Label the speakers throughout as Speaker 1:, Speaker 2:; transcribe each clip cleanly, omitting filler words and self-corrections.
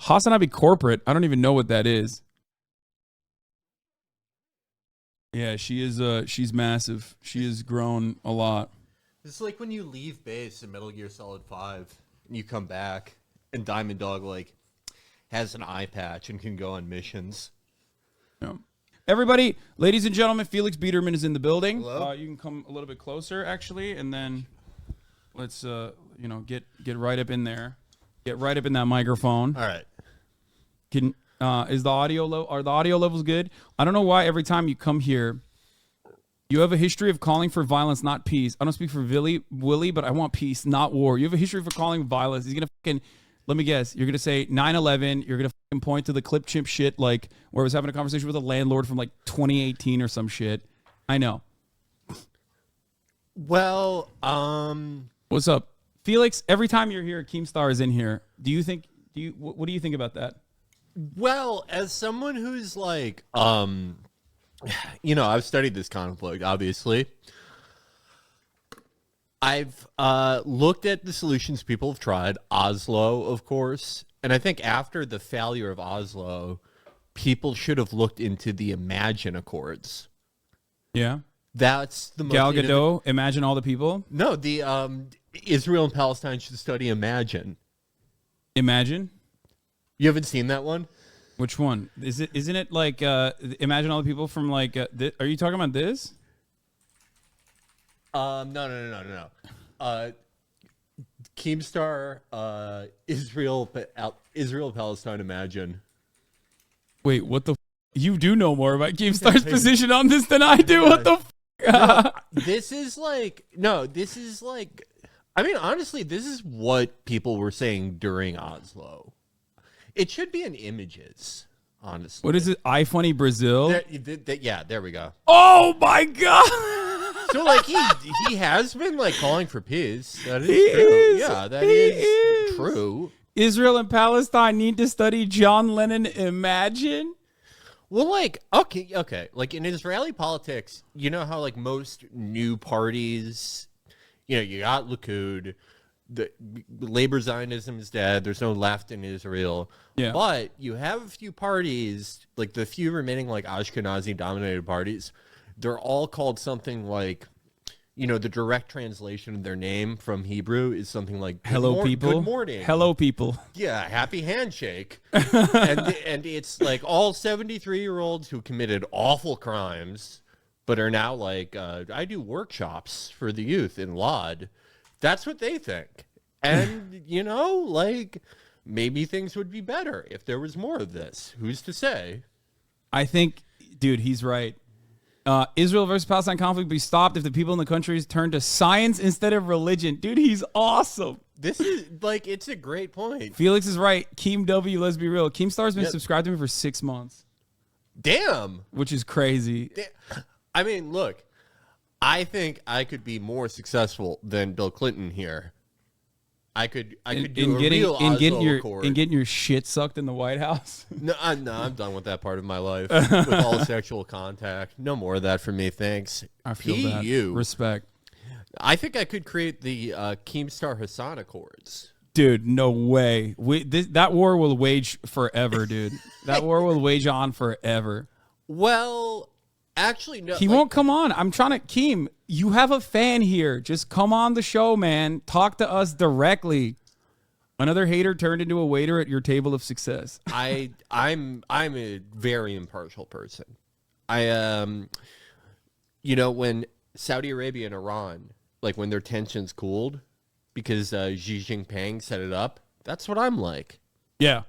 Speaker 1: HasanAbi corporate. I don't even know what that is. Yeah, she is. She's massive. She has grown a lot.
Speaker 2: It's like when you leave base in Metal Gear Solid 5 and you come back and Diamond Dog like has an eye patch and can go on missions.
Speaker 1: Yeah. Everybody, ladies and gentlemen, Felix Biederman is in the building.
Speaker 2: Hello?
Speaker 1: You can come a little bit closer, actually, and then let's get right up in there. Get right up in that microphone.
Speaker 2: All right.
Speaker 1: Is the audio are the audio levels good? I don't know why every time you come here, you have a history of calling for violence, not peace. I don't speak for Willie, but I want peace, not war. You have a history for calling violence. He's gonna fucking, let me guess, you're gonna say 9/11. You're gonna fucking point to the clip chimp shit, like where I was having a conversation with a landlord from like 2018 or some shit. I know.
Speaker 2: Well,
Speaker 1: What's up, Felix? Every time you're here, Keemstar is in here. What do you think about that?
Speaker 2: Well, as someone who's like, I've studied this conflict, obviously. I've looked at the solutions people have tried, Oslo, of course. And I think after the failure of Oslo, people should have looked into the Imagine Accords.
Speaker 1: Yeah.
Speaker 2: That's the most...
Speaker 1: Gal Gadot, Imagine All the People?
Speaker 2: No, the Israel and Palestine should study Imagine.
Speaker 1: Imagine?
Speaker 2: You haven't seen that one?
Speaker 1: Which one? Isn't it like Imagine All the People from like are you talking about this?
Speaker 2: No. Keemstar, Israel, Palestine, Imagine.
Speaker 1: Wait, what the? You do know more about Keemstar's position on this than I do. What the?
Speaker 2: This is like, I mean, honestly, this is what people were saying during Oslo. It should be in images, honestly.
Speaker 1: What is it? iFunny Brazil?
Speaker 2: Yeah, there we go.
Speaker 1: Oh my god!
Speaker 2: So like he has been like calling for peace. That is true. Yeah, that is true.
Speaker 1: Israel and Palestine need to study John Lennon Imagine.
Speaker 2: Well, like, okay. Like in Israeli politics, you know how like most new parties, you got Likud, the labor Zionism is dead. There's no left in Israel.
Speaker 1: Yeah.
Speaker 2: But you have a few parties, like the few remaining like Ashkenazi dominated parties. They're all called something like, the direct translation of their name from Hebrew is something like
Speaker 1: hello people.
Speaker 2: Good morning.
Speaker 1: Hello people.
Speaker 2: Yeah, happy handshake. and it's like all 73-year-olds who committed awful crimes but are now like, I do workshops for the youth in Lod. That's what they think. And, like, maybe things would be better if there was more of this. Who's to say?
Speaker 1: I think, dude, he's right. Israel versus Palestine conflict be stopped if the people in the countries turn to science instead of religion. Dude, he's awesome.
Speaker 2: This is, like, it's a great point.
Speaker 1: Felix is right. Keem W, let's be real. Keemstar's been subscribed to me for 6 months.
Speaker 2: Damn.
Speaker 1: Which is crazy.
Speaker 2: I mean, look. I think I could be more successful than Bill Clinton here. I could do a real Oslo Accord.
Speaker 1: In getting your shit sucked in the White House.
Speaker 2: No, I'm done with that part of my life. With all sexual contact. No more of that for me, thanks.
Speaker 1: I feel that. Respect.
Speaker 2: I think I could create the Keemstar Hasan Accords.
Speaker 1: Dude, no way. That war will wage forever, dude. That war will wage on forever.
Speaker 2: Well... Actually, no.
Speaker 1: He won't come on. I'm trying to... Keem, you have a fan here. Just come on the show, man. Talk to us directly. Another hater turned into a waiter at your table of success.
Speaker 2: I'm a very impartial person. When Saudi Arabia and Iran, like when their tensions cooled because Xi Jinping set it up, that's what I'm like.
Speaker 1: Yeah.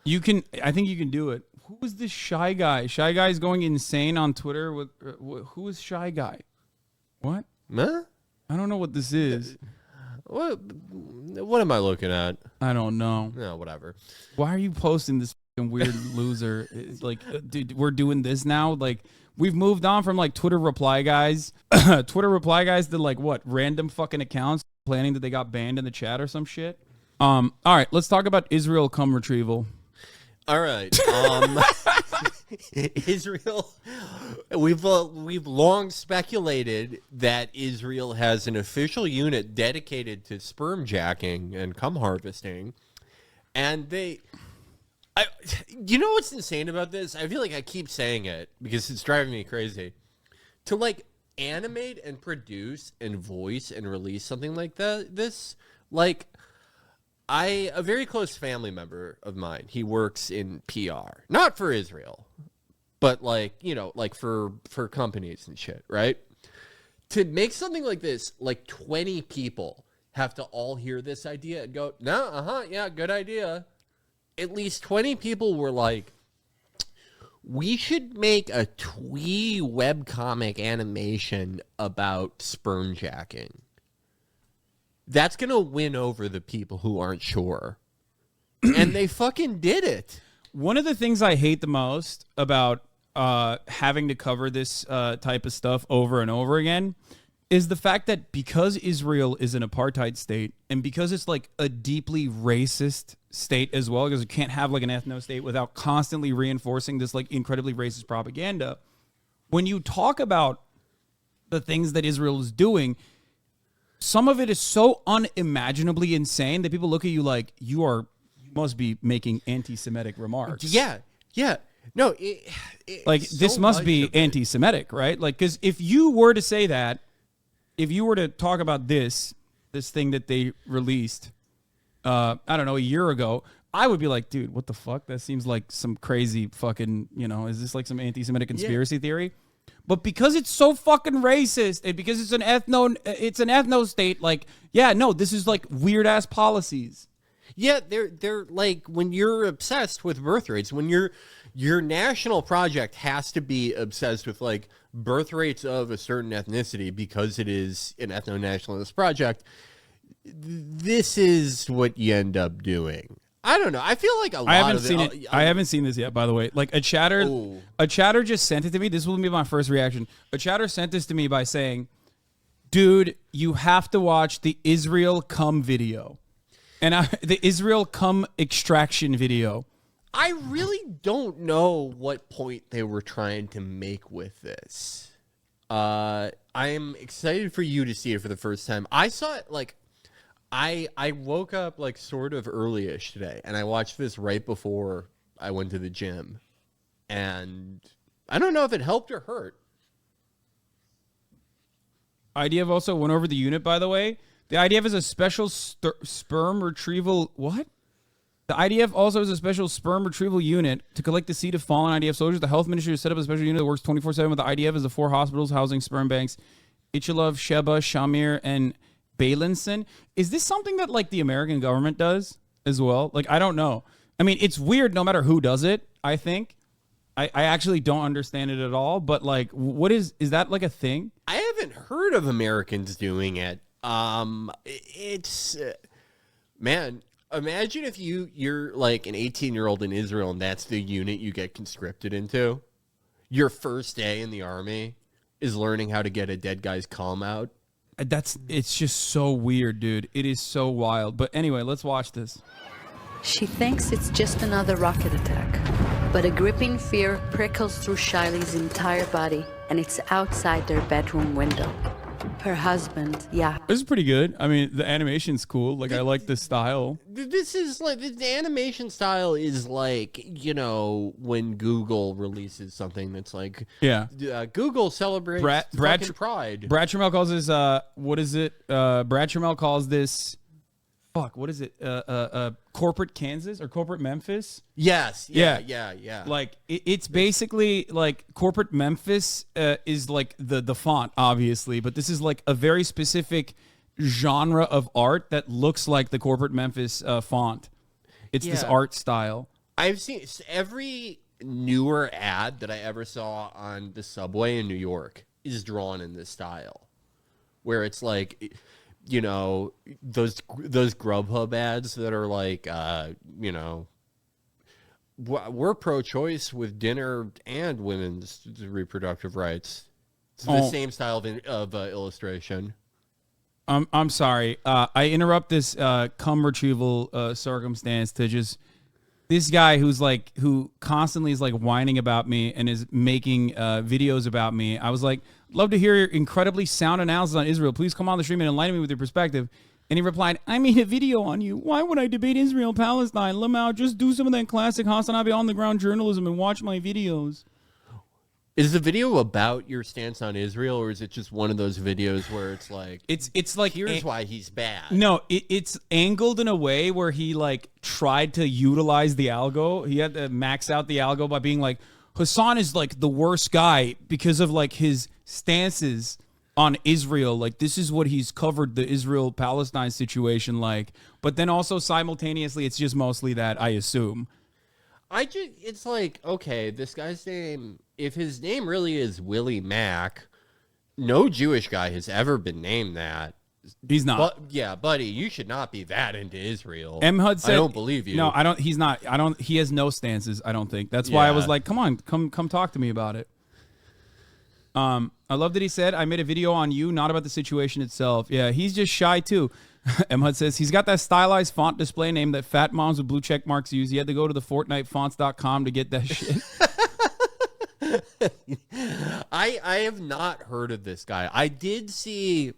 Speaker 1: I think you can do it. Who was this Shy Guy? Shy Guy's going insane on Twitter. Who is Shy Guy? What?
Speaker 2: Huh?
Speaker 1: I don't know what this is.
Speaker 2: What am I looking at?
Speaker 1: I don't know.
Speaker 2: No, whatever.
Speaker 1: Why are you posting this fucking weird loser? Like, dude, we're doing this now? Like, we've moved on from, like, Twitter reply guys. Twitter reply guys to, like, what? Random fucking accounts planning that they got banned in the chat or some shit? All right, let's talk about Israel cum retrieval.
Speaker 2: All right. Israel, we've long speculated that Israel has an official unit dedicated to sperm jacking and cum harvesting. And You know what's insane about this? I feel like I keep saying it because it's driving me crazy. To like animate and produce and voice and release something like this, like a very close family member of mine, he works in PR, not for Israel, but like, you know, like for companies and shit, right? To make something like this, like 20 people have to all hear this idea and go, no, yeah, good idea. At least 20 people were like, we should make a twee webcomic animation about sperm jacking. That's going to win over the people who aren't sure. And they fucking did it.
Speaker 1: One of the things I hate the most about having to cover this type of stuff over and over again is the fact that because Israel is an apartheid state and because it's like a deeply racist state as well, because you can't have like an ethno state without constantly reinforcing this like incredibly racist propaganda. When you talk about the things that Israel is doing, some of it is so unimaginably insane that people look at you like you must be making anti-Semitic remarks.
Speaker 2: Yeah. No,
Speaker 1: like this
Speaker 2: so
Speaker 1: must be anti-Semitic, right? Like, because if you were to say that, if you were to talk about this thing that they released, I don't know, a year ago, I would be like, dude, what the fuck? That seems like some crazy fucking, you know, is this like some anti-Semitic conspiracy theory? But because it's so fucking racist and because it's an ethno state, like, yeah, no, this is like weird ass policies.
Speaker 2: Yeah, they're like, when you're obsessed with birth rates, when your national project has to be obsessed with like birth rates of a certain ethnicity because it is an ethno-nationalist project, this is what you end up doing. I don't know. I feel like a lot of it.
Speaker 1: I haven't seen this yet, by the way. Like a chatter just sent it to me. This will be my first reaction. A chatter sent this to me by saying, dude, you have to watch the Israel cum video. And the Israel cum extraction video.
Speaker 2: I really don't know what point they were trying to make with this. I am excited for you to see it for the first time. I saw it like I woke up like sort of early-ish today, and I watched this right before I went to the gym. And I don't know if it helped or hurt.
Speaker 1: IDF also went over the unit, by the way. The IDF is a special sperm retrieval. What? The IDF also has a special sperm retrieval unit to collect the seed of fallen IDF soldiers. The health ministry has set up a special unit that works 24/7 with the IDF as the 4 hospitals housing sperm banks: Ichilov, Sheba, Shamir, and Bailinson. Is this something that like the American government does as well? Like, I don't know. I mean, it's weird no matter who does it, I think. I actually don't understand it at all. But like, what is that like a thing?
Speaker 2: I haven't heard of Americans doing it. Man, imagine if you're like an 18-year-old in Israel and that's the unit you get conscripted into. Your first day in the army is learning how to get a dead guy's cum out.
Speaker 1: It's just so weird, dude. It is so wild. But anyway, let's watch this.
Speaker 3: She thinks it's just another rocket attack, but a gripping fear prickles through Shiley's entire body, and it's outside their bedroom window. Her husband, yeah.
Speaker 1: This is pretty good. I mean, the animation's cool. Like, I like the style.
Speaker 2: This is like, the animation style is like, you know, when Google releases something that's like,
Speaker 1: yeah,
Speaker 2: Google celebrates fucking pride.
Speaker 1: Brad Trammell calls this, what is it? Brad Trammell calls this, what is it? Corporate Kansas or corporate Memphis?
Speaker 2: Yes. Yeah.
Speaker 1: Like it's basically like corporate Memphis is like the font, obviously, but this is like a very specific genre of art that looks like the corporate Memphis font. It's this art style.
Speaker 2: I've seen every newer ad that I ever saw on the subway in New York is drawn in this style, where it's like, you know, those Grubhub ads that are like, you know, we're pro-choice with dinner and women's reproductive rights. It's the same style of illustration.
Speaker 1: I'm sorry. I interrupt this cum retrieval circumstance to just this guy who constantly is like whining about me and is making videos about me. I was like, love to hear your incredibly sound analysis on Israel. Please come on the stream and enlighten me with your perspective. And he replied, I made a video on you. Why would I debate Israel, Palestine? Lamau, just do some of that classic HasanAbi on-the-ground journalism and watch my videos.
Speaker 2: Is the video about your stance on Israel, or is it just one of those videos where it's like,
Speaker 1: it's like,
Speaker 2: here's why he's bad?
Speaker 1: No, it's angled in a way where he like tried to utilize the algo. He had to max out the algo by being like, Hasan is like the worst guy because of like his stances on Israel. Like, this is what he's covered the Israel-Palestine situation like. But then also simultaneously, it's just mostly that, I assume.
Speaker 2: It's like, okay, this guy's name, if his name really is Willie Mac, no Jewish guy has ever been named that.
Speaker 1: He's not.
Speaker 2: But yeah, buddy, you should not be that into Israel.
Speaker 1: M-Hud said,
Speaker 2: I don't believe you.
Speaker 1: No, I don't. He's not. I don't. He has no stances, I don't think. That's why I was like, come on, come talk to me about it. I love that he said, I made a video on you, not about the situation itself. Yeah, he's just shy too. M-Hud says, he's got that stylized font display name that fat moms with blue check marks use. He had to go to the FortniteFonts.com to get that shit.
Speaker 2: I have not heard of this guy. I did see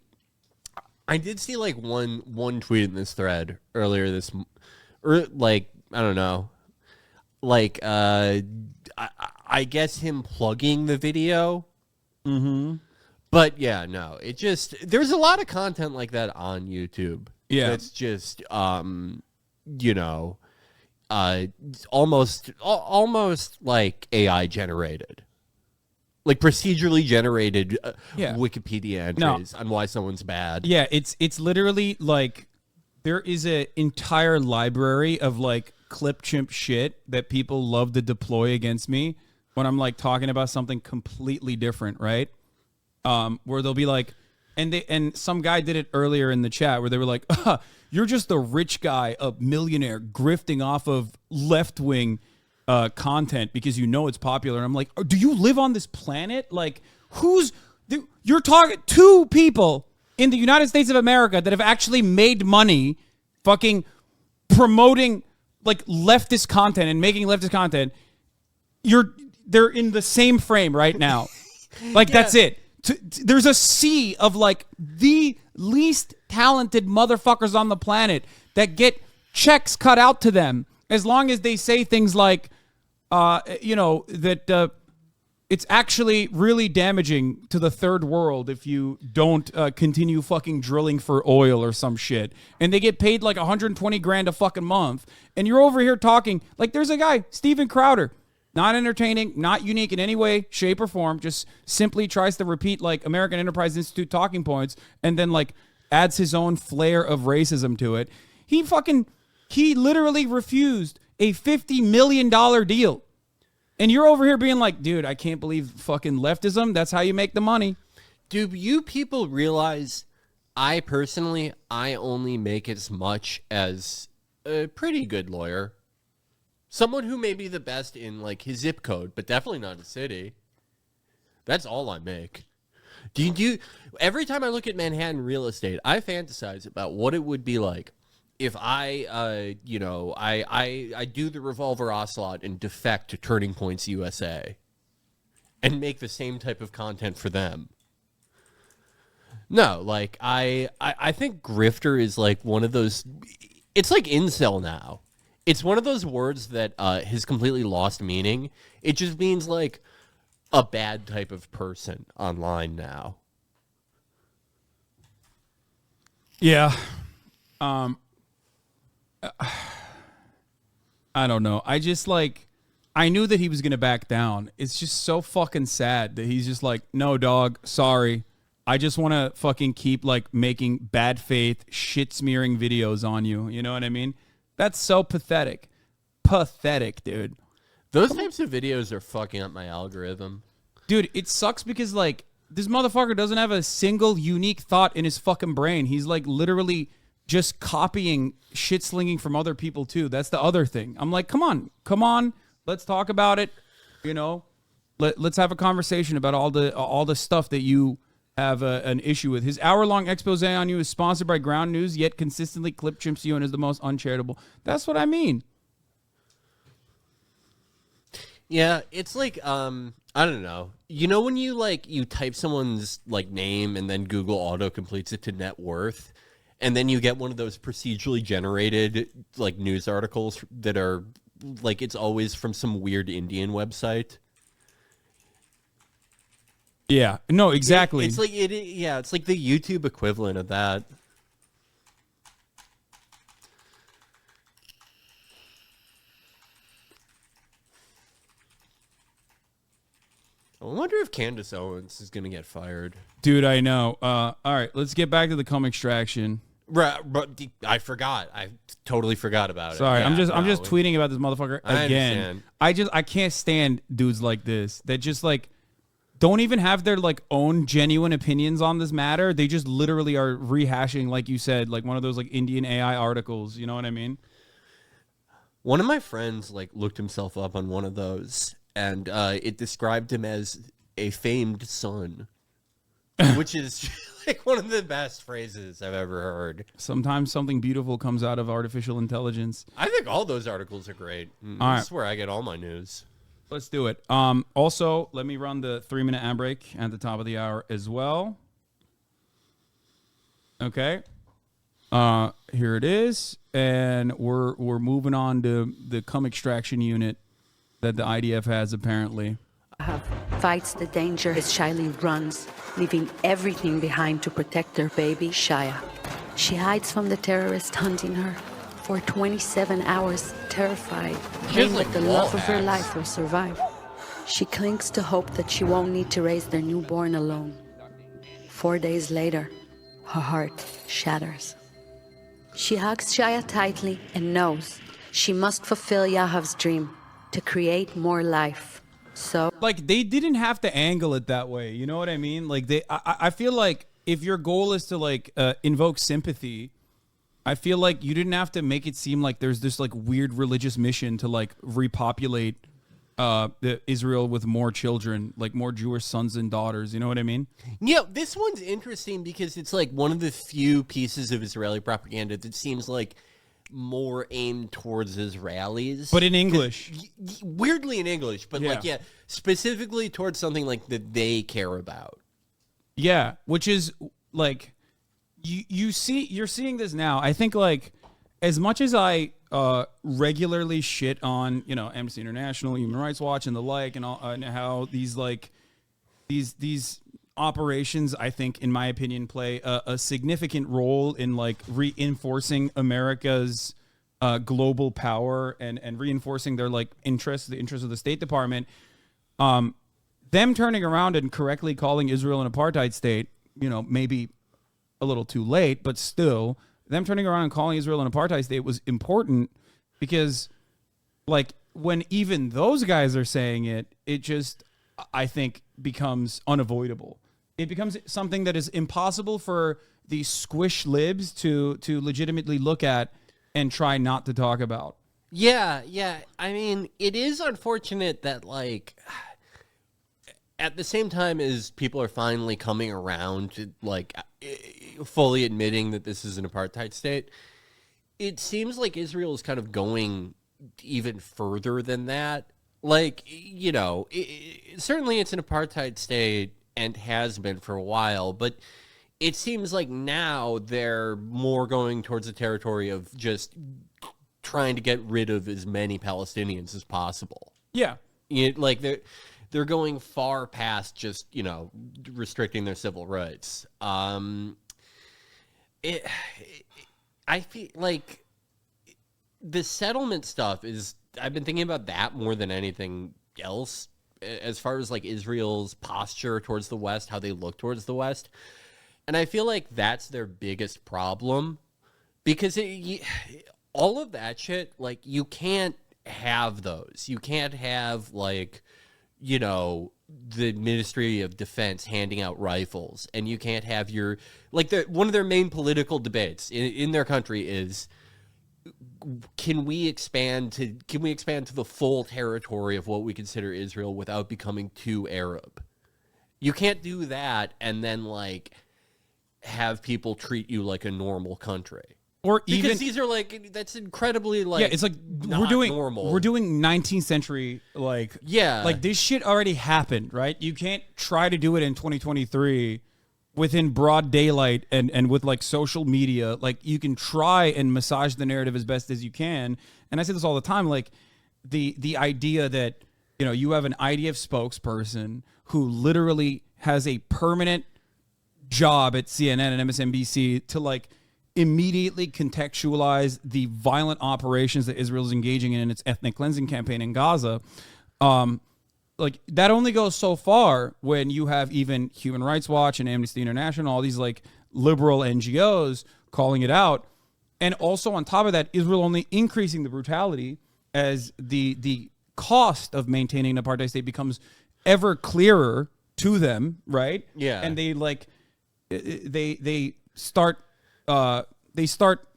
Speaker 2: like one tweet in this thread earlier or like, I don't know, like I guess him plugging the video.
Speaker 1: Mm-hmm.
Speaker 2: But yeah, no, there's a lot of content like that on YouTube.
Speaker 1: Yeah.
Speaker 2: It's just, almost like AI generated, like procedurally generated Wikipedia entries on why someone's bad.
Speaker 1: Yeah. It's literally like there is an entire library of like clip chimp shit that people love to deploy against me when I'm like talking about something completely different. Right. Where they'll be like, and some guy did it earlier in the chat where they were like, you're just a rich guy, a millionaire grifting off of left-wing content because you know it's popular. And I'm like, do you live on this planet? Like, you're talking two people in the United States of America that have actually made money fucking promoting like leftist content and making leftist content. They're in the same frame right now. Like, that's it. There's a sea of like the least talented motherfuckers on the planet that get checks cut out to them as long as they say things like, that it's actually really damaging to the third world if you don't continue fucking drilling for oil or some shit. And they get paid like 120 grand a fucking month. And you're over here talking like there's a guy, Steven Crowder. Not entertaining, not unique in any way, shape, or form. Just simply tries to repeat like American Enterprise Institute talking points and then like adds his own flair of racism to it. He literally refused a $50 million deal. And you're over here being like, dude, I can't believe fucking leftism. That's how you make the money.
Speaker 2: Do you people realize I only make as much as a pretty good lawyer? Someone who may be the best in like his zip code, but definitely not a city. That's all I make. Every time I look at Manhattan real estate, I fantasize about what it would be like if I do the Revolver Ocelot and defect to Turning Points USA and make the same type of content for them. No, like I think grifter is like one of those. It's like incel now. It's one of those words that has completely lost meaning. It just means like a bad type of person online now.
Speaker 1: Yeah. I don't know. I just like, I knew that he was going to back down. It's just so fucking sad that he's just like, no, dog, sorry. I just want to fucking keep like making bad faith, shit smearing videos on you. You know what I mean? That's so pathetic. Pathetic, dude.
Speaker 2: Those types of videos are fucking up my algorithm.
Speaker 1: Dude, it sucks because, like, this motherfucker doesn't have a single unique thought in his fucking brain. He's, like, literally just copying shit slinging from other people, too. That's the other thing. I'm like, come on. Let's talk about it. You know, let's have a conversation about all the stuff that you have an issue with. His hour-long expose on you is sponsored by Ground News, yet consistently clip chimps you and is the most uncharitable. That's what I mean.
Speaker 2: Yeah, it's like, I don't know. You know when you type someone's, like, name and then Google auto-completes it to net worth? and then you get one of those procedurally generated like news articles that are like it's always from some weird Indian website.
Speaker 1: Yeah, no, exactly.
Speaker 2: It's like it's like the YouTube equivalent of that. I wonder if Candace Owens is going to get fired.
Speaker 1: Dude, I know. All right, let's get back to the cum extraction.
Speaker 2: Right, but I forgot. I totally forgot about it.
Speaker 1: Sorry,
Speaker 2: Yeah,
Speaker 1: I'm just tweeting about this motherfucker again.
Speaker 2: understand.
Speaker 1: I can't stand dudes like this that just like don't even have their like own genuine opinions on this matter. They just literally are rehashing, like you said, like one of those like Indian AI articles. You know what I mean?
Speaker 2: One of my friends like looked himself up on one of those, and it described him as a famed son, which is like one of the best phrases I've ever heard.
Speaker 1: Sometimes something beautiful comes out of artificial intelligence.
Speaker 2: I think all those articles are great. That's where I get all my news.
Speaker 1: Let's do it. Also, let me run the 3-minute ad break at the top of the hour as well. Okay. Here it is, and we're moving on to the cum extraction unit that the IDF has apparently.
Speaker 3: Fights the danger as Shiley runs, leaving everything behind to protect their baby, Shia. She hides from the terrorists hunting her for 27 hours, terrified, praying that the love of her life will survive. She clings to hope that she won't need to raise their newborn alone. 4 days later, her heart shatters. She hugs Shia tightly and knows she must fulfill Yahav's dream to create more life. So,
Speaker 1: like, they didn't have to angle it that way. You know what I mean? Like, I feel like if your goal is to like invoke sympathy, I feel like you didn't have to make it seem like there's this like weird religious mission to like repopulate Israel with more children, like more Jewish sons and daughters. You know what I mean?
Speaker 2: Yeah, this one's interesting because it's like one of the few pieces of Israeli propaganda that seems like more aimed towards Israelis,
Speaker 1: but in English.
Speaker 2: Weirdly in English, but specifically towards something like that they care about.
Speaker 1: Yeah, which is like you're seeing this now. I think like as much as I regularly shit on, you know, Amnesty International, Human Rights Watch, and the like, and all, and how these like these operations, I think, in my opinion, play a significant role in like reinforcing America's global power and reinforcing their like interests, the interests of the State Department. Them turning around and correctly calling Israel an apartheid state, you know, maybe a little too late, but still, them turning around and calling Israel an apartheid state was important because, like, when even those guys are saying it, it just, I think, becomes unavoidable. It becomes something that is impossible for these squish libs to legitimately look at and try not to talk about.
Speaker 2: Yeah. I mean, it is unfortunate that, like, at the same time as people are finally coming around to, like, fully admitting that this is an apartheid state, it seems like Israel is kind of going even further than that. Like, you know, certainly it's an apartheid state and has been for a while, but it seems like now they're more going towards the territory of just trying to get rid of as many Palestinians as possible.
Speaker 1: Yeah.
Speaker 2: Like they're going far past just, you know, restricting their civil rights. I feel like the settlement stuff is, I've been thinking about that more than anything else as far as like Israel's posture towards the West, how they look towards the West. And I feel like that's their biggest problem because all of that shit, like you can't have those. You can't have like, you know, the Ministry of Defense handing out rifles, and you can't have your, like, one of their main political debates in their country is, can we expand to the full territory of what we consider Israel without becoming too Arab? You can't do that and then like have people treat you like a normal country.
Speaker 1: Or
Speaker 2: because
Speaker 1: even
Speaker 2: these are like, that's incredibly like,
Speaker 1: yeah, it's like
Speaker 2: not normal.
Speaker 1: We're doing 19th century like
Speaker 2: like
Speaker 1: this shit already happened, right? You can't try to do it in 2023 within broad daylight and with like social media, like you can try and massage the narrative as best as you can. And I say this all the time, like the idea that, you know, you have an IDF spokesperson who literally has a permanent job at CNN and MSNBC to like immediately contextualize the violent operations that Israel is engaging in its ethnic cleansing campaign in Gaza. Like that only goes so far when you have even Human Rights Watch and Amnesty International, all these like liberal NGOs calling it out. And also on top of that, Israel only increasing the brutality as the cost of maintaining an apartheid state becomes ever clearer to them, right?
Speaker 2: Yeah.
Speaker 1: And they like they start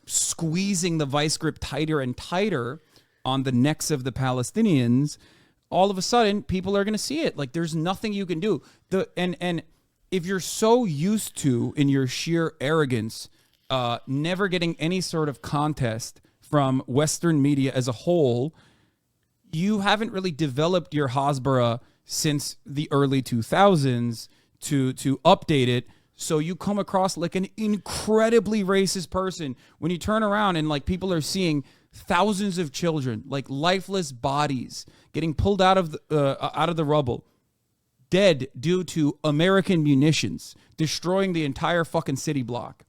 Speaker 1: squeezing the vice grip tighter and tighter on the necks of the Palestinians. All of a sudden, people are going to see it. Like, there's nothing you can do. And if you're so used to, in your sheer arrogance, never getting any sort of contest from Western media as a whole, you haven't really developed your Hasbara since the early 2000s to update it. So you come across like an incredibly racist person when you turn around and like people are seeing thousands of children, like lifeless bodies, getting pulled out of the rubble, dead due to American munitions, destroying the entire fucking city block.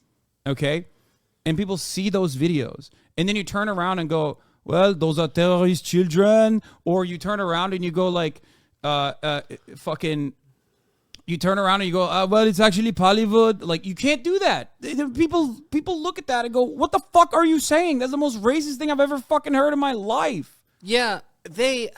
Speaker 1: Okay? And people see those videos. And then you turn around and go, well, those are terrorist children. Or you turn around and you go like, you turn around and you go, well, it's actually Bollywood. Like, you can't do that. People look at that and go, what the fuck are you saying? That's the most racist thing I've ever fucking heard in my life.
Speaker 2: Yeah, their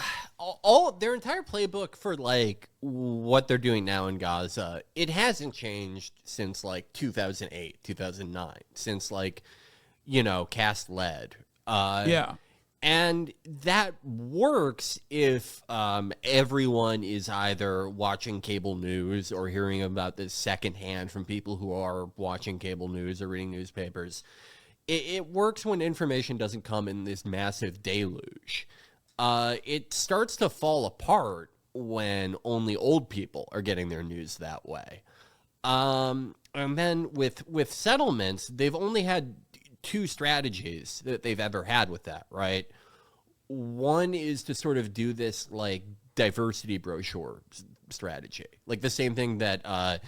Speaker 2: entire playbook for like what they're doing now in Gaza, it hasn't changed since like 2008, 2009, since like, you know, Cast Lead.
Speaker 1: Yeah.
Speaker 2: And that works if everyone is either watching cable news or hearing about this secondhand from people who are watching cable news or reading newspapers. It works when information doesn't come in this massive deluge. It starts to fall apart when only old people are getting their news that way. And then with settlements, they've only had two strategies that they've ever had with that, right? One is to sort of do this like diversity brochure strategy, like the same thing that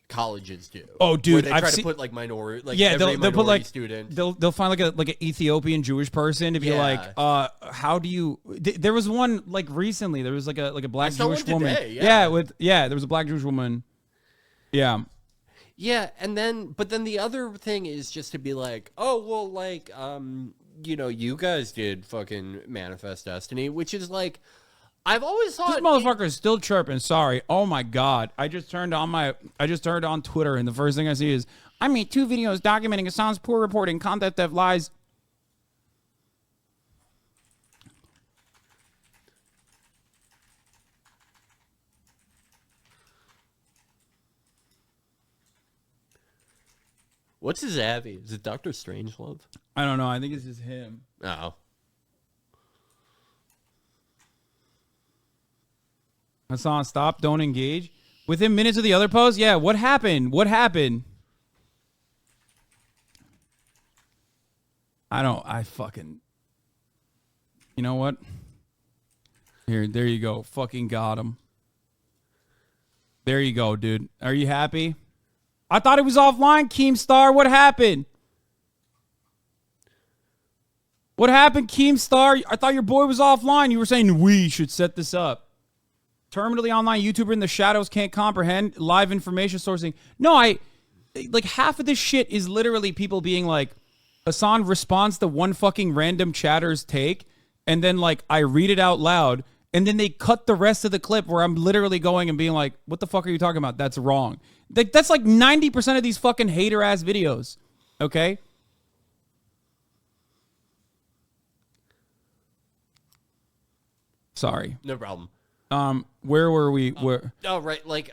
Speaker 2: colleges do.
Speaker 1: Oh, dude,
Speaker 2: where they try to put like minority, like every
Speaker 1: they'll put like
Speaker 2: student.
Speaker 1: They'll find like an Ethiopian Jewish person to be like, how do you? There was one like recently. There was like a black Jewish woman. There was a black Jewish woman. Yeah.
Speaker 2: Yeah, but then the other thing is just to be like, oh, well, like, you know, you guys did fucking Manifest Destiny, which is like, I've always thought...
Speaker 1: This motherfucker is still chirping, sorry. Oh my God. I just turned on Twitter, and the first thing I see is, I made 2 videos documenting Hasan's poor reporting, content theft, lies.
Speaker 2: What's his Abby? Is it Dr. Strangelove?
Speaker 1: I don't know. I think it's just him.
Speaker 2: Oh.
Speaker 1: Hasan, stop. Don't engage. Within minutes of the other post? Yeah, what happened? What happened? I fucking... You know what? There you go. Fucking got him. There you go, dude. Are you happy? I thought it was offline, Keemstar. What happened? What happened, Keemstar? I thought your boy was offline. You were saying we should set this up. Terminally online YouTuber in the shadows can't comprehend live information sourcing. No, like half of this shit is literally people being like, Hasan responds to one fucking random chatter's take, and then like I read it out loud, and then they cut the rest of the clip where I'm literally going and being like, what the fuck are you talking about? That's wrong. That's like 90% of these fucking hater ass videos. Okay? Sorry.
Speaker 2: No problem.
Speaker 1: Where were we? Where?
Speaker 2: Oh, right. Like,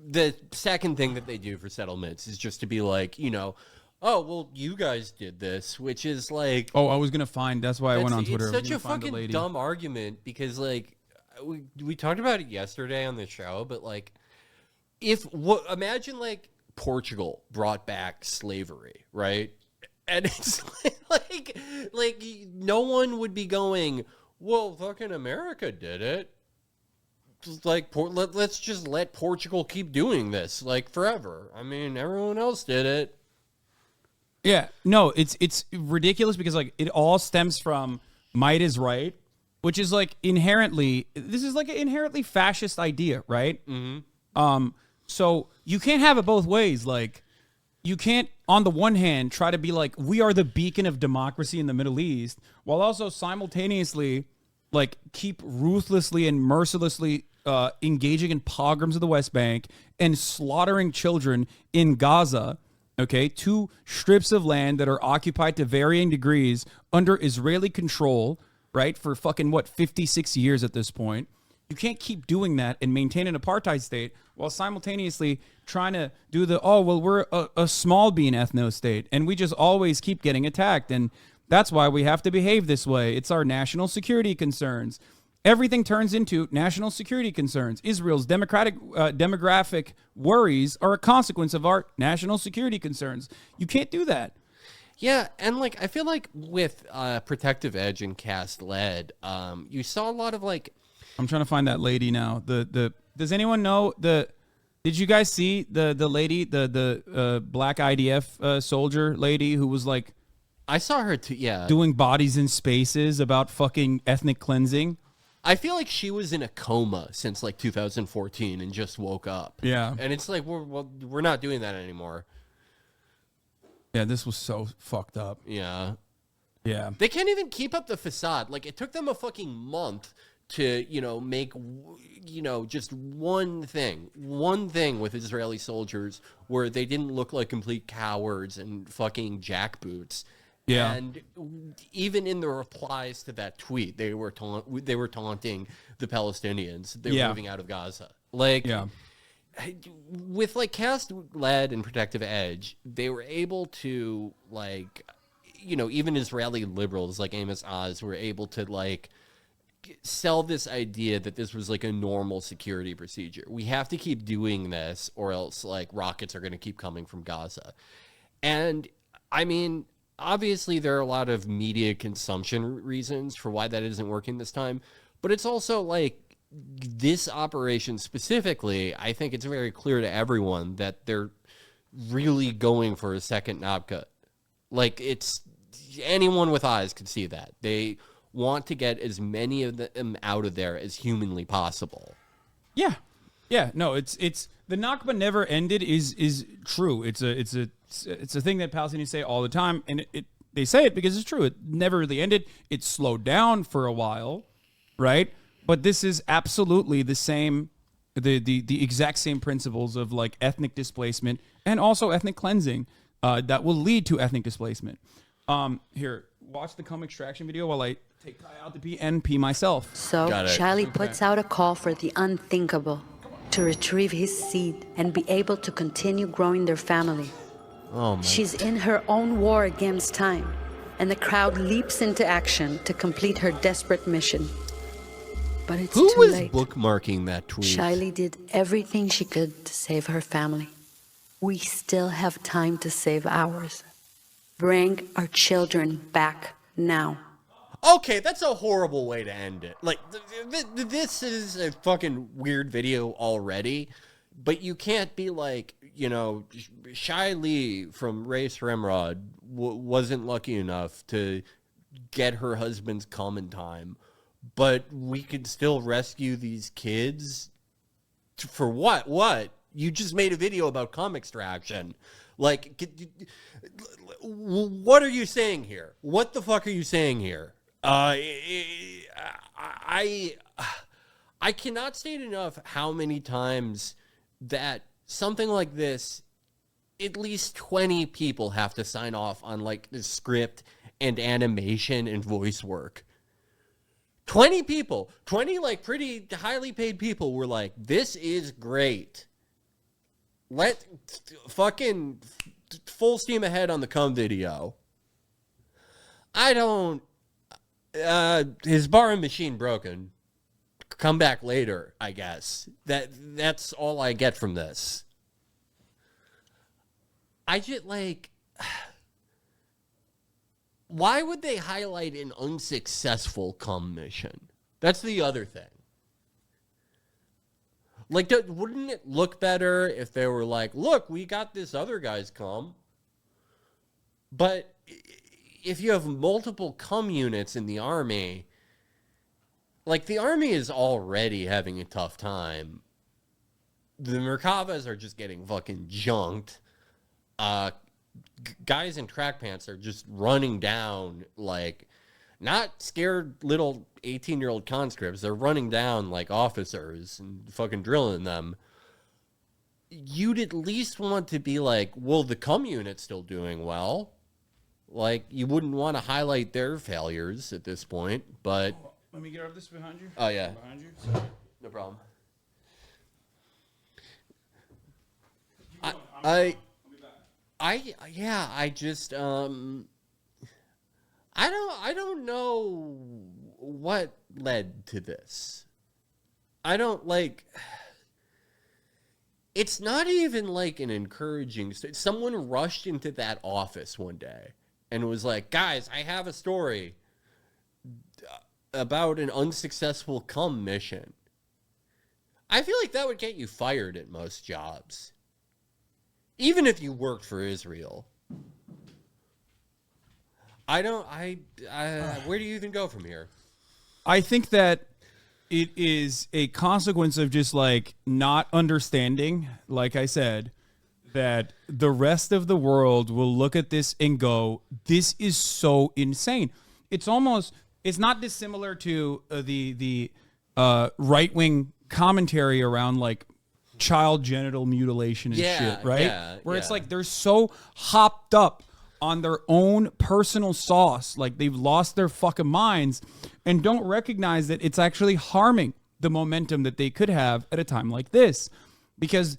Speaker 2: the second thing that they do for settlements is just to be like, you know, oh, well, you guys did this, which is like...
Speaker 1: Oh, I was going to find... That's why I went on Twitter.
Speaker 2: It's such a fucking dumb argument because, like, we talked about it yesterday on the show, but, like, imagine like Portugal brought back slavery, right? And it's like no one would be going, well, fucking America did it. Like, let's just let Portugal keep doing this like forever. I mean, everyone else did it.
Speaker 1: Yeah, no, it's ridiculous because like it all stems from might is right, which is like this is like an inherently fascist idea, right? Mm-hmm. So you can't have it both ways. Like, you can't, on the one hand, try to be like, we are the beacon of democracy in the Middle East, while also simultaneously, like, keep ruthlessly and mercilessly engaging in pogroms of the West Bank and slaughtering children in Gaza, okay? 2 strips of land that are occupied to varying degrees under Israeli control, right, for fucking, 56 years at this point. You can't keep doing that and maintain an apartheid state while simultaneously trying to do we're a small bean ethno state and we just always keep getting attacked. And that's why we have to behave this way. It's our national security concerns. Everything turns into national security concerns. Israel's demographic worries are a consequence of our national security concerns. You can't do that.
Speaker 2: Yeah, and like I feel like with Protective Edge and Cast Lead, you saw a lot of like.
Speaker 1: I'm trying to find that lady now. Does anyone know did you guys see the lady, the black IDF soldier lady who was like,
Speaker 2: I saw her too, yeah,
Speaker 1: doing bodies in spaces about fucking ethnic cleansing?
Speaker 2: I feel like she was in a coma since like 2014 and just woke up.
Speaker 1: Yeah.
Speaker 2: And it's like, we're not doing that anymore.
Speaker 1: Yeah, this was so fucked up.
Speaker 2: Yeah.
Speaker 1: Yeah.
Speaker 2: They can't even keep up the facade. Like, it took them a fucking month to, make, just one thing with Israeli soldiers where they didn't look like complete cowards and fucking jackboots.
Speaker 1: Yeah.
Speaker 2: And even in the replies to that tweet, they were taunting the Palestinians. They were moving out of Gaza. Like, with like Cast Lead and Protective Edge, they were able to like, even Israeli liberals like Amos Oz were able to like sell this idea that this was like a normal security procedure. We have to keep doing this or else like rockets are going to keep coming from Gaza. And I mean, obviously there are a lot of media consumption reasons for why that isn't working this time, but it's also like this operation specifically, I think it's very clear to everyone that they're really going for a second knob cut. Like, it's anyone with eyes can see that. They want to get as many of them out of there as humanly possible. Yeah. No, it's the Nakba never ended is true. It's a thing that Palestinians say all the time, and they say it because it's true. It never really ended. It slowed down for a while, right? But this is absolutely the same, the exact same principles of like ethnic displacement and also ethnic cleansing that will lead to ethnic displacement. Here, watch the cum extraction video while I take Kai out to pee and pee myself.
Speaker 3: So Charlie puts out a call for the unthinkable, to retrieve his seed and be able to continue growing their family.
Speaker 2: Oh my.
Speaker 3: She's in her own war against time, and the crowd leaps into action to complete her desperate mission. But it's
Speaker 2: Who
Speaker 3: too
Speaker 2: was
Speaker 3: late.
Speaker 2: bookmarking that tweet?
Speaker 3: Shiley did everything she could to save her family. We still have time to save ours. Bring our children back now.
Speaker 2: Okay, that's a horrible way to end it. Like, this is a fucking weird video already, but you can't be like, Shai Lee from Race Remrod wasn't lucky enough to get her husband's cum in time, but we could still rescue these kids? For what? What? You just made a video about cum extraction. Like, what are you saying here? What the fuck are you saying here? I cannot state enough how many times that something like this, at least 20 people have to sign off on like the script and animation and voice work. 20 people, 20 like pretty highly paid people were like, this is great. Let fucking full steam ahead on the cum video. His barring machine broken. come back later, I guess. That's all I get from this. I just, like... Why would they highlight an unsuccessful cum mission? That's the other thing. Like, wouldn't it look better if they were like, look, we got this other guy's cum? But if you have multiple cum units in the Army, like, the Army is already having a tough time. The Merkavas are just getting fucking junked. Guys in track pants are just running down, like, not scared little 18-year-old conscripts. They're running down like officers and fucking drilling them. You'd at least want to be like, well, the cum unit's still doing well. Like, you wouldn't want to highlight their failures at this point, but...
Speaker 1: Let me get out of this behind you.
Speaker 2: Oh, yeah.
Speaker 1: Behind you. Sorry.
Speaker 2: No problem. I don't know what led to this. I don't, like, it's not even like an encouraging, someone rushed into that office one day and was like, guys, I have a story about an unsuccessful cum mission. I feel like that would get you fired at most jobs. Even if you worked for Israel. Where do you even go from here?
Speaker 1: I think that it is a consequence of just, like, not understanding, like I said, that the rest of the world will look at this and go, this is so insane. It's not dissimilar to the right-wing commentary around, like, child genital mutilation and shit, right? Where it's like they're so hopped up on their own personal sauce, like they've lost their fucking minds and don't recognize that it's actually harming the momentum that they could have at a time like this, because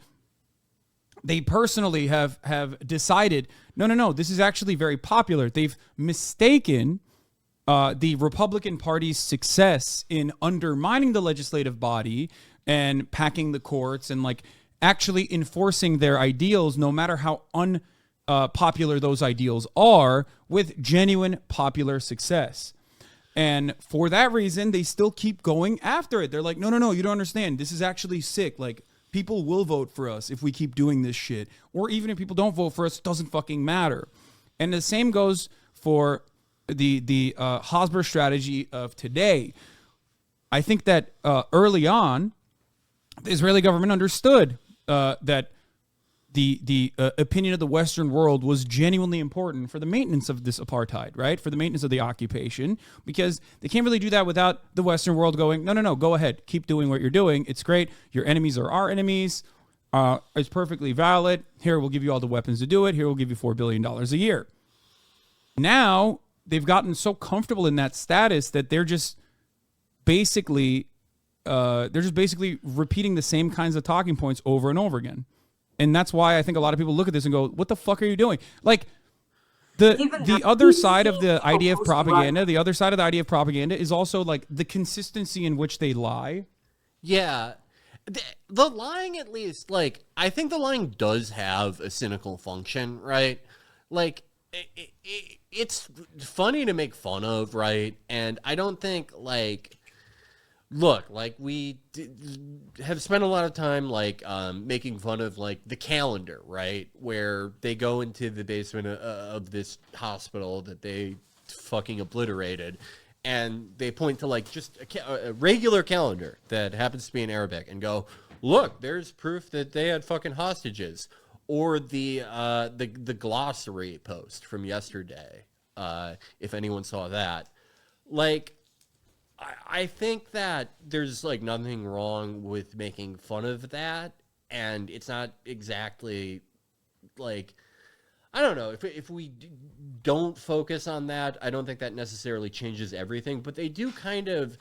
Speaker 1: they personally have decided, no, this is actually very popular. They've mistaken the Republican Party's success in undermining the legislative body and packing the courts and, like, actually enforcing their ideals, no matter how unpopular those ideals are, with genuine popular success. And for that reason, they still keep going after it. They're like, no, you don't understand. This is actually sick. Like, people will vote for us if we keep doing this shit. Or even if people don't vote for us, it doesn't fucking matter. And the same goes for the Hosmer strategy of today. I think that early on, the Israeli government understood that the opinion of the Western world was genuinely important for the maintenance of this apartheid, right? For the maintenance of the occupation, because they can't really do that without the Western world going, no, go ahead. Keep doing what you're doing. It's great. Your enemies are our enemies. It's perfectly valid. Here, we'll give you all the weapons to do it. Here, we'll give you $4 billion a year. Now, they've gotten so comfortable in that status that they're just basically repeating the same kinds of talking points over and over again. And that's why I think a lot of people look at this and go, what the fuck are you doing? Like, the other side of the idea of propaganda, is also, like, the consistency in which they lie.
Speaker 2: Yeah. The lying, at least, like, I think the lying does have a cynical function, right? Like, it's funny to make fun of, right? And I don't think, like, look, like, we have spent a lot of time, like, making fun of, like, the calendar, right? Where they go into the basement of this hospital that they fucking obliterated, and they point to, like, just a regular calendar that happens to be in Arabic and go, look, there's proof that they had fucking hostages. Or the glossary post from yesterday, if anyone saw that. Like, I think that there's, like, nothing wrong with making fun of that, and it's not exactly, like, I don't know, if we don't focus on that, I don't think that necessarily changes everything, but they do kind of,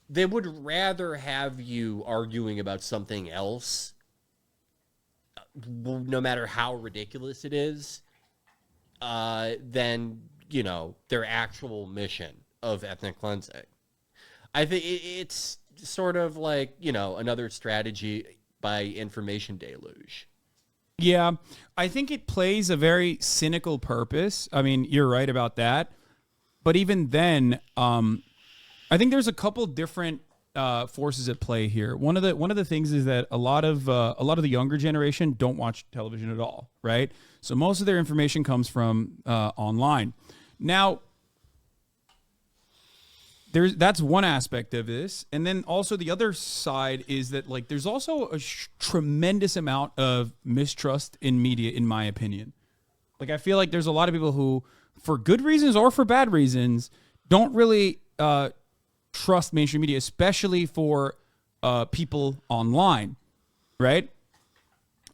Speaker 2: they would rather have you arguing about something else, no matter how ridiculous it is, than, you know, their actual mission of ethnic cleansing. I think it's sort of like, another strategy by information deluge.
Speaker 1: Yeah, I think it plays a very cynical purpose. I mean, you're right about that. But even then, I think there's a couple different forces at play here. One of the things is that a lot of the younger generation don't watch television at all, right? So most of their information comes from online. Now, that's one aspect of this, and then also the other side is that like there's also a tremendous amount of mistrust in media, in my opinion. Like I feel like there's a lot of people who, for good reasons or for bad reasons, don't really trust mainstream media, especially for people online, right?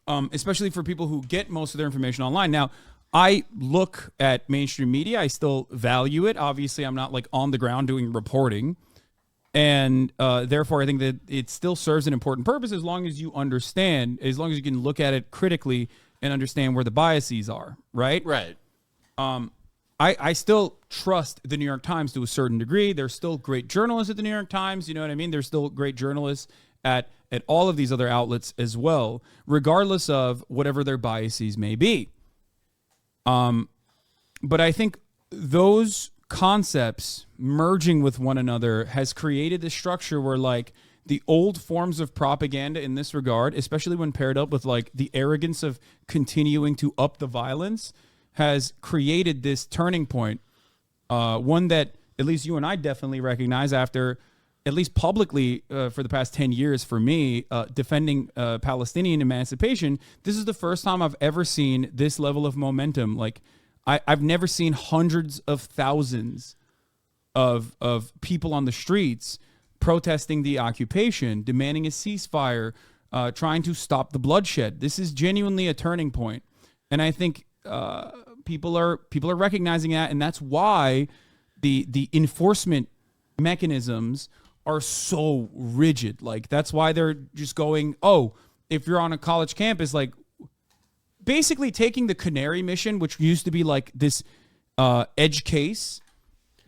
Speaker 1: Especially for people who get most of their information online. Now, I look at mainstream media. I still value it. Obviously, I'm not like on the ground doing reporting. And therefore, I think that it still serves an important purpose as long as you understand, as long as you can look at it critically and understand where the biases are, right?
Speaker 2: Right.
Speaker 1: I still trust the New York Times to a certain degree. There's still great journalists at the New York Times. You know what I mean? There's still great journalists at all of these other outlets as well, regardless of whatever their biases may be. But I think those concepts merging with one another has created this structure where like the old forms of propaganda in this regard, especially when paired up with like the arrogance of continuing to up the violence, has created this turning point. One that at least you and I definitely recognize after, at least publicly for the past 10 years for me, defending Palestinian emancipation. This is the first time I've ever seen this level of momentum. Like I've never seen hundreds of thousands of people on the streets protesting the occupation, demanding a ceasefire, trying to stop the bloodshed. This is genuinely a turning point. And I think people are recognizing that, and that's why the enforcement mechanisms are so rigid. Like that's why they're just going, oh, if you're on a college campus, like basically taking the Canary mission, which used to be like this edge case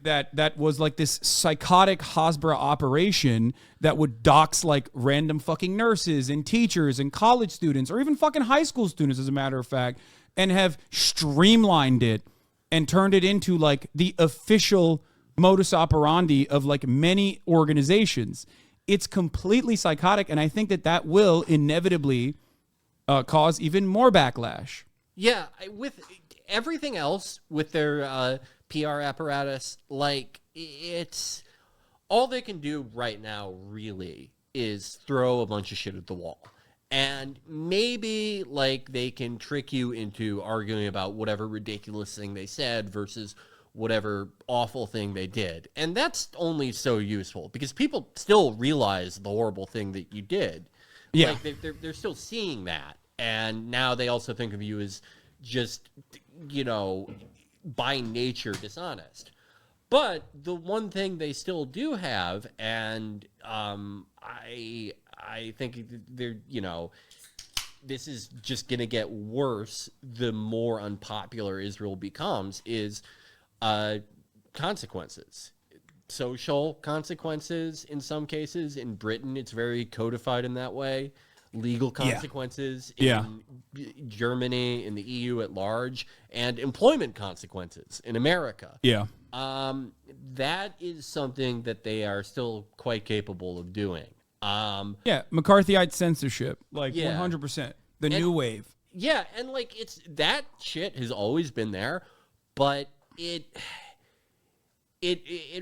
Speaker 1: that was like this psychotic Hasbara operation that would dox like random fucking nurses and teachers and college students or even fucking high school students, as a matter of fact, and have streamlined it and turned it into like the official modus operandi of like many organizations. It's completely psychotic, and I think that will inevitably cause even more backlash.
Speaker 2: Yeah, with everything else, with their PR apparatus, like it's all they can do right now really is throw a bunch of shit at the wall. And maybe like they can trick you into arguing about whatever ridiculous thing they said versus whatever awful thing they did. And that's only so useful because people still realize the horrible thing that you did.
Speaker 1: Yeah.
Speaker 2: Like they're still seeing that. And now they also think of you as just, by nature dishonest. But the one thing they still do have, and I think they're, this is just going to get worse the more unpopular Israel becomes, is consequences. Social consequences in some cases. In Britain, it's very codified in that way. Legal consequences in Germany, in the EU at large, and employment consequences in America.
Speaker 1: Yeah.
Speaker 2: That is something that they are still quite capable of doing.
Speaker 1: McCarthyite censorship, like 100%. The new wave.
Speaker 2: Yeah, and like it's that shit has always been there, but it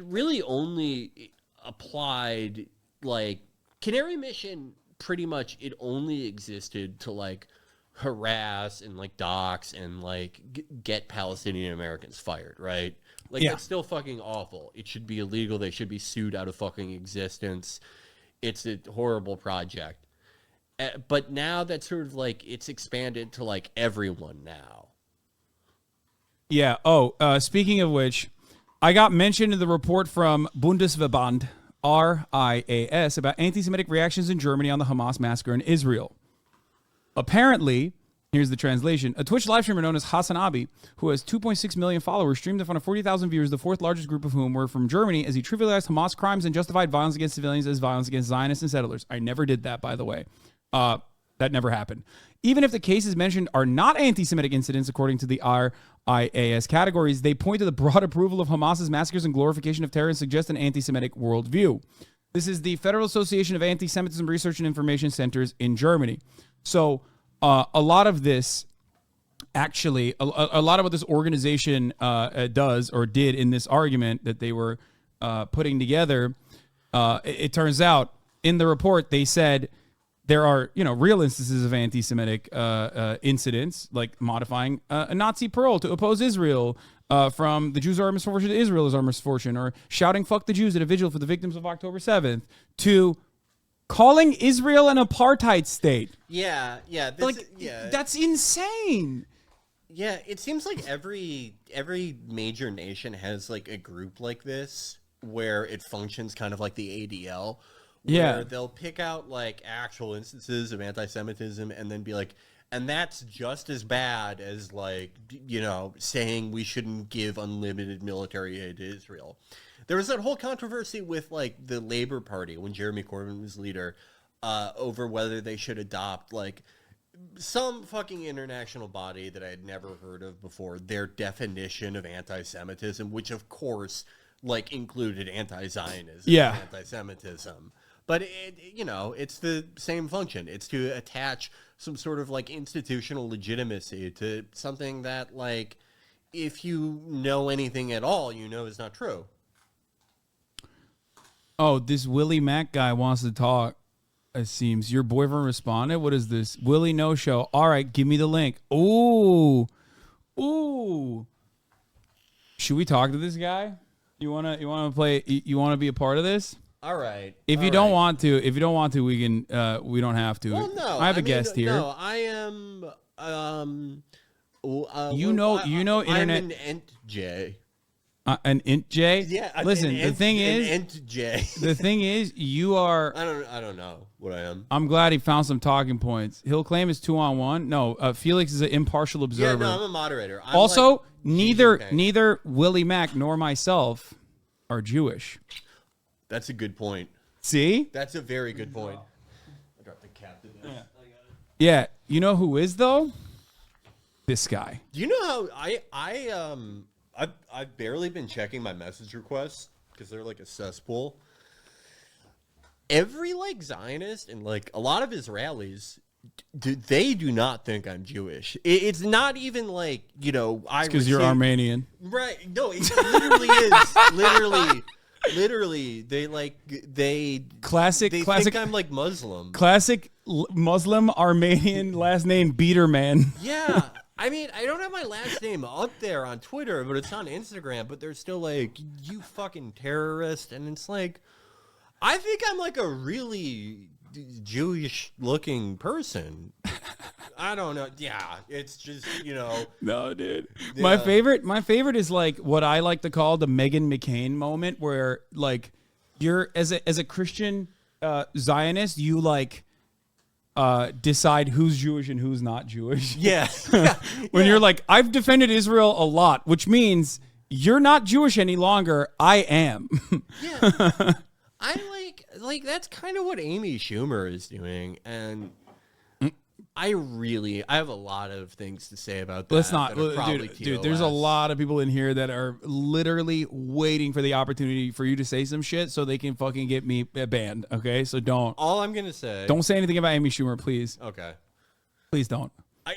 Speaker 2: really only applied, like Canary Mission pretty much it only existed to like harass and like dox and like get Palestinian Americans fired, right? Like that's still fucking awful. It should be illegal. They should be sued out of fucking existence. It's a horrible project. But now that's sort of like it's expanded to like everyone now.
Speaker 1: Yeah. Speaking of which, I got mentioned in the report from Bundesverband RIAS about anti-Semitic reactions in Germany on the Hamas massacre in Israel. Apparently, Here's the translation. A Twitch live streamer known as HasanAbi, who has 2.6 million followers, streamed in front of 40,000 viewers, the fourth largest group of whom were from Germany, as he trivialized Hamas crimes and justified violence against civilians as violence against Zionists and settlers. I never did that, by the way. That never happened. Even if the cases mentioned are not anti-Semitic incidents, according to the RIAS categories, they point to the broad approval of Hamas's massacres and glorification of terror and suggest an anti-Semitic worldview. This is the Federal Association of Anti-Semitism Research and Information Centers in Germany. So a lot of this, actually, a lot of what this organization does or did in this argument that they were putting together, it turns out in the report they said there are, real instances of anti-Semitic incidents, like modifying a Nazi parole to oppose Israel, from the Jews are our misfortune to Israel is our misfortune, or shouting "fuck the Jews" at a vigil for the victims of October 7th, to calling Israel an apartheid state.
Speaker 2: Yeah.
Speaker 1: That's insane.
Speaker 2: Yeah, it seems like every major nation has like a group like this where it functions kind of like the ADL. Where they'll pick out like actual instances of anti-Semitism and then be like, and that's just as bad as like, saying we shouldn't give unlimited military aid to Israel. There was that whole controversy with like the Labour Party when Jeremy Corbyn was leader, over whether they should adopt like some fucking international body that I had never heard of before, their definition of anti-Semitism, which of course like included anti-Zionism, anti-Semitism. But it's the same function. It's to attach some sort of like institutional legitimacy to something that, like, if you know anything at all, is not true.
Speaker 1: Oh, this Willie Mac guy wants to talk. It seems your boyfriend responded. What is this? Willie No Show. All right, give me the link. Ooh. Should we talk to this guy? You wanna play? You wanna be a part of this?
Speaker 2: All right.
Speaker 1: If you don't want to, we can. We don't have to.
Speaker 2: Well, no.
Speaker 1: I have a guest here.
Speaker 2: No, I am.
Speaker 1: Internet.
Speaker 2: I'm an int J.
Speaker 1: An int J.
Speaker 2: Yeah.
Speaker 1: Listen. The thing is,
Speaker 2: int J.
Speaker 1: The thing is, you are.
Speaker 2: I don't know what I am.
Speaker 1: I'm glad he found some talking points. He'll claim it's 2-on-1. No, Felix is an impartial observer.
Speaker 2: Yeah, no, I'm a moderator. I'm
Speaker 1: also,
Speaker 2: like,
Speaker 1: neither Willie Mac nor myself are Jewish.
Speaker 2: That's a good point.
Speaker 1: See?
Speaker 2: That's a very good point. I dropped the captain.
Speaker 1: Yeah. You know who is, though? This guy.
Speaker 2: Do you know how I've barely been checking my message requests because they're like a cesspool. Every like Zionist and like a lot of Israelis, they do not think I'm Jewish. It's not even like,
Speaker 1: because you're Armenian.
Speaker 2: Right. No, it literally is. Literally, they think I'm like Muslim.
Speaker 1: Classic Muslim Armenian last name Biederman.
Speaker 2: Yeah. I mean, I don't have my last name up there on Twitter, but it's on Instagram, but they're still like, you fucking terrorist. And it's like, I think I'm like a really Jewish looking person. I don't know. Yeah, it's just,
Speaker 1: No, dude.
Speaker 2: Yeah.
Speaker 1: My favorite is like what I like to call the Meghan McCain moment, where like you're as a Christian Zionist, you like decide who's Jewish and who's not Jewish.
Speaker 2: Yeah.
Speaker 1: When you're like, I've defended Israel a lot, which means you're not Jewish any longer. I am.
Speaker 2: Yeah. I like that's kind of what Amy Schumer is doing, and I have a lot of things to say about that.
Speaker 1: Let's not,
Speaker 2: dude.
Speaker 1: There's a lot of people in here that are literally waiting for the opportunity for you to say some shit so they can fucking get me banned. Okay, so don't.
Speaker 2: All I'm gonna say.
Speaker 1: Don't say anything about Amy Schumer, please.
Speaker 2: Okay.
Speaker 1: Please don't.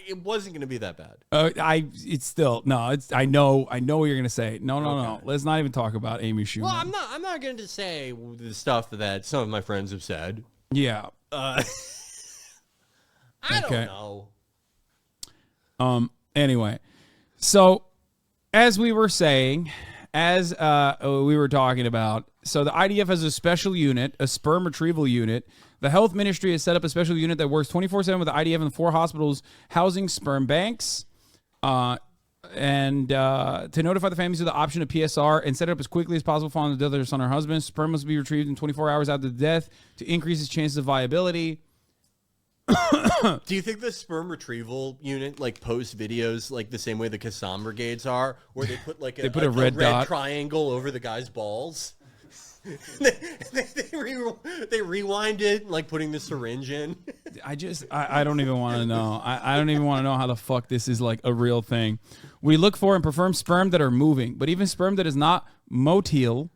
Speaker 2: It wasn't gonna be that bad.
Speaker 1: It's still no. It's I know what you're gonna say. No. Let's not even talk about Amy Schumer.
Speaker 2: Well, I'm not going to say the stuff that some of my friends have said.
Speaker 1: Yeah.
Speaker 2: I don't know.
Speaker 1: Anyway, so as we were saying, as we were talking about, so the IDF has a special unit, a sperm retrieval unit. The health ministry has set up a special unit that works 24/7 with the IDF and the 4 hospitals housing sperm banks. And to notify the families of the option of PSR and set it up as quickly as possible following the death of their son or husband. Sperm must be retrieved in 24 hours after the death to increase its chances of viability.
Speaker 2: Do you think the sperm retrieval unit like posts videos like the same way the Hasan brigades are, where they put like a
Speaker 1: red dot
Speaker 2: triangle over the guy's balls? they rewind it, like putting the syringe in.
Speaker 1: I don't even want to know. I don't even want to know how the fuck this is like a real thing. We look for and prefer sperm that are moving, but even sperm that is not mobile,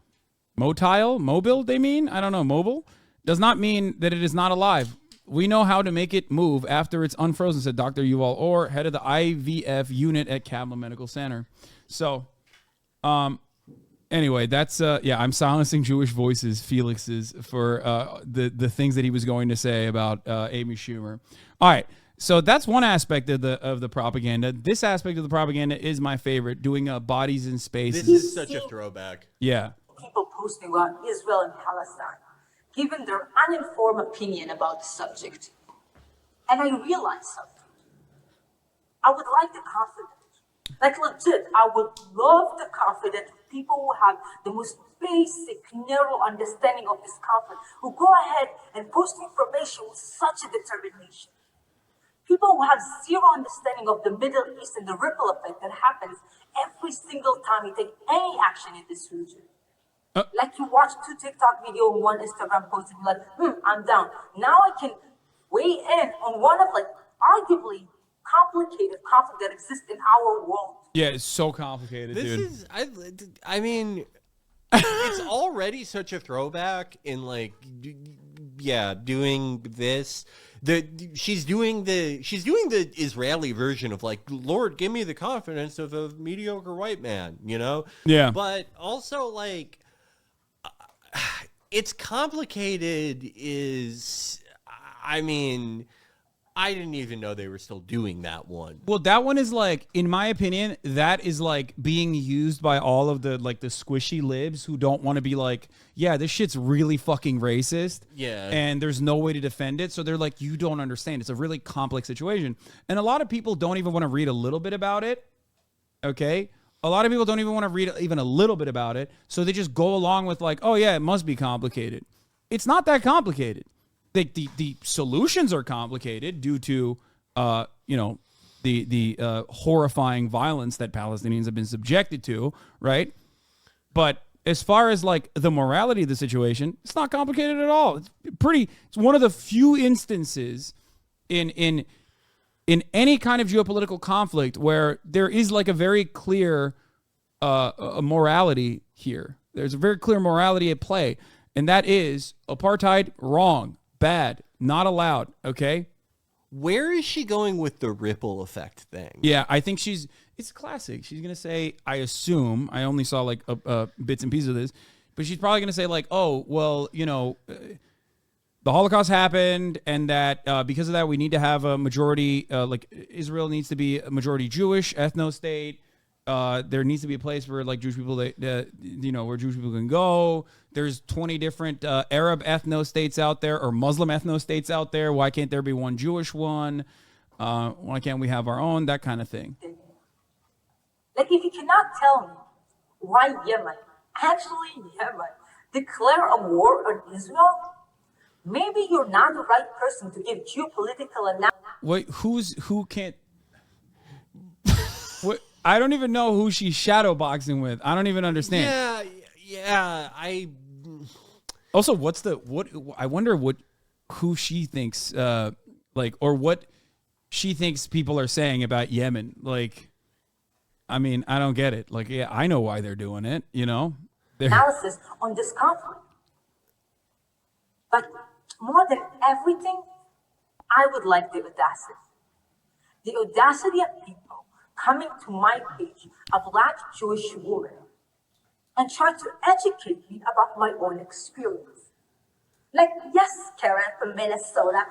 Speaker 1: they mean? I don't know, mobile, does not mean that it is not alive. We know how to make it move after it's unfrozen, said Dr. Yuval Orr, head of the IVF unit at Kaplan Medical Center. So, anyway, that's I'm silencing Jewish voices, Felix's, for the things that he was going to say about Amy Schumer. All right, so that's one aspect of the propaganda. This aspect of the propaganda is my favorite, doing bodies in space.
Speaker 2: This is such a throwback.
Speaker 1: Yeah.
Speaker 4: People posting about Israel and Palestine, given their uninformed opinion about the subject. And I realized something. I would like the confidence. Like legit, I would love the confident people who have the most basic, narrow understanding of this conflict, who go ahead and post information with such a determination. People who have zero understanding of the Middle East and the ripple effect that happens every single time you take any action in this region. Like you watch 2 TikTok videos and 1 Instagram post and be like, I'm down. Now I can weigh in on one of like arguably complicated conflict that exists in our world.
Speaker 1: Yeah, it's so complicated, dude.
Speaker 2: I mean, it's already such a throwback in like, doing this. She's doing the Israeli version of like, Lord, give me the confidence of a mediocre white man, you know?
Speaker 1: Yeah.
Speaker 2: But also like, it's complicated I mean, I didn't even know they were still doing that one.
Speaker 1: Well, that one is like, in my opinion, that is like being used by all of the like the squishy libs who don't want to be like, yeah, this shit's really fucking racist.
Speaker 2: Yeah.
Speaker 1: And there's no way to defend it. So they're like, you don't understand. It's a really complex situation. And a lot of people don't even want to read a little bit about it. Okay. A lot of people don't even want to read even a little bit about it. So they just go along with like, oh yeah, it must be complicated. It's not that complicated. The solutions are complicated due to, the horrifying violence that Palestinians have been subjected to, right? But as far as like the morality of the situation, it's not complicated at all. It's one of the few instances in any kind of geopolitical conflict where there is like a very clear a morality here. There's a very clear morality at play, and that is apartheid, wrong. Bad, not allowed, okay?
Speaker 2: Where is she going with the ripple effect thing?
Speaker 1: Yeah, I think it's classic. She's going to say, I assume, I only saw like bits and pieces of this, but she's probably going to say like, oh, well, the Holocaust happened, and that because of that, we need to have a majority, like Israel needs to be a majority Jewish ethno-state. There needs to be a place where like Jewish people, where Jewish people can go. There's 20 different Arab ethno-states out there or Muslim ethno-states out there. Why can't there be one Jewish one? Why can't we have our own? That kind of thing.
Speaker 4: Like if you cannot tell me why Yemen, declare a war on Israel, maybe you're not the right person to give geopolitical analysis.
Speaker 1: Wait, who can't? What? I don't even know who she's shadowboxing with. I don't even understand.
Speaker 2: Yeah.
Speaker 1: Also, I wonder who she thinks, or what she thinks people are saying about Yemen. Like, I mean, I don't get it. Like, yeah, I know why they're doing it,
Speaker 4: Analysis on this conflict. But more than everything, I would like the audacity. The audacity of people coming to my page, a Black Jewish woman, and try to educate me about my own experience. Like, yes, Karen from Minnesota.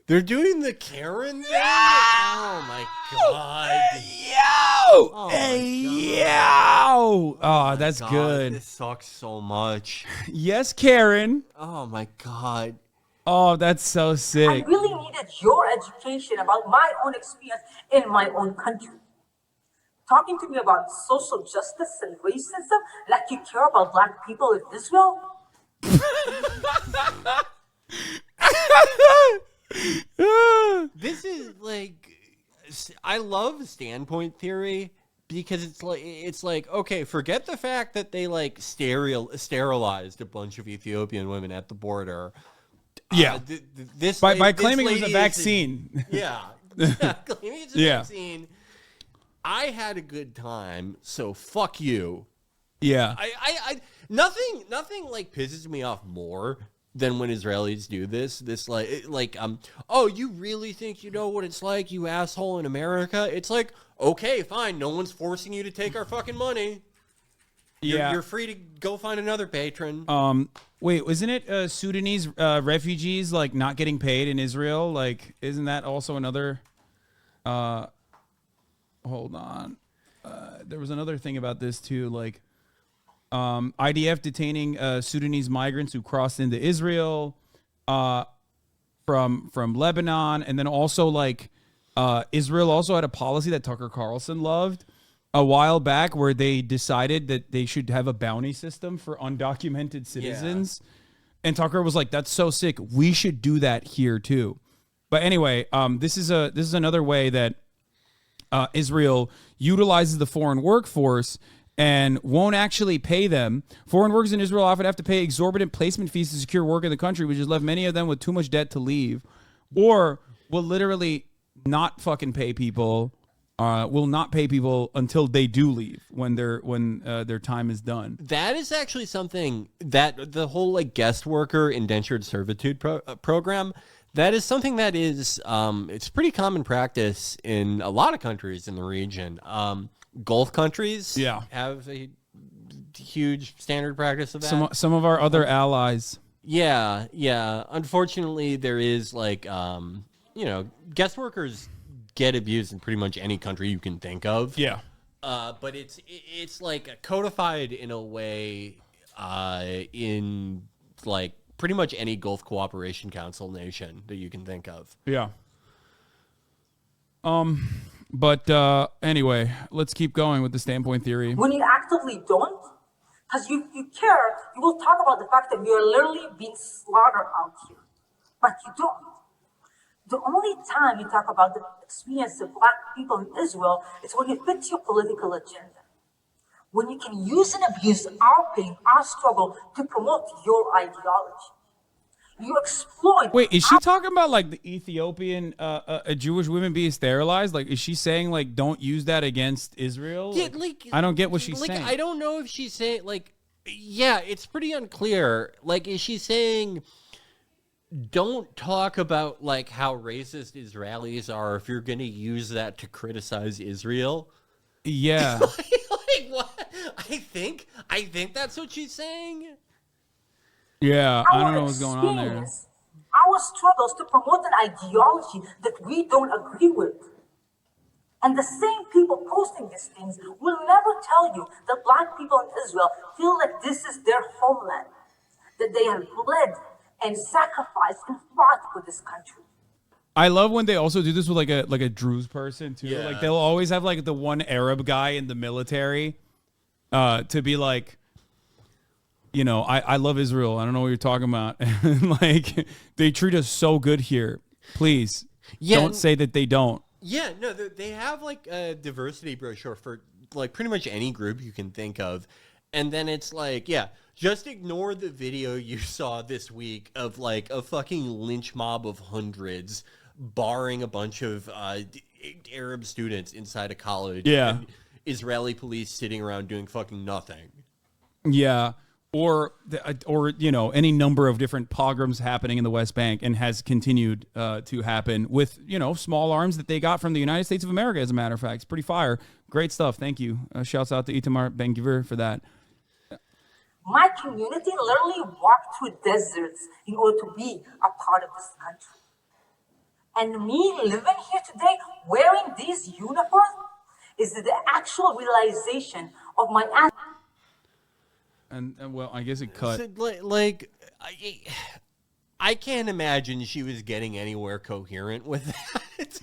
Speaker 2: They're doing the Karen thing? Oh my God.
Speaker 1: Yo!
Speaker 2: Oh
Speaker 1: yo! Oh, that's
Speaker 2: God,
Speaker 1: good.
Speaker 2: This sucks so much.
Speaker 1: Yes, Karen.
Speaker 2: Oh my God.
Speaker 1: Oh, that's so sick.
Speaker 4: I really needed your education about my own experience in my own country. Talking to me about social justice and racism like you care about Black people in Israel?
Speaker 2: I love standpoint theory because it's like okay, forget the fact that they like sterilized a bunch of Ethiopian women at the border.
Speaker 1: Yeah, by claiming it was a vaccine.
Speaker 2: Yeah, claiming it's a vaccine. I had a good time, so fuck you.
Speaker 1: Yeah,
Speaker 2: nothing like pisses me off more than when Israelis do this. Oh, you really think you know what it's like, you asshole in America? It's like, okay, fine, no one's forcing you to take our fucking money. You're free to go find another patron.
Speaker 1: Wait, wasn't it Sudanese refugees like not getting paid in Israel? Like, isn't that also another? Hold on, there was another thing about this too, like. IDF detaining Sudanese migrants who crossed into Israel from Lebanon, and then also like Israel also had a policy that Tucker Carlson loved a while back where they decided that they should have a bounty system for undocumented citizens. And Tucker was like, "That's so sick. We should do that here too." But anyway, this is another way that Israel utilizes the foreign workforce and won't actually pay them. Foreign workers in Israel often have to pay exorbitant placement fees to secure work in the country, which has left many of them with too much debt to leave, or will literally not fucking pay people, will not pay people until they do leave when their time is done.
Speaker 2: That is actually something that the whole like guest worker indentured servitude program, that is something that is it's pretty common practice in a lot of countries in the region. Gulf countries have a huge standard practice of that.
Speaker 1: Some of our other allies.
Speaker 2: Yeah. Unfortunately, there is like, guest workers get abused in pretty much any country you can think of.
Speaker 1: Yeah.
Speaker 2: But it's like codified in a way in like pretty much any Gulf Cooperation Council nation that you can think of.
Speaker 1: Yeah. But anyway, let's keep going with the standpoint theory.
Speaker 4: When you actively don't, because you care, you will talk about the fact that you're literally being slaughtered out here. But you don't. The only time you talk about the experience of black people in Israel is when it fits your political agenda. When you can use and abuse our pain, our struggle to promote your ideology. You exploit.
Speaker 1: Wait, is she talking about like the Ethiopian Jewish women being sterilized? Like, is she saying like don't use that against Israel?
Speaker 2: Yeah, like
Speaker 1: I don't get what she's saying.
Speaker 2: I don't know if she's saying like, yeah, it's pretty unclear. Like, is she saying don't talk about like how racist Israelis are if you're going to use that to criticize Israel?
Speaker 1: Yeah.
Speaker 2: Like what? I think that's what she's saying.
Speaker 1: Yeah, I don't know what's going on there.
Speaker 4: Our struggles to promote an ideology that we don't agree with. And the same people posting these things will never tell you that black people in Israel feel like this is their homeland, that they have bled and sacrificed and fought for this country.
Speaker 1: I love when they also do this with like a Druze person too.
Speaker 2: Yeah.
Speaker 1: Like they'll always have like the one Arab guy in the military to be like, you know, I love Israel. I don't know what you're talking about. And like they treat us so good here. Please don't say that they don't.
Speaker 2: Yeah, no, they have like a diversity brochure for like pretty much any group you can think of. And then it's like, yeah, just ignore the video you saw this week of like a fucking lynch mob of hundreds barring a bunch of Arab students inside a college.
Speaker 1: Yeah.
Speaker 2: And Israeli police sitting around doing fucking nothing.
Speaker 1: Yeah. Or you know, any number of different pogroms happening in the West Bank and has continued to happen with, you know, small arms that they got from the United States of America, as a matter of fact. It's pretty fire. Great stuff. Thank you. Shouts out to Itamar Ben-Gvir for that.
Speaker 4: My community literally walked through deserts in order to be a part of this country. And me living here today wearing these uniforms is the actual realization of my
Speaker 1: And well, I guess it cut.
Speaker 2: So, I can't imagine she was getting anywhere coherent with that.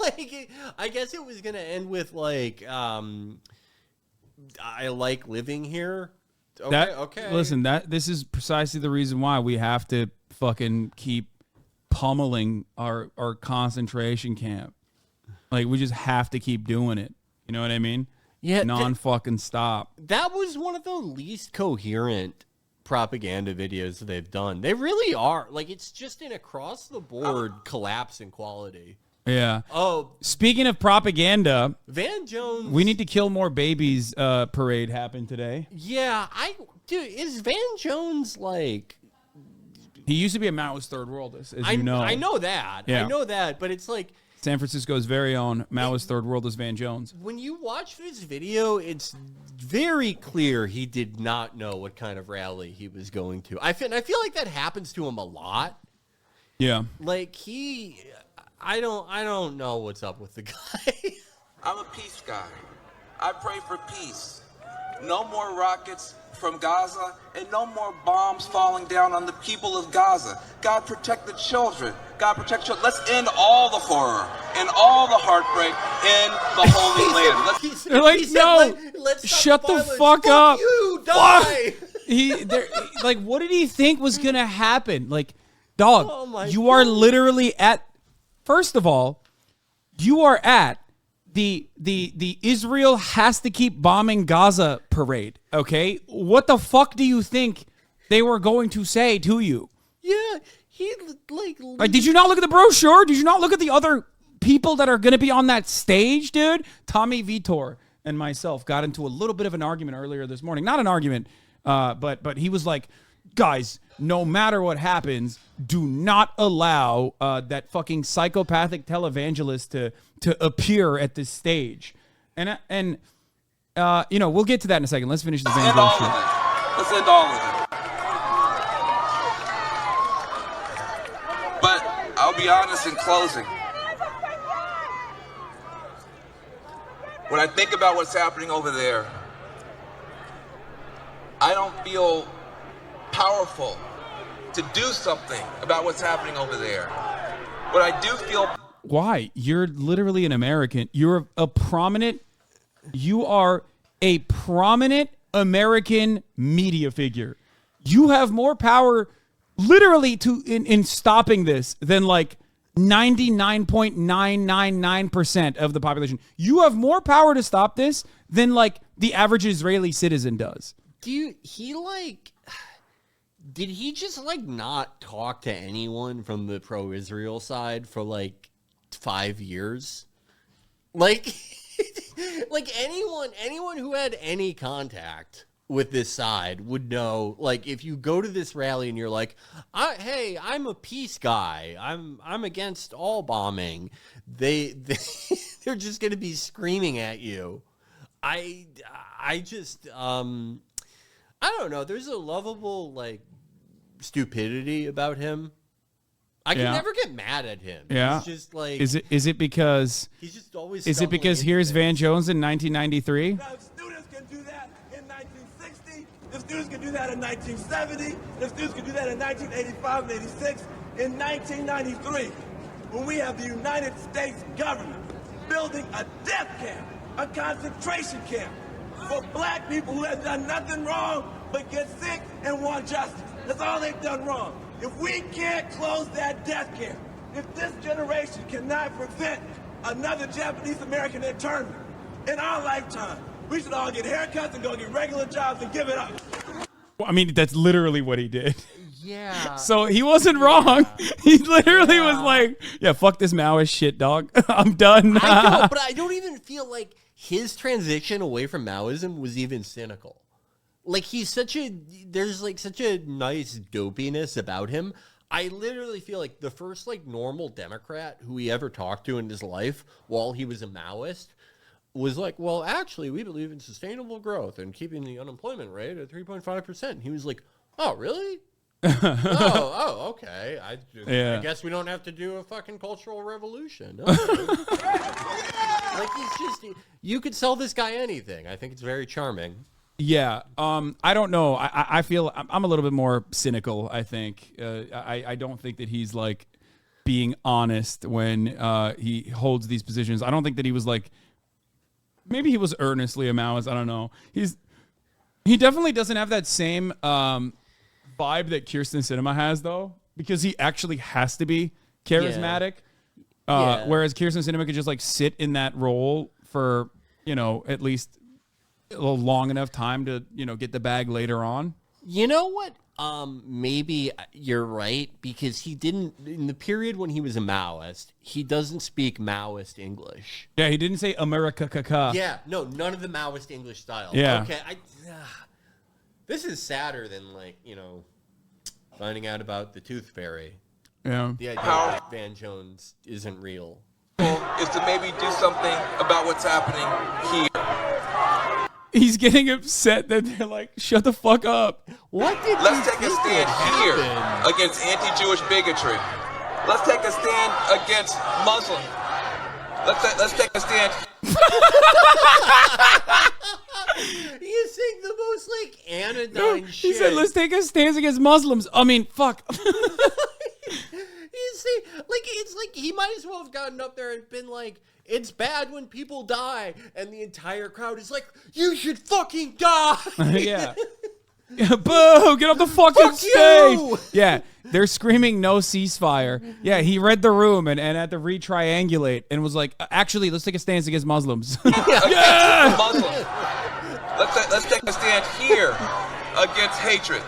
Speaker 2: Like, I guess it was gonna end with like, I like living here. Okay.
Speaker 1: Listen, this is precisely the reason why we have to fucking keep pummeling our concentration camp. Like, we just have to keep doing it. You know what I mean?
Speaker 2: Yeah,
Speaker 1: non-fucking stop.
Speaker 2: That was one of the least coherent propaganda videos they've done. They really are. Like, it's just an across-the-board collapse in quality.
Speaker 1: Yeah.
Speaker 2: Oh,
Speaker 1: speaking of propaganda,
Speaker 2: Van Jones.
Speaker 1: We Need to Kill More Babies parade happened today.
Speaker 2: Yeah, dude, is Van Jones like?
Speaker 1: He used to be a Maoist third world, as you know.
Speaker 2: I know that.
Speaker 1: Yeah.
Speaker 2: I know that, but it's like
Speaker 1: San Francisco's very own Maoist third world is Van Jones.
Speaker 2: When you watch this video, it's very clear he did not know what kind of rally he was going to. I feel like that happens to him a lot.
Speaker 1: Yeah.
Speaker 2: Like I don't know what's up with the guy.
Speaker 5: I'm a peace guy. I pray for peace. No more rockets from Gaza and no more bombs falling down on the people of Gaza. God protect the children. God protect children. Let's end all the horror and all the heartbreak in the Holy Land.
Speaker 1: Let's shut the fuck up.
Speaker 2: You die.
Speaker 1: Like, what did he think was gonna happen? Like, dog, you are literally at. First of all, you are at the Israel has to keep bombing Gaza parade, okay? What the fuck do you think they were going to say to you?
Speaker 2: Yeah, he
Speaker 1: like did you not look at the brochure? Did you not look at the other people that are going to be on that stage, dude? Tommy Vitor and myself got into a little bit of an argument earlier this morning. Not an argument, but he was like, guys, no matter what happens, do not allow that fucking psychopathic televangelist to appear at this stage. And you know, we'll get to that in a second. Let's finish the Van Jones shit.
Speaker 5: Let's end all of it. But I'll be honest in closing. When I think about what's happening over there, I don't feel powerful to do something about what's happening over there. But I do feel...
Speaker 1: Why? You're literally an American. You are a prominent American media figure. You have more power literally in stopping this than like 99.999% of the population. You have more power to stop this than like the average Israeli citizen does.
Speaker 2: Did he just like not talk to anyone from the pro-Israel side for like 5 years? Like anyone who had any contact with this side would know, like, if you go to this rally and you're like, hey, I'm a peace guy, I'm against all bombing, they're just going to be screaming at you. I don't know. There's a lovable, like, stupidity about him. I can never get mad at him.
Speaker 1: Yeah.
Speaker 2: He's just like...
Speaker 1: Is it because...
Speaker 2: He's just always...
Speaker 1: Is it because here's Van Jones in 1993?
Speaker 6: Now, if students can do that in 1960, if students can do that in 1970, if students can do that in 1985 and 86, in 1993, when we have the United States government building a death camp, a concentration camp, for black people who have done nothing wrong but get sick and want justice. That's all they've done wrong. If we can't close that death camp, if this generation cannot prevent another Japanese American internment in our lifetime, we should all get haircuts and go get regular jobs and give it up.
Speaker 1: Well, I mean, that's literally what he did.
Speaker 2: Yeah.
Speaker 1: So he wasn't wrong. He literally was like, yeah, fuck this Maoist shit, dog. I'm done.
Speaker 2: I know, but I don't even feel like his transition away from Maoism was even cynical. Like, there's like such a nice dopiness about him. I literally feel like the first like normal Democrat who he ever talked to in his life while he was a Maoist was like, well, actually, we believe in sustainable growth and keeping the unemployment rate at 3.5%. He was like, oh, really? Okay. I guess we don't have to do a fucking cultural revolution. Okay. Like, he's just, you could sell this guy anything. I think it's very charming.
Speaker 1: Yeah. I don't know. I feel I'm a little bit more cynical, I think. I don't think that he's like being honest when he holds these positions. I don't think that he was like, maybe he was earnestly a Maoist. I don't know. He definitely doesn't have that same vibe that Kirsten Sinema has, though, because he actually has to be charismatic.
Speaker 2: Yeah.
Speaker 1: Whereas Kirsten Sinema could just like sit in that role for, at least a little long enough time to, get the bag later on.
Speaker 2: You know what? Maybe you're right, because he didn't, in the period when he was a Maoist, he doesn't speak Maoist English.
Speaker 1: Yeah, he didn't say America caca.
Speaker 2: Yeah, no, none of the Maoist English style.
Speaker 1: Yeah.
Speaker 2: Okay, this is sadder than, finding out about the Tooth Fairy.
Speaker 1: Yeah.
Speaker 2: The idea that Van Jones isn't real.
Speaker 5: Is to maybe do something about what's happening here.
Speaker 1: He's getting upset that they're like, shut the fuck up.
Speaker 2: What did
Speaker 5: Let's
Speaker 2: you
Speaker 5: take a
Speaker 2: think
Speaker 5: stand
Speaker 2: would
Speaker 5: here
Speaker 2: happen?
Speaker 5: against anti-Jewish bigotry. Let's take a stand against Muslims. Let's take a stand.
Speaker 2: He is saying the most anodyne shit.
Speaker 1: He said, let's take a stance against Muslims. I mean, fuck.
Speaker 2: He's saying, it's like he might as well have gotten up there and been like, it's bad when people die, and the entire crowd is like, you should fucking die.
Speaker 1: Yeah. Boo! Get off the fucking stage!
Speaker 2: You!
Speaker 1: Yeah, they're screaming no ceasefire. Yeah, he read the room and had to re-triangulate and was like, actually, let's take a stance against Muslims.
Speaker 5: Yeah! Muslims. Let's take a stand here against hatred.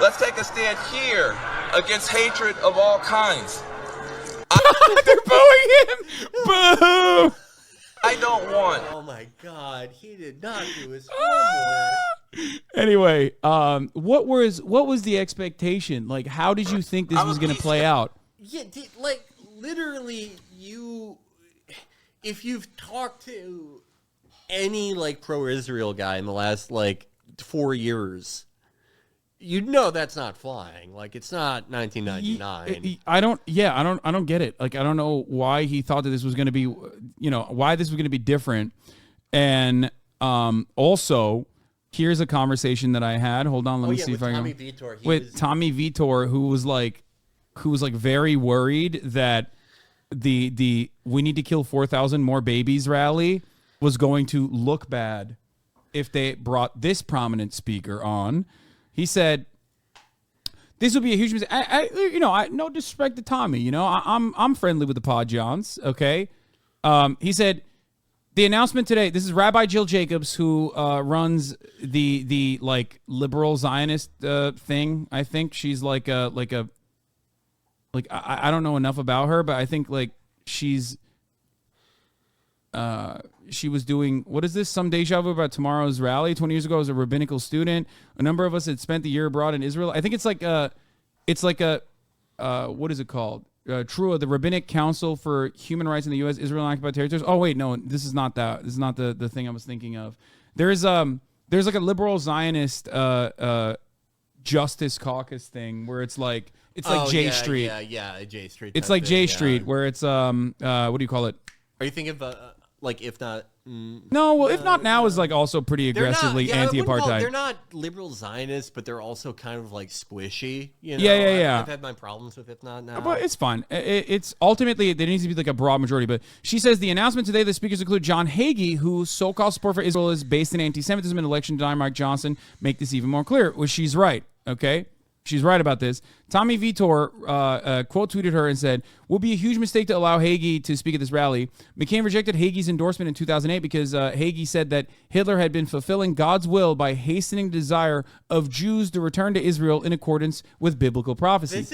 Speaker 5: Let's take a stand here against hatred of all kinds.
Speaker 1: They're booing him! Boo!
Speaker 5: I don't want.
Speaker 2: Oh my God, he did not do his homework.
Speaker 1: Anyway, what was the expectation? Like, how did you think this was going to play out?
Speaker 2: Yeah, literally, if you've talked to any pro-Israel guy in the last 4 years, you know that's not flying. It's not 1999.
Speaker 1: I don't get it. I don't know why he thought that this was going to be, why this was going to be different. And also, here's a conversation that I had. Hold on, let me see if I can. Tommy Vitor, who was very worried that the "we need to kill 4,000 more babies" rally was going to look bad if they brought this prominent speaker on. He said, "This would be a huge mistake." I no disrespect to Tommy. I'm friendly with the Pod Johns. Okay, he said the announcement today. This is Rabbi Jill Jacobs, who runs the liberal Zionist thing. I think she's I don't know enough about her, but I think she's. She was doing, what is this? Some deja vu about tomorrow's rally. 20 years ago, I was a rabbinical student. A number of us had spent the year abroad in Israel. I think it's what is it called? TRUA, the Rabbinic Council for Human Rights in the U.S., Israel and Occupied Territories. Oh, wait, no, this is not that. This is not the thing I was thinking of. There's a liberal Zionist Justice Caucus thing where it's like J Street.
Speaker 2: Yeah, J Street.
Speaker 1: It's like J Street where it's, what do you call it?
Speaker 2: Are you thinking of if not?
Speaker 1: No, well, if not now is also pretty aggressively anti-apartheid.
Speaker 2: They're not liberal Zionists, but they're also kind of squishy.
Speaker 1: Yeah.
Speaker 2: I've had my problems with if not now.
Speaker 1: But it's fine. It's ultimately there needs to be a broad majority. But she says the announcement today, the speakers include John Hagee, whose so-called support for Israel is based in anti-Semitism and election denier Mike Johnson, make this even more clear. Well, she's right. Okay. She's right about this. Tommy Vitor quote tweeted her and said, "Will be a huge mistake to allow Hagee to speak at this rally." McCain rejected Hagee's endorsement in 2008 because Hagee said that Hitler had been fulfilling God's will by hastening the desire of Jews to return to Israel in accordance with biblical prophecy.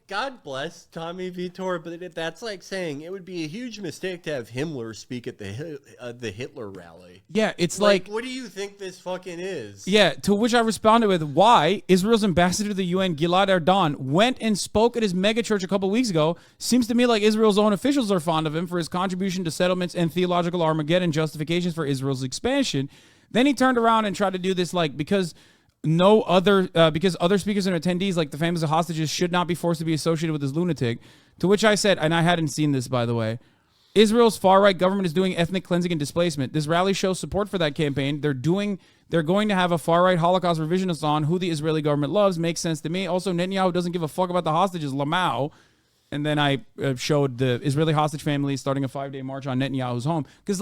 Speaker 2: God bless Tommy Vitor, but that's like saying it would be a huge mistake to have Himmler speak at the Hitler rally.
Speaker 1: Yeah, it's like,
Speaker 2: what do you think this fucking is?
Speaker 1: Yeah, to which I responded with, why Israel's ambassador to the UN, Gilad Erdan, went and spoke at his megachurch a couple weeks ago. Seems to me like Israel's own officials are fond of him for his contribution to settlements and theological Armageddon justifications for Israel's expansion. Then he turned around and tried to do this because other speakers and attendees, like the families of hostages, should not be forced to be associated with this lunatic. To which I said, and I hadn't seen this, by the way, Israel's far-right government is doing ethnic cleansing and displacement. This rally shows support for that campaign. They're going to have a far-right Holocaust revisionist on who the Israeli government loves. Makes sense to me. Also, Netanyahu doesn't give a fuck about the hostages. Lamau. And then I showed the Israeli hostage family starting a 5-day march on Netanyahu's home. Because,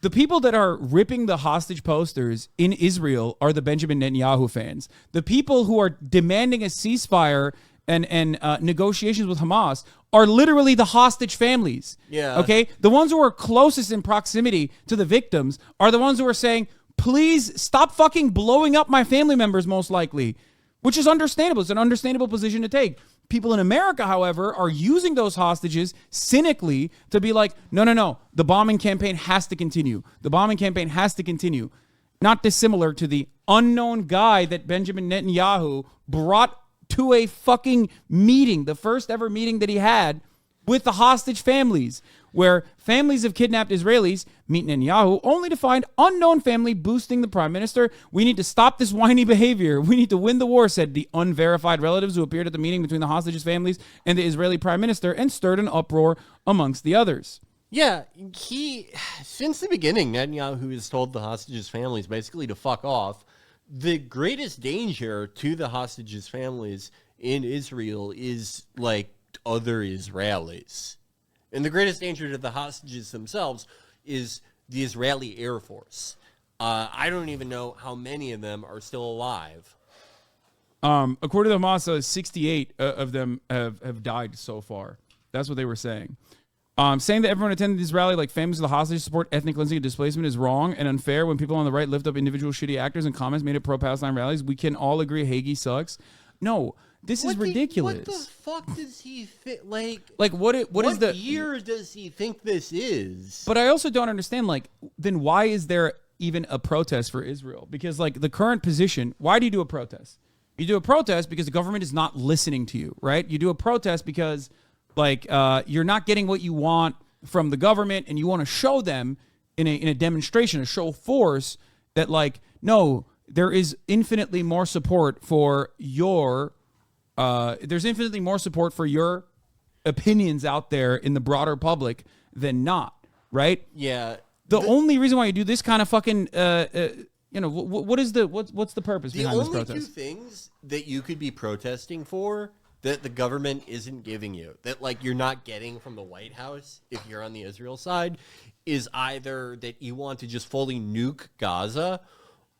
Speaker 1: the people that are ripping the hostage posters in Israel are the Benjamin Netanyahu fans. The people who are demanding a ceasefire and negotiations with Hamas are literally the hostage families.
Speaker 2: Yeah.
Speaker 1: Okay? The ones who are closest in proximity to the victims are the ones who are saying, please stop fucking blowing up my family members, most likely, which is understandable. It's an understandable position to take. People in America, however, are using those hostages cynically to be like, no, the bombing campaign has to continue. The bombing campaign has to continue. Not dissimilar to the unknown guy that Benjamin Netanyahu brought to a fucking meeting, the first ever meeting that he had with the hostage families, where families of kidnapped Israelis meet Netanyahu only to find unknown family boosting the prime minister. We need to stop this whiny behavior. We need to win the war, said the unverified relatives who appeared at the meeting between the hostages' families and the Israeli prime minister, and stirred an uproar amongst the others.
Speaker 2: Yeah, since the beginning, Netanyahu has told the hostages' families basically to fuck off. The greatest danger to the hostages' families in Israel is like other Israelis. And the greatest danger to the hostages themselves is the Israeli Air Force. I don't even know how many of them are still alive.
Speaker 1: According to Hamas, 68 of them have died so far. That's what they were saying. Saying that everyone attending this rally, like families of the hostages, support ethnic cleansing and displacement is wrong and unfair. When people on the right lift up individual shitty actors and comments made at pro-Palestine rallies, we can all agree Hagee sucks. No, this is ridiculous.
Speaker 2: What the fuck does he think? Like
Speaker 1: what is the
Speaker 2: year does he think this is?
Speaker 1: But I also don't understand, like, then why is there even a protest for Israel? Because, like, the current position, why do you do a protest? You do a protest because the government is not listening to you, right? You do a protest because, like, you're not getting what you want from the government, and you want to show them in a demonstration, a show of force, that, like, no, there is infinitely more support for your opinions out there in the broader public than not, right?
Speaker 2: Yeah.
Speaker 1: The only reason why you do this kind of fucking, what's the purpose behind this protest?
Speaker 2: The only two things that you could be protesting for that the government isn't giving you, that like you're not getting from the White House if you're on the Israel side, is either that you want to just fully nuke Gaza,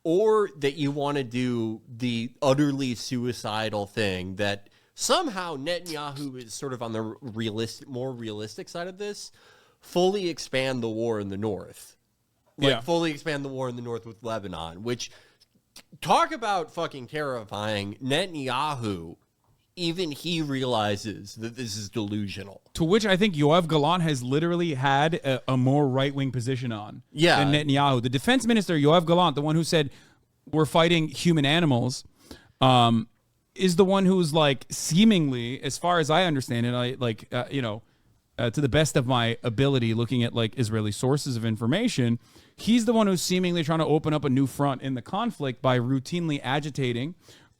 Speaker 2: or that you want to do the utterly suicidal thing that somehow Netanyahu is sort of on the more realistic side of this, fully expand the war in the north. Fully expand the war in the north with Lebanon, which, talk about fucking terrifying. Netanyahu, even he realizes that this is delusional.
Speaker 1: To which I think Yoav Gallant has literally had a more right-wing position on than Netanyahu. The defense minister, Yoav Gallant, the one who said we're fighting human animals, is the one who's, like, seemingly, as far as I understand it, to the best of my ability, looking at, like, Israeli sources of information, he's the one who's seemingly trying to open up a new front in the conflict by routinely agitating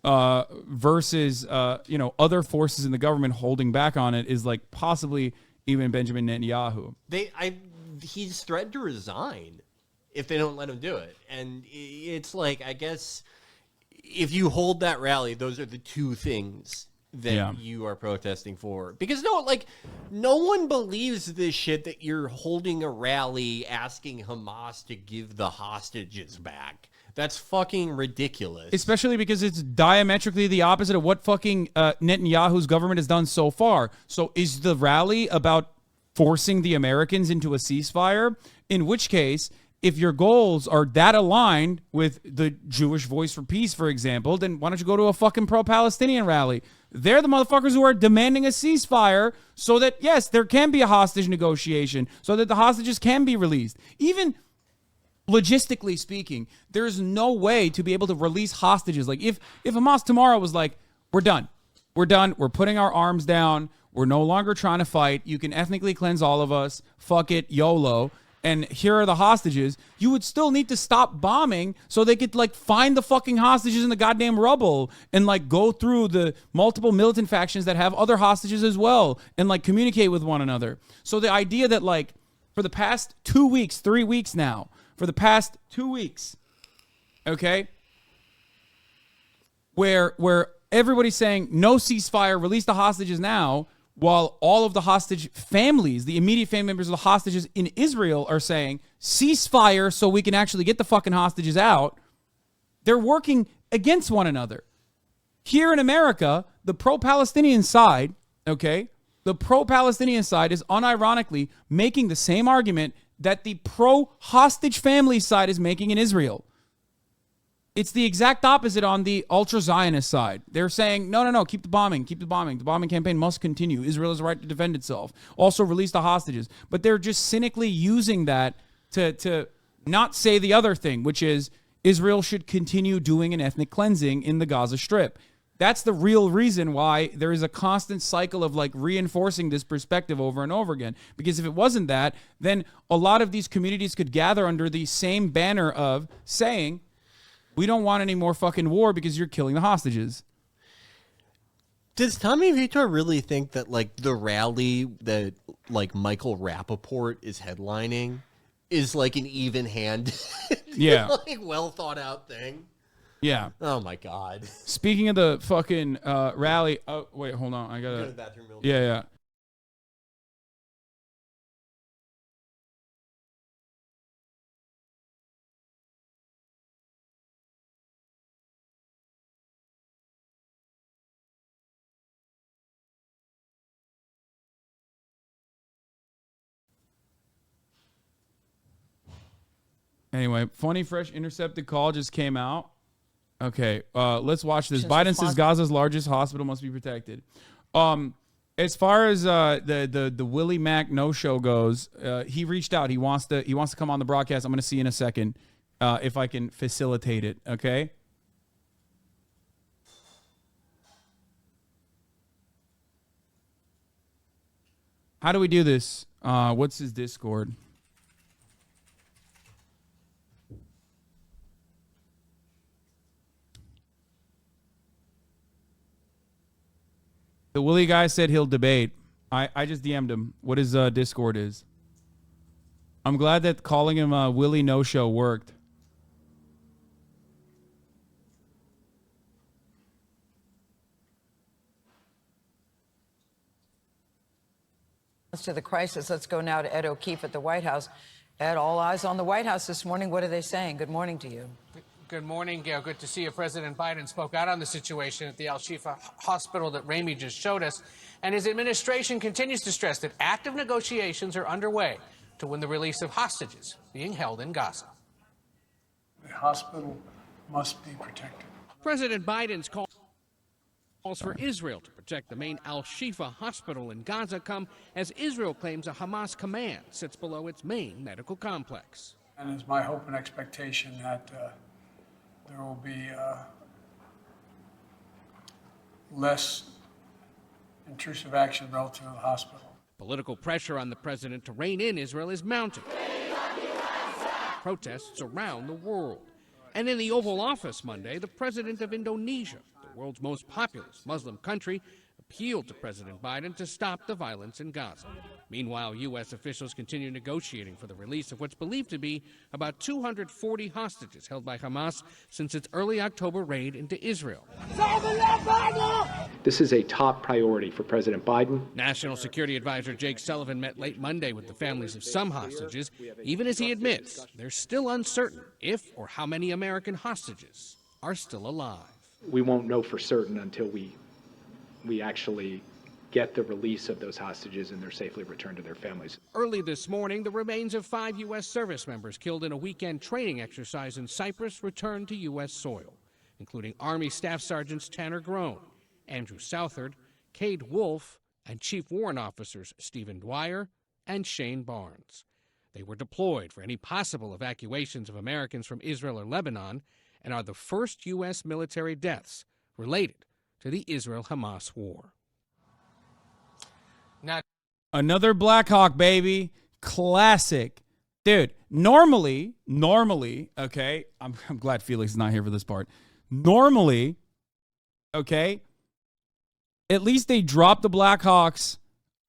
Speaker 1: versus, other forces in the government holding back on it, is, like, possibly even Benjamin Netanyahu.
Speaker 2: He's threatened to resign if they don't let him do it. And it's like, I guess, if you hold that rally, those are the two things that you are protesting for. Because no one believes this shit that you're holding a rally asking Hamas to give the hostages back. That's fucking ridiculous.
Speaker 1: Especially because it's diametrically the opposite of what fucking Netanyahu's government has done so far. So is the rally about forcing the Americans into a ceasefire? In which case, if your goals are that aligned with the Jewish Voice for Peace, for example, then why don't you go to a fucking pro-Palestinian rally? They're the motherfuckers who are demanding a ceasefire so that, yes, there can be a hostage negotiation, so that the hostages can be released. Even logistically speaking, there's no way to be able to release hostages. Like, if Hamas tomorrow was like, we're done, we're putting our arms down, we're no longer trying to fight, you can ethnically cleanse all of us, fuck it, YOLO, and here are the hostages, you would still need to stop bombing so they could, like, find the fucking hostages in the goddamn rubble and, like, go through the multiple militant factions that have other hostages as well and, like, communicate with one another. So the idea that, like, for the past 2 weeks, 3 weeks now, for the past 2 weeks, okay, where everybody's saying no ceasefire, release the hostages now, while all of the hostage families, the immediate family members of the hostages in Israel, are saying ceasefire so we can actually get the fucking hostages out, they're working against one another. Here in America, the pro-Palestinian side, okay, the pro-Palestinian side is unironically making the same argument that the pro-hostage family side is making in Israel. It's the exact opposite on the ultra-Zionist side. They're saying, no, keep the bombing. The bombing campaign must continue. Israel has a right to defend itself. Also release the hostages. But they're just cynically using that to not say the other thing, which is Israel should continue doing an ethnic cleansing in the Gaza Strip. That's the real reason why there is a constant cycle of like reinforcing this perspective over and over again. Because if it wasn't that, then a lot of these communities could gather under the same banner of saying, we don't want any more fucking war because you're killing the hostages.
Speaker 2: Does Tommy Vietor really think that like the rally that like Michael Rappaport is headlining is like an even hand,
Speaker 1: yeah,
Speaker 2: like well thought out thing?
Speaker 1: Yeah.
Speaker 2: Oh my God.
Speaker 1: Speaking of the fucking rally, oh wait, hold on, I gotta.
Speaker 2: Go to the bathroom real quick.
Speaker 1: Yeah. Anyway, funny, fresh, intercepted call just came out. Okay, let's watch this. Biden says Gaza's largest hospital must be protected. As far as the Willie Mac no-show goes, he reached out. He wants to come on the broadcast. I'm going to see in a second if I can facilitate it. Okay. How do we do this? What's his Discord? The Willie guy said he'll debate. I just DM'd him what his Discord is. I'm glad that calling him Willie No Show worked.
Speaker 7: To the crisis, let's go now to Ed O'Keefe at the White House. Ed, all eyes on the White House this morning. What are they saying? Good morning to you.
Speaker 8: Good morning, Gail. Good to see you. President Biden spoke out on the situation at the Al-Shifa hospital that Ramey just showed us. And his administration continues to stress that active negotiations are underway to win the release of hostages being held in Gaza.
Speaker 9: The hospital must be protected.
Speaker 8: President Biden's calls for Israel to protect the main Al-Shifa hospital in Gaza come as Israel claims a Hamas command sits below its main medical complex.
Speaker 9: And it's my hope and expectation that there will be less intrusive action relative to the hospital.
Speaker 8: Political pressure on the president to rein in Israel is mounting. Protests around the world. And in the Oval Office Monday, the president of Indonesia, the world's most populous Muslim country, appealed to President Biden to stop the violence in Gaza. Meanwhile, U.S. officials continue negotiating for the release of what's believed to be about 240 hostages held by Hamas since its early October raid into Israel.
Speaker 10: This is a top priority for President Biden.
Speaker 8: National Security Advisor Jake Sullivan met late Monday with the families of some hostages, even as he admits they're still uncertain if or how many American hostages are still alive.
Speaker 10: We won't know for certain until we actually get the release of those hostages and they're safely returned to their families.
Speaker 8: Early this morning, the remains of 5 U.S. service members killed in a weekend training exercise in Cyprus returned to U.S. soil, including Army Staff Sergeants Tanner Groan, Andrew Southard, Cade Wolf, and Chief Warrant Officers Stephen Dwyer and Shane Barnes. They were deployed for any possible evacuations of Americans from Israel or Lebanon and are the first U.S. military deaths related to the Israel-Hamas war. Now,
Speaker 1: another Black Hawk, baby. Classic. Dude, normally, okay, I'm glad Felix is not here for this part. Normally, okay, at least they drop the Black Hawks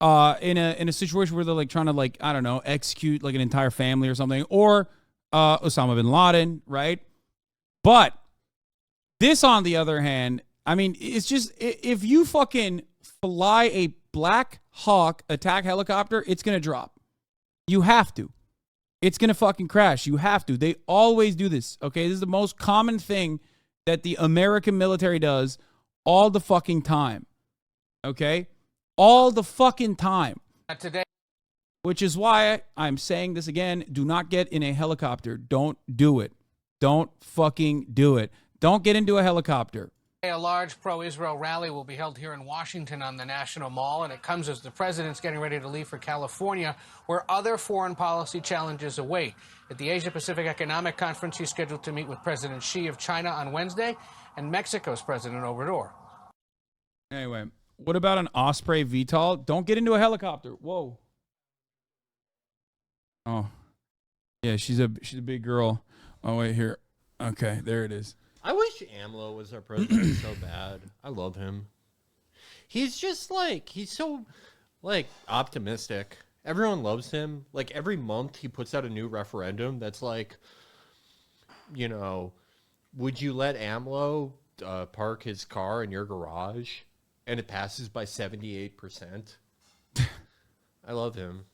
Speaker 1: in a situation where they're like trying to like, I don't know, execute like an entire family or something, or Osama bin Laden, right? But this, on the other hand, I mean, it's just, if you fucking fly a Black Hawk attack helicopter, it's going to drop. You have to. It's going to fucking crash. You have to. They always do this, okay? This is the most common thing that the American military does all the fucking time, okay? all the fucking time.
Speaker 8: Today.
Speaker 1: Which is why I'm saying this again. Do not get in a helicopter. Don't do it. Don't fucking do it. Don't get into a helicopter.
Speaker 8: A large pro-Israel rally will be held here in Washington on the National Mall, and it comes as the president's getting ready to leave for California, where other foreign policy challenges await. At the Asia-Pacific Economic Conference, he's scheduled to meet with President Xi of China on Wednesday and Mexico's President Obrador.
Speaker 1: Anyway, what about an Osprey VTOL? Don't get into a helicopter. Whoa. Oh, yeah, she's a big girl. Oh, wait, here. Okay, there it is.
Speaker 2: I wish AMLO was our president so bad. I love him. He's just like, he's so like optimistic. Everyone loves him. Like every month he puts out a new referendum that's like, you know, would you let AMLO park his car in your garage? And it passes by 78%. I love him.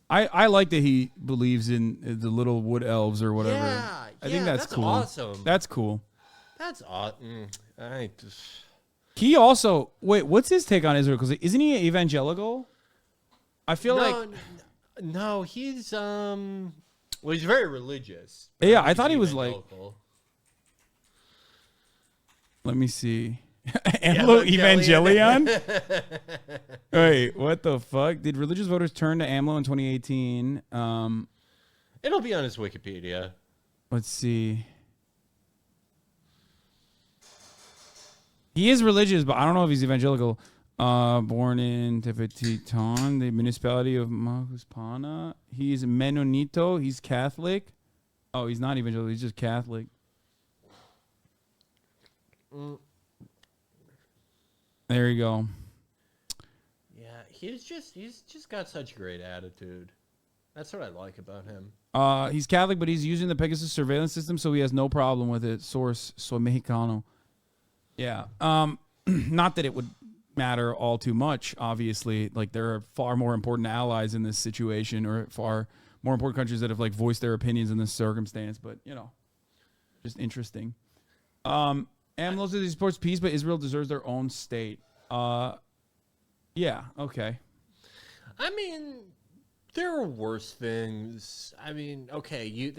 Speaker 1: I like that he believes in the little wood elves or whatever.
Speaker 2: Yeah,
Speaker 1: I think that's cool.
Speaker 2: Awesome.
Speaker 1: That's cool.
Speaker 2: That's awesome.
Speaker 1: He also, wait, what's his take on Israel? Because isn't he evangelical? I feel like
Speaker 2: no, he's he's very religious.
Speaker 1: Yeah, I thought he was like. Let me see. AMLO Evangelion? Wait, what the fuck? Did religious voters turn to AMLO in 2018?
Speaker 2: It'll be on his Wikipedia.
Speaker 1: Let's see. He is religious, but I don't know if he's evangelical. Born in Tepetitan, the municipality of Macuspana. He's Menonito. He's Catholic. Oh, he's not evangelical. He's just Catholic. There you go.
Speaker 2: Yeah, he's just got such great attitude. That's what I like about him.
Speaker 1: He's Catholic, but he's using the Pegasus surveillance system, so he has no problem with it. Source, Soy Mexicano. Yeah. Not that it would matter all too much, obviously. Like, there are far more important allies in this situation, or far more important countries that have, like, voiced their opinions in this circumstance. But, you know, just interesting. AMLO says he supports peace, but Israel deserves their own state. Yeah, okay.
Speaker 2: I mean, there are worse things. I mean, okay,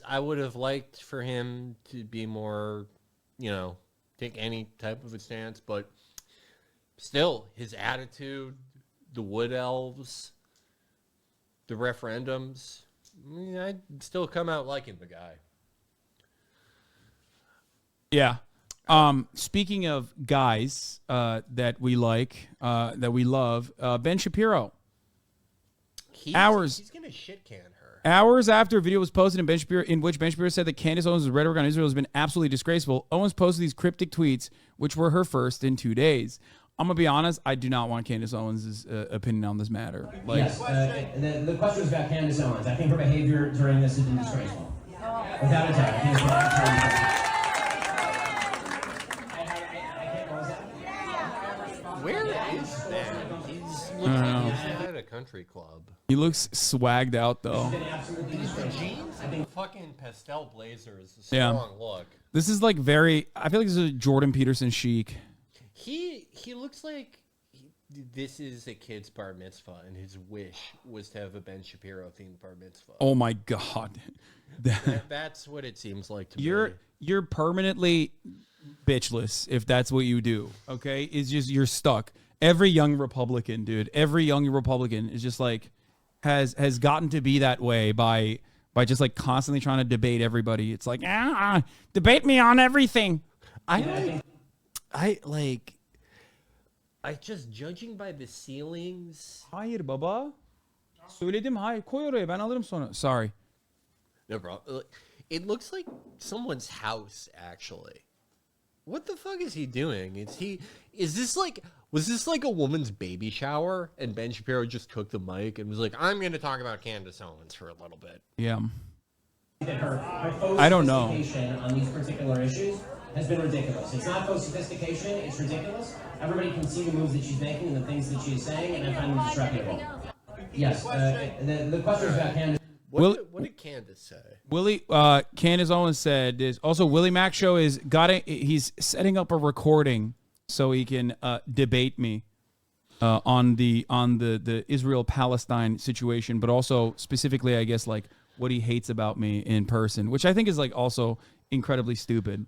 Speaker 2: I would have liked for him to be more, you know, take any type of a stance, but still, his attitude, the wood elves, the referendums, I mean, I'd still come out liking the guy.
Speaker 1: Yeah. Speaking of guys that we like, that we love, Ben Shapiro.
Speaker 2: He's gonna shit can her.
Speaker 1: Hours after a video was posted in which Ben Shapiro said that Candace Owens' rhetoric on Israel has been absolutely disgraceful, Owens posted these cryptic tweets, which were her first in 2 days. I'm gonna be honest, I do not want Candace Owens' opinion on this matter. Like,
Speaker 11: yes, the question was about Candace Owens. I think her behavior during this has been disgraceful. Without a doubt. I think it's
Speaker 2: Where is Ben? He's looking at a country club.
Speaker 1: He looks swagged out, though.
Speaker 2: The jeans and the fucking pastel blazer is a strong look.
Speaker 1: This is like I feel like this is a Jordan Peterson chic.
Speaker 2: He looks like this is a kid's bar mitzvah, and his wish was to have a Ben Shapiro themed bar mitzvah.
Speaker 1: Oh my God.
Speaker 2: That's what it seems like to me.
Speaker 1: You're permanently bitchless if that's what you do. Okay, it's just you're stuck. Every young Republican, dude, is just like has gotten to be that way by just like constantly trying to debate everybody. It's like debate me on everything.
Speaker 2: I just judging by the ceilings.
Speaker 1: Hayır baba. Söyledim hayır. Koy oraya ben alırım sonra. Sorry.
Speaker 2: No problem. It looks like someone's house, actually. What the fuck is he doing? Was this like a woman's baby shower and Ben Shapiro just took the mic and was like, I'm going to talk about Candace Owens for a little bit.
Speaker 1: Yeah.
Speaker 11: Her
Speaker 1: I don't know.
Speaker 11: sophistication on these particular issues has been ridiculous. It's not faux sophistication, it's ridiculous. Everybody can see the moves that she's making and the things that she's saying, and I find them disreputable. Yes, the question is about Candace.
Speaker 2: What did Candace say?
Speaker 1: Candace Owens said this. Also, WillyMacShow he's setting up a recording so he can debate me. on the Israel-Palestine situation, but also specifically, I guess, like what he hates about me in person, which I think is like also incredibly stupid.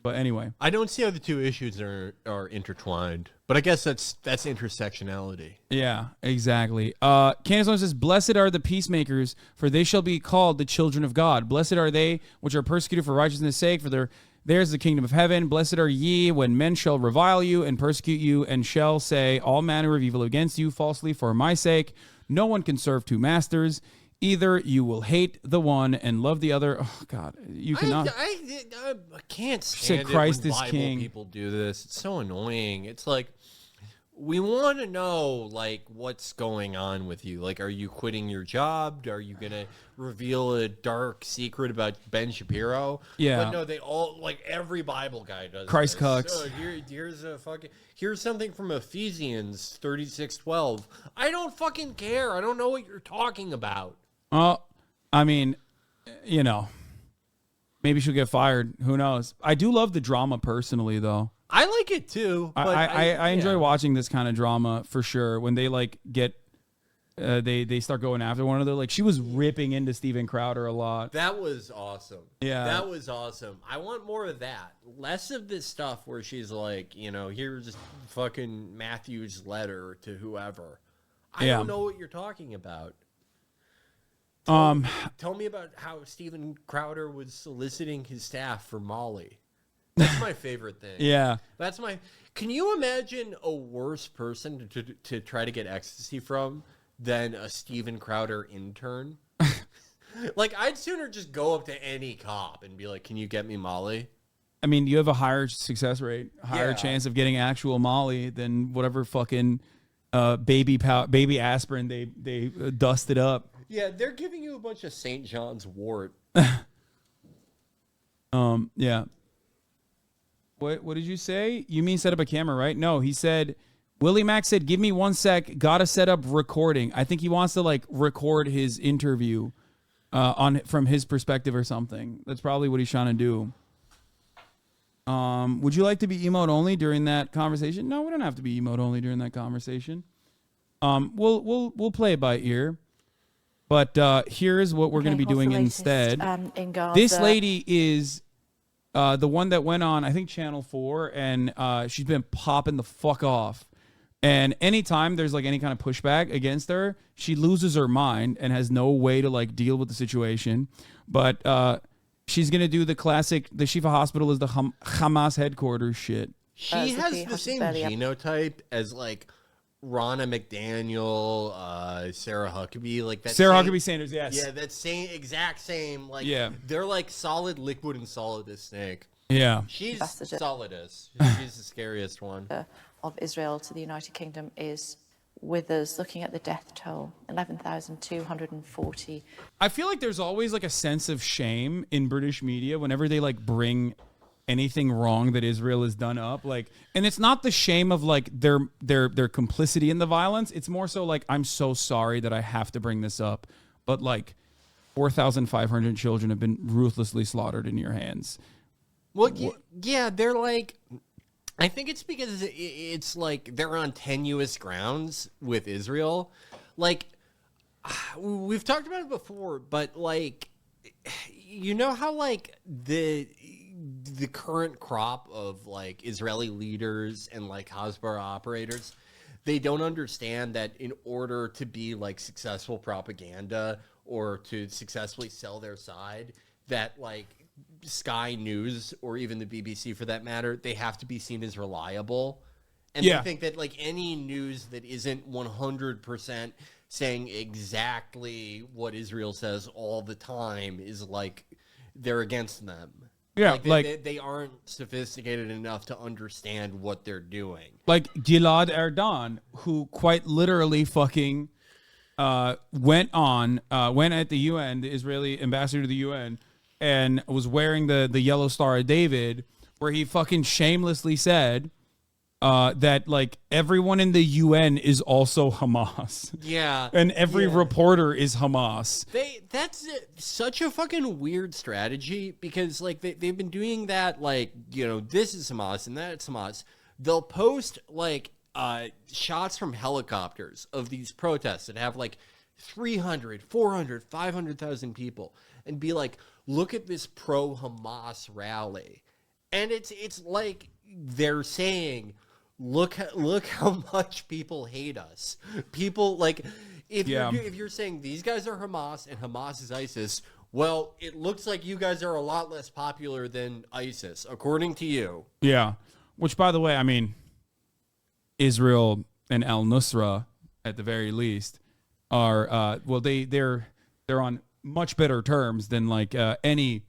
Speaker 1: But anyway,
Speaker 2: I don't see how the two issues are intertwined, but I guess that's intersectionality.
Speaker 1: Yeah, exactly. Candace Owens says, "Blessed are the peacemakers, for they shall be called the children of God. Blessed are they which are persecuted for righteousness' sake, for theirs is the kingdom of heaven. Blessed are ye when men shall revile you and persecute you, and shall say all manner of evil against you falsely for my sake. No one can serve two masters. Either you will hate the one and love the other." Oh God, you cannot.
Speaker 2: I can't
Speaker 1: Said
Speaker 2: stand
Speaker 1: Christ
Speaker 2: it when
Speaker 1: is
Speaker 2: Bible
Speaker 1: king.
Speaker 2: people do this. It's so annoying. It's like we want to know like what's going on with you. Like, are you quitting your job? Are you gonna reveal a dark secret about Ben Shapiro?
Speaker 1: Yeah.
Speaker 2: But no, they all like every Bible guy does.
Speaker 1: Christ
Speaker 2: this.
Speaker 1: cucks.
Speaker 2: Here's something from Ephesians 36:12. I don't fucking care. I don't know what you're talking about.
Speaker 1: Well, I mean, you know, maybe she'll get fired. Who knows? I do love the drama personally, though.
Speaker 2: I like it too. But
Speaker 1: I enjoy watching this kind of drama for sure. When they like get, they start going after one another. Like she was ripping into Steven Crowder a lot.
Speaker 2: That was awesome.
Speaker 1: Yeah,
Speaker 2: that was awesome. I want more of that. Less of this stuff where she's like, you know, here's fucking Matthew's letter to whoever. I don't know what you're talking about. Tell me about how Steven Crowder was soliciting his staff for Molly. That's my favorite thing.
Speaker 1: Yeah.
Speaker 2: Can you imagine a worse person to try to get ecstasy from than a Steven Crowder intern? Like, I'd sooner just go up to any cop and be like, "Can you get me Molly?"
Speaker 1: I mean, you have a higher success rate, higher chance of getting actual Molly than whatever fucking baby aspirin they dusted up.
Speaker 2: Yeah, they're giving you a bunch of St. John's wort.
Speaker 1: Yeah. What did you say? You mean set up a camera, right? No, he said, Willie Mac said, "Give me 1 sec. Gotta set up recording." I think he wants to like record his interview from his perspective or something. That's probably what he's trying to do. Would you like to be emote only during that conversation? No, we don't have to be emote only during that conversation. We'll play it by ear. But here's what we're going to be doing instead.
Speaker 3: In Gaza.
Speaker 1: This lady is the one that went on, I think, Channel 4, and she's been popping the fuck off. And anytime there's like any kind of pushback against her, she loses her mind and has no way to like deal with the situation. But she's going to do the classic, the Shifa Hospital is the Hamas headquarters shit.
Speaker 2: She has the same genotype as like Ronna McDaniel, Sarah Huckabee, like that.
Speaker 1: Sarah Huckabee Sanders, yes.
Speaker 2: Yeah, that exact same. Like,
Speaker 1: yeah,
Speaker 2: they're like solid liquid and solid as snake.
Speaker 1: Yeah,
Speaker 2: she's solid as. She's the scariest one.
Speaker 3: Of Israel to the United Kingdom is with us, looking at the death toll, 11,240.
Speaker 1: I feel like there's always like a sense of shame in British media whenever they like bring anything wrong that Israel has done up, like, and it's not the shame of like their complicity in the violence. It's more so like, I'm so sorry that I have to bring this up, but like 4,500 children have been ruthlessly slaughtered in your hands.
Speaker 2: Well, yeah, they're like, I think it's because it's like they're on tenuous grounds with Israel. Like, we've talked about it before, but like, you know how like the current crop of like Israeli leaders and like Hasbara operators, they don't understand that in order to be like successful propaganda or to successfully sell their side, that like Sky News or even the BBC for that matter, they have to be seen as reliable. And they think that like any news that isn't 100% saying exactly what Israel says all the time is like they're against them.
Speaker 1: Yeah,
Speaker 2: like they aren't sophisticated enough to understand what they're doing.
Speaker 1: Like Gilad Erdan, who quite literally fucking went at the UN, the Israeli ambassador to the UN, and was wearing the yellow Star of David, where he fucking shamelessly said that like everyone in the UN is also Hamas.
Speaker 2: Yeah.
Speaker 1: And every reporter is Hamas.
Speaker 2: That's such a fucking weird strategy because like they've been doing that, like, you know, this is Hamas and that's Hamas. They'll post like shots from helicopters of these protests that have like 300, 400, 500,000 people and be like, look at this pro-Hamas rally. And it's like they're saying, look how much people hate us. People like, if you're saying these guys are Hamas and Hamas is ISIS, well, it looks like you guys are a lot less popular than ISIS, according to you.
Speaker 1: Yeah. Which, by the way, I mean, Israel and al-Nusra, at the very least, are they're on much better terms than like any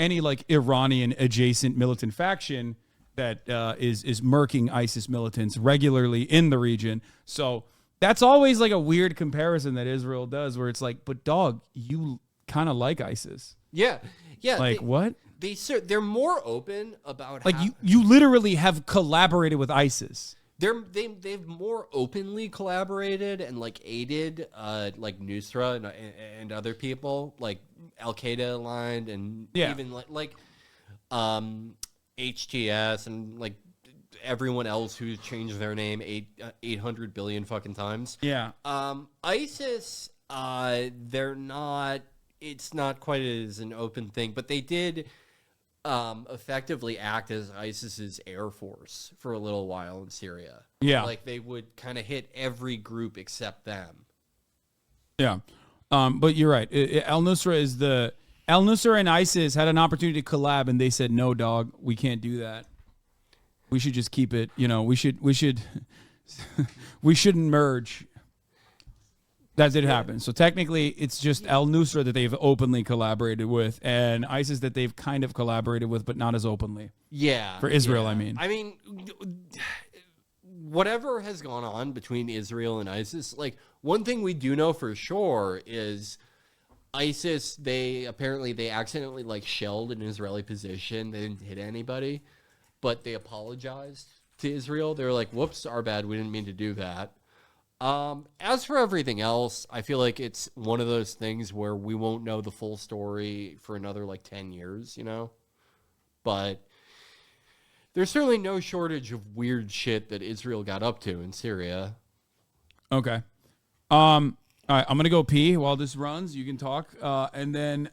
Speaker 1: like Iranian adjacent militant faction that is murking ISIS militants regularly in the region. So that's always like a weird comparison that Israel does, where it's like, but dog, you kind of like ISIS.
Speaker 2: Yeah.
Speaker 1: Like what?
Speaker 2: They're more open about
Speaker 1: like you literally have collaborated with ISIS.
Speaker 2: They've more openly collaborated and like aided like Nusra and other people like Al-Qaeda aligned and even like HTS and like everyone else who's changed their name 800 billion fucking times.
Speaker 1: Yeah.
Speaker 2: ISIS, they're not. It's not quite as an open thing, but they did effectively act as ISIS's air force for a little while in Syria.
Speaker 1: Yeah.
Speaker 2: Like they would kind of hit every group except them.
Speaker 1: Yeah. But you're right. Al-Nusra and ISIS had an opportunity to collab and they said, no, dog, we can't do that. We should just keep it, we shouldn't merge. That did happen. So technically, it's just al-Nusra that they've openly collaborated with, and ISIS that they've kind of collaborated with, but not as openly.
Speaker 2: Yeah.
Speaker 1: For Israel,
Speaker 2: yeah.
Speaker 1: I mean.
Speaker 2: I mean, whatever has gone on between Israel and ISIS, like, one thing we do know for sure is ISIS, they accidentally, like, shelled an Israeli position. They didn't hit anybody, but they apologized to Israel. They were like, whoops, our bad. We didn't mean to do that. As for everything else, I feel like it's one of those things where we won't know the full story for another like 10 years, but there's certainly no shortage of weird shit that Israel got up to in Syria.
Speaker 1: Okay. All right, I'm going to go pee while this runs. You can talk. And then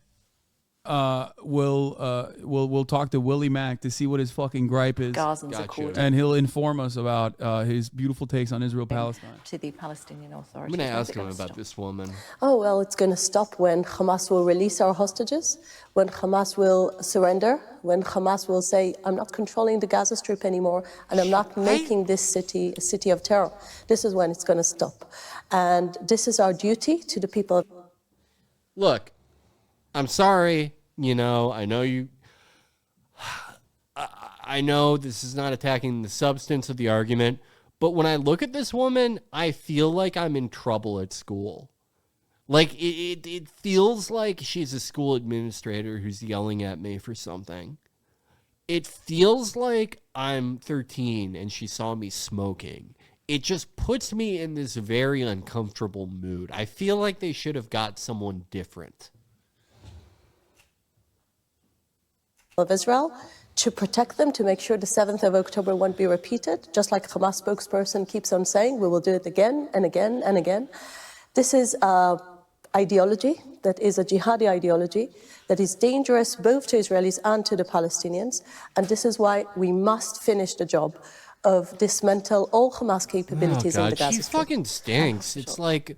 Speaker 1: we'll talk to Willie Mac to see what his fucking gripe is.
Speaker 3: Gotcha.
Speaker 1: And he'll inform us about his beautiful takes on Israel-Palestine.
Speaker 3: To the Palestinian Authority.
Speaker 2: I'm going to ask him about this woman.
Speaker 12: Oh, well, it's going to stop when Hamas will release our hostages, when Hamas will surrender, when Hamas will say, I'm not controlling the Gaza Strip anymore, and I'm not making this city a city of terror. This is when it's going to stop. And this is our duty to the people.
Speaker 2: Look, I'm sorry, I know you. I know this is not attacking the substance of the argument, but when I look at this woman, I feel like I'm in trouble at school. Like, it feels like she's a school administrator who's yelling at me for something. It feels like I'm 13 and she saw me smoking. It just puts me in this very uncomfortable mood. I feel like they should have got someone different.
Speaker 12: Of Israel, to protect them, to make sure the 7th of October won't be repeated, just like Hamas spokesperson keeps on saying, we will do it again and again and again. This is ideology that is a jihadi ideology that is dangerous both to Israelis and to the Palestinians, and this is why we must finish the job of dismantle all Hamas capabilities in the Gaza Strip.
Speaker 2: She fucking stinks. It's like,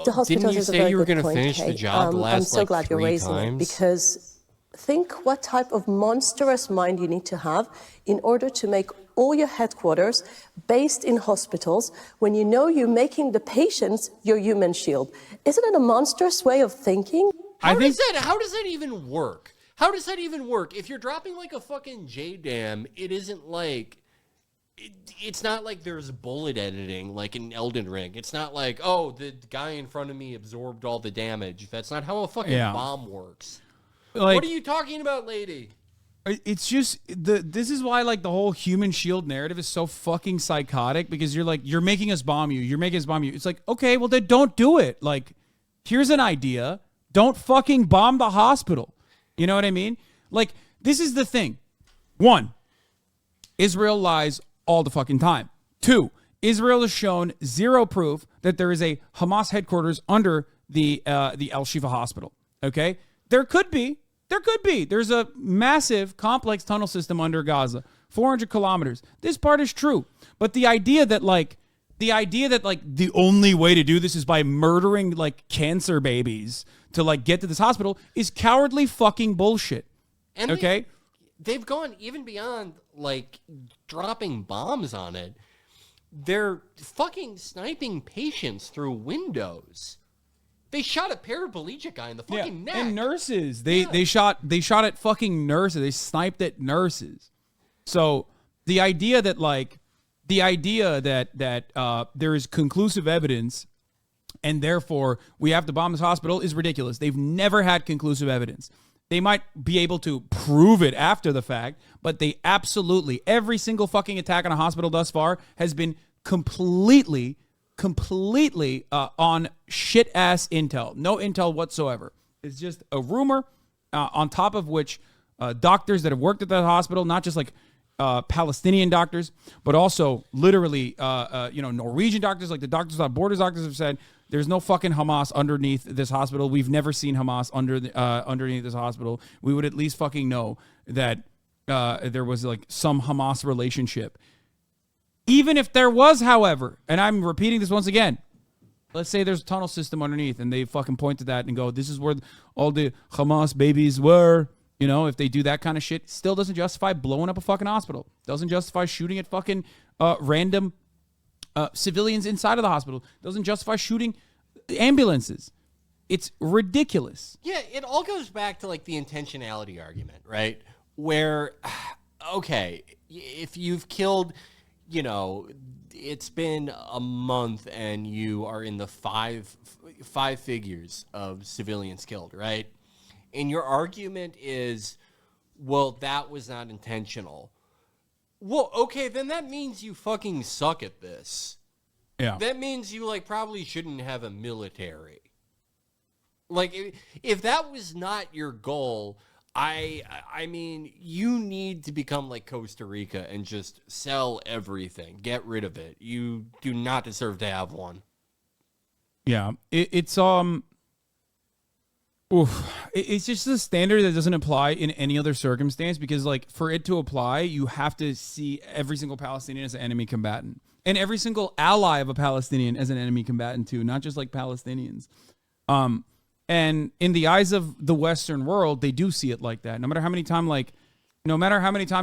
Speaker 12: the hospitals
Speaker 2: didn't you
Speaker 12: is a
Speaker 2: say
Speaker 12: very
Speaker 2: you were
Speaker 12: good
Speaker 2: going to
Speaker 12: point,
Speaker 2: finish
Speaker 12: Kay.
Speaker 2: the job the last
Speaker 12: I'm so glad you're
Speaker 2: 3
Speaker 12: raising
Speaker 2: times?
Speaker 12: it, because think what type of monstrous mind you need to have in order to make all your headquarters based in hospitals when you know you're making the patients your human shield. Isn't it a monstrous way of thinking?
Speaker 2: How does that even work? How does that even work? If you're dropping like a fucking J-Dam, it isn't like... It's not like there's bullet editing like in Elden Ring. It's not like, oh, the guy in front of me absorbed all the damage. That's not how a fucking bomb works.
Speaker 1: Like,
Speaker 2: what are you talking about, lady?
Speaker 1: It's just this is why like the whole human shield narrative is so fucking psychotic, because you're like, you're making us bomb you. You're making us bomb you. It's like, okay, well then don't do it. Like, here's an idea. Don't fucking bomb the hospital. You know what I mean? Like, this is the thing. 1, Israel lies all the fucking time. 2, Israel has shown zero proof that there is a Hamas headquarters under the Al-Shifa hospital. Okay, there could be. There's a massive complex tunnel system under Gaza, 400 kilometers. This part is true, but the idea that the only way to do this is by murdering like cancer babies to like get to this hospital is cowardly fucking bullshit.
Speaker 2: And
Speaker 1: okay,
Speaker 2: they've gone even beyond like dropping bombs on it. They're fucking sniping patients through windows. They shot a paraplegic guy in the fucking neck.
Speaker 1: And nurses. They shot at fucking nurses. They sniped at nurses. So the idea that there is conclusive evidence and therefore we have to bomb this hospital is ridiculous. They've never had conclusive evidence. They might be able to prove it after the fact, but they absolutely, every single fucking attack on a hospital thus far has been completely on shit ass intel. No intel whatsoever. It's just a rumor on top of which doctors that have worked at that hospital, not just like Palestinian doctors, but also literally Norwegian doctors, like the Doctors Without Borders doctors have said, there's no fucking Hamas underneath this hospital. We've never seen Hamas underneath this hospital. We would at least fucking know that there was like some Hamas relationship. Even if there was, however, and I'm repeating this once again, let's say there's a tunnel system underneath and they fucking point to that and go, this is where all the Hamas babies were. You know, if they do that kind of shit, still doesn't justify blowing up a fucking hospital. Doesn't justify shooting at fucking random civilians inside of the hospital. Doesn't justify shooting ambulances. It's ridiculous.
Speaker 2: Yeah, it all goes back to like the intentionality argument, right? Where, okay, if you've killed, it's been a month and you are in the five figures of civilians killed, right? And your argument is, well, that was not intentional. Well, okay, then that means you fucking suck at this.
Speaker 1: Yeah.
Speaker 2: That means you like probably shouldn't have a military. Like if that was not your goal, I mean, you need to become like Costa Rica and just sell everything. Get rid of it. You do not deserve to have one.
Speaker 1: Yeah. It's just a standard that doesn't apply in any other circumstance because, like, for it to apply, you have to see every single Palestinian as an enemy combatant and every single ally of a Palestinian as an enemy combatant too, not just like Palestinians. And in the eyes of the Western world, they do see it like that. No matter how many times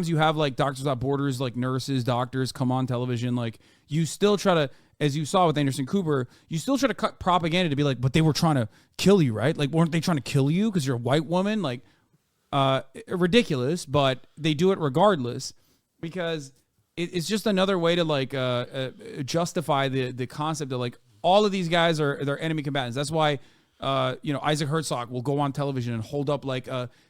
Speaker 1: you have like Doctors Without Borders, like nurses, doctors come on television, like you still try to, as you saw with Anderson Cooper, you still try to cut propaganda to be like, but they were trying to kill you, right? Like, weren't they trying to kill you because you're a white woman? Like, ridiculous, but they do it regardless because it's just another way to like justify the concept of like all of these guys they're enemy combatants. That's why Isaac Herzog will go on television and hold up like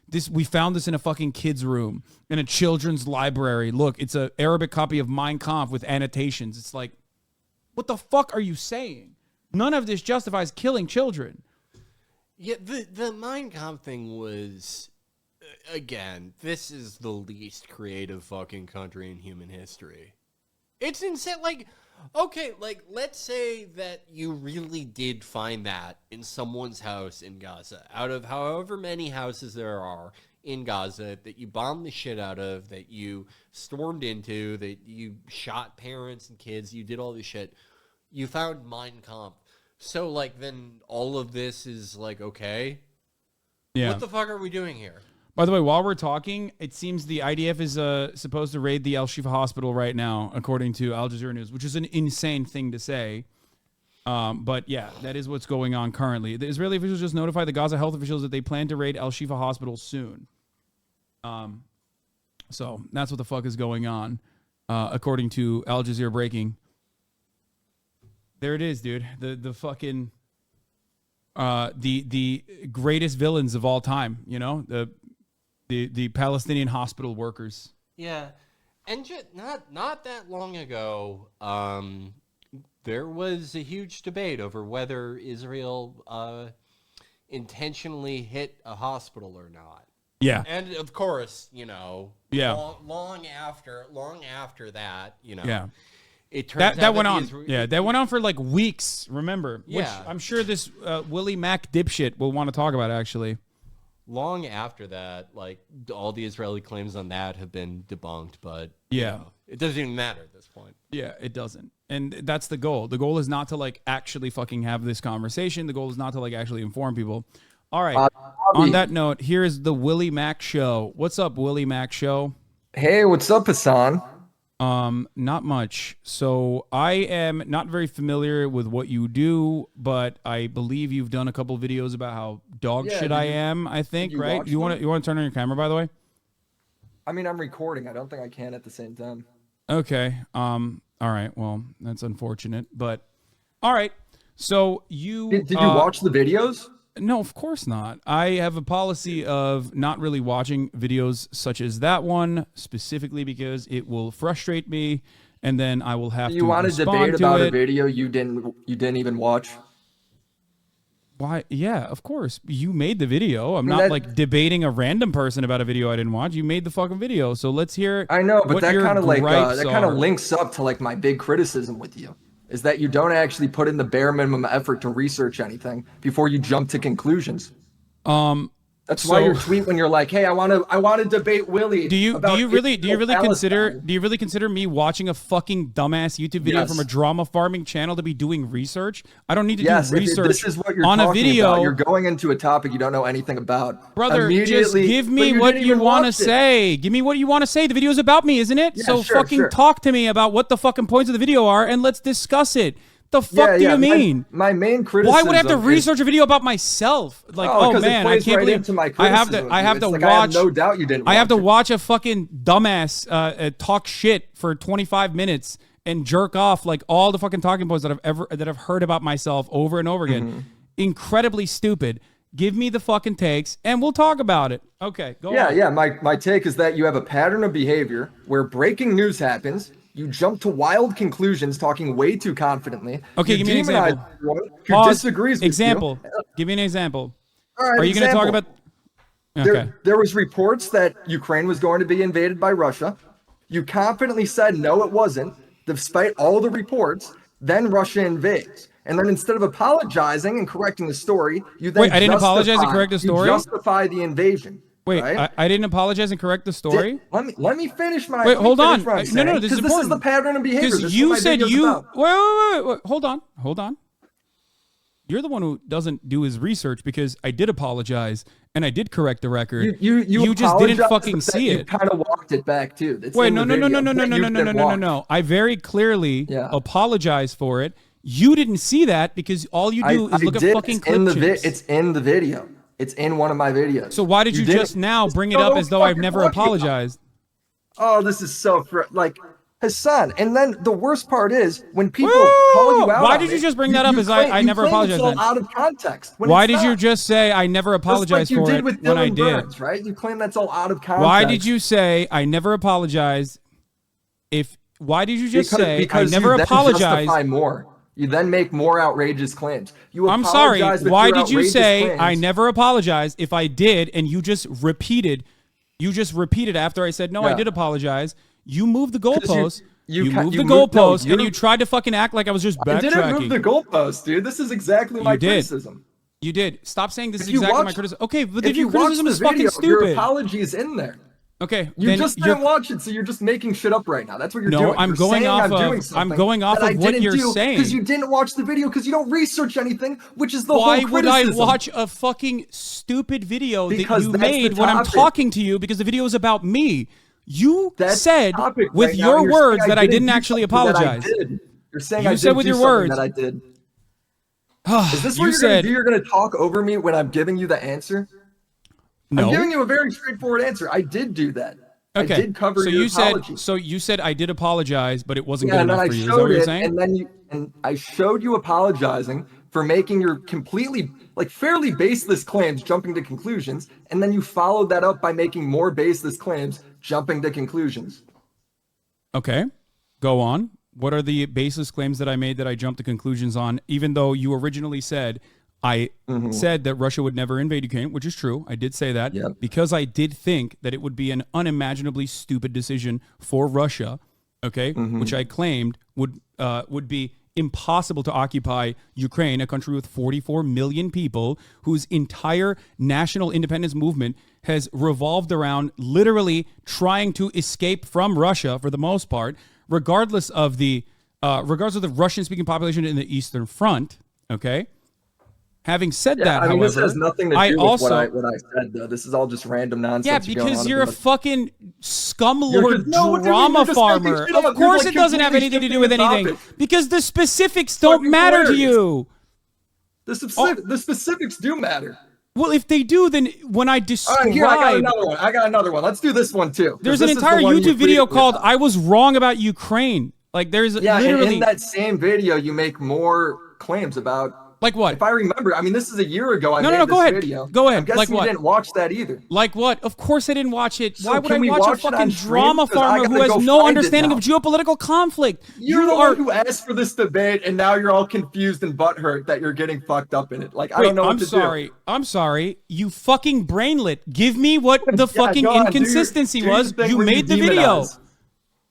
Speaker 1: this. We found this in a fucking kid's room in a children's library. Look, it's an Arabic copy of Mein Kampf with annotations. It's like, what the fuck are you saying? None of this justifies killing children.
Speaker 2: Yeah, the Mein Kampf thing was, again, this is the least creative fucking country in human history. It's insane. Like, okay, like, let's say that you really did find that in someone's house in Gaza. Out of however many houses there are in Gaza that you bombed the shit out of, that you stormed into, that you shot parents and kids, you did all this shit. You found Mein Kampf. So, like, then all of this is, like, okay?
Speaker 1: Yeah.
Speaker 2: What the fuck are we doing here?
Speaker 1: By the way, while we're talking, it seems the IDF is supposed to raid the Al-Shifa hospital right now, according to Al Jazeera News, which is an insane thing to say. But yeah, that is what's going on currently. The Israeli officials just notified the Gaza health officials that they plan to raid Al-Shifa hospital soon. So that's what the fuck is going on, according to Al Jazeera Breaking. There it is, dude. The fucking the greatest villains of all time. The Palestinian hospital workers.
Speaker 2: Yeah, and just not that long ago, there was a huge debate over whether Israel intentionally hit a hospital or not.
Speaker 1: Yeah,
Speaker 2: and of course,
Speaker 1: yeah,
Speaker 2: long after that,
Speaker 1: yeah,
Speaker 2: it turns out
Speaker 1: went on. Yeah, that went on for like weeks. Remember?
Speaker 2: Yeah.
Speaker 1: Which I'm sure this Willie Mac dipshit will want to talk about actually.
Speaker 2: Long after that, like all the Israeli claims on that have been debunked, but
Speaker 1: yeah,
Speaker 2: it doesn't even matter at this point.
Speaker 1: Yeah, it doesn't. And that's the goal. The goal is not to like actually fucking have this conversation. The goal is not to like actually inform people. All right. On that note, here is the Willie Mac Show. What's up, Willie Mac Show?
Speaker 13: Hey, what's up, Hasan?
Speaker 1: Not much. So I am not very familiar with what you do, but I believe you've done a couple videos about how dog shit I am, I think, right? You want to turn on your camera, by the way?
Speaker 13: I mean, I'm recording. I don't think I can at the same time.
Speaker 1: Okay. All right. Well, that's unfortunate, but all right. So did you watch
Speaker 13: the videos?
Speaker 1: No, of course not. I have a policy of not really watching videos such as that one, specifically because it will frustrate me, and then I will have to
Speaker 13: You want to debate about a video you didn't even watch?
Speaker 1: Why? Yeah, of course. You made the video. I'm not like debating a random person about a video I didn't watch. You made the fucking video, so let's hear.
Speaker 13: I know, but
Speaker 1: what
Speaker 13: that
Speaker 1: your
Speaker 13: kind of like
Speaker 1: gripes
Speaker 13: that kind of
Speaker 1: are.
Speaker 13: links up to like my big criticism with you. Is that you don't actually put in the bare minimum effort to research anything before you jump to conclusions. That's why your tweet when you're like, "Hey, I want to debate Willie."
Speaker 1: Do you really consider me watching a fucking dumbass YouTube video from a drama farming channel to be doing research? I don't need to do research
Speaker 13: this is what you're
Speaker 1: on a video.
Speaker 13: About. You're going into a topic you don't know anything about.
Speaker 1: Brother, just give me what you want to say. Give me what you want to say. The video is about me, isn't it?
Speaker 13: Yeah,
Speaker 1: so
Speaker 13: sure,
Speaker 1: fucking talk to me about what the fucking points of the video are, and let's discuss it. The fuck do you mean?
Speaker 13: My main criticism.
Speaker 1: Why would I have to research a video about myself? Like, oh man, I can't believe I have to watch.
Speaker 13: I have no doubt you didn't.
Speaker 1: I have to watch a fucking dumbass talk shit for 25 minutes and jerk off like all the fucking talking points that I've heard about myself over and over again. Incredibly stupid. Give me the fucking takes and we'll talk about it. Okay, go on.
Speaker 13: Yeah. My take is that you have a pattern of behavior where breaking news happens. You jump to wild conclusions, talking way too confidently.
Speaker 1: Okay, give me an example.
Speaker 13: Who disagrees with
Speaker 1: example.
Speaker 13: You.
Speaker 1: Give me an example.
Speaker 13: All right,
Speaker 1: are you going to talk about?
Speaker 13: Okay. There was reports that Ukraine was going to be invaded by Russia. You confidently said no, it wasn't, despite all the reports. Then Russia invades, and then instead of apologizing and correcting the story, you then
Speaker 1: I didn't apologize and correct the story.
Speaker 13: You justify the invasion.
Speaker 1: Wait,
Speaker 13: right?
Speaker 1: I didn't apologize and correct the story.
Speaker 13: Let me finish my.
Speaker 1: Wait, hold on.
Speaker 13: No,
Speaker 1: this is important.
Speaker 13: This is the pattern of behavior.
Speaker 1: Because you said you. Wait. Hold on. You're the one who doesn't do his research because I did apologize and I did correct the record. You just didn't fucking see it.
Speaker 13: You kind of walked it back too.
Speaker 1: Wait, no. I very clearly apologized for it. You didn't see that because all you do is look at fucking clips.
Speaker 13: It's in the video. It's in one of my videos.
Speaker 1: So why did you just now bring it up as though I've never apologized?
Speaker 13: Oh, this is so like Hasan. And then the worst part is when people call you out.
Speaker 1: Why did you just bring that up as I never apologized?
Speaker 13: It's all out of context.
Speaker 1: Why did you just say I never apologized for it when I did?
Speaker 13: Right? You claim that's all out of context.
Speaker 1: Why did you say I never apologized? Why did you just say I never apologized?
Speaker 13: Justify more. You then make more outrageous claims.
Speaker 1: I'm sorry. Why did you say I never apologized if I did and you just repeated after I said no, I did apologize. You moved the goalpost. You moved the goalpost and you tried to fucking act like I was just backtracking.
Speaker 13: I didn't move the goalpost, dude. This is exactly my criticism.
Speaker 1: You did. Stop saying this is exactly my criticism. Okay, but then your criticism is
Speaker 13: fucking
Speaker 1: stupid.
Speaker 13: Your apology is in there.
Speaker 1: Okay,
Speaker 13: you just didn't watch it, so you're just making shit up right now. That's what you're doing.
Speaker 1: No, I'm going off of what you're saying.
Speaker 13: Because you didn't watch the video because you don't research anything, which is the whole criticism.
Speaker 1: Why would I watch a fucking stupid video that you made when I'm talking to you because the video is about me? You said with your words that I didn't actually apologize.
Speaker 13: You're saying you said with your words that I did. Is this what you're going to do? You're going to talk over me when I'm giving you the answer? No. I'm giving you a very straightforward answer. I did do that.
Speaker 1: Okay.
Speaker 13: I did cover your apology.
Speaker 1: So you said I did apologize, but it wasn't good enough for you. Is that what you're saying?
Speaker 13: And I showed you apologizing for making your completely, fairly baseless claims, jumping to conclusions, and then you followed that up by making more baseless claims, jumping to conclusions.
Speaker 1: Okay. Go on. What are the baseless claims that I made that I jumped to conclusions on, even though you originally said I said that Russia would never invade Ukraine, which is true. I did say that because I did think that it would be an unimaginably stupid decision for Russia, okay, which I claimed would be impossible to occupy Ukraine, a country with 44 million people, whose entire national independence movement has revolved around literally trying to escape from Russia for the most part, regardless of the Russian-speaking population in the Eastern Front. Okay. Having said that,
Speaker 13: I mean,
Speaker 1: however,
Speaker 13: this has nothing to do with what I said, though. This is all just random nonsense.
Speaker 1: Yeah, because you're a fucking scumlord drama farmer. Of course it doesn't have anything to do with anything. Because the specifics don't matter to you.
Speaker 13: The specifics do matter.
Speaker 1: Well, if they do, then when I describe...
Speaker 13: All right, here, I got another one. Let's do this one, too.
Speaker 1: There's an entire YouTube video called I Was Wrong About Ukraine. Like, there's literally...
Speaker 13: in that same video, you make more claims about...
Speaker 1: Like what?
Speaker 13: If I remember, I mean, this is a year ago. I made
Speaker 1: go
Speaker 13: this
Speaker 1: ahead.
Speaker 13: video.
Speaker 1: Go ahead.
Speaker 13: I'm guessing
Speaker 1: like what?
Speaker 13: You didn't watch that either.
Speaker 1: Like what? Of course I didn't watch it.
Speaker 13: So
Speaker 1: why would I watch a fucking
Speaker 13: stream?
Speaker 1: drama farmer who has no understanding of geopolitical conflict?
Speaker 13: You're the one who asked for this debate, and now you're all confused and butthurt that you're getting fucked up in it. Like, I don't know what to do.
Speaker 1: I'm sorry. You fucking brainlet. Give me what the fucking inconsistency was. You made the video.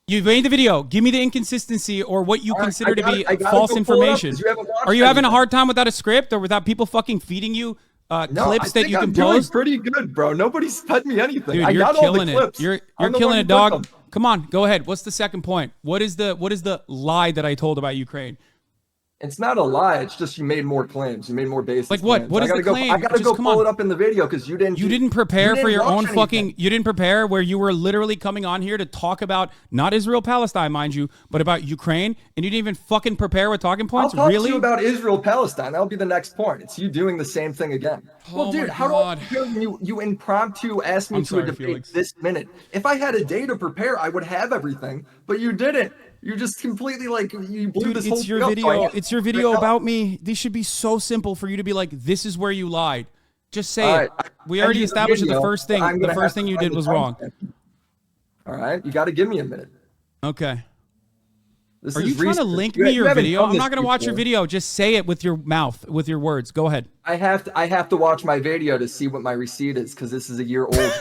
Speaker 1: You made the video. Give me the inconsistency or what you consider to be false information. Are you having a hard time without a script or without people fucking feeding you clips that you can post?
Speaker 13: Pretty good, bro. Nobody's fed me anything.
Speaker 1: Dude, you're killing it. You're killing it, dog. Come on, go ahead. What's the second point? What is the lie that I told about Ukraine?
Speaker 13: It's not a lie. It's just you made more claims. You made more basic.
Speaker 1: Like what?
Speaker 13: Claims.
Speaker 1: What is the claim?
Speaker 13: I gotta go pull it up in the video because you didn't.
Speaker 1: You didn't prepare for your own
Speaker 13: anything.
Speaker 1: fucking. You didn't prepare where you were literally coming on here to talk about not Israel Palestine, mind you, but about Ukraine, and you didn't even fucking prepare with talking points.
Speaker 13: I'll talk
Speaker 1: really?
Speaker 13: to you about Israel Palestine. That'll be the next point. It's you doing the same thing again. Well, dude, how do I feel when you impromptu asked me to a debate Felix. This minute? If I had a day to prepare, I would have everything, but you didn't. You just completely you blew this whole
Speaker 1: thing up. It's your video about me. These should be so simple for you to be like, this is where you lied. Just say it. We already established that the first thing you did was wrong.
Speaker 13: All right, you got to give me a minute.
Speaker 1: Okay. Are you trying to link me your video? I'm not going to watch your video. Just say it with your mouth, with your words. Go ahead.
Speaker 13: I have to watch my video to see what my receipt is because this is a year old.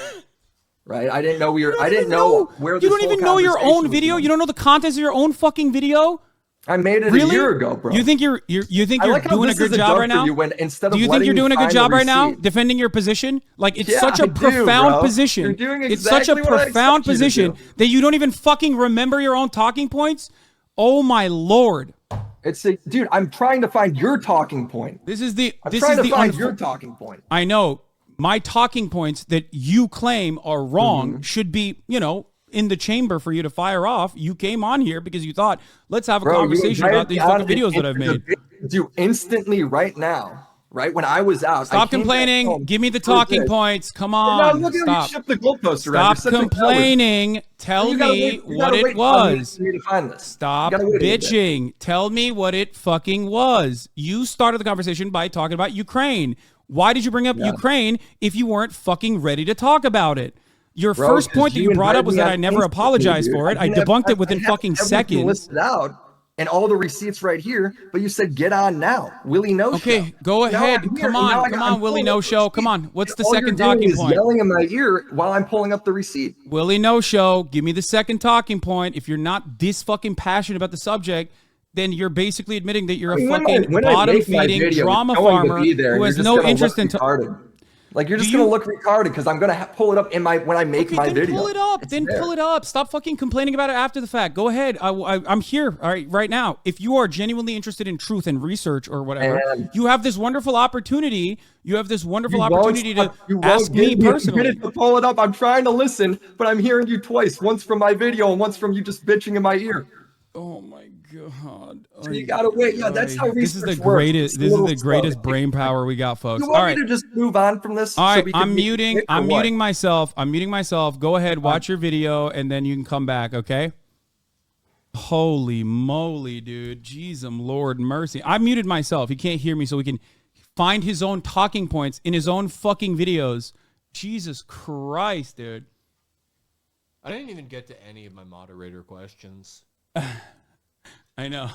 Speaker 13: Right? I didn't know where this
Speaker 1: You don't even know your own video? You don't know the contents of your own fucking video?
Speaker 13: I made it a year ago, bro.
Speaker 1: You think you're doing a good job right now? Do you think you're doing a good job right now defending your position? Like it's such a profound position.
Speaker 13: You're doing
Speaker 1: it's such a profound position that you don't even fucking remember your own talking points? Oh my lord.
Speaker 13: Dude, I'm trying to find your talking point.
Speaker 1: I'm trying to find
Speaker 13: your talking point.
Speaker 1: I know. My talking points that you claim are wrong should be, in the chamber for you to fire off. You came on here because you thought, let's have a conversation about these fucking videos that I've made.
Speaker 13: Do instantly right now, right? When I was out.
Speaker 1: Stop complaining. Give me the talking points. Come on.
Speaker 13: No,
Speaker 1: stop.
Speaker 13: You the goalpost around.
Speaker 1: Stop complaining. Tell me what it was. Stop bitching. Tell me what it fucking was. You started the conversation by talking about Ukraine. Why did you bring up Ukraine if you weren't fucking ready to talk about it? Your first point that you brought up was that I never apologized for it. I debunked it within fucking seconds.
Speaker 13: Listed out and all the receipts right here, but you said get on now. Willie No Show.
Speaker 1: Okay, go ahead. Come on, Willie No Show. Come on. What's the second talking point?
Speaker 13: Yelling in my ear while I'm pulling up the receipt.
Speaker 1: Willie No Show. Give me the second talking point. If you're not this fucking passionate about the subject, then you're basically admitting that you're a fucking bottom-feeding drama farmer who has no interest in...
Speaker 13: Like, you're just going to look retarded because I'm going to pull it up when I make my video.
Speaker 1: Pull it up. Then pull it up. Stop fucking complaining about it after the fact. Go ahead. I'm here right now. If you are genuinely interested in truth and research or whatever, you have this wonderful opportunity. You have this wonderful opportunity to ask me personally.
Speaker 13: To pull it up. I'm trying to listen, but I'm hearing you twice. Once from my video and once from you just bitching in my ear.
Speaker 1: Oh my god!
Speaker 13: So you gotta wait. Yeah, that's how
Speaker 1: this is the greatest. This is the greatest brain power we got, folks.
Speaker 13: You want me to just move on from this?
Speaker 1: All right, I'm muting myself. I'm muting myself. Go ahead, watch your video, and then you can come back. Okay. Holy moly, dude! Jeez, Lord mercy. I muted myself. He can't hear me, so we can find his own talking points in his own fucking videos. Jesus Christ, dude!
Speaker 2: I didn't even get to any of my moderator questions.
Speaker 1: I know.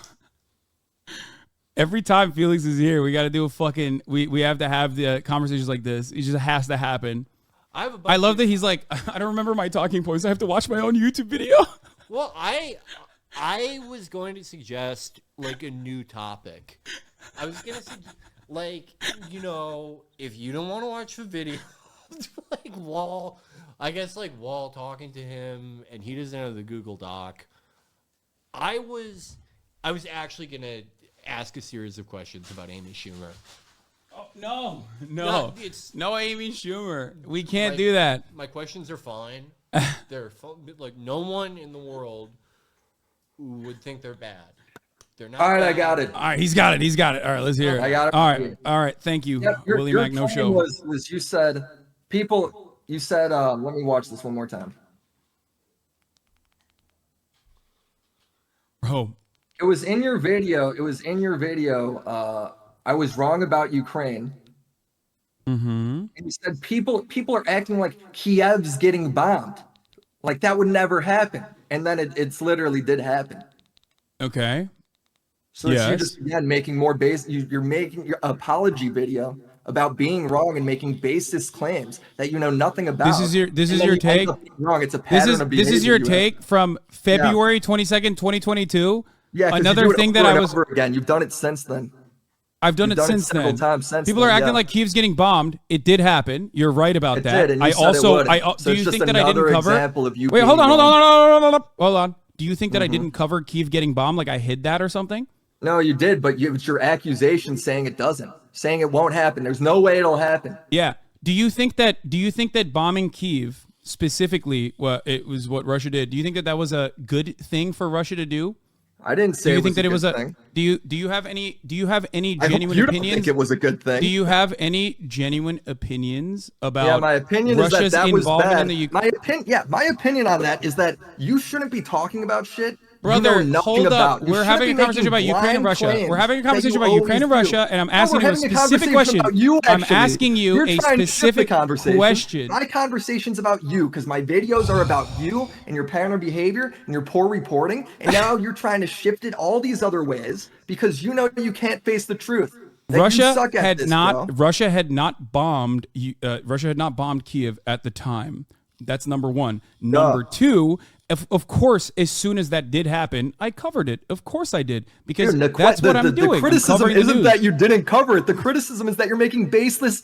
Speaker 1: Every time Felix is here, we got to do a fucking... We have to have the conversations like this. It just has to happen. I love that he's like, I don't remember my talking points. I have to watch my own YouTube video.
Speaker 2: Well, I was going to suggest like a new topic. I was going to suggest, like, you know, if you don't want to watch the video, like Wall talking to him and he doesn't have the Google Doc. I was actually going to ask a series of questions about Amy Schumer.
Speaker 1: Oh, no, Amy Schumer. We can't do that.
Speaker 2: My questions are fine. They're like no one in the world would think they're bad. They're not.
Speaker 13: All right,
Speaker 2: bad.
Speaker 13: I got it.
Speaker 1: All right, he's got it. All right, let's hear it.
Speaker 13: I got it.
Speaker 1: All right. Thank you,
Speaker 13: Yep,
Speaker 1: Willie
Speaker 13: your
Speaker 1: Mac No
Speaker 13: claim
Speaker 1: Show.
Speaker 13: was you said people. You said let me watch this one more time.
Speaker 1: Bro,
Speaker 13: it was in your video. I was wrong about Ukraine.
Speaker 1: Mm-hmm.
Speaker 13: And you said people are acting like Kiev's getting bombed, like that would never happen, and then it's literally did happen.
Speaker 1: Okay.
Speaker 13: So
Speaker 1: yes.
Speaker 13: you're just again making more you're making your apology video about being wrong and making baseless claims that you know nothing about.
Speaker 1: This is your take.
Speaker 13: Wrong. It's a pattern of behavior.
Speaker 1: This is your take from February 22nd, 2022.
Speaker 13: Yeah.
Speaker 1: Another thing that I was
Speaker 13: again. You've done it since then.
Speaker 1: I've done it since then. People are acting like Kiev's getting bombed. It did happen. You're right about that.
Speaker 13: Did,
Speaker 1: do you think that I didn't cover? Wait, hold on. Do you think that I didn't cover Kiev getting bombed? Like I hid that or something?
Speaker 13: No, you did, but it's your accusation saying it doesn't, saying it won't happen. There's no way it'll happen.
Speaker 1: Yeah. Do you think that bombing Kiev specifically, it was what Russia did? Do you think that was a good thing for Russia to do?
Speaker 13: I didn't say.
Speaker 1: Do you
Speaker 13: it
Speaker 1: think that it was a
Speaker 13: thing.
Speaker 1: Do you have any genuine
Speaker 13: you
Speaker 1: opinions?
Speaker 13: Don't think it was a good thing.
Speaker 1: Do you have any genuine opinions about?
Speaker 13: Yeah, my opinion
Speaker 1: Russia's
Speaker 13: is that was
Speaker 1: involvement
Speaker 13: bad.
Speaker 1: in the Ukraine?
Speaker 13: My opinion on that is that you shouldn't be talking about shit.
Speaker 1: Brother,
Speaker 13: you know
Speaker 1: hold up. We're having a conversation about Ukraine and Russia. We're having a conversation about Ukraine and Russia, and I'm asking you a specific question. I'm asking you a specific question.
Speaker 13: My conversation's about you because my videos are about you and your pattern of behavior and your poor reporting, and now you're trying to shift it all these other ways because you know you can't face the truth. Russia had
Speaker 1: not bombed Kiev at the time. That's number one. Number two, of course, as soon as that did happen, I covered it. Of course I did, because that's what I'm doing.
Speaker 13: The criticism isn't that you didn't cover it. The criticism is that you're making baseless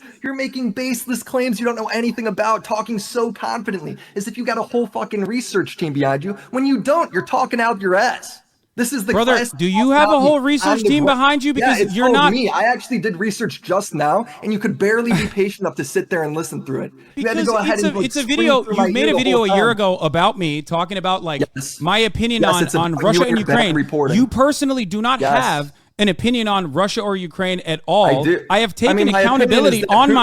Speaker 13: claims you don't know anything about, talking so confidently, as if you got a whole fucking research team behind you, when you don't. You're talking out your ass. This is the
Speaker 1: brother. Do you have a whole research team behind you? Because you're not.
Speaker 13: Me. I actually did research just now, and you could barely be patient enough to sit there and listen through it. You had to go ahead and
Speaker 1: it's a video. You made a video a year ago about me talking about my opinion on Russia and Ukraine. You personally do not have an opinion on Russia or Ukraine at all. I have taken accountability on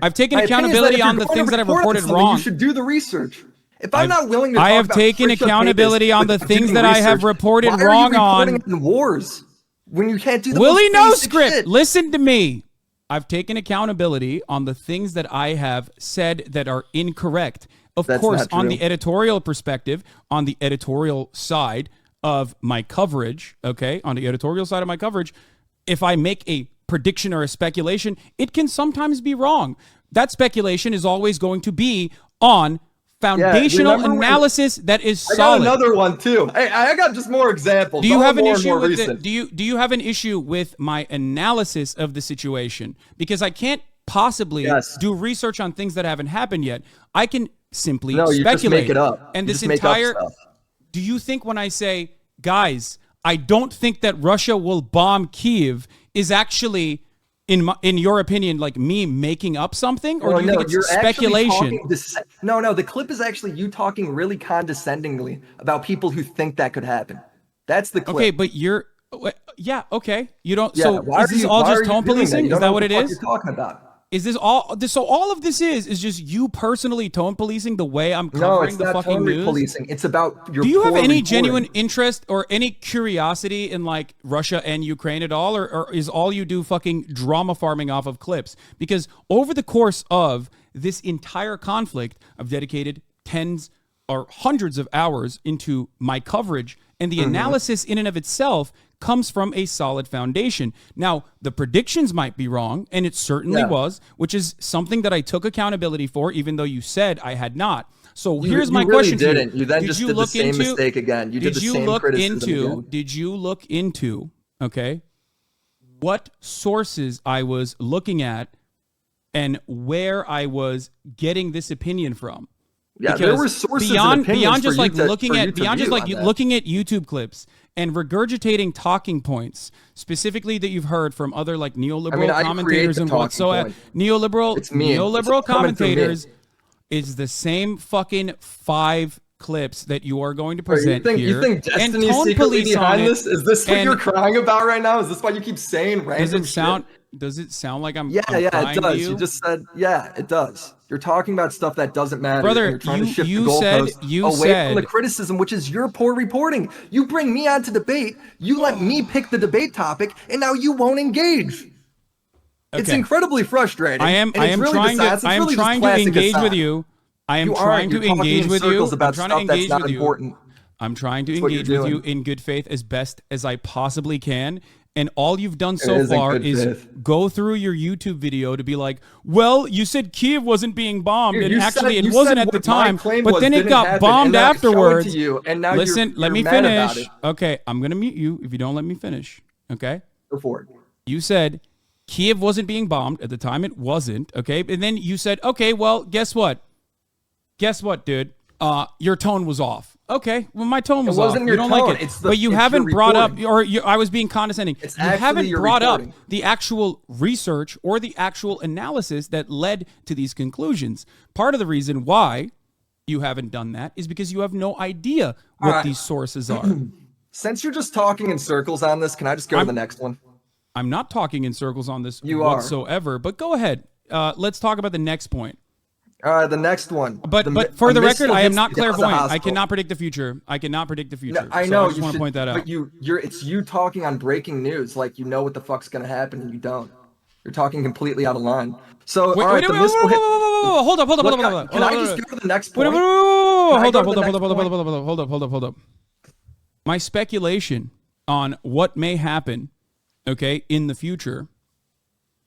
Speaker 1: I've taken accountability on the things that I've reported wrong.
Speaker 13: You should do the research. If I'm not willing to,
Speaker 1: I have taken accountability on the things that I have reported wrong on.
Speaker 13: Wars when you can't do the
Speaker 1: Willie No Script. Listen to me. I've taken accountability on the things that I have said that are incorrect. Of course, on the editorial perspective, on the editorial side of my coverage, okay, on the editorial side of my coverage, if I make a prediction or a speculation, it can sometimes be wrong. That speculation is always going to be on foundational analysis that is solid.
Speaker 13: I got another one too. Hey, I got just more examples.
Speaker 1: Do you have an issue with do you have an issue with my analysis of the situation? Because I can't possibly do research on things that haven't happened yet. I can simply speculate.
Speaker 13: Just make it up.
Speaker 1: And this entire do you think when I say, guys, I don't think that Russia will bomb Kiev is actually in your opinion, like me making up something, or do you think it's speculation?
Speaker 13: No, the clip is actually you talking really condescendingly about people who think that could happen. That's the clip.
Speaker 1: Okay, but okay. You don't. Yeah, so is this all just tone policing? Is that what it is?
Speaker 13: You're talking about.
Speaker 1: Is this all? So all of this is just you personally tone policing the way I'm covering the fucking news?
Speaker 13: Policing. It's about your.
Speaker 1: Do you have any genuine interest or any curiosity in like Russia and Ukraine at all, or is all you do fucking drama farming off of clips? Because over the course of this entire conflict, I've dedicated tens or hundreds of hours into my coverage, and the analysis in and of itself comes from a solid foundation. Now, the predictions might be wrong, and it certainly was, which is something that I took accountability for, even though you said I had not. So here's my question to you.
Speaker 13: Didn't. You then just did the same mistake again. You did the same criticism again.
Speaker 1: Did you look into, okay, what sources I was looking at and where I was getting this opinion from?
Speaker 13: Yeah, there were sources and opinions
Speaker 1: beyond just
Speaker 13: for
Speaker 1: like
Speaker 13: you to,
Speaker 1: looking
Speaker 13: for
Speaker 1: at
Speaker 13: you to
Speaker 1: beyond just
Speaker 13: view
Speaker 1: like
Speaker 13: on that.
Speaker 1: looking at YouTube clips and regurgitating talking points specifically that you've heard from other like neoliberal commentators and whatsoever. Neoliberal commentators is the same fucking 5 clips that you are going to present here.
Speaker 13: You think Destiny is secretly behind this? Is this what you're crying about right now? Is this why you keep saying random shit?
Speaker 1: Does it sound like I'm
Speaker 13: Yeah,
Speaker 1: crying
Speaker 13: it does.
Speaker 1: to you?
Speaker 13: You just said, yeah, it does. You're talking about stuff that doesn't matter.
Speaker 1: Brother,
Speaker 13: and you're trying to shift the
Speaker 1: you
Speaker 13: goalposts away
Speaker 1: said
Speaker 13: from the criticism, which is your poor reporting. You bring me on to debate, you let me pick the debate topic, and now you won't engage. It's incredibly frustrating.
Speaker 1: I am trying to engage with you. I am trying to engage with you. I'm trying to engage with you. I'm trying to engage with you in good faith as best as I possibly can. And all you've done so far is go through your YouTube video to be like, well, you said Kiev wasn't being bombed, and actually it wasn't at the time, but then it got bombed afterwards. Listen, let me finish. Okay, I'm going to mute you if you don't let me finish. Okay?
Speaker 13: Go for it.
Speaker 1: You said Kiev wasn't being bombed. At the time, it wasn't. Okay? And then you said, okay, well, guess what? Guess what, dude? Your tone was off. Okay, well, my tone was off. You don't like it, but you haven't brought up, I was being condescending. You haven't brought up the actual research or the actual analysis that led to these conclusions. Part of the reason why you haven't done that is because you have no idea what these sources are.
Speaker 13: Since you're just talking in circles on this, can I just go to the next one?
Speaker 1: I'm not talking in circles on this whatsoever, but go ahead. Let's talk about the next point.
Speaker 13: The next one.
Speaker 1: But for the record, I am not clairvoyant. I cannot predict the future. I cannot predict the future.
Speaker 13: No, I know.
Speaker 1: I just want to point that out.
Speaker 13: But it's you talking on breaking news like you know what the fuck's gonna happen and you don't. You're talking completely out of line. So
Speaker 1: hold up.
Speaker 13: Can I just go to the next point?
Speaker 1: Hold up. My speculation on what may happen, okay, in the future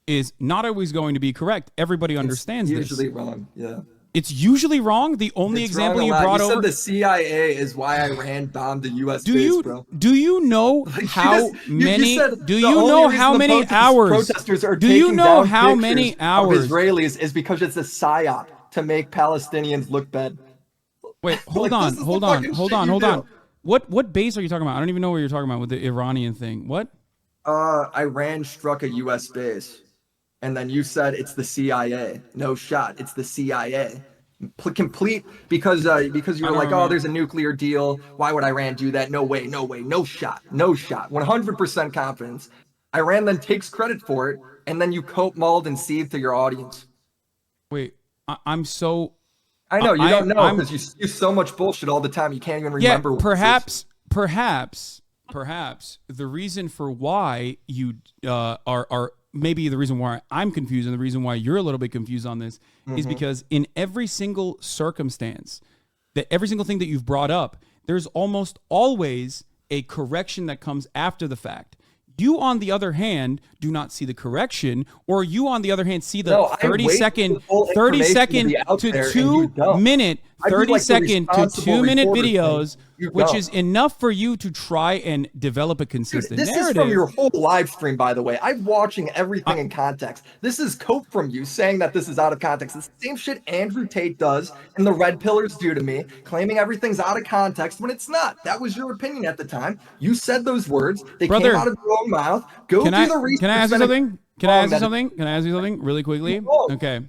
Speaker 1: is not always going to be correct. Everybody understands this.
Speaker 13: It's usually wrong, yeah.
Speaker 1: It's usually wrong? The only example you brought over...
Speaker 13: You said the CIA is why Iran bombed the U.S. base, bro.
Speaker 1: Do you know how many... Do you know how many hours...
Speaker 13: Protesters are
Speaker 1: do you know how many hours...
Speaker 13: Israelis is because it's a psyop to make Palestinians look bad.
Speaker 1: Wait, hold on. What base are you talking about? I don't even know what you're talking about with the Iranian thing. What?
Speaker 13: Iran struck a U.S. base. And then you said it's the CIA. No shot. It's the CIA. Complete because you were like, oh, there's a nuclear deal. Why would Iran do that? No way. No shot. 100% confidence. Iran then takes credit for it, and then you cope, mauled, and seethe to your audience.
Speaker 1: Wait, I'm so...
Speaker 13: I know you don't know because you spew so much bullshit all the time. You can't even remember.
Speaker 1: Yeah, perhaps the reason for why you are maybe the reason why I'm confused and the reason why you're a little bit confused on this is because in every single circumstance, that every single thing that you've brought up, there's almost always a correction that comes after the fact. You, on the other hand, do not see the correction, or you, on the other hand, see the 30 second to 2 minute videos, which is enough for you to try and develop a consistent narrative.
Speaker 13: This is from your whole live stream, by the way. I'm watching everything in context. This is cope from you saying that this is out of context. It's the same shit Andrew Tate does and the Red Pillars do to me, claiming everything's out of context when it's not. That was your opinion at the time. You said those words. They came out of your own mouth. Go do the research.
Speaker 1: Can I ask you something? Can I ask you something really quickly? Okay.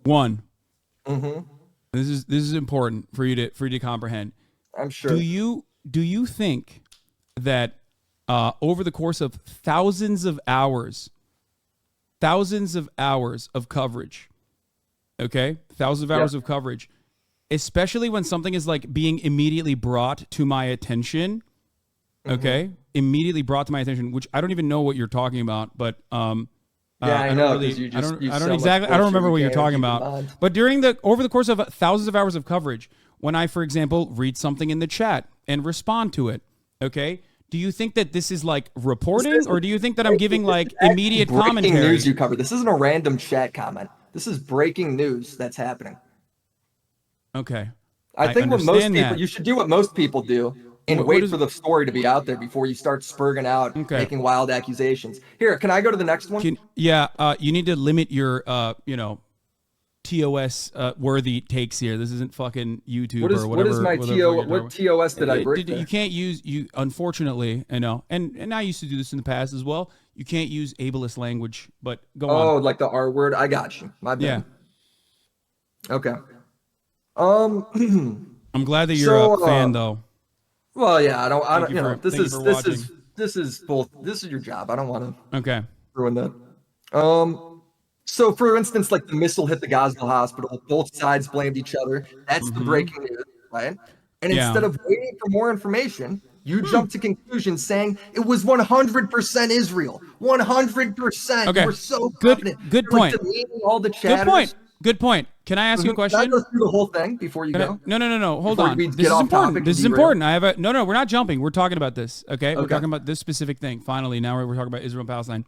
Speaker 1: One. This is important for you to comprehend.
Speaker 13: I'm sure.
Speaker 1: Do you think that over the course of thousands of hours of coverage, okay, of coverage, especially when something is like being immediately brought to my attention, okay, immediately brought to my attention, which I don't even know what you're talking about, but
Speaker 13: I know.
Speaker 1: I don't remember what you're talking about. But over the course of thousands of hours of coverage, when I, for example, read something in the chat and respond to it, okay, do you think that this is like reporting, or do you think that I'm giving like immediate commentary?
Speaker 13: Breaking news you cover. This isn't a random chat comment. This is breaking news that's happening.
Speaker 1: Okay.
Speaker 13: I think what most
Speaker 1: understand
Speaker 13: people,
Speaker 1: that.
Speaker 13: you should do what most people do and
Speaker 1: What
Speaker 13: wait
Speaker 1: is-
Speaker 13: for the story to be out there before you start spurging out,
Speaker 1: Okay.
Speaker 13: making wild accusations. Here, can I go to the next one?
Speaker 1: You need to limit your, TOS worthy takes here. This isn't fucking YouTube
Speaker 13: What is,
Speaker 1: or whatever.
Speaker 13: what is my what TOS did I break there?
Speaker 1: You can't use unfortunately, and I used to do this in the past as well. You can't use ableist language, but go on.
Speaker 13: Oh, like the R word? I got you. My bad.
Speaker 1: Yeah.
Speaker 13: Okay.
Speaker 1: I'm glad that you're a fan though.
Speaker 13: Well, yeah, I don't
Speaker 1: Thank you for watching.
Speaker 13: this is both. This is your job. I don't want to
Speaker 1: Okay.
Speaker 13: ruin that. So for instance, like the missile hit the Gaza hospital, both sides blamed each other. That's the breaking news, right? And
Speaker 1: Yeah.
Speaker 13: instead of waiting for more information, you jump to conclusions saying it was 100% Israel. 100%.
Speaker 1: Okay.
Speaker 13: You were so
Speaker 1: Good
Speaker 13: confident.
Speaker 1: good
Speaker 13: You're, like,
Speaker 1: point.
Speaker 13: deleting all the
Speaker 1: Good
Speaker 13: chatters.
Speaker 1: point. Good point. Can I ask you a
Speaker 13: Can I
Speaker 1: question?
Speaker 13: go through the whole thing before you go?
Speaker 1: No. Hold
Speaker 13: Before
Speaker 1: on.
Speaker 13: we
Speaker 1: This
Speaker 13: get
Speaker 1: is
Speaker 13: off
Speaker 1: important.
Speaker 13: topic
Speaker 1: This is
Speaker 13: and derail?
Speaker 1: important. I have a no. We're not jumping. We're talking about this. Okay. We're
Speaker 13: Okay.
Speaker 1: talking about this specific thing. Finally, now we're talking about Israel and Palestine.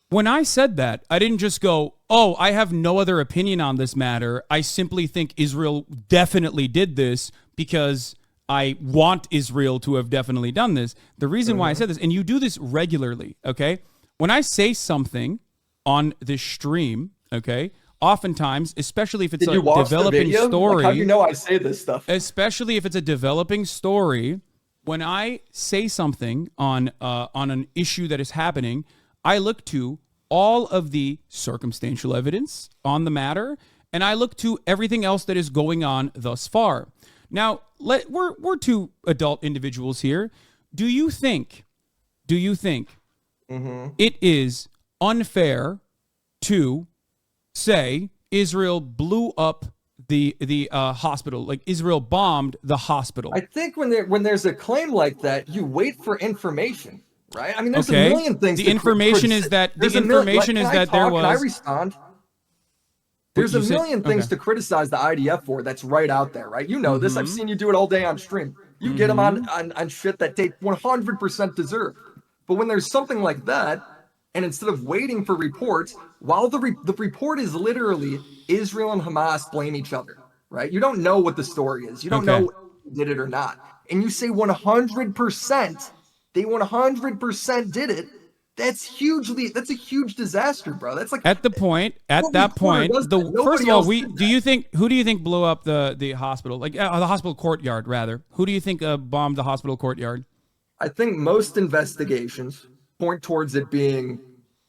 Speaker 1: When I said that, I didn't just go, "Oh, I have no other opinion on this matter. I simply think Israel definitely did this because I want Israel to have definitely done this." The reason why I said this, and you do this regularly, okay? When I say something on this stream, okay, oftentimes, especially if it's
Speaker 13: Did you
Speaker 1: a
Speaker 13: watch the
Speaker 1: developing
Speaker 13: video?
Speaker 1: story,
Speaker 13: Like, how do you know I say this stuff?
Speaker 1: especially if it's a developing story, when I say something on an issue that is happening, I look to all of the circumstantial evidence on the matter, and I look to everything else that is going on thus far. Now, we're two adult individuals here. Do you think it is unfair to say Israel blew up the hospital, like Israel bombed the hospital?
Speaker 13: I think when there's a claim like that, you wait for information, right? I mean, there's
Speaker 1: Okay.
Speaker 13: a million things.
Speaker 1: The information is that
Speaker 13: there's
Speaker 1: the
Speaker 13: a million-
Speaker 1: information
Speaker 13: like,
Speaker 1: is
Speaker 13: can I
Speaker 1: that there
Speaker 13: talk? Can I
Speaker 1: was.
Speaker 13: respond? There's a
Speaker 1: You said-
Speaker 13: million things
Speaker 1: okay.
Speaker 13: to criticize the IDF for. That's right out there, right? You know this. I've
Speaker 1: Mhm.
Speaker 13: seen you do it all day on stream. You get them on shit that they 100% deserve. But when there's something like that, and instead of waiting for reports, while the report is literally Israel and Hamas blame each other, right? You don't know what the story is. You don't
Speaker 1: Okay.
Speaker 13: know who did it or not. And you say 100%, they 100% did it. That's a huge disaster, bro. That's like
Speaker 1: At that point,
Speaker 13: What reporter does that?
Speaker 1: first
Speaker 13: Nobody
Speaker 1: of all,
Speaker 13: else did
Speaker 1: who do you think blew up the hospital, like the hospital courtyard rather? Who do you think bombed the hospital courtyard?
Speaker 13: I think most investigations point towards it being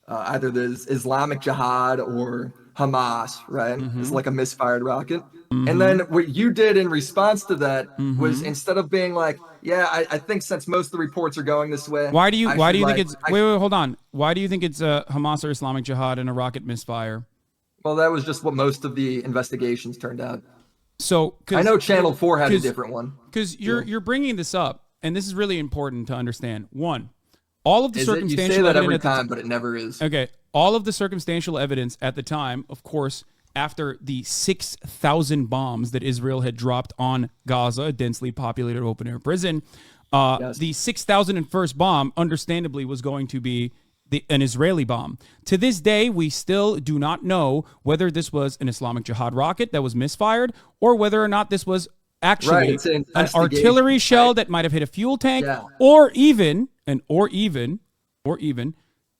Speaker 13: either the Islamic Jihad or Hamas, right? It's like a misfired rocket. And then what you did in response to that was, instead of being like, yeah, I think since most of the reports are going this way.
Speaker 1: Why do you
Speaker 13: I should,
Speaker 1: think it's wait, hold on. Why do you think it's Hamas or Islamic Jihad and a rocket misfire?
Speaker 13: Well, that was just what most of the investigations turned out.
Speaker 1: So
Speaker 13: I know Channel 4 had a different one.
Speaker 1: Because you're bringing this up, and this is really important to understand. One, all of the
Speaker 13: You
Speaker 1: circumstantial
Speaker 13: say that
Speaker 1: evidence
Speaker 13: every
Speaker 1: at the
Speaker 13: time, but it never is.
Speaker 1: Okay, all of the circumstantial evidence at the time, of course, after the 6,000 bombs that Israel had dropped on Gaza, a densely populated open-air prison, the 6,001st bomb, understandably, was going to be an Israeli bomb. To this day, we still do not know whether this was an Islamic Jihad rocket that was misfired or whether or not this was actually
Speaker 13: it's an
Speaker 1: an artillery shell that might have hit a fuel tank or even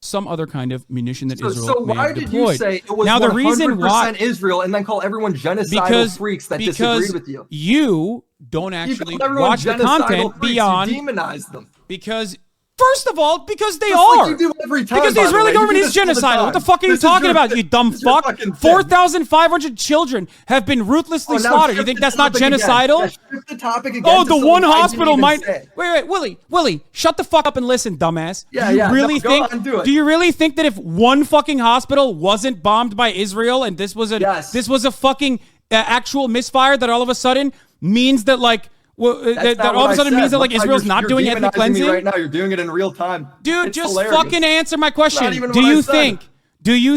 Speaker 1: some other kind of munition that Israel
Speaker 13: So
Speaker 1: may
Speaker 13: why
Speaker 1: have
Speaker 13: did
Speaker 1: deployed.
Speaker 13: you say it was
Speaker 1: now,
Speaker 13: 100%
Speaker 1: the reason why
Speaker 13: Israel and then call everyone genocidal freaks that disagreed with you?
Speaker 1: You don't actually
Speaker 13: call everyone
Speaker 1: watch the
Speaker 13: genocidal
Speaker 1: content
Speaker 13: freaks,
Speaker 1: beyond.
Speaker 13: You demonize them.
Speaker 1: Because, first of all, because they
Speaker 13: Just
Speaker 1: are.
Speaker 13: like you do every time,
Speaker 1: because the
Speaker 13: by the
Speaker 1: Israeli
Speaker 13: way. You
Speaker 1: government
Speaker 13: do
Speaker 1: is
Speaker 13: this all the
Speaker 1: genocidal. What the
Speaker 13: time.
Speaker 1: fuck are you
Speaker 13: This is
Speaker 1: talking
Speaker 13: your
Speaker 1: about,
Speaker 13: thing.
Speaker 1: you dumb
Speaker 13: This is your
Speaker 1: fuck?
Speaker 13: fucking thing.
Speaker 1: 4,500 children have been ruthlessly
Speaker 13: Oh, now
Speaker 1: slaughtered. You
Speaker 13: shift
Speaker 1: think
Speaker 13: the
Speaker 1: that's not
Speaker 13: topic again.
Speaker 1: genocidal?
Speaker 13: Yeah, shift the topic again
Speaker 1: Oh,
Speaker 13: to
Speaker 1: the
Speaker 13: something
Speaker 1: one
Speaker 13: I didn't
Speaker 1: hospital
Speaker 13: even
Speaker 1: might.
Speaker 13: say.
Speaker 1: Wait, Willie, shut the fuck up and listen, dumbass.
Speaker 13: Yeah,
Speaker 1: do you
Speaker 13: yeah,
Speaker 1: really
Speaker 13: no, go
Speaker 1: think?
Speaker 13: on, do it.
Speaker 1: Do you really think that if one fucking hospital wasn't bombed by Israel and this was a fucking actual misfire, that all of a sudden means that like. Well, that all of a sudden means that like Israel's not doing ethnic cleansing?
Speaker 13: Right now, you're doing it in real time.
Speaker 1: Dude,
Speaker 13: It's
Speaker 1: just
Speaker 13: hilarious.
Speaker 1: fucking answer my question.
Speaker 13: Not even
Speaker 1: Do
Speaker 13: what I
Speaker 1: you
Speaker 13: said.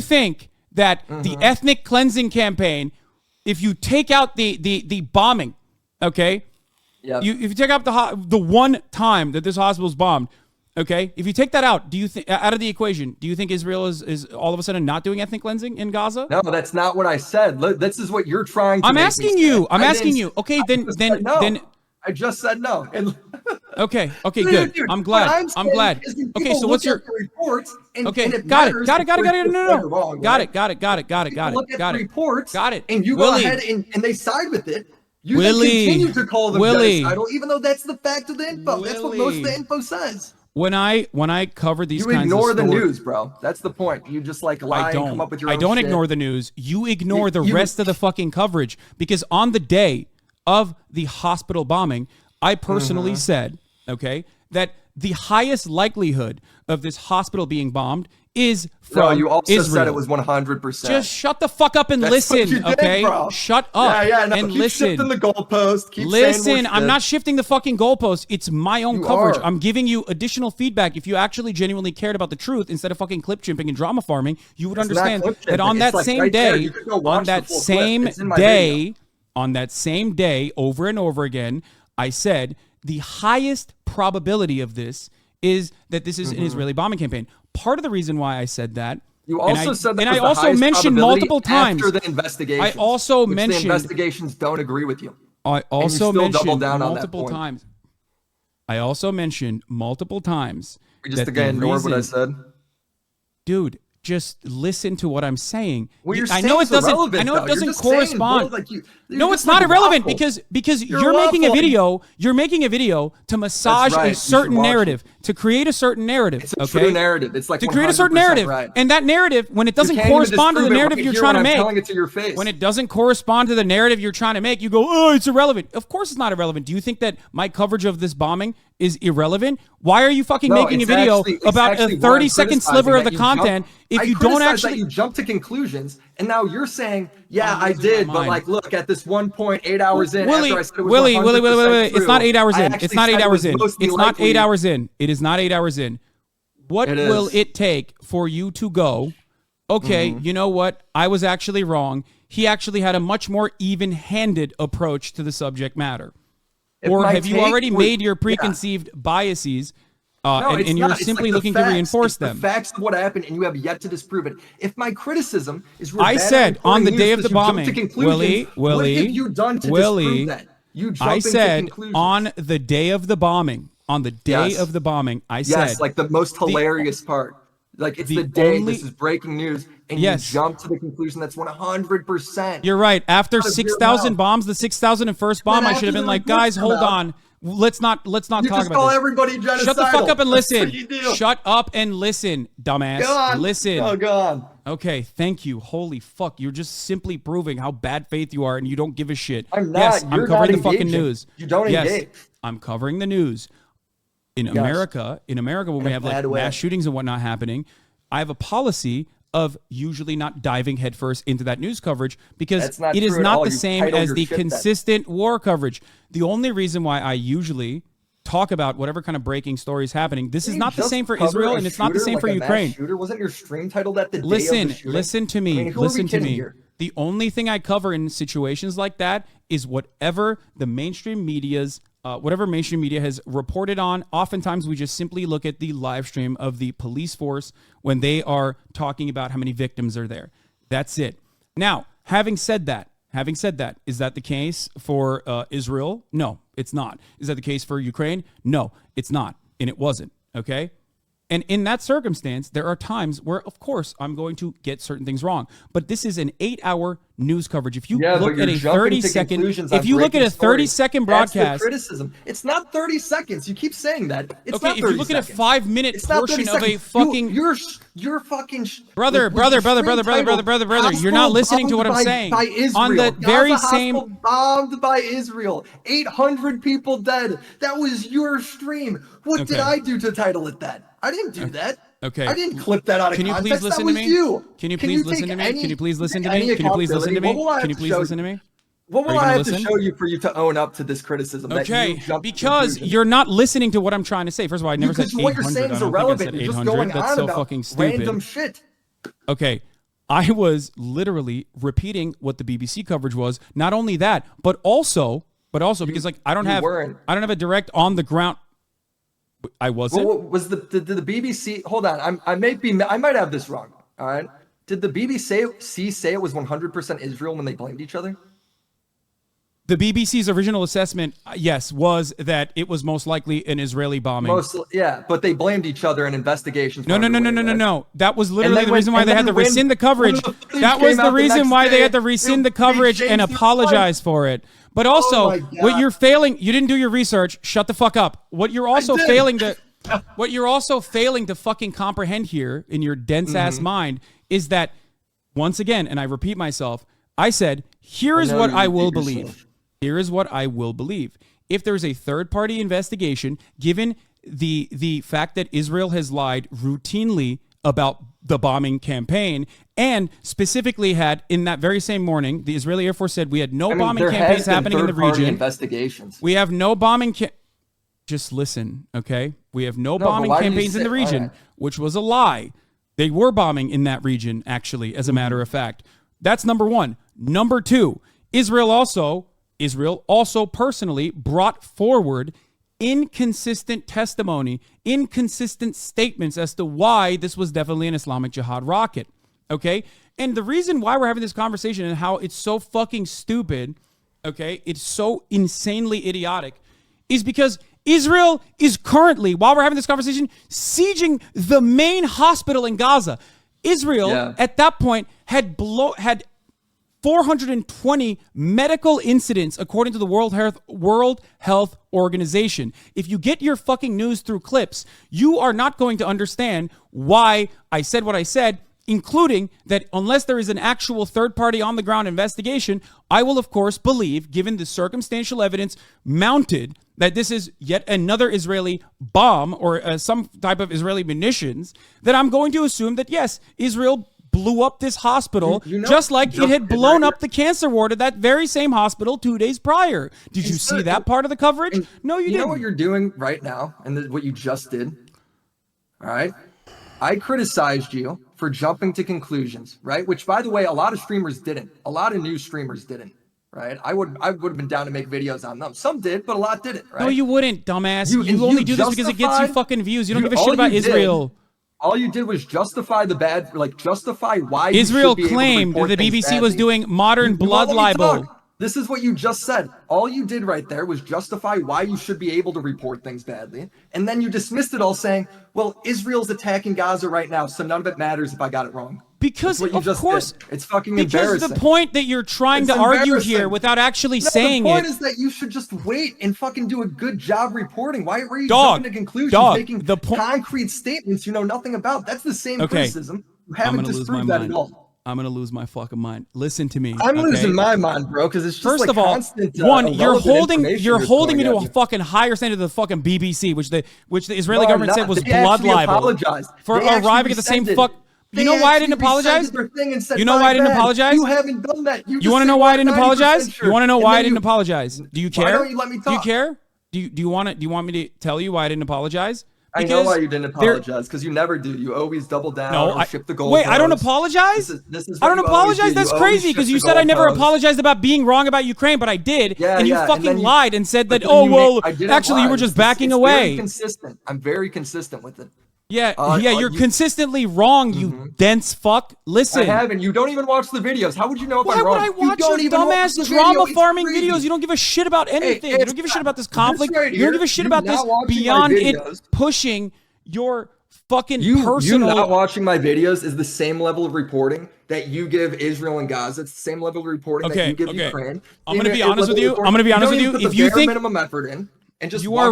Speaker 1: think that the ethnic cleansing campaign, if you take out the bombing, okay?
Speaker 13: Yeah.
Speaker 1: If you take out the one time that this hospital's bombed, Okay, if you take that out, do you think out of the equation, do you think Israel is all of a sudden not doing ethnic cleansing in Gaza?
Speaker 13: No, that's not what I said. This is what you're trying to
Speaker 1: I'm
Speaker 13: make
Speaker 1: asking
Speaker 13: me
Speaker 1: you.
Speaker 13: say.
Speaker 1: I'm asking you. Okay, then
Speaker 13: I just said no. And
Speaker 1: okay, good.
Speaker 13: Dude,
Speaker 1: I'm glad. I'm glad. Okay, so what's your
Speaker 13: reports? And,
Speaker 1: okay?
Speaker 13: and
Speaker 1: Got it. No.
Speaker 13: Wrong,
Speaker 1: got
Speaker 13: right?
Speaker 1: it.
Speaker 13: Look at the reports.
Speaker 1: Got it.
Speaker 13: And you
Speaker 1: Willie.
Speaker 13: go ahead and they side with it. You
Speaker 1: Willie.
Speaker 13: then continue to call them
Speaker 1: Willie.
Speaker 13: genocidal, even though that's the fact of the info. That's what most of the info says.
Speaker 1: When I cover these kinds of
Speaker 13: ignore the
Speaker 1: stories,
Speaker 13: news, bro. That's the point. You just like lie and come up with your own
Speaker 1: I don't
Speaker 13: shit.
Speaker 1: ignore the news. You ignore the rest of the fucking coverage, because on the day of the hospital bombing, I personally said, okay, that the highest likelihood of this hospital being bombed is from
Speaker 13: No, you also
Speaker 1: Israel.
Speaker 13: said it was 100%.
Speaker 1: Just shut the fuck up and
Speaker 13: That's what
Speaker 1: listen,
Speaker 13: you did,
Speaker 1: okay?
Speaker 13: bro.
Speaker 1: Shut up
Speaker 13: No,
Speaker 1: and
Speaker 13: keep
Speaker 1: listen.
Speaker 13: shifting the goalpost. Keep
Speaker 1: Listen,
Speaker 13: saying more
Speaker 1: I'm
Speaker 13: shit.
Speaker 1: not shifting the fucking goalpost. It's my own
Speaker 13: You
Speaker 1: coverage.
Speaker 13: are.
Speaker 1: I'm giving you additional feedback. If you actually genuinely cared about the truth instead of fucking clip chimping and drama farming, you would
Speaker 13: It's not
Speaker 1: understand
Speaker 13: clip
Speaker 1: that
Speaker 13: chimping.
Speaker 1: on that
Speaker 13: It's like
Speaker 1: same
Speaker 13: right there.
Speaker 1: day,
Speaker 13: You could go
Speaker 1: on
Speaker 13: watch the
Speaker 1: that
Speaker 13: full clip.
Speaker 1: same
Speaker 13: It's in my
Speaker 1: day,
Speaker 13: video.
Speaker 1: on that same day, over and over again, I said the highest probability of this is that this is an Israeli bombing campaign. Part of the reason why I said that.
Speaker 13: You also said that
Speaker 1: and
Speaker 13: was
Speaker 1: I
Speaker 13: the
Speaker 1: also
Speaker 13: highest
Speaker 1: mentioned
Speaker 13: probability
Speaker 1: multiple times
Speaker 13: after the investigation.
Speaker 1: I also mentioned
Speaker 13: the investigations don't agree with you.
Speaker 1: I also
Speaker 13: and you still double
Speaker 1: mentioned
Speaker 13: down on that
Speaker 1: multiple
Speaker 13: point.
Speaker 1: times. I also mentioned multiple times.
Speaker 13: We just
Speaker 1: that
Speaker 13: again
Speaker 1: the
Speaker 13: ignored what I
Speaker 1: reason-
Speaker 13: said.
Speaker 1: Dude, just listen to what I'm saying.
Speaker 13: Well, you're
Speaker 1: I know it
Speaker 13: saying's
Speaker 1: doesn't.
Speaker 13: irrelevant,
Speaker 1: I know
Speaker 13: though.
Speaker 1: it
Speaker 13: You're
Speaker 1: doesn't
Speaker 13: just saying,
Speaker 1: correspond.
Speaker 13: bro, like you're
Speaker 1: No,
Speaker 13: just
Speaker 1: it's not
Speaker 13: like
Speaker 1: irrelevant
Speaker 13: waffle.
Speaker 1: because
Speaker 13: You're
Speaker 1: you're making a
Speaker 13: waffling.
Speaker 1: video. You're making a video to massage
Speaker 13: right.
Speaker 1: a
Speaker 13: You should
Speaker 1: certain
Speaker 13: watch
Speaker 1: narrative, to create a certain narrative.
Speaker 13: It's a
Speaker 1: okay?
Speaker 13: true narrative. It's like
Speaker 1: to create a certain
Speaker 13: 100%
Speaker 1: narrative,
Speaker 13: right.
Speaker 1: and that narrative, when it doesn't
Speaker 13: You can't even
Speaker 1: correspond to the
Speaker 13: disprove it
Speaker 1: narrative
Speaker 13: right
Speaker 1: you're
Speaker 13: here
Speaker 1: trying to
Speaker 13: when I'm
Speaker 1: make,
Speaker 13: telling it to your face.
Speaker 1: when it doesn't correspond to the narrative you're trying to make, you go, oh, it's irrelevant. Of course it's not irrelevant. Do you think that my coverage of this bombing is irrelevant? Why are you fucking
Speaker 13: No,
Speaker 1: making a
Speaker 13: it's
Speaker 1: video
Speaker 13: actually- it's
Speaker 1: about a
Speaker 13: actually what I'm
Speaker 1: 30-second sliver of
Speaker 13: criticizing,
Speaker 1: the
Speaker 13: that you
Speaker 1: content if
Speaker 13: I
Speaker 1: you don't
Speaker 13: criticize
Speaker 1: actually...
Speaker 13: that you jump to conclusions, and now you're saying, yeah,
Speaker 1: I'm
Speaker 13: I
Speaker 1: losing
Speaker 13: did,
Speaker 1: my
Speaker 13: but
Speaker 1: mind.
Speaker 13: like, look, at this 1.8 hours in,
Speaker 1: Willie,
Speaker 13: after I said it was
Speaker 1: Willie,
Speaker 13: 100%
Speaker 1: it's not
Speaker 13: true,
Speaker 1: 8 hours
Speaker 13: I
Speaker 1: in.
Speaker 13: actually
Speaker 1: It's not
Speaker 13: said
Speaker 1: 8
Speaker 13: it
Speaker 1: hours
Speaker 13: was
Speaker 1: in.
Speaker 13: mostly
Speaker 1: It's not 8
Speaker 13: likely-
Speaker 1: hours in. It is not 8 hours in. What
Speaker 13: It
Speaker 1: will
Speaker 13: is.
Speaker 1: it take for you to go, okay, you know what? I was actually wrong. He actually had a much more even-handed approach to the subject matter.
Speaker 13: If
Speaker 1: Or
Speaker 13: my
Speaker 1: have you
Speaker 13: take
Speaker 1: already
Speaker 13: was-
Speaker 1: made your
Speaker 13: yeah.
Speaker 1: preconceived biases
Speaker 13: No, it's
Speaker 1: and you're
Speaker 13: not. It's
Speaker 1: simply
Speaker 13: like the
Speaker 1: looking to
Speaker 13: facts.
Speaker 1: reinforce
Speaker 13: It's
Speaker 1: them?
Speaker 13: The facts of what happened, and you have yet to disprove it. If my criticism is
Speaker 1: I said on the day of the bombing, Willie,
Speaker 13: what have you done to disprove that? You jump
Speaker 1: I
Speaker 13: into
Speaker 1: said
Speaker 13: conclusions.
Speaker 1: on the day of the bombing,
Speaker 13: Yes.
Speaker 1: of the bombing, I said,
Speaker 13: Yes, like the most hilarious part. Like it's the day this is breaking news, and
Speaker 1: Yes.
Speaker 13: you jump to the conclusion that's 100%.
Speaker 1: You're right. After
Speaker 13: Out of your
Speaker 1: 6,000
Speaker 13: mouth.
Speaker 1: bombs, the 6,001st bomb, I should have
Speaker 13: after
Speaker 1: been
Speaker 13: the
Speaker 1: like,
Speaker 13: reports
Speaker 1: guys,
Speaker 13: come
Speaker 1: hold
Speaker 13: out,
Speaker 1: on. Let's not
Speaker 13: You
Speaker 1: talk
Speaker 13: just
Speaker 1: about
Speaker 13: call
Speaker 1: this.
Speaker 13: everybody genocidal.
Speaker 1: Shut the fuck up and
Speaker 13: That's
Speaker 1: listen.
Speaker 13: what you do.
Speaker 1: Shut up and listen, dumbass.
Speaker 13: Go on.
Speaker 1: Listen.
Speaker 13: Oh, go on.
Speaker 1: Okay, thank you. Holy fuck. You're just simply proving how bad faith you are and you don't give a shit.
Speaker 13: I'm not.
Speaker 1: Yes,
Speaker 13: You're
Speaker 1: I'm covering
Speaker 13: not
Speaker 1: the fucking
Speaker 13: engaging.
Speaker 1: news.
Speaker 13: You don't
Speaker 1: yes,
Speaker 13: engage.
Speaker 1: I'm covering the news. In America, when we have like
Speaker 13: bad way.
Speaker 1: mass shootings and whatnot happening, I have a policy of usually not diving headfirst into that news coverage because
Speaker 13: That's not
Speaker 1: it is
Speaker 13: true at
Speaker 1: not
Speaker 13: all.
Speaker 1: the
Speaker 13: You
Speaker 1: same
Speaker 13: titled
Speaker 1: as
Speaker 13: your
Speaker 1: the
Speaker 13: shit that.
Speaker 1: consistent war coverage. The only reason why I usually talk about whatever kind of breaking story is happening, this is
Speaker 13: Didn't
Speaker 1: not the
Speaker 13: just
Speaker 1: same for
Speaker 13: cover
Speaker 1: Israel
Speaker 13: a
Speaker 1: and it's not the
Speaker 13: shooter,
Speaker 1: same
Speaker 13: like
Speaker 1: for
Speaker 13: a mass
Speaker 1: Ukraine.
Speaker 13: Shooter? Wasn't your stream titled at the day of
Speaker 1: Listen,
Speaker 13: the shooting?
Speaker 1: listen to me.
Speaker 13: I mean, who are we
Speaker 1: listen to
Speaker 13: kidding
Speaker 1: me.
Speaker 13: here?
Speaker 1: The only thing I cover in situations like that is whatever the mainstream whatever mainstream media has reported on. Oftentimes, we just simply look at the live stream of the police force when they are talking about how many victims are there. That's it. Now, having said that, is that the case for Israel? No, it's not. Is that the case for Ukraine? No, it's not. And it wasn't. Okay. And in that circumstance, there are times where, of course, I'm going to get certain things wrong. But this is an 8-hour news coverage. If you look at a 30-second, if you look at a 30-second broadcast,
Speaker 13: that's the criticism. It's not 30 seconds. You keep saying that. It's
Speaker 1: okay,
Speaker 13: not 30
Speaker 1: if you look
Speaker 13: seconds.
Speaker 1: at a 5-minute
Speaker 13: It's not 30
Speaker 1: portion of a
Speaker 13: seconds.
Speaker 1: fucking
Speaker 13: You're fucking
Speaker 1: brother, you're not listening to what I'm saying.
Speaker 13: By Israel.
Speaker 1: On the very
Speaker 13: Gaza
Speaker 1: same
Speaker 13: hospital bombed by Israel. 800 people dead. That was your stream. What did
Speaker 1: Okay.
Speaker 13: I do to title it that? I didn't do that.
Speaker 1: Okay.
Speaker 13: I didn't clip that out of
Speaker 1: Can you
Speaker 13: context.
Speaker 1: please listen
Speaker 13: that
Speaker 1: to
Speaker 13: was
Speaker 1: me?
Speaker 13: you.
Speaker 1: Can you please listen to me? Can you please listen to me? Can you please listen to me? Can you please listen to me?
Speaker 13: What
Speaker 1: Are
Speaker 13: will
Speaker 1: you
Speaker 13: I
Speaker 1: gonna
Speaker 13: have to
Speaker 1: listen?
Speaker 13: show you for you to own up to this criticism? that
Speaker 1: Okay,
Speaker 13: you jumped to
Speaker 1: because
Speaker 13: conclusions?
Speaker 1: you're not listening to what I'm trying to say. First of all, I never said
Speaker 13: Because
Speaker 1: 800.
Speaker 13: what you're saying
Speaker 1: I
Speaker 13: is
Speaker 1: don't
Speaker 13: irrelevant.
Speaker 1: think I said
Speaker 13: You're just
Speaker 1: 800.
Speaker 13: going
Speaker 1: That's
Speaker 13: on
Speaker 1: so
Speaker 13: about
Speaker 1: fucking stupid.
Speaker 13: random shit.
Speaker 1: Okay, I was literally repeating what the BBC coverage was. Not only that, but also because like I don't have a direct on the ground. I wasn't.
Speaker 13: Well, did the BBC? Hold on, I might have this wrong. All right. Did the BBC say it was 100% Israel when they blamed each other?
Speaker 1: The BBC's original assessment, yes, was that it was most likely an Israeli bombing.
Speaker 13: Yeah, but they blamed each other in investigations.
Speaker 1: No. That was literally the reason why they had to rescind the coverage. That was the reason why they had to rescind the coverage and apologize for it. But also, what you're failing, you didn't do your research. Shut the fuck up. What you're also failing to fucking comprehend here in your dense ass mind is that, once again, and I repeat myself, I said, here is what I will believe. Here is what I will believe. If there's a third-party investigation, given the fact that Israel has lied routinely about the bombing campaign, and specifically had, in that very same morning, the Israeli Air Force said we had no bombing campaigns happening in the region.
Speaker 13: Investigations.
Speaker 1: We have no bombing. Just listen, okay? We have no bombing campaigns in the region, which was a lie. They were bombing in that region, actually, as a matter of fact. That's number one. Number two, Israel also personally brought forward inconsistent testimony, inconsistent statements as to why this was definitely an Islamic Jihad rocket, okay? And the reason why we're having this conversation and how it's so fucking stupid, okay, it's so insanely idiotic, is because Israel is currently, while we're having this conversation, sieging the main hospital in Gaza. Israel, at that point, had 420 medical incidents, according to the World Health Organization. If you get your fucking news through clips, you are not going to understand why I said what I said, including that unless there is an actual third-party on-the-ground investigation, I will, of course, believe, given the circumstantial evidence mounted, that this is yet another Israeli bomb or some type of Israeli munitions, that I'm going to assume that, yes, Israel blew up this hospital just like it had blown up the cancer ward at that very same hospital 2 days prior. Did you see that part of the coverage? No, you didn't.
Speaker 13: You know what you're doing right now and what you just did? All right. I criticized you for jumping to conclusions, right? Which, by the way, a lot of streamers didn't. A lot of news streamers didn't, right? I would have been down to make videos on them. Some did, but a lot didn't, right?
Speaker 1: No, you wouldn't, dumbass. You only do this because it gets you fucking views. You don't give a shit about Israel.
Speaker 13: All you did was justify justify why
Speaker 1: Israel claimed that the BBC was doing modern blood libel.
Speaker 13: This is what you just said. All you did right there was justify why you should be able to report things badly. And then you dismissed it all saying, well, Israel's attacking Gaza right now, so none of it matters if I got it wrong.
Speaker 1: Because, of course,
Speaker 13: it's fucking embarrassing.
Speaker 1: Because the point that you're trying to argue here without actually saying it.
Speaker 13: The point is that you should just wait and fucking do a good job reporting. Why were you jumping to conclusions, making concrete statements you know nothing about? That's the same criticism. You haven't disproved that at all.
Speaker 1: I'm going to lose my fucking mind. Listen to me.
Speaker 13: I'm losing my mind, bro, because it's just
Speaker 1: First of all,
Speaker 13: constant,
Speaker 1: you're holding me to a fucking higher standard than the fucking BBC, which the Israeli government said was blood libel. For arriving at the same fuck. You know why I didn't apologize? You know why I didn't apologize?
Speaker 13: You haven't done that.
Speaker 1: You want to know why I didn't apologize? You want to know why I didn't apologize? Do you care?
Speaker 13: Why don't you let me talk?
Speaker 1: Do you care? Do you want me to tell you why I didn't apologize?
Speaker 13: I know why you didn't apologize, because you never do. You always double down or ship the goal.
Speaker 1: Wait, I don't apologize? I don't apologize? That's crazy, because you said I never apologized about being wrong about Ukraine, but I did, and you fucking lied and said that, actually, you were just backing away.
Speaker 13: I'm very consistent with it.
Speaker 1: Yeah, you're consistently wrong, you dense fuck. Listen.
Speaker 13: I haven't. You don't even watch the videos. How would you know if I'm wrong?
Speaker 1: Why would I watch your dumbass drama farming videos? You don't give a shit about anything. You don't give a shit about this conflict. You don't give a shit about this beyond it pushing your fucking personal...
Speaker 13: You not watching my videos is the same level of reporting that you give Israel and Gaza. It's the same level of reporting that you give Ukraine.
Speaker 1: I'm going to be honest with you. If you think...
Speaker 13: minimum effort in.
Speaker 1: You're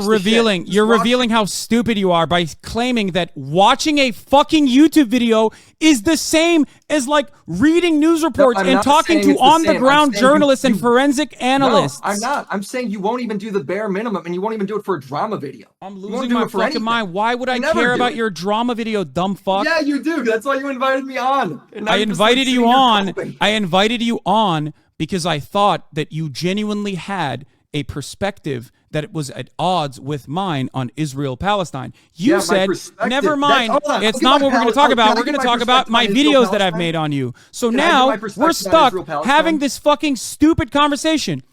Speaker 1: revealing how stupid you are by claiming that watching a fucking YouTube video is the same as like reading news reports and talking to on-the-ground journalists and forensic analysts.
Speaker 13: No, I'm not. I'm saying you won't even do the bare minimum, and you won't even do it for a drama video.
Speaker 1: I'm losing my fucking mind. Why would I care about your drama video, dumb fuck?
Speaker 13: Yeah, you do. That's why you invited me on.
Speaker 1: I invited you on. I invited you on because I thought that you genuinely had a perspective that it was at odds with mine on Israel-Palestine. You said, never mind, it's not what we're going to talk about. We're going to talk about my videos that I've made on you. So now we're stuck having this fucking stupid conversation.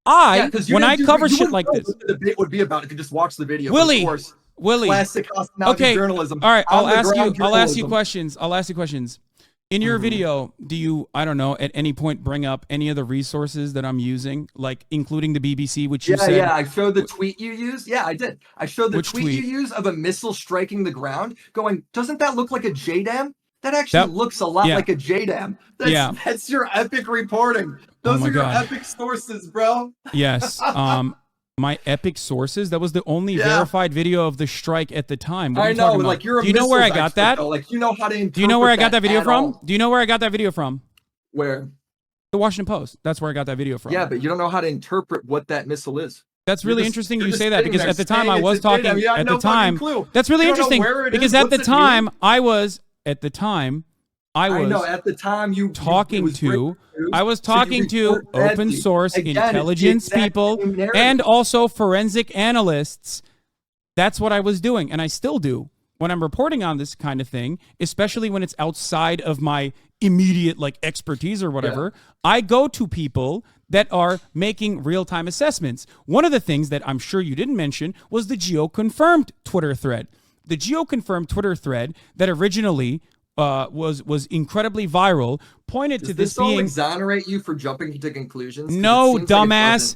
Speaker 1: When I cover shit like this.
Speaker 13: The debate would be about if you just watch the video.
Speaker 1: Willie, Willie.
Speaker 13: Classic HasanAbi journalism.
Speaker 1: All right, I'll
Speaker 13: On the
Speaker 1: ask
Speaker 13: ground
Speaker 1: you
Speaker 13: journalism.
Speaker 1: questions. In your video, do you, I don't know, at any point bring up any of the resources that I'm using, like including the BBC, which you said?
Speaker 13: Yeah, I showed the tweet you used. Yeah, I did. I showed the
Speaker 1: Which
Speaker 13: tweet
Speaker 1: tweet?
Speaker 13: you used of a missile striking the ground, going, doesn't that look like a JDAM? That actually looks a lot like a JDAM. That's your epic reporting. Those are your epic sources, bro.
Speaker 1: Yes. My epic sources. That was the only verified video of the strike at the time. What are
Speaker 13: I
Speaker 1: you
Speaker 13: know,
Speaker 1: talking about?
Speaker 13: like you're a
Speaker 1: Do you know where I got
Speaker 13: expert,
Speaker 1: that?
Speaker 13: though. Like you know how to interpret.
Speaker 1: Do you know where I got that video
Speaker 13: at
Speaker 1: from?
Speaker 13: all.
Speaker 1: Do you know where I got that video from?
Speaker 13: Where?
Speaker 1: The Washington Post. That's where I got that video from.
Speaker 13: Yeah, but you don't know how to interpret what that missile is.
Speaker 1: That's really interesting you say that, because at the time I was talking
Speaker 13: at
Speaker 1: at
Speaker 13: no
Speaker 1: the time.
Speaker 13: clue.
Speaker 1: That's really
Speaker 13: You don't know
Speaker 1: interesting
Speaker 13: where it
Speaker 1: because
Speaker 13: is.
Speaker 1: at
Speaker 13: What's
Speaker 1: the
Speaker 13: it
Speaker 1: time
Speaker 13: mean?
Speaker 1: I was
Speaker 13: I know at the time you
Speaker 1: talking to open source
Speaker 13: Again,
Speaker 1: intelligence
Speaker 13: it's the exact
Speaker 1: people
Speaker 13: same narrative.
Speaker 1: and also forensic analysts. That's what I was doing, and I still do when I'm reporting on this kind of thing, especially when it's outside of my immediate like expertise or whatever. I go to people that are making real-time assessments. One of the things that I'm sure you didn't mention was the geo-confirmed Twitter thread. The geo-confirmed Twitter thread that originally was incredibly viral pointed to this
Speaker 13: all
Speaker 1: being
Speaker 13: exonerate you for jumping to conclusions?
Speaker 1: no, dumbass.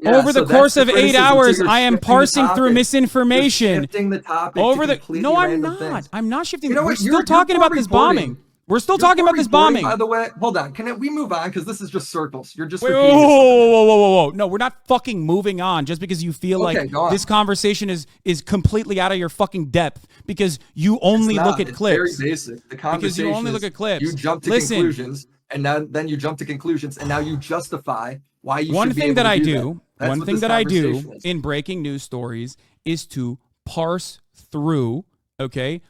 Speaker 1: Over the course of 8 hours, I am parsing through misinformation.
Speaker 13: Shifting the topic.
Speaker 1: No, I'm not. I'm not shifting.
Speaker 13: You know
Speaker 1: We're
Speaker 13: what?
Speaker 1: still
Speaker 13: You're
Speaker 1: talking about this
Speaker 13: reporting.
Speaker 1: bombing. We're still talking about this bombing.
Speaker 13: By the way, hold on. Can we move on? Because this is just circles. You're just
Speaker 1: Wait,
Speaker 13: repeating
Speaker 1: whoa. No, we're not fucking moving on just because you feel
Speaker 13: Okay,
Speaker 1: like
Speaker 13: go on.
Speaker 1: this conversation is completely out of your fucking depth because you only look at clips.
Speaker 13: Very basic. The conversation
Speaker 1: Because you only look
Speaker 13: is
Speaker 1: at clips.
Speaker 13: You jump to conclusions, and then you jump to conclusions, and now you justify why you
Speaker 1: One
Speaker 13: should be
Speaker 1: thing
Speaker 13: able
Speaker 1: that
Speaker 13: to
Speaker 1: I
Speaker 13: do
Speaker 1: do,
Speaker 13: that. That's
Speaker 1: one
Speaker 13: what
Speaker 1: thing
Speaker 13: this
Speaker 1: that I do
Speaker 13: conversation is.
Speaker 1: in breaking news stories is to parse through, okay,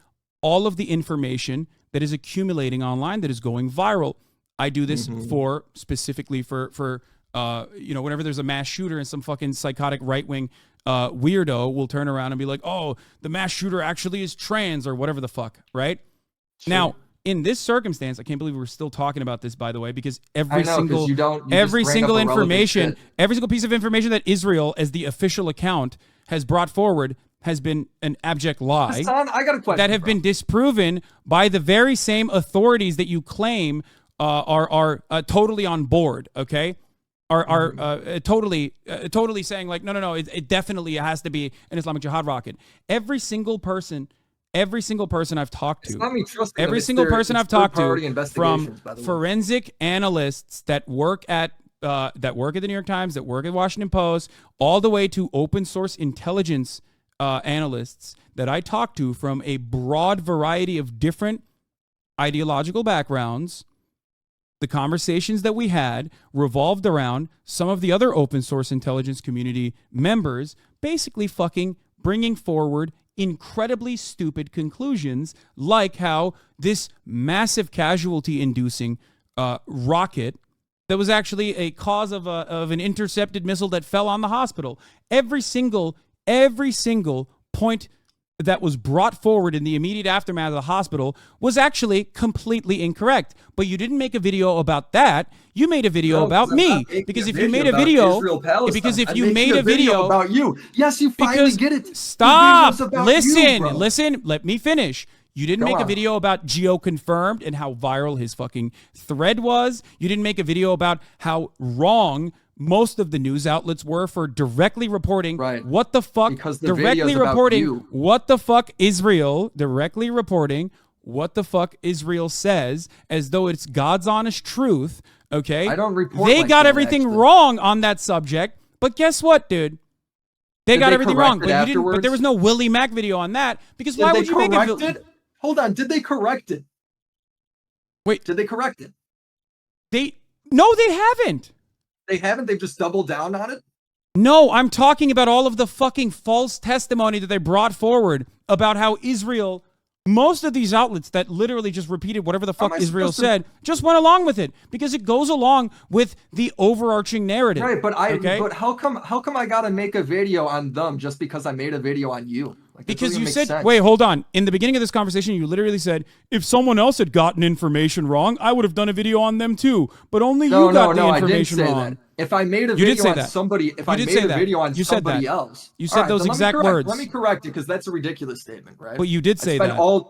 Speaker 1: all of the information that is accumulating online that is going viral. I do this for specifically for whenever there's a mass shooter and some fucking psychotic right-wing weirdo will turn around and be like, oh, the mass shooter actually is trans or whatever the fuck, right?
Speaker 13: Sure.
Speaker 1: Now, in this circumstance, I can't believe we're still talking about this, by the way, because every
Speaker 13: I know, 'cause
Speaker 1: single
Speaker 13: you just
Speaker 1: every
Speaker 13: bring
Speaker 1: single
Speaker 13: up irrelevant
Speaker 1: information,
Speaker 13: shit.
Speaker 1: every single piece of information that Israel, as the official account, has brought forward has been an abject lie
Speaker 13: Hasan, I got a question,
Speaker 1: that have been disproven by the very same authorities that you claim are totally on board. Okay, are totally saying like no, it definitely has to be an Islamic Jihad rocket. Every single person I've talked to, from forensic analysts that work at the New York Times, that work at Washington Post, all the way to open source intelligence analysts that I talk to from a broad variety of different ideological backgrounds. The conversations that we had revolved around some of the other open source intelligence community members basically fucking bringing forward incredibly stupid conclusions, like how this massive casualty inducing rocket that was actually a cause of an intercepted missile that fell on the hospital. Every single point that was brought forward in the immediate aftermath of the hospital was actually completely incorrect. But you didn't make a video about that. You made a video about me. Because if you made a video,
Speaker 13: about you, yes, you finally get it.
Speaker 1: Stop.
Speaker 13: Listen,
Speaker 1: Listen. Let me finish. You didn't make a video about geo-confirmed and how viral his fucking thread was. You didn't make a video about how wrong most of the news outlets were for directly reporting what the fuck, directly reporting what the fuck Israel says as though it's God's honest truth. Okay,
Speaker 13: I don't report.
Speaker 1: They
Speaker 13: like
Speaker 1: got
Speaker 13: that,
Speaker 1: everything
Speaker 13: actually.
Speaker 1: wrong on that subject, but guess what, dude? They got everything wrong, but you didn't. But there was no Willie Mac video on that because why would you make it?
Speaker 13: Hold on, did they correct it?
Speaker 1: Wait,
Speaker 13: did they correct it?
Speaker 1: No, they haven't.
Speaker 13: They haven't. They've just doubled down on it.
Speaker 1: No, I'm talking about all of the fucking false testimony that they brought forward about how Israel, most of these outlets that literally just repeated whatever the fuck Israel said, just went along with it because it goes along with the overarching narrative.
Speaker 13: Right, but but how come I gotta make a video on them just because I made a video on you? Like,
Speaker 1: because you said, wait, hold on. In the beginning of this conversation, you literally said, if someone else had gotten information wrong, I would have done a video on them too. But only you got the information wrong.
Speaker 13: If I made a
Speaker 1: You did
Speaker 13: video
Speaker 1: say
Speaker 13: on
Speaker 1: that.
Speaker 13: somebody, if
Speaker 1: You
Speaker 13: I
Speaker 1: did
Speaker 13: made
Speaker 1: say
Speaker 13: a
Speaker 1: that.
Speaker 13: video on
Speaker 1: You said
Speaker 13: somebody
Speaker 1: that.
Speaker 13: else,
Speaker 1: You said those exact words.
Speaker 13: Let me correct it because that's a ridiculous statement, right?
Speaker 1: But you did say
Speaker 13: I spent
Speaker 1: that.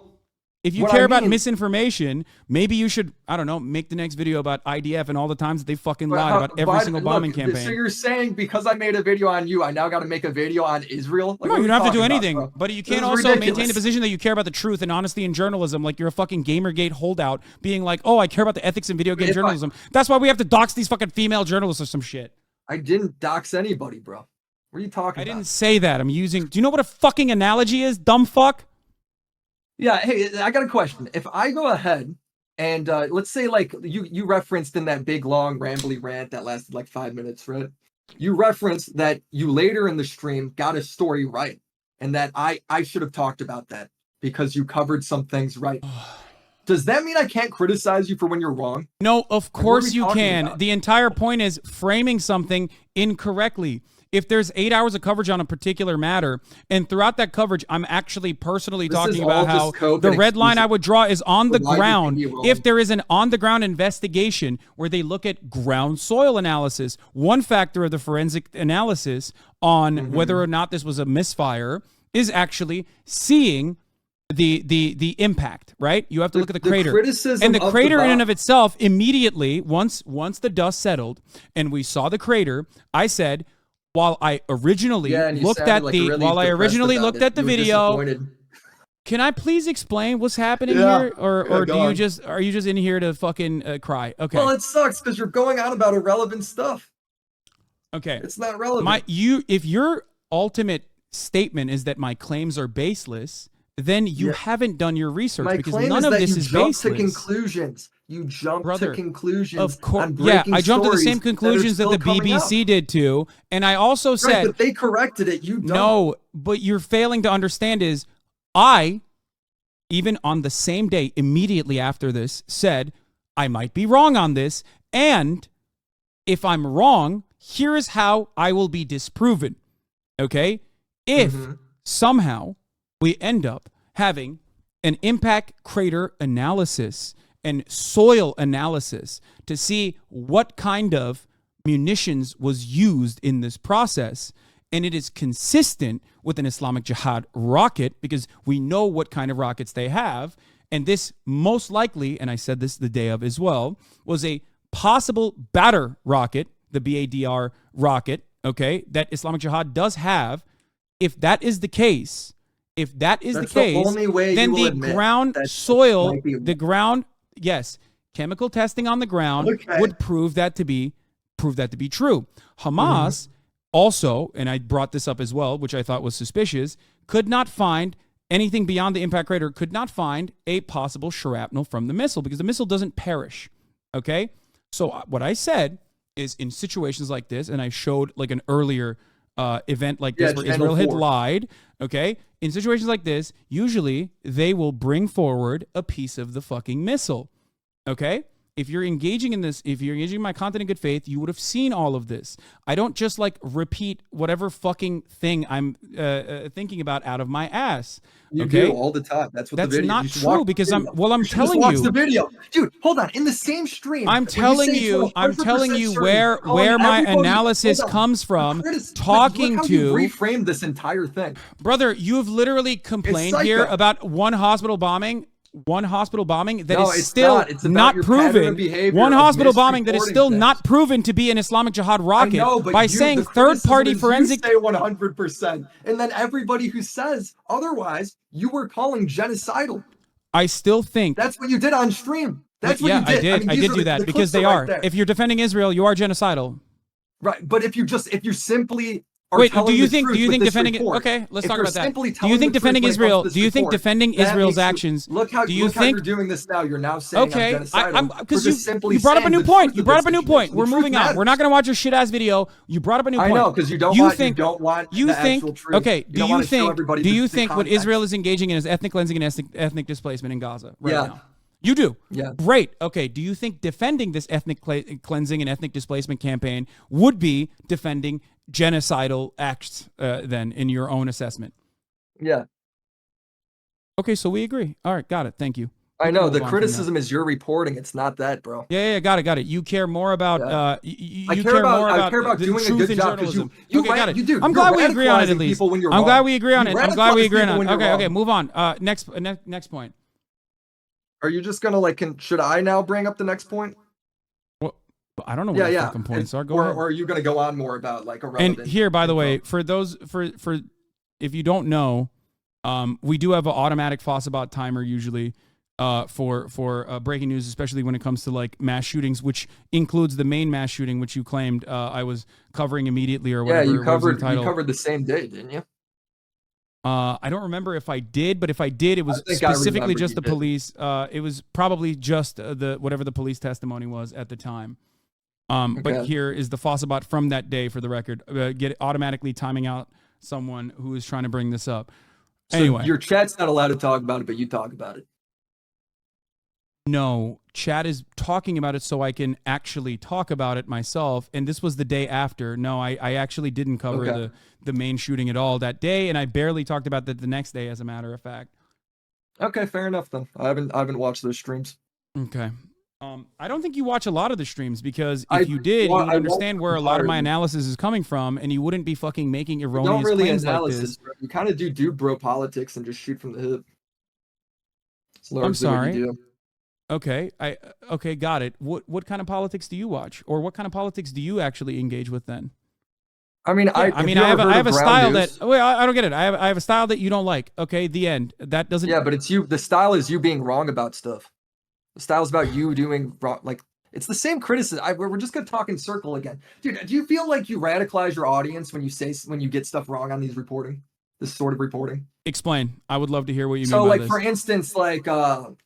Speaker 1: If you
Speaker 13: what
Speaker 1: care
Speaker 13: I
Speaker 1: about
Speaker 13: mean-
Speaker 1: misinformation, maybe you should, I don't know, make the next video about IDF and all the times that they fucking lied about every
Speaker 13: But
Speaker 1: single
Speaker 13: look,
Speaker 1: bombing
Speaker 13: So
Speaker 1: campaign.
Speaker 13: you're saying because I made a video on you, I now got to make a video on Israel? Like,
Speaker 1: No,
Speaker 13: what are
Speaker 1: you
Speaker 13: we
Speaker 1: don't have to do
Speaker 13: talking about,
Speaker 1: anything.
Speaker 13: bro?
Speaker 1: But you
Speaker 13: This
Speaker 1: can't
Speaker 13: is
Speaker 1: also
Speaker 13: ridiculous.
Speaker 1: maintain the position that you care about the truth and honesty in journalism, like you're a fucking Gamergate holdout, being like, oh, I care about the ethics in video game journalism. That's why we have to dox these fucking female journalists or some shit.
Speaker 13: I didn't dox anybody, bro. What are you talking about?
Speaker 1: I didn't say that. I'm using. Do you know what a fucking analogy is, dumb fuck?
Speaker 13: Yeah, hey, I got a question. If I go ahead and let's say like you referenced in that big long rambly rant that lasted like 5 minutes, right? You referenced that you later in the stream got a story right and that I should have talked about that because you covered some things right. Does that mean I can't criticize you for when you're wrong?
Speaker 1: No, of course you
Speaker 13: talking
Speaker 1: can.
Speaker 13: about?
Speaker 1: The entire point is framing something incorrectly. If there's 8 hours of coverage on a particular matter, and throughout that coverage, I'm actually personally talking about how the red line I would draw is on the ground. If there is an on-the-ground investigation where they look at ground soil analysis, one factor of the forensic analysis on whether or not this was a misfire is actually seeing the impact, right? You have to look at the crater. And the crater in and of itself, immediately, once the dust settled and we saw the crater, I said, while I originally looked at the video, can I please explain what's happening here, or are you just in here to fucking cry? Okay.
Speaker 13: Well, it sucks because you're going on about irrelevant stuff.
Speaker 1: Okay.
Speaker 13: It's not relevant.
Speaker 1: If your ultimate statement is that my claims are baseless, then you haven't done your research because none of this is baseless.
Speaker 13: To conclusions. You jump to conclusions.
Speaker 1: Of course, yeah, I jumped to the same conclusions that the BBC did too, and I also said,
Speaker 13: but they corrected it. You don't.
Speaker 1: No, but you're failing to understand is, I, even on the same day, immediately after this, said I might be wrong on this, and if I'm wrong, here is how I will be disproven. Okay, if somehow we end up having an impact crater analysis and soil analysis to see what kind of munitions was used in this process, and it is consistent with an Islamic Jihad rocket, because we know what kind of rockets they have, and this most likely, and I said this the day of as well, was a possible batter rocket, the BADR rocket, okay, that Islamic Jihad does have. If that is the case, then the ground soil, the ground, yes, chemical testing on the ground would prove that to be true. Hamas also, and I brought this up as well, which I thought was suspicious, could not find anything beyond the impact crater, could not find a possible shrapnel from the missile because the missile doesn't perish. Okay, so what I said is, in situations like this, and I showed like an earlier event like this where Israel had lied. Okay, in situations like this, usually they will bring forward a piece of the fucking missile. Okay, if you're engaging in this, if you're engaging in my content in good faith, you would have seen all of this. I don't just like repeat whatever fucking thing I'm thinking about out of my ass.
Speaker 13: You do all the time. That's what
Speaker 1: That's
Speaker 13: the video.
Speaker 1: not true because I'm telling
Speaker 13: watch
Speaker 1: you.
Speaker 13: the video, dude. Hold on. In the same stream,
Speaker 1: I'm telling you where my analysis comes from. Talking
Speaker 13: look how
Speaker 1: to
Speaker 13: you reframed this entire thing,
Speaker 1: brother. You have literally complained here about one hospital bombing that is still not proven. One hospital bombing that is still not proven to be an Islamic Jihad rocket by saying third-party forensic.
Speaker 13: You say 100%, and then everybody who says otherwise, you were calling genocidal.
Speaker 1: I still think
Speaker 13: that's what you did on stream. That's what
Speaker 1: yeah,
Speaker 13: you did.
Speaker 1: I did. I did do that because they are. If you're defending Israel, you are genocidal.
Speaker 13: Right, but if you simply
Speaker 1: wait, do you think defending it? Okay, let's talk about that. Do you think defending Israel? Do you think defending Israel's actions?
Speaker 13: Look how you're doing this now. You're now saying
Speaker 1: okay,
Speaker 13: I'm genocidal.
Speaker 1: Because you brought up a new point. You brought up a new point. We're moving on. We're not going to watch your shit ass video. You brought up a new point.
Speaker 13: I know, because you don't want the actual truth.
Speaker 1: Okay, do you think what Israel is engaging in is ethnic cleansing and ethnic displacement in Gaza right now? You do?
Speaker 13: Yeah.
Speaker 1: Great. Okay. Do you think defending this ethnic cleansing and ethnic displacement campaign would be defending genocidal acts then, in your own assessment?
Speaker 13: Yeah.
Speaker 1: Okay, so we agree. All right, got it. Thank you.
Speaker 13: I know the criticism is your reporting. It's not that, bro.
Speaker 1: Yeah, got it. You care more about
Speaker 13: I care about doing a good job because you
Speaker 1: got it.
Speaker 13: You do.
Speaker 1: I'm glad we agree on it at least. I'm glad we agree on it. Okay, move on. Next point.
Speaker 13: Are you just gonna should I now bring up the next point?
Speaker 1: Well, I don't know what the fucking points are. Go ahead.
Speaker 13: Or are you gonna go on more about irrelevant?
Speaker 1: And here, by the way, for if you don't know, we do have an automatic Fossabot timer usually for breaking news, especially when it comes to mass shootings, which includes the main mass shooting, which you claimed I was covering immediately or whatever.
Speaker 13: Yeah, you covered the same day, didn't you?
Speaker 1: I don't remember if I did, but if I did, it was specifically just the police. It was probably just whatever the police testimony was at the time. But here is the Fossabot from that day for the record. Get automatically timing out someone who is trying to bring this up. Anyway,
Speaker 13: so your chat's not allowed to talk about it, but you talk about it.
Speaker 1: No, chat is talking about it so I can actually talk about it myself. And this was the day after. No, I actually didn't cover the main shooting at all that day, and I barely talked about that the next day, as a matter of fact.
Speaker 13: Okay, fair enough then. I haven't watched those streams.
Speaker 1: Okay. I don't think you watch a lot of the streams because if you did, you would understand where a lot of my analysis is coming from, and you wouldn't be fucking making erroneous claims like this.
Speaker 13: Bro. You kind of do bro politics and just shoot from the hip.
Speaker 1: I'm sorry. Okay, okay, got it. What kind of politics do you watch, or what kind of politics do you actually engage with then?
Speaker 13: I mean,
Speaker 1: I have a style that. Wait, I don't get it. I have a style that you don't like. Okay, the end. That doesn't.
Speaker 13: Yeah, but it's you. The style is you being wrong about stuff. The style is about you doing wrong. It's the same criticism. We're just gonna talk in circle again, dude. Do you feel like you radicalize your audience when you get stuff wrong on these reporting? This sort of reporting.
Speaker 1: Explain. I would love to hear what you mean.
Speaker 13: So,
Speaker 1: by this.
Speaker 13: For instance, you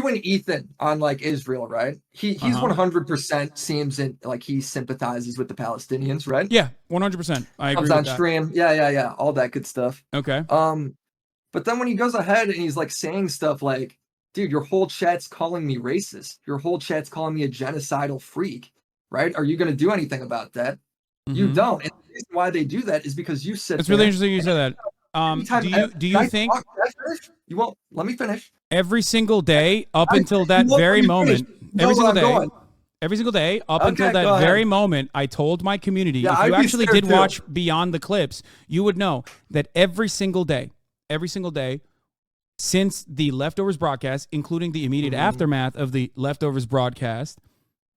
Speaker 13: and Ethan on Israel, right? He's 100% seems he sympathizes with the Palestinians, right?
Speaker 1: Yeah, 100%. I agree.
Speaker 13: Comes on stream, yeah, all that good stuff.
Speaker 1: Okay.
Speaker 13: But then when he goes ahead and he's saying stuff like, "Dude, your whole chat's calling me racist. Your whole chat's calling me a genocidal freak, right? Are you going to do anything about that?" Mm-hmm. You don't. And the reason why they do that is because you said
Speaker 1: it's really interesting you said that. Do you think
Speaker 13: you won't let me finish?
Speaker 1: Every single day up until that very moment, every single day up until that very moment, I told my community, if you actually did watch beyond the clips, you would know that every single day, since the Leftovers broadcast, including the immediate aftermath of the Leftovers broadcast,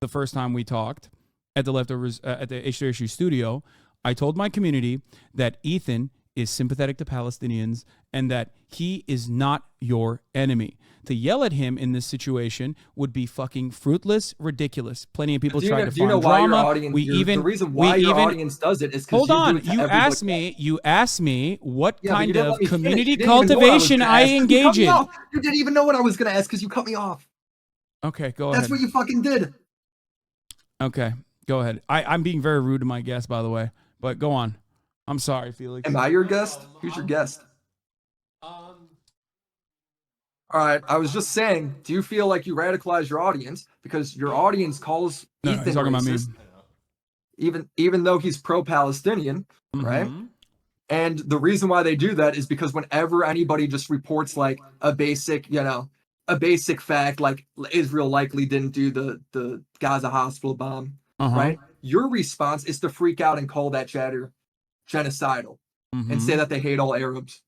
Speaker 1: the first time we talked at the Leftovers at the H3HU studio, I told my community that Ethan is sympathetic to Palestinians and that he is not your enemy. To yell at him in this situation would be fucking fruitless, ridiculous. Plenty of people tried to find drama.
Speaker 13: The reason why your audience does it is because
Speaker 1: hold on. You asked me what kind of community cultivation I engage in.
Speaker 13: You didn't even know what I was going to ask because you cut me off.
Speaker 1: Okay, go ahead.
Speaker 13: That's what you fucking did.
Speaker 1: Okay, go ahead. I'm being very rude to my guest, by the way, but go on. I'm sorry, Felix.
Speaker 13: Am I your guest? Who's your guest? All right, I was just saying, do you feel like you radicalize your audience because your audience calls Ethan racist, even though he's pro-Palestinian, right? And the reason why they do that is because whenever anybody just reports a basic fact, like Israel likely didn't do the Gaza hospital bomb, right? Your response is to freak out and call that chatter genocidal and say that they hate all Arabs.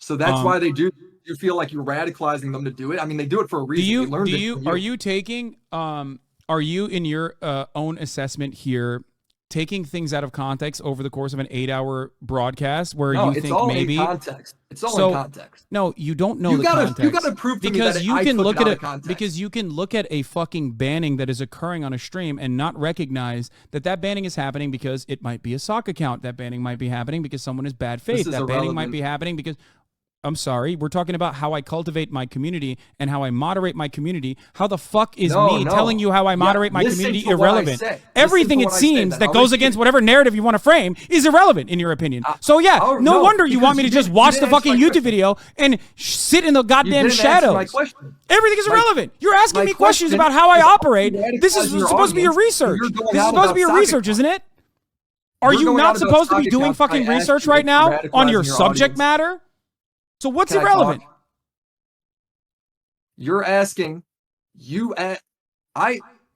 Speaker 13: So that's why they do. You feel like you're radicalizing them to do it. I mean, they do it for a reason.
Speaker 1: Are you taking? Are you in your own assessment here taking things out of context over the course of an 8-hour broadcast where you think maybe
Speaker 13: in context. It's all in context.
Speaker 1: No, you don't know the context.
Speaker 13: You got to prove to me that
Speaker 1: you can look at it because you can look at a fucking banning that is occurring on a stream and not recognize that banning is happening because it might be a sock account. That banning might be happening because someone is bad faith. That banning might be happening because I'm sorry. We're talking about how I cultivate my community and how I moderate my community. How the fuck is telling you how I moderate my community irrelevant? Everything, it seems, that goes against whatever narrative you want to frame is irrelevant in your opinion. So yeah, no wonder you want me to just watch the fucking YouTube video and sit in the goddamn shadows. Everything is irrelevant. You're asking me questions about how I operate. This is supposed to be your research. This is supposed to be your research, isn't it? Are you not supposed to be doing fucking research right now on your subject matter? So what's
Speaker 13: Can I
Speaker 1: irrelevant?
Speaker 13: talk? You're asking,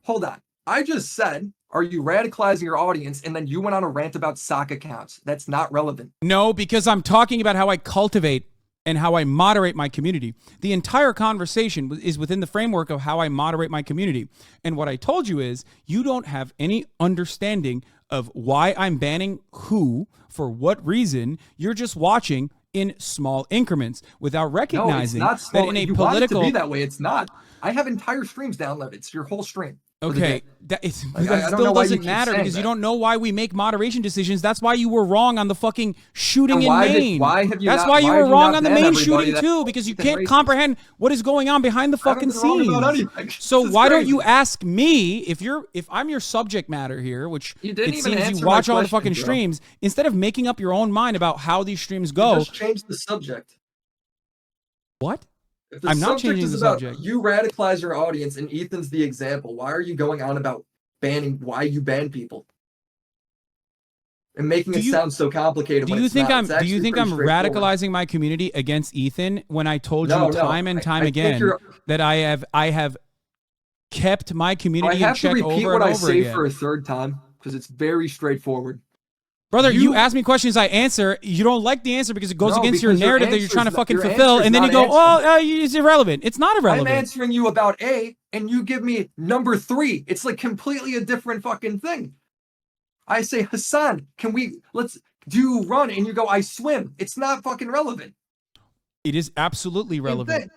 Speaker 13: hold on. I just said, are you radicalizing your audience? And then you went on a rant about sock accounts. That's not relevant.
Speaker 1: No, because I'm talking about how I cultivate and how I moderate my community. The entire conversation is within the framework of how I moderate my community. And what I told you is you don't have any understanding of why I'm banning who, for what reason. You're just watching in small increments without recognizing
Speaker 13: no, it's not small.
Speaker 1: that in a
Speaker 13: you want it to
Speaker 1: political...
Speaker 13: be that way. It's not. I have entire streams downloaded. It's your whole stream.
Speaker 1: Okay, that
Speaker 13: I don't
Speaker 1: still
Speaker 13: know why you
Speaker 1: doesn't
Speaker 13: keep
Speaker 1: matter
Speaker 13: saying
Speaker 1: because you
Speaker 13: that.
Speaker 1: don't know why we make moderation decisions. That's why you were wrong on the fucking shooting in
Speaker 13: why
Speaker 1: Maine.
Speaker 13: have you
Speaker 1: That's
Speaker 13: not-
Speaker 1: why you
Speaker 13: why
Speaker 1: were
Speaker 13: have you
Speaker 1: wrong
Speaker 13: not
Speaker 1: on the
Speaker 13: banned
Speaker 1: Maine
Speaker 13: everybody
Speaker 1: shooting
Speaker 13: that-
Speaker 1: too because you
Speaker 13: that's
Speaker 1: can't
Speaker 13: racist?
Speaker 1: comprehend what is going on behind the fucking
Speaker 13: been wrong about
Speaker 1: scenes.
Speaker 13: anything.
Speaker 1: So
Speaker 13: This is
Speaker 1: why don't
Speaker 13: crazy.
Speaker 1: you ask me if I'm your subject matter here, which
Speaker 13: You didn't
Speaker 1: it
Speaker 13: even
Speaker 1: seems
Speaker 13: answer
Speaker 1: you
Speaker 13: my
Speaker 1: watch all the
Speaker 13: question,
Speaker 1: fucking
Speaker 13: bro.
Speaker 1: streams instead of making up your own mind about how these streams
Speaker 13: You
Speaker 1: go.
Speaker 13: just changed the subject.
Speaker 1: What?
Speaker 13: If the
Speaker 1: I'm not
Speaker 13: subject
Speaker 1: changing
Speaker 13: is
Speaker 1: the
Speaker 13: about
Speaker 1: subject.
Speaker 13: you radicalize your audience and Ethan's the example, why are you going on about banning why you ban people? And making it sound so complicated.
Speaker 1: Do
Speaker 13: when
Speaker 1: you
Speaker 13: it's
Speaker 1: think
Speaker 13: not.
Speaker 1: I'm?
Speaker 13: It's
Speaker 1: Do you
Speaker 13: actually
Speaker 1: think
Speaker 13: pretty
Speaker 1: I'm
Speaker 13: straightforward.
Speaker 1: radicalizing my community against Ethan when I told
Speaker 13: No,
Speaker 1: you
Speaker 13: no.
Speaker 1: time and time
Speaker 13: I think
Speaker 1: again
Speaker 13: you're-
Speaker 1: that I have kept my
Speaker 13: Do I
Speaker 1: community in
Speaker 13: have to
Speaker 1: check
Speaker 13: repeat
Speaker 1: over
Speaker 13: what
Speaker 1: and
Speaker 13: I
Speaker 1: over
Speaker 13: say
Speaker 1: again?
Speaker 13: for a third time? Because it's very straightforward.
Speaker 1: Brother, you ask me questions, I answer. You don't like the answer because it goes
Speaker 13: No,
Speaker 1: against your
Speaker 13: because your
Speaker 1: narrative that you're trying to
Speaker 13: answer's
Speaker 1: fucking
Speaker 13: not- your
Speaker 1: fulfill,
Speaker 13: answer's
Speaker 1: and then you
Speaker 13: not
Speaker 1: go,
Speaker 13: answering.
Speaker 1: "Oh, it's irrelevant." It's not irrelevant.
Speaker 13: I'm answering you about A, and you give me number 3. It's like completely a different fucking thing. I say, Hasan, do you run? And you go, I swim. It's not fucking relevant.
Speaker 1: It is absolutely relevant.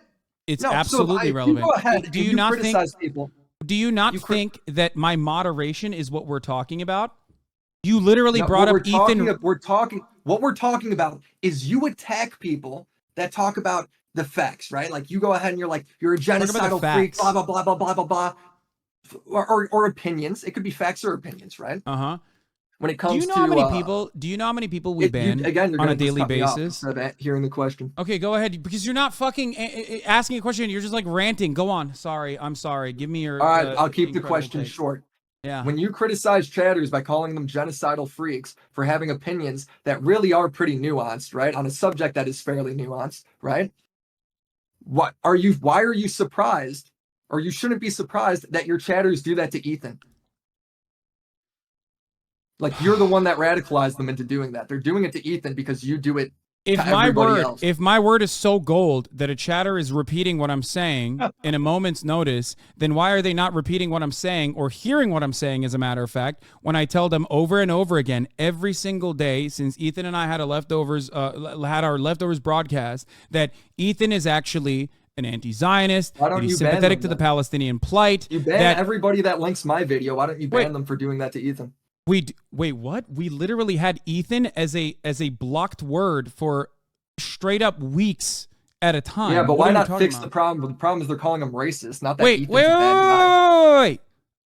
Speaker 1: It's
Speaker 13: No, so if
Speaker 1: absolutely
Speaker 13: you
Speaker 1: relevant.
Speaker 13: go ahead
Speaker 1: Do
Speaker 13: and
Speaker 1: you
Speaker 13: you
Speaker 1: not think?
Speaker 13: criticize people.
Speaker 1: Do you not think that my moderation is what we're talking about? You literally brought up Ethan.
Speaker 13: What we're talking about is you attack people that talk about the facts, right? Like you go ahead and you're like, you're a genocidal freak, blah, blah, blah, blah, blah, blah, blah. Or opinions. It could be facts or opinions, right?
Speaker 1: Uh-huh.
Speaker 13: When it comes
Speaker 1: Do you know
Speaker 13: to
Speaker 1: how many people? Do you know how many people we ban
Speaker 13: you're
Speaker 1: on a
Speaker 13: gonna just
Speaker 1: daily
Speaker 13: cut me off
Speaker 1: basis?
Speaker 13: instead of hearing the question.
Speaker 1: Okay, go ahead because you're not fucking asking a question. You're just like ranting. Go on. Sorry, I'm sorry. Give me your.
Speaker 13: All right, I'll keep the
Speaker 1: incredible
Speaker 13: question
Speaker 1: take.
Speaker 13: short.
Speaker 1: Yeah.
Speaker 13: When you criticize chatters by calling them genocidal freaks for having opinions that really are pretty nuanced, right? On a subject that is fairly nuanced, right? Why are you surprised? Or you shouldn't be surprised that your chatters do that to Ethan. Like you're the one that radicalized them into doing that. They're doing it to Ethan because you do it
Speaker 1: If
Speaker 13: to
Speaker 1: my
Speaker 13: everybody
Speaker 1: word,
Speaker 13: else.
Speaker 1: if my word is so gold that a chatter is repeating what I'm saying in a moment's notice, then why are they not repeating what I'm saying or hearing what I'm saying? As a matter of fact, when I tell them over and over again every single day since Ethan and I had our leftovers broadcast, that Ethan is actually an anti-Zionist,
Speaker 13: Why
Speaker 1: that
Speaker 13: don't
Speaker 1: he's
Speaker 13: you ban
Speaker 1: sympathetic
Speaker 13: them
Speaker 1: to the
Speaker 13: then?
Speaker 1: Palestinian plight.
Speaker 13: You ban
Speaker 1: that
Speaker 13: everybody that links my video. Why don't you ban them for doing that to Ethan?
Speaker 1: wait, what? We literally had Ethan as a blocked word for straight up weeks at a time.
Speaker 13: Yeah, but
Speaker 1: What
Speaker 13: why
Speaker 1: are you
Speaker 13: not
Speaker 1: talking
Speaker 13: fix
Speaker 1: about?
Speaker 13: the problem? The problem is they're calling him racist, not that
Speaker 1: Wait,
Speaker 13: Ethan's
Speaker 1: wait,
Speaker 13: a bad guy.
Speaker 1: wait.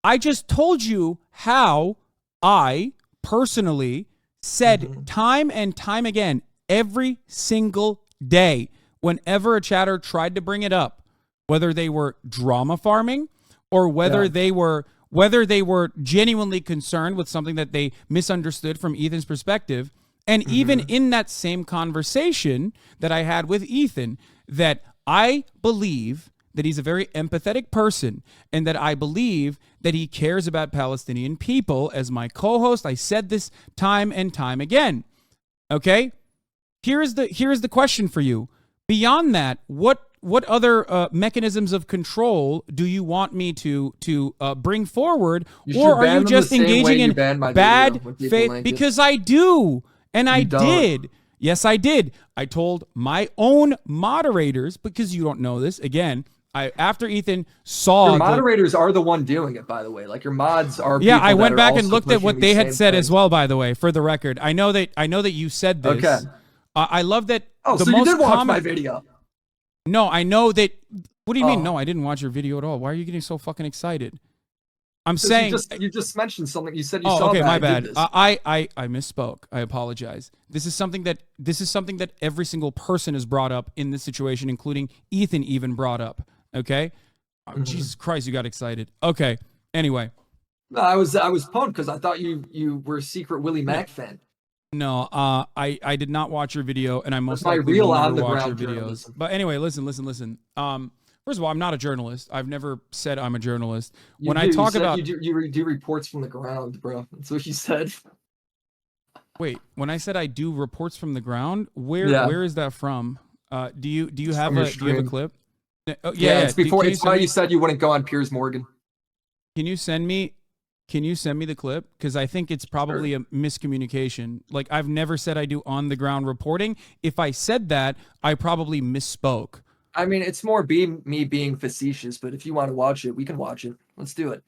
Speaker 1: I just told you how I personally said time and time again, every single day, whenever a chatter tried to bring it up, whether they were drama farming or whether they were genuinely concerned with something that they misunderstood from Ethan's perspective. And even in that same conversation that I had with Ethan, that I believe that he's a very empathetic person and that I believe that he cares about Palestinian people. As my co-host, I said this time and time again. Okay? Here's the question for you. Beyond that, what other mechanisms of control do you want me to bring forward, or are you just engaging in bad faith? Because I do, and I did. Yes, I did. I told my own moderators, because you don't know this. Again, after Ethan saw
Speaker 13: your moderators are the one doing it, by the way. Like your mods are.
Speaker 1: Yeah,
Speaker 13: people
Speaker 1: I
Speaker 13: that
Speaker 1: went
Speaker 13: are
Speaker 1: back and
Speaker 13: also
Speaker 1: looked at what
Speaker 13: pushing
Speaker 1: they
Speaker 13: these
Speaker 1: had
Speaker 13: same
Speaker 1: said
Speaker 13: things.
Speaker 1: as well. By the way, for the record, I know that you said this.
Speaker 13: Okay.
Speaker 1: I love that.
Speaker 13: Oh,
Speaker 1: the
Speaker 13: so you
Speaker 1: most
Speaker 13: did watch
Speaker 1: common-
Speaker 13: my video?
Speaker 1: No, I know that. What do you mean?
Speaker 13: Oh.
Speaker 1: No, I didn't watch your video at all. Why are you getting so fucking excited? I'm
Speaker 13: 'Cause
Speaker 1: saying
Speaker 13: you just mentioned something. You said you
Speaker 1: oh,
Speaker 13: saw
Speaker 1: okay,
Speaker 13: that
Speaker 1: my
Speaker 13: I did
Speaker 1: bad.
Speaker 13: this.
Speaker 1: I misspoke. I apologize. This is something that every single person has brought up in this situation, including Ethan even brought up. Okay. Oh, Jesus Christ, you got excited. Okay. Anyway.
Speaker 13: No, I was pumped because I thought you were a secret Willie Mac fan.
Speaker 1: No, I did not watch your video, and I most
Speaker 13: my
Speaker 1: likely
Speaker 13: real
Speaker 1: will never
Speaker 13: on the
Speaker 1: watch
Speaker 13: ground
Speaker 1: your videos.
Speaker 13: journalism.
Speaker 1: But anyway, listen. First of all, I'm not a journalist. I've never said I'm a journalist. When I talk about
Speaker 13: you do reports from the ground, bro. That's what you said.
Speaker 1: Wait, when I said I do reports from the ground, where is that from? Do you have a clip?
Speaker 13: Yeah, it's before. It's how you said you wouldn't go on Piers Morgan.
Speaker 1: Can you send me the clip? Because I think it's probably a miscommunication. Like, I've never said I do on the ground reporting. If I said that, I probably misspoke.
Speaker 13: I mean, it's more me being facetious, but if you want to watch it, we can watch it. Let's do it.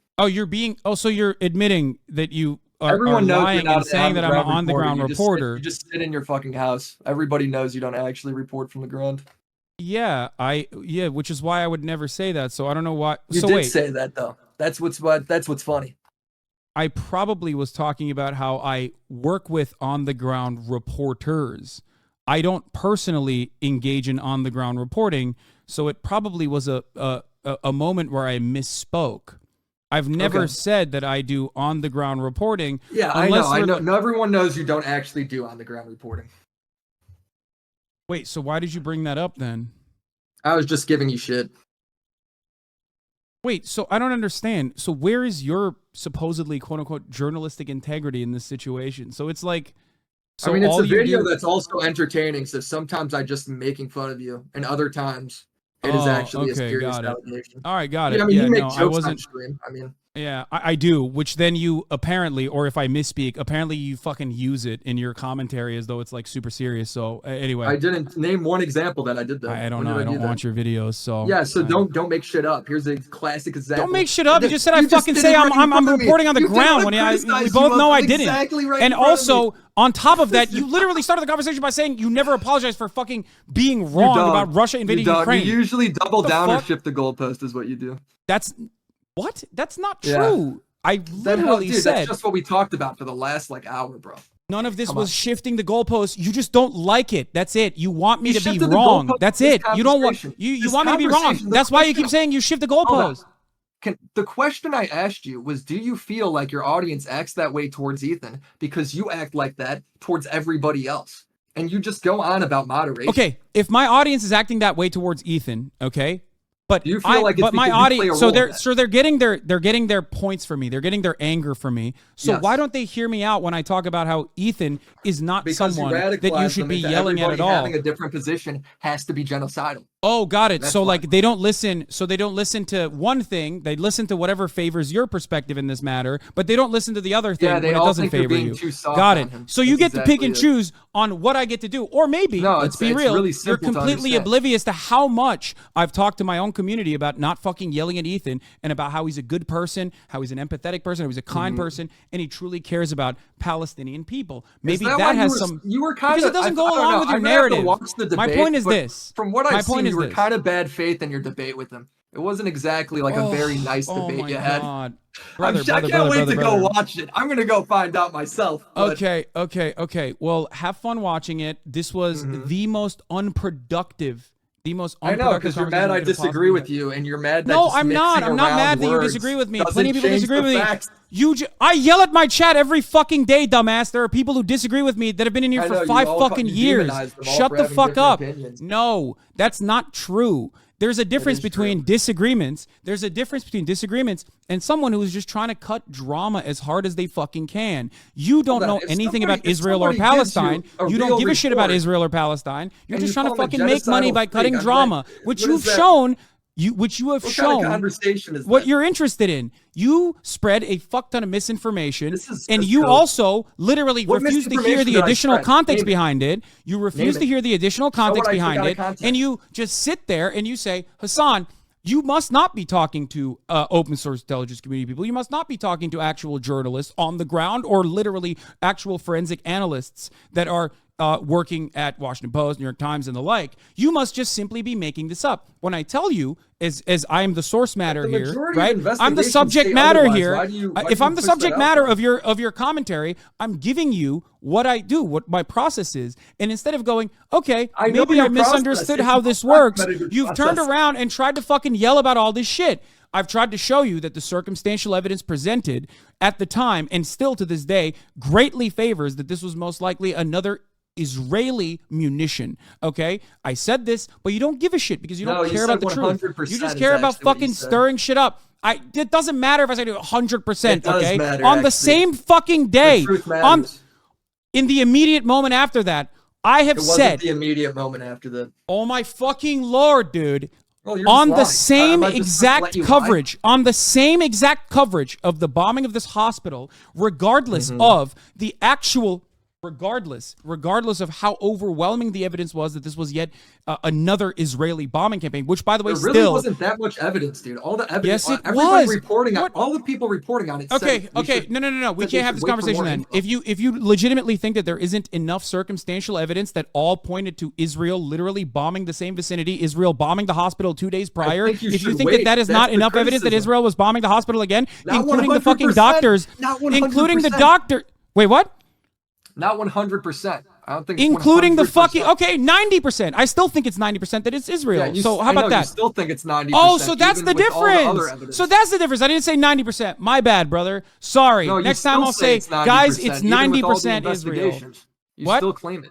Speaker 1: So you're admitting that you are
Speaker 13: Everyone knows
Speaker 1: lying and saying that I'm an on the ground reporter.
Speaker 13: You just sit in your fucking house. Everybody knows you don't actually report from the ground.
Speaker 1: Yeah, which is why I would never say that. So I don't know why.
Speaker 13: You did say that though. That's what's funny.
Speaker 1: I probably was talking about how I work with on the ground reporters. I don't personally engage in on the ground reporting, so it probably was a moment where I misspoke. I've never said that I do on the ground reporting.
Speaker 13: Yeah, I know. No, everyone knows you don't actually do on the ground reporting.
Speaker 1: Wait, so why did you bring that up then?
Speaker 13: I was just giving you shit.
Speaker 1: Wait, so I don't understand. So where is your supposedly quote unquote journalistic integrity in this situation? So it's like,
Speaker 13: I mean, it's a video that's also entertaining. So sometimes I just making fun of you, and other times it is actually a serious allegation.
Speaker 1: All right, got it.
Speaker 13: I mean, you make
Speaker 1: no,
Speaker 13: jokes on stream. I mean,
Speaker 1: yeah, I do. Which then you apparently, or if I misspeak, apparently you fucking use it in your commentary as though it's like super serious. So anyway,
Speaker 13: I didn't name one example that I did that.
Speaker 1: I don't know. I don't watch your videos. So
Speaker 13: yeah. So don't make shit up. Here's a classic example.
Speaker 1: Don't make shit up. You just said I fucking say I'm reporting on the ground when we both know I didn't.
Speaker 13: Exactly right.
Speaker 1: And also, on top of that, you literally started the conversation by saying you never apologized for fucking being wrong about Russia invading Ukraine.
Speaker 13: You usually double down or shift the goalpost is what you do.
Speaker 1: That's not true. I literally said
Speaker 13: that's just what we talked about for the last hour, bro.
Speaker 1: None of this was shifting the goalposts. You just don't like it. That's it. You want me to be wrong. That's it. You don't want you want me to be wrong. That's why you keep saying you shift the goalposts.
Speaker 13: The question I asked you was, do you feel like your audience acts that way towards Ethan because you act like that towards everybody else? And you just go on about moderation.
Speaker 1: Okay, if my audience is acting that way towards Ethan, okay? But
Speaker 13: you feel like it's
Speaker 1: my audience, so they're getting their points from me. They're getting their anger from me. So why don't they hear me out when I talk about how Ethan is not someone that you should be yelling at all?
Speaker 13: Having a different position has to be genocidal.
Speaker 1: Oh, got it. So they don't listen. So they don't listen to one thing. They listen to whatever favors your perspective in this matter, but they don't listen to the other thing when it doesn't favor you. Got it. So you get to pick and choose on what I get to do, or maybe let's be real.
Speaker 13: Really
Speaker 1: you're completely oblivious to how much I've talked to my own community about not fucking yelling at Ethan and about how he's a good person, how he's an empathetic person, how he's a kind person, and he truly cares about Palestinian people. Maybe that has some.
Speaker 13: You were kind of
Speaker 1: because it doesn't go along with your narrative. My point is this.
Speaker 13: From what I've seen, you were kind of bad faith in your debate with him. It wasn't exactly like a very nice debate you had. I can't wait to go watch it. I'm gonna go find out myself.
Speaker 1: Okay. Well, have fun watching it. This was the most unproductive. I know,
Speaker 13: because you're mad I disagree with you, and you're mad that
Speaker 1: No, I'm not. I'm not mad that you disagree with me. Plenty of people disagree with me. I yell at my chat every fucking day, dumbass. There are people who disagree with me that have been in here for 5 fucking years. Shut the fuck up. No, that's not true. There's a difference between disagreements. There's a difference between disagreements and someone who is just trying to cut drama as hard as they fucking can. You don't know anything about Israel or Palestine. You don't give a shit about Israel or Palestine. You're just trying to fucking make money by cutting drama, which you've shown. Which you have shown
Speaker 13: kind of conversation is
Speaker 1: what you're interested in. You spread a fuck ton of misinformation, and you also literally refuse to hear the additional context behind it. You refuse to hear the additional context behind it, and you just sit there and you say, Hasan, you must not be talking to open source intelligence community people. You must not be talking to actual journalists on the ground or literally actual forensic analysts that are working at Washington Post, New York Times, and the like. You must just simply be making this up. When I tell you, as I am the source matter here, right? I'm the subject matter here. If I'm the subject matter of your commentary, I'm giving you what I do, what my process is. And instead of going, okay, maybe I misunderstood how this works, you've turned around and tried to fucking yell about all this shit. I've tried to show you that the circumstantial evidence presented at the time and still to this day greatly favors that this was most likely another Israeli munition. Okay, I said this, but you don't give a shit because you don't care about the truth. You just care about fucking stirring shit up. It doesn't matter if I say 100%. Okay, matter, on the same fucking day, in the immediate moment after that, I have said
Speaker 13: the immediate moment after that.
Speaker 1: Oh my fucking Lord, dude. On the same exact coverage, of the bombing of this hospital, regardless of the actual, regardless of how overwhelming the evidence was that this was yet another Israeli bombing campaign, which, by the way,
Speaker 13: there really wasn't that much evidence, dude. All the evidence, everybody reporting on, all the people reporting on it.
Speaker 1: Okay, no. We can't have this conversation then. If you legitimately think that there isn't enough circumstantial evidence that all pointed to Israel literally bombing the same vicinity, Israel bombing the hospital 2 days prior, if you think that is not enough evidence that Israel was bombing the hospital again, including the fucking doctors, including the doctor. Wait, what?
Speaker 13: Not 100%. I don't think
Speaker 1: including the fucking 90%. I still think it's 90% that it's Israel. Yeah, so how about that?
Speaker 13: You still think it's 90%.
Speaker 1: Oh, so that's the difference. So that's the difference. I didn't say 90%. My bad, brother. Sorry.
Speaker 13: No,
Speaker 1: next time I'll say, guys, it's 90% Israel.
Speaker 13: You still claim it.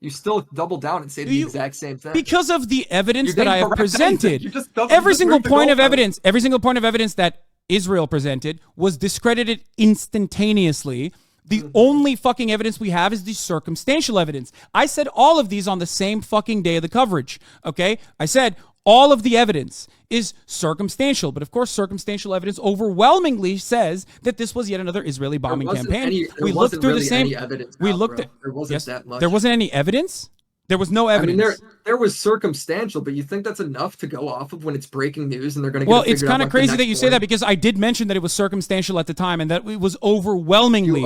Speaker 13: You still double down and say the exact same thing.
Speaker 1: Because of the evidence that I have presented. Every single point of evidence that Israel presented was discredited instantaneously. The only fucking evidence we have is the circumstantial evidence. I said all of these on the same fucking day of the coverage, okay? I said all of the evidence is circumstantial, but of course circumstantial evidence overwhelmingly says that this was yet another Israeli bombing campaign. We looked through the same evidence. We looked at
Speaker 13: there wasn't that much.
Speaker 1: There wasn't any evidence? There was no evidence.
Speaker 13: I mean, there was circumstantial, but you think that's enough to go off of when it's breaking news and they're going to get
Speaker 1: Well, it's kind of crazy that you say that because I did mention that it was circumstantial at the time and that it was overwhelmingly.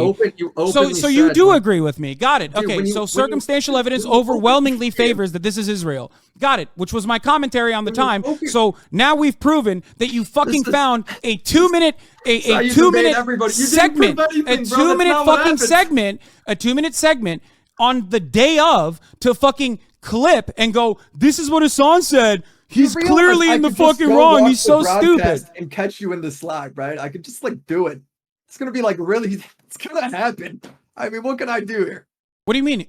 Speaker 1: So you do agree with me. Got it.
Speaker 13: Dude,
Speaker 1: okay, so circumstantial evidence overwhelmingly favors that this is Israel. Got it, which was my commentary on the time. So now we've proven that you fucking found a 2 minute a 2 minute segment, a 2 minute fucking segment, a 2 minute segment on the day of to fucking clip and go, this is what Hasan said. He's clearly in the fucking wrong. He's so stupid.
Speaker 13: And catch you in the slack, right? I could just like do it. It's going to be like really, it's going to happen. I mean, what can I do here?
Speaker 1: What do you mean?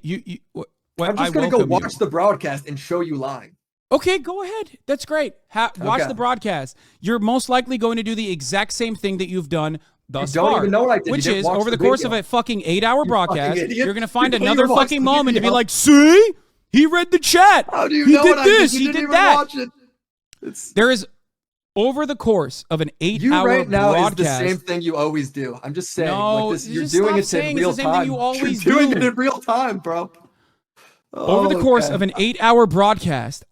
Speaker 13: I'm just going to go watch the broadcast and show you lying.
Speaker 1: Okay, go ahead. That's great. Watch the broadcast. You're most likely going to do the exact same thing that you've done thus far,
Speaker 13: even know what I did.
Speaker 1: Which is over the course of a fucking 8-hour broadcast, you're going to find another fucking moment to be like, see? He read the chat.
Speaker 13: How do you
Speaker 1: he
Speaker 13: know
Speaker 1: did
Speaker 13: what
Speaker 1: this.
Speaker 13: I did? You
Speaker 1: he
Speaker 13: didn't
Speaker 1: did that.
Speaker 13: Watch it.
Speaker 1: There is, over the course of an 8-hour
Speaker 13: right now
Speaker 1: broadcast.
Speaker 13: Is the same thing you always do. I'm just saying.
Speaker 1: No,
Speaker 13: like this, you're doing it in real time. You're doing it in real time, bro.
Speaker 1: Over the course of an 8-hour broadcast,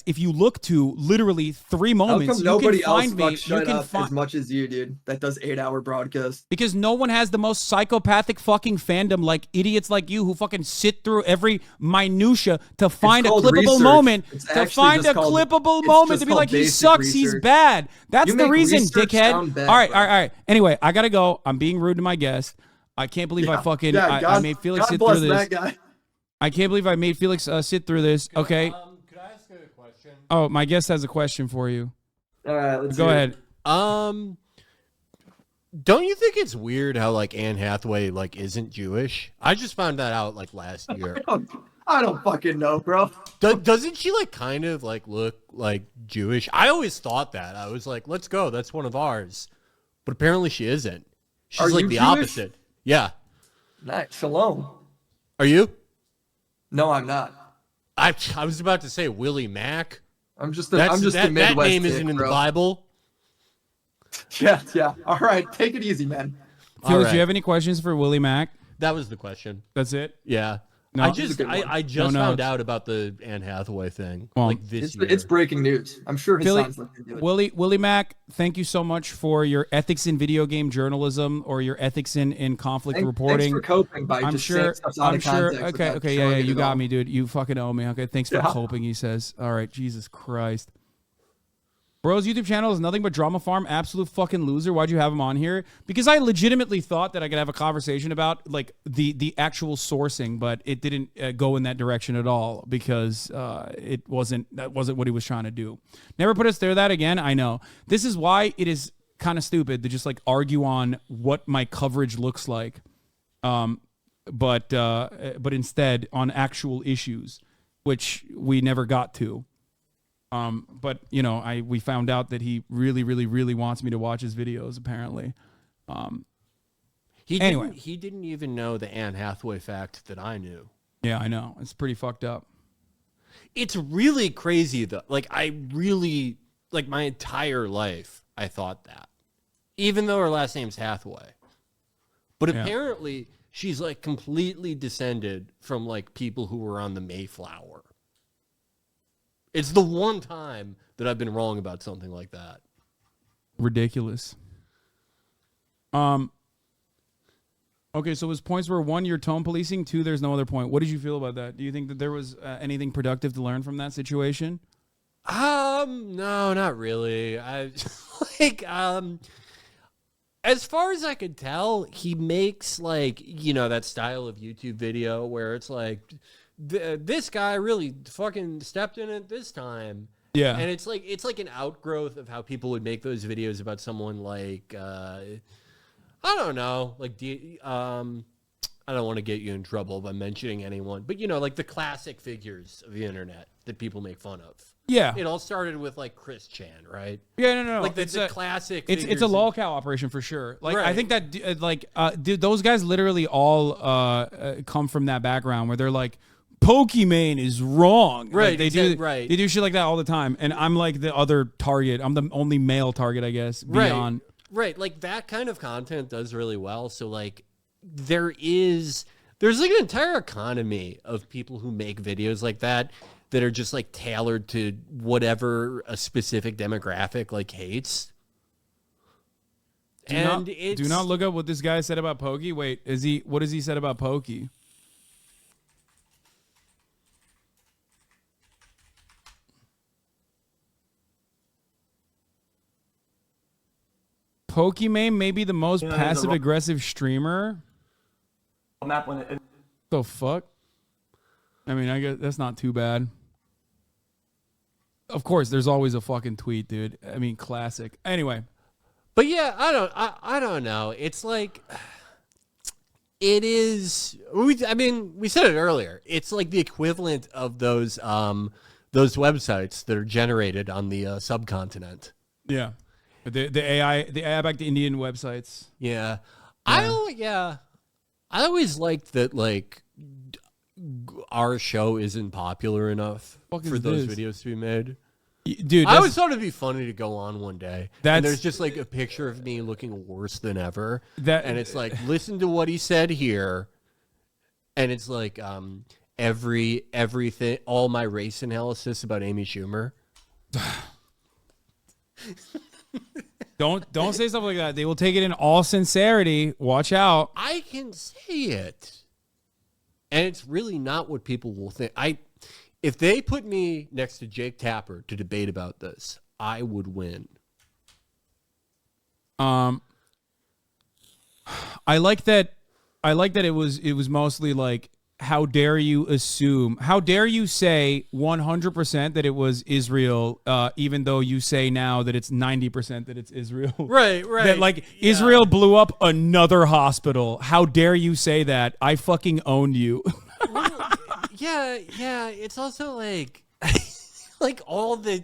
Speaker 1: if you look to literally 3 moments, you can find me.
Speaker 13: You can find as much as you, dude. That does 8-hour broadcast.
Speaker 1: Because no one has the most psychopathic fucking fandom like idiots like you who fucking sit through every minutia to find a clippable moment. To find a clippable moment to be like, he sucks, he's bad. That's the reason, dickhead. All right. Anyway, I gotta go. I'm being rude to my guest. I can't believe I made Felix sit through this. I can't believe I made Felix sit through this. Okay.
Speaker 2: Could I ask a question?
Speaker 1: Oh, my guest has a question for you.
Speaker 13: All right, let's
Speaker 1: go ahead.
Speaker 2: Don't you think it's weird how like Anne Hathaway like isn't Jewish? I just found that out like last year.
Speaker 13: I don't fucking know, bro.
Speaker 2: Doesn't she like kind of like look like Jewish? I always thought that. I was like, let's go. That's one of ours. But apparently she isn't. She's like the opposite. Yeah.
Speaker 13: Nice. Shalom.
Speaker 2: Are you?
Speaker 13: No, I'm not.
Speaker 2: I was about to say Willie Mac.
Speaker 13: I'm just a Midwest
Speaker 2: that name isn't in the Bible.
Speaker 13: Yeah. All right, take it easy, man.
Speaker 1: Felix, do you have any questions for Willie Mac?
Speaker 2: That was the question.
Speaker 1: That's it?
Speaker 2: Yeah.
Speaker 1: No,
Speaker 2: I just found out about the Anne Hathaway thing this year.
Speaker 13: It's breaking news. I'm sure Hasan's looking into it.
Speaker 1: Willie Mac, thank you so much for your ethics in video game journalism or your ethics in conflict reporting.
Speaker 13: Thanks for coping by just saying stuff's out of context.
Speaker 1: Okay, yeah, you got me, dude. You fucking owe me. Okay, thanks for coping, he says. All right, Jesus Christ. Bro's YouTube channel is nothing but drama farm. Absolute fucking loser. Why'd you have him on here? Because I legitimately thought that I could have a conversation about like the actual sourcing, but it didn't go in that direction at all because that wasn't what he was trying to do. Never put us through that again. I know. This is why it is kind of stupid to just like argue on what my coverage looks like, but instead on actual issues, which we never got to. But you know, we found out that he really, really, really wants me to watch his videos. Apparently,
Speaker 2: he didn't even know the Anne Hathaway fact that I knew.
Speaker 1: Yeah, I know. It's pretty fucked up.
Speaker 2: It's really crazy though. Like my entire life, I thought that, even though her last name's Hathaway, but apparently she's like completely descended from like people who were on the Mayflower. It's the one time that I've been wrong about something like that.
Speaker 1: Ridiculous. Okay, so his points were 1, you're tone policing. 2, there's no other point. What did you feel about that? Do you think that there was anything productive to learn from that situation?
Speaker 2: No, not really. As far as I could tell, he makes like, you know, that style of YouTube video where it's like, this guy really fucking stepped in it this time.
Speaker 1: Yeah.
Speaker 2: And it's like an outgrowth of how people would make those videos about someone like, I don't know, like, I don't want to get you in trouble by mentioning anyone, but you know, like the classic figures of the internet that people make fun of.
Speaker 1: Yeah.
Speaker 2: It all started with like Chris Chan, right?
Speaker 1: Yeah, no.
Speaker 2: Like the classic.
Speaker 1: It's a lolcow operation for sure. Like right. I think that dude, those guys literally all come from that background where they're like, Pokimane is wrong.
Speaker 2: Right.
Speaker 1: Like they do shit like that all the time. And I'm like the other target. I'm the only male target, I guess. Beyond.
Speaker 2: Right. Like that kind of content does really well. So like there's like an entire economy of people who make videos like that are just like tailored to whatever a specific demographic like hates.
Speaker 1: Do not look up what this guy said about Pokey. Wait, what has he said about Pokey? Pokimane may be the most passive-aggressive streamer. The fuck? I mean, I guess that's not too bad. Of course, there's always a fucking tweet, dude. I mean, classic. Anyway.
Speaker 2: But yeah, I don't know. It's like, it is, we said it earlier. It's like the equivalent of those websites that are generated on the subcontinent.
Speaker 1: Yeah. The AI back to Indian websites.
Speaker 2: Yeah. I always liked that, like, our show isn't popular enough for those videos to be made.
Speaker 1: Dude,
Speaker 2: I always thought it'd be funny to go on one day. And there's just like a picture of me looking worse than ever. And it's like, listen to what he said here. And it's like everything, all my race analysis about Amy Schumer.
Speaker 1: Don't say stuff like that. They will take it in all sincerity. Watch out.
Speaker 2: I can say it. And it's really not what people will think. If they put me next to Jake Tapper to debate about this, I would win.
Speaker 1: I like that it was mostly like, how dare you assume, how dare you say 100% that it was Israel, even though you say now that it's 90% that it's Israel.
Speaker 2: Right.
Speaker 1: That like Israel blew up another hospital. How dare you say that? I fucking owned you.
Speaker 2: Yeah. It's also like, like all the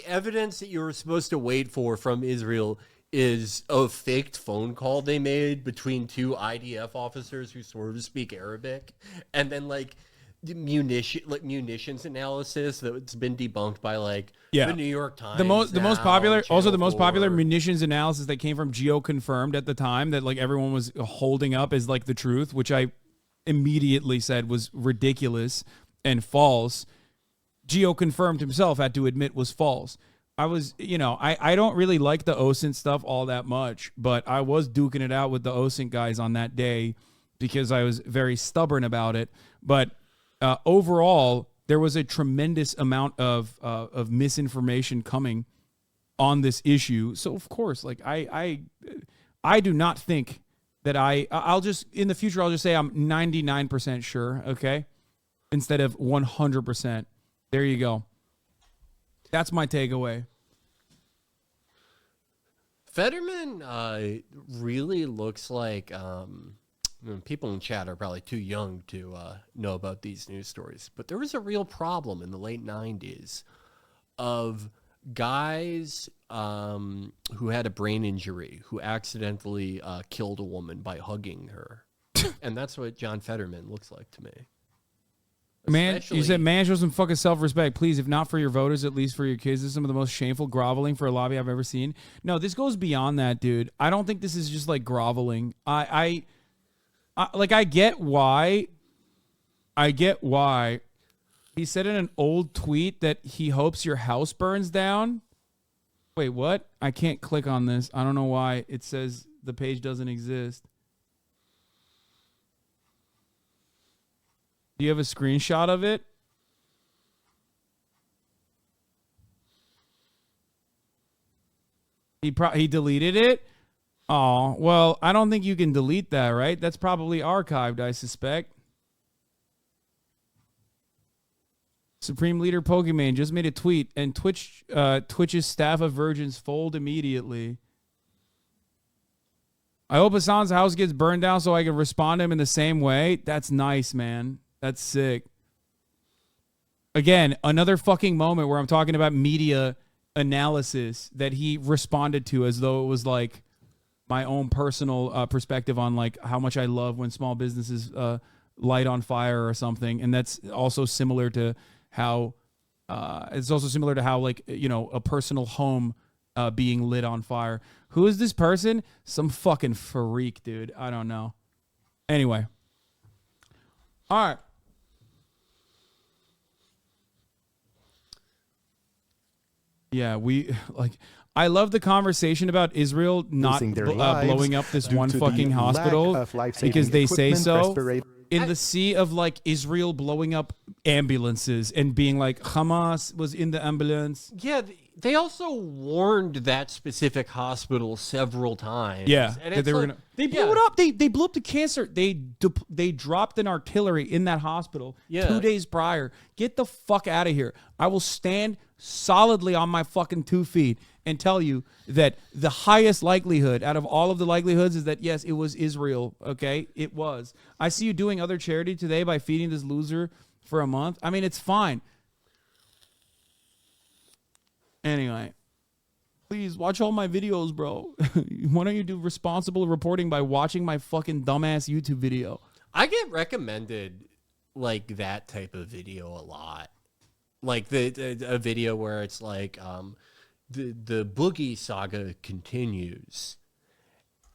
Speaker 2: evidence that you were supposed to wait for from Israel is a faked phone call they made between two IDF officers who sort of speak Arabic, and then like munitions analysis that's been debunked by like the New York Times.
Speaker 1: The most popular munitions analysis that came from Geo Confirmed at the time that like everyone was holding up as like the truth, which I immediately said was ridiculous and false. Gio confirmed himself had to admit was false. I was, I don't really like the OSINT stuff all that much, but I was duking it out with the OSINT guys on that day because I was very stubborn about it. But overall, there was a tremendous amount of misinformation coming on this issue. So of course, like I do not think that I'll just in the future I'll just say I'm 99% sure, okay? Instead of 100%. There you go. That's my takeaway.
Speaker 2: Fetterman really looks like people in chat are probably too young to know about these news stories, but there was a real problem in the late 90s of guys who had a brain injury who accidentally killed a woman by hugging her. And that's what John Fetterman looks like to me.
Speaker 1: Man, you said man, show some fucking self-respect. Please, if not for your voters, at least for your kids. This is some of the most shameful groveling for a lobby I've ever seen. No, this goes beyond that, dude. I don't think this is just like groveling. I get why. I get why. He said in an old tweet that he hopes your house burns down. Wait, what? I can't click on this. I don't know why. It says the page doesn't exist. Do you have a screenshot of it? He deleted it? Oh, well, I don't think you can delete that, right? That's probably archived, I suspect. Supreme Leader Pokemon just made a tweet, and Twitch's staff of virgins fold immediately. I hope Hasan's house gets burned down so I can respond to him in the same way. That's nice, man. That's sick. Again, another fucking moment where I'm talking about media analysis that he responded to as though it was like my own personal perspective on like how much I love when small businesses light on fire or something. And that's also similar to how like, a personal home being lit on fire. Who is this person? Some fucking freak, dude. I don't know. Anyway. All right. Yeah, I love the conversation about Israel not blowing up this one fucking hospital because they say so. In the sea of like Israel blowing up ambulances and being like Hamas was in the ambulance.
Speaker 2: Yeah, they also warned that specific hospital several times.
Speaker 1: Yeah,
Speaker 2: and
Speaker 1: that they were
Speaker 2: like,
Speaker 1: they blew it up. They blew up the cancer. They dropped an artillery in that hospital 2 days prior. Get the fuck out of here. I will stand solidly on my fucking 2 feet and tell you that the highest likelihood out of all of the likelihoods is that, yes, it was Israel, okay? It was. I see you doing other charity today by feeding this loser for a month. I mean, it's fine. Anyway, please watch all my videos, bro. Why don't you do responsible reporting by watching my fucking dumbass YouTube video?
Speaker 2: I get recommended like that type of video a lot. Like a video where it's like the Boogie saga continues.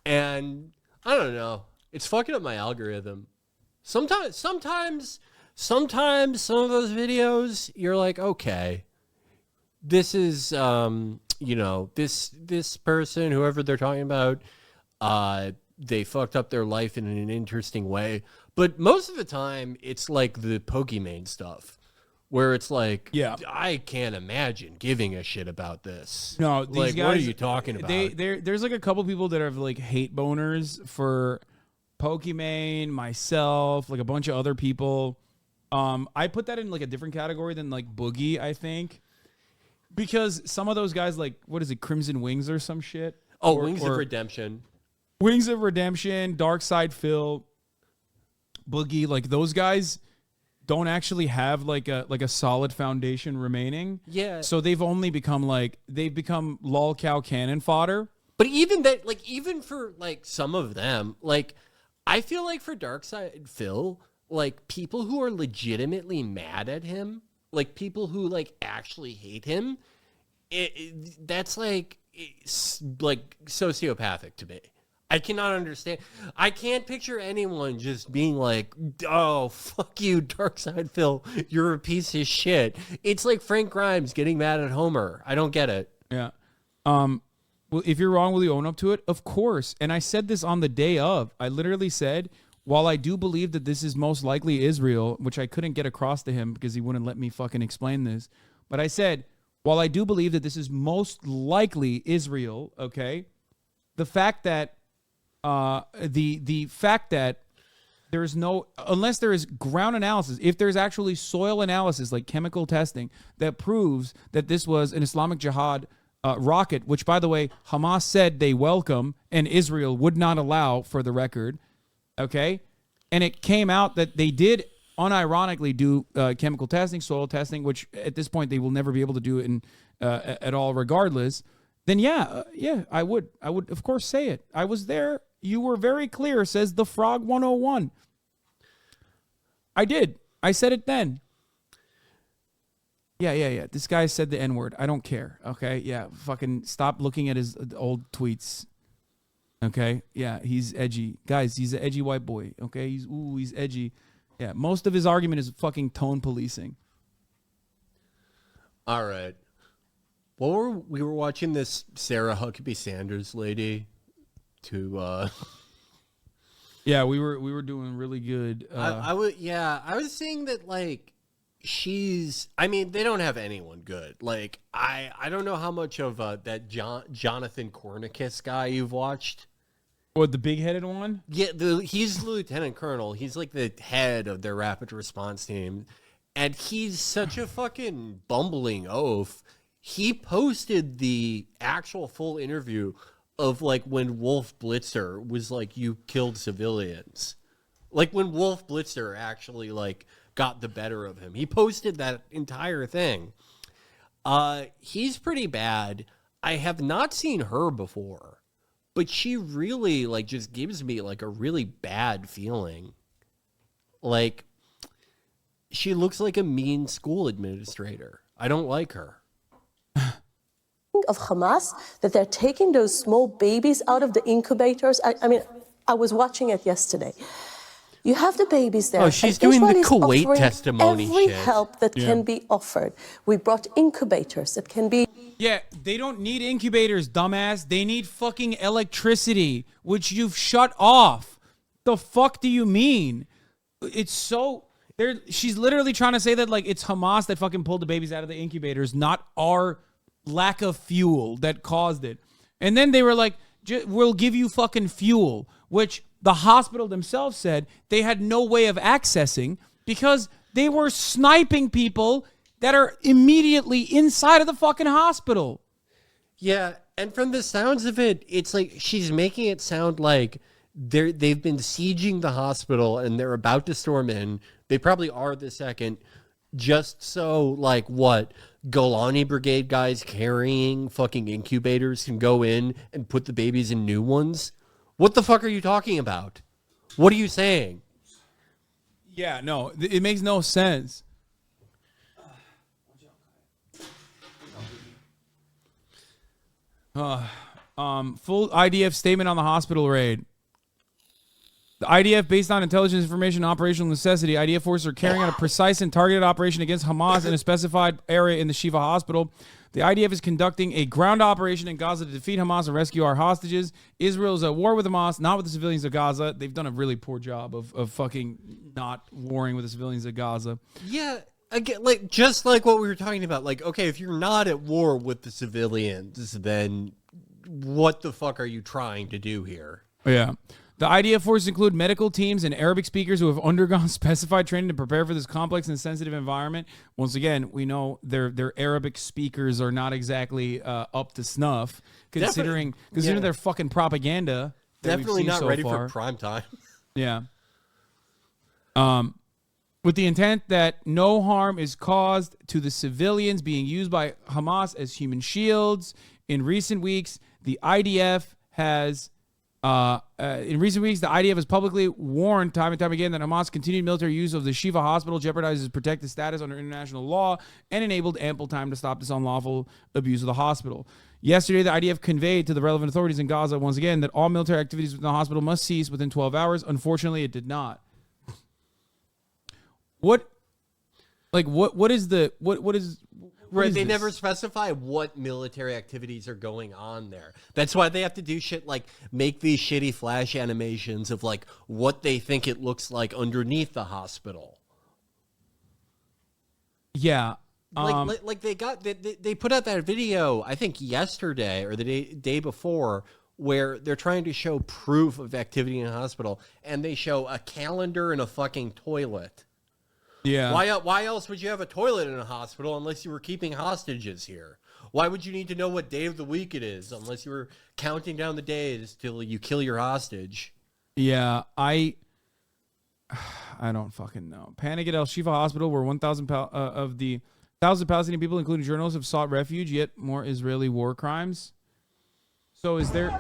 Speaker 2: And I don't know. It's fucking up my algorithm. Sometimes some of those videos you're like, okay, this is this person, whoever they're talking about, they fucked up their life in an interesting way. But most of the time it's like the Pokemon stuff. Where it's like, yeah, I can't imagine giving a shit about this.
Speaker 1: No, these
Speaker 2: like,
Speaker 1: guys,
Speaker 2: what are you talking about?
Speaker 1: There's like a couple people that have like hate boners for Pokemon, myself, like a bunch of other people. I put that in like a different category than like Boogie, I think, because some of those guys, like, what is it, Crimson Wings or some shit?
Speaker 2: Oh, Wings of Redemption.
Speaker 1: Wings of Redemption, Dark Side Phil, Boogie, like those guys don't actually have like a solid foundation remaining.
Speaker 2: Yeah.
Speaker 1: So they've become lol cow cannon fodder.
Speaker 2: But even that, like, even for like some of them, like, I feel like for Darkside Phil, like people who are legitimately mad at him, like people who like actually hate him, that's like sociopathic to me. I cannot understand. I can't picture anyone just being like, oh, fuck you, Darkside Phil. You're a piece of shit. It's like Frank Grimes getting mad at Homer. I don't get it.
Speaker 1: Yeah. Well, if you're wrong, will you own up to it? Of course. And I said this on the day of. I literally said, while I do believe that this is most likely Israel, which I couldn't get across to him because he wouldn't let me fucking explain this. But I said, while I do believe that this is most likely Israel, okay, the fact that the fact that there is no, unless there is ground analysis, if there's actually soil analysis like chemical testing that proves that this was an Islamic Jihad rocket, which by the way Hamas said they welcome and Israel would not allow, for the record, okay, and it came out that they did unironically do chemical testing, soil testing, which at this point they will never be able to do it at all regardless. Then yeah, I would of course say it. I was there. You were very clear, says the Frog 101. I did. I said it then. Yeah. This guy said the N-word. I don't care. Okay. Yeah. Fucking stop looking at his old tweets. Okay. Yeah. He's edgy. Guys, he's an edgy white boy. Okay. He's edgy. Yeah. Most of his argument is fucking tone policing.
Speaker 2: All right. Well, we were watching this Sarah Huckabee Sanders lady
Speaker 1: yeah, we were doing really good.
Speaker 2: I was saying that, like, I mean, they don't have anyone good. Like, I don't know how much of that Jonathan Cornicus guy you've watched.
Speaker 1: What, the big-headed one?
Speaker 2: Yeah, he's the lieutenant colonel. He's like the head of their rapid response team. And he's such a fucking bumbling oaf. He posted the actual full interview of, like, when Wolf Blitzer was like, you killed civilians. Like, when Wolf Blitzer actually, like, got the better of him. He posted that entire thing. He's pretty bad. I have not seen her before, but she really, like, just gives me, like, a really bad feeling. Like, she looks like a mean school administrator. I don't like her.
Speaker 12: Of Hamas, that they're taking those small babies out of the incubators. I mean, I was watching it yesterday. You have the babies there.
Speaker 2: Oh, she's doing the Kuwait testimony
Speaker 12: every
Speaker 2: shit.
Speaker 12: help that can be offered. We brought incubators that can be...
Speaker 1: Yeah, they don't need incubators, dumbass. They need fucking electricity, which you've shut off. The fuck do you mean? It's so... She's literally trying to say that, like, it's Hamas that fucking pulled the babies out of the incubators, not our lack of fuel that caused it. And then they were like, we'll give you fucking fuel, which the hospital themselves said they had no way of accessing because they were sniping people that are immediately inside of the fucking hospital.
Speaker 2: Yeah, and from the sounds of it, it's like she's making it sound like they've been sieging the hospital and they're about to storm in. They probably are the second, just so, like, what, Golani Brigade guys carrying fucking incubators can go in and put the babies in new ones? What the fuck are you talking about? What are you saying?
Speaker 1: Yeah, no, it makes no sense. Full IDF statement on the hospital raid. The IDF, based on intelligence information and operational necessity, IDF forces are carrying out a precise and targeted operation against Hamas in a specified area in the Shifa hospital. The IDF is conducting a ground operation in Gaza to defeat Hamas and rescue our hostages. Israel is at war with Hamas, not with the civilians of Gaza. They've done a really poor job of fucking not warring with the civilians of Gaza.
Speaker 2: Yeah, again, like, just like what we were talking about. Like, okay, if you're not at war with the civilians, then what the fuck are you trying to do here?
Speaker 1: Yeah. The IDF forces include medical teams and Arabic speakers who have undergone specified training to prepare for this complex and sensitive environment. Once again, we know their Arabic speakers are not exactly up to snuff, considering their fucking propaganda.
Speaker 2: Definitely not ready for prime time.
Speaker 1: Yeah. With the intent that no harm is caused to the civilians being used by Hamas as human shields. In recent weeks, the IDF has In recent weeks, the IDF has publicly warned time and time again that Hamas' continued military use of the Shifa hospital jeopardizes protected status under international law and enabled ample time to stop this unlawful abuse of the hospital. Yesterday, the IDF conveyed to the relevant authorities in Gaza once again that all military activities within the hospital must cease within 12 hours. Unfortunately, it did not. What is
Speaker 2: Right, they never specify what military activities are going on there. That's why they have to do shit like make these shitty flash animations of like what they think it looks like underneath the hospital.
Speaker 1: Yeah.
Speaker 2: Like they put out that video, I think yesterday or the day before, where they're trying to show proof of activity in a hospital, and they show a calendar and a fucking toilet.
Speaker 1: Yeah.
Speaker 2: Why else would you have a toilet in a hospital unless you were keeping hostages here? Why would you need to know what day of the week it is unless you were counting down the days till you kill your hostage?
Speaker 1: Yeah, I don't fucking know. Panic at El Shifa Hospital, where 1,000 of the 1,000 Palestinian people, including journalists, have sought refuge, yet more Israeli war crimes. So is there...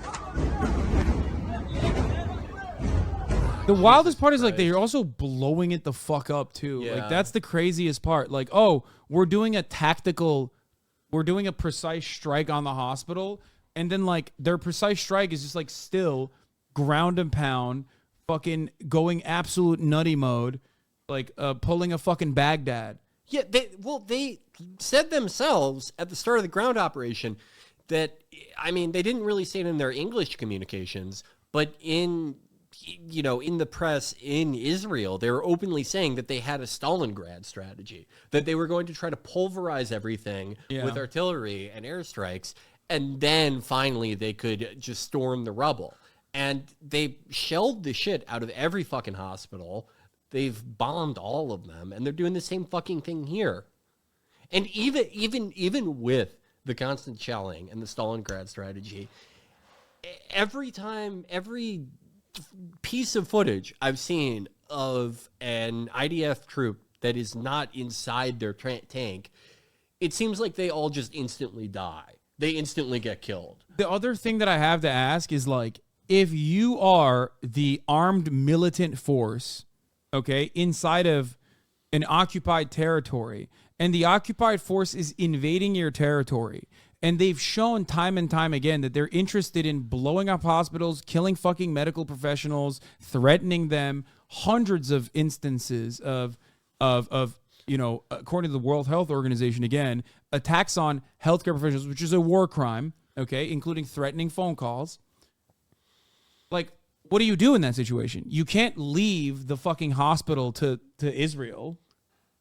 Speaker 1: The wildest part is like they're also blowing it the fuck up too.
Speaker 2: Yeah.
Speaker 1: Like that's the craziest part. Like, oh, we're doing a precise strike on the hospital, and then like their precise strike is just like still ground and pound, fucking going absolute nutty mode, like pulling a fucking Baghdad.
Speaker 2: Yeah, they said themselves at the start of the ground operation that, I mean, they didn't really say it in their English communications, but in the press in Israel, they were openly saying that they had a Stalingrad strategy, that they were going to try to pulverize everything with artillery and airstrikes, and then finally they could just storm the rubble. And they shelled the shit out of every fucking hospital. They've bombed all of them, and they're doing the same fucking thing here. And even with the constant shelling and the Stalingrad strategy, every piece of footage I've seen of an IDF troop that is not inside their tank, it seems like they all just instantly die. They instantly get killed.
Speaker 1: The other thing that I have to ask is like, if you are the armed militant force, okay, inside of an occupied territory, and the occupied force is invading your territory, and they've shown time and time again that they're interested in blowing up hospitals, killing fucking medical professionals, threatening them. Hundreds of instances of according to the World Health Organization, again, attacks on healthcare professionals, which is a war crime, okay, including threatening phone calls. Like, what do you do in that situation? You can't leave the fucking hospital to Israel.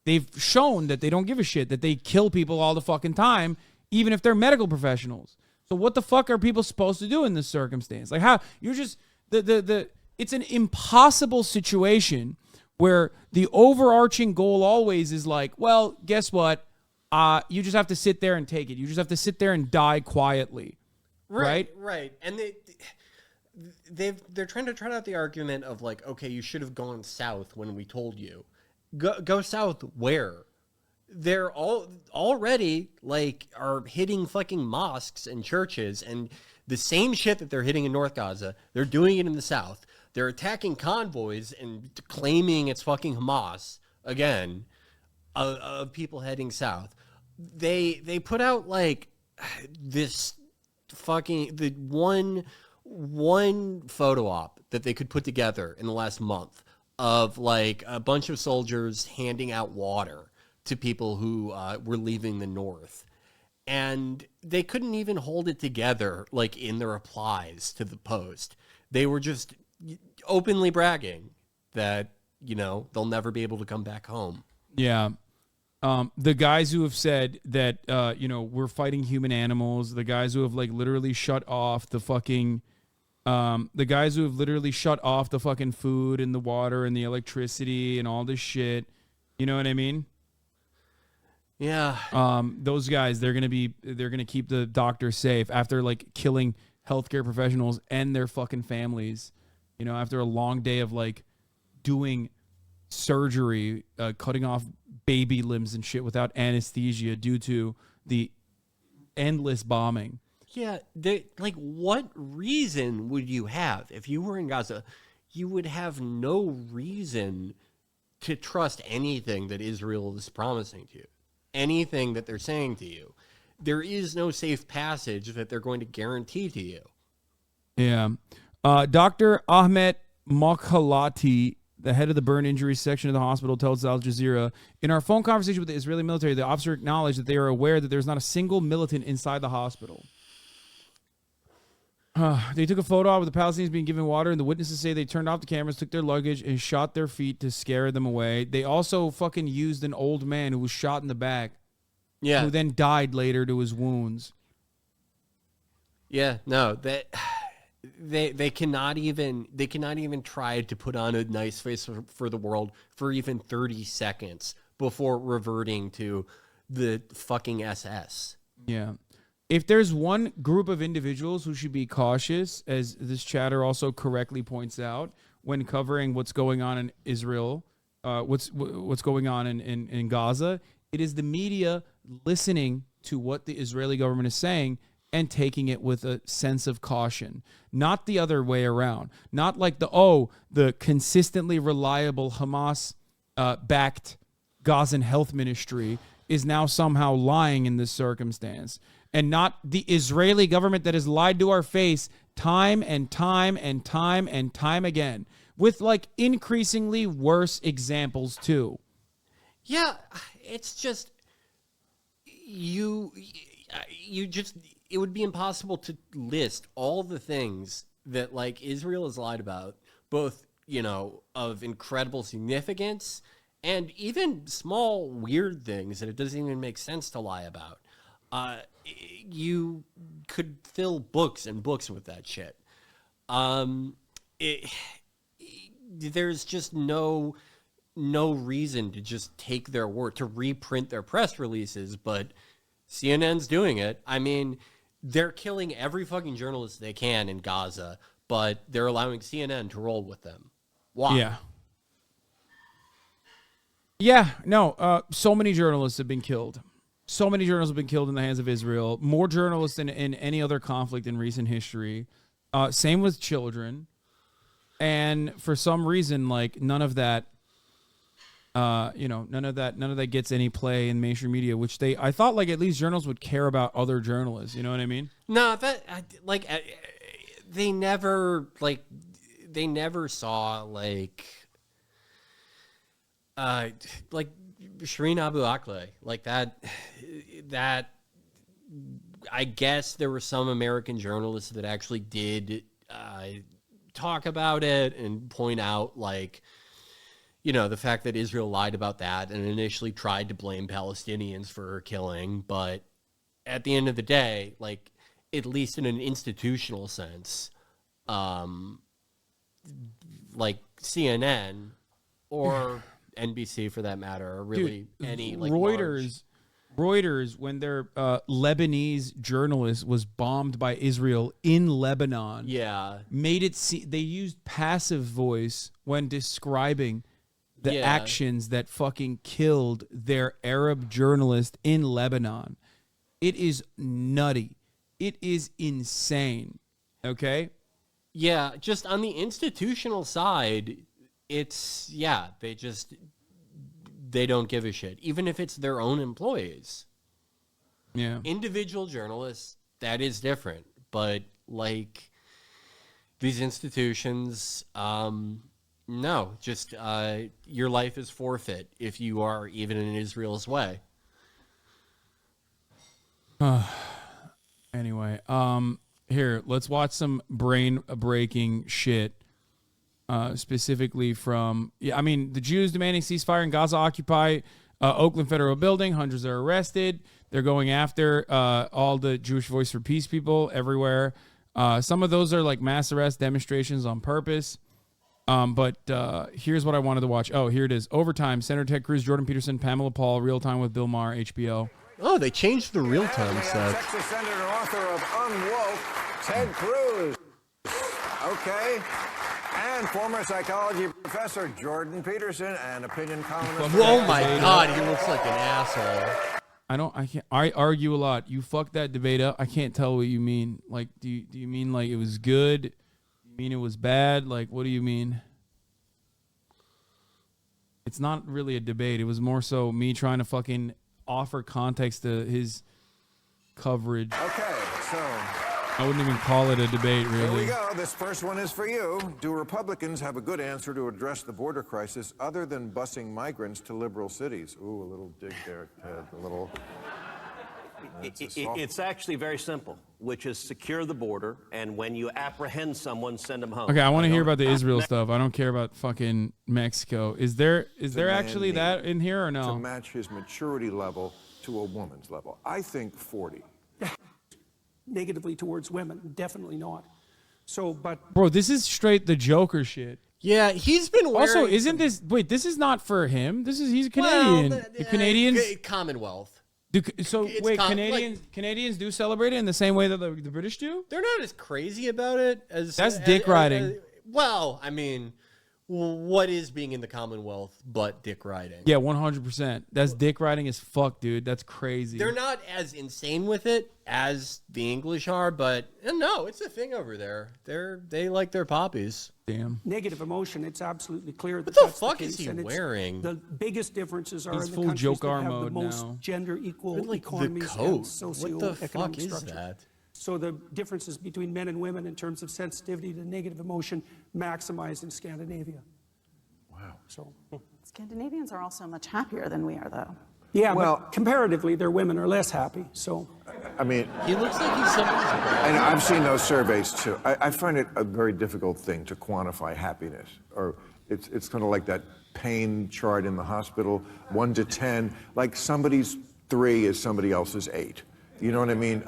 Speaker 1: They've shown that they don't give a shit, that they kill people all the fucking time, even if they're medical professionals. So what the fuck are people supposed to do in this circumstance? Like, how you're just it's an impossible situation where the overarching goal always is like, well, guess what? You just have to sit there and take it. You just have to sit there and die quietly. Right?
Speaker 2: Right. And they're trying to trot out the argument of like, okay, you should have gone south when we told you. Go south where? They're all already like are hitting fucking mosques and churches, and the same shit that they're hitting in North Gaza, they're doing it in the south. They're attacking convoys and claiming it's fucking Hamas again, of people heading south. They put out like this fucking the one photo op that they could put together in the last month of like a bunch of soldiers handing out water to people who were leaving the north, and they couldn't even hold it together like in the replies to the post. They were just openly bragging that they'll never be able to come back home.
Speaker 1: Yeah. The guys who have said that we're fighting human animals, the guys who have like literally shut off the fucking food and the water and the electricity and all this shit, you know what I mean?
Speaker 2: Yeah.
Speaker 1: Those guys, they're gonna keep the doctors safe after like killing healthcare professionals and their fucking families. After a long day of like doing surgery, cutting off baby limbs and shit without anesthesia due to the endless bombing.
Speaker 2: Yeah, like, what reason would you have if you were in Gaza? You would have no reason to trust anything that Israel is promising to you, anything that they're saying to you. There is no safe passage that they're going to guarantee to you.
Speaker 1: Yeah. Dr. Ahmet Makhalati, the head of the burn injury section of the hospital, tells Al Jazeera, in our phone conversation with the Israeli military, the officer acknowledged that they are aware that there's not a single militant inside the hospital. They took a photo with the Palestinians being given water, and the witnesses say they turned off the cameras, took their luggage, and shot their feet to scare them away. They also fucking used an old man who was shot in the back, who then died later to his wounds.
Speaker 2: Yeah, no, they cannot even try to put on a nice face for the world for even 30 seconds before reverting to the fucking SS.
Speaker 1: Yeah. If there's one group of individuals who should be cautious, as this chatter also correctly points out, when covering what's going on in Israel, what's going on in Gaza, it is the media listening to what the Israeli government is saying and taking it with a sense of caution, not the other way around. Not like the consistently reliable Hamas backed Gazan health ministry is now somehow lying in this circumstance, and not the Israeli government that has lied to our face time and time and time and time again, with like increasingly worse examples too.
Speaker 2: Yeah, it's just it would be impossible to list all the things that like Israel has lied about, both, you know, of incredible significance and even small weird things that it doesn't even make sense to lie about. You could fill books and books with that shit. There's just no reason to just take their word, to reprint their press releases, but CNN's doing it. I mean, they're killing every fucking journalist they can in Gaza, but they're allowing CNN to roll with them. Why?
Speaker 1: Yeah. Yeah, no, so many journalists have been killed. So many journalists have been killed in the hands of Israel. More journalists than in any other conflict in recent history. Same with children. And for some reason, like, none of that, none of that gets any play in mainstream media, which I thought, like, at least journalists would care about other journalists. You know what I mean?
Speaker 2: No, they never saw, like Shireen Abu Akleh, like that I guess there were some American journalists that actually did talk about it and point out, like, you know, the fact that Israel lied about that and initially tried to blame Palestinians for her killing. But at the end of the day, like, at least in an institutional sense, like CNN or NBC for that matter, or really any like
Speaker 1: Reuters, when their Lebanese journalist was bombed by Israel in Lebanon, made it they used passive voice when describing the actions that fucking killed their Arab journalist in Lebanon. It is nutty. It is insane. Okay?
Speaker 2: Yeah, just on the institutional side, it's, they don't give a shit, even if it's their own employees.
Speaker 1: Yeah.
Speaker 2: Individual journalists, that is different. But, like, these institutions, no, just your life is forfeit if you are even in Israel's way.
Speaker 1: Anyway, here, let's watch some brain-breaking shit. Specifically from, the Jews demanding ceasefire in Gaza occupy Oakland Federal Building. Hundreds are arrested. They're going after all the Jewish Voice for Peace people everywhere. Some of those are like mass arrest demonstrations on purpose. But here's what I wanted to watch. Oh, here it is. Overtime. Senator Ted Cruz, Jordan Peterson, Pamela Paul, Real Time with Bill Maher, HBO.
Speaker 2: Oh, they changed the real time set.
Speaker 14: Texas Senator, author of Unwoke, Ted Cruz. Okay. And former psychology professor Jordan Peterson and opinion columnist.
Speaker 2: Oh my God, he looks like an asshole.
Speaker 1: I argue a lot. You fucked that debate up. I can't tell what you mean. Like, do you mean like it was good? Do you mean it was bad? Like, what do you mean? It's not really a debate. It was more so me trying to fucking offer context to his coverage.
Speaker 14: Okay, so
Speaker 1: I wouldn't even call it a debate, really.
Speaker 14: here we go. This first one is for you. Do Republicans have a good answer to address the border crisis other than busing migrants to liberal cities? Ooh, a little dig there, Ted. A little.
Speaker 15: It's actually very simple, which is secure the border, and when you apprehend someone, send them home.
Speaker 1: Okay, I want to hear about the Israel stuff. I don't care about fucking Mexico. Is there
Speaker 14: The man
Speaker 1: actually that in here or no?
Speaker 14: To match his maturity level to a woman's level. I think 40.
Speaker 16: Negatively towards women, definitely not. So, but
Speaker 1: Bro, this is straight the Joker shit.
Speaker 2: Yeah, he's been wearing.
Speaker 1: Also, isn't this? Wait, this is not for him. He's a Canadian.
Speaker 2: Well,
Speaker 1: the Canadians.
Speaker 2: Commonwealth.
Speaker 1: Canadians do celebrate it in the same way that the British do?
Speaker 2: They're not as crazy about it as
Speaker 1: That's dick riding.
Speaker 2: Well, I mean, what is being in the Commonwealth but dick riding?
Speaker 1: Yeah, 100%. That's dick riding as fuck, dude. That's crazy.
Speaker 2: They're not as insane with it as the English are, but no, it's a thing over there. They like their poppies.
Speaker 1: Damn.
Speaker 16: negative emotion, it's absolutely clear that
Speaker 2: What the
Speaker 16: that's
Speaker 2: fuck
Speaker 16: the
Speaker 2: is
Speaker 16: case,
Speaker 2: he
Speaker 16: and
Speaker 2: wearing?
Speaker 16: The biggest differences are
Speaker 1: He's
Speaker 16: in the
Speaker 1: full
Speaker 16: countries
Speaker 1: Joker
Speaker 16: that have the
Speaker 1: mode
Speaker 16: most
Speaker 1: now.
Speaker 16: gender equal
Speaker 2: But, like, the
Speaker 16: economies
Speaker 2: coat.
Speaker 16: and
Speaker 2: What the
Speaker 16: socioeconomic
Speaker 2: fuck is
Speaker 16: structure.
Speaker 2: that?
Speaker 16: So the differences between men and women in terms of sensitivity to negative emotion maximize in Scandinavia.
Speaker 14: Wow.
Speaker 16: So.
Speaker 17: Scandinavians are also much happier than we are, though.
Speaker 16: Yeah,
Speaker 14: Well-
Speaker 16: but comparatively, their women are less happy. So.
Speaker 14: I mean,
Speaker 2: He looks like he's somebody's
Speaker 14: and I've seen those surveys too. I find it a very difficult thing to quantify happiness, or it's kind of like that pain chart in the hospital, 1 to 10. Like somebody's 3 is somebody else's 8. You know what I mean?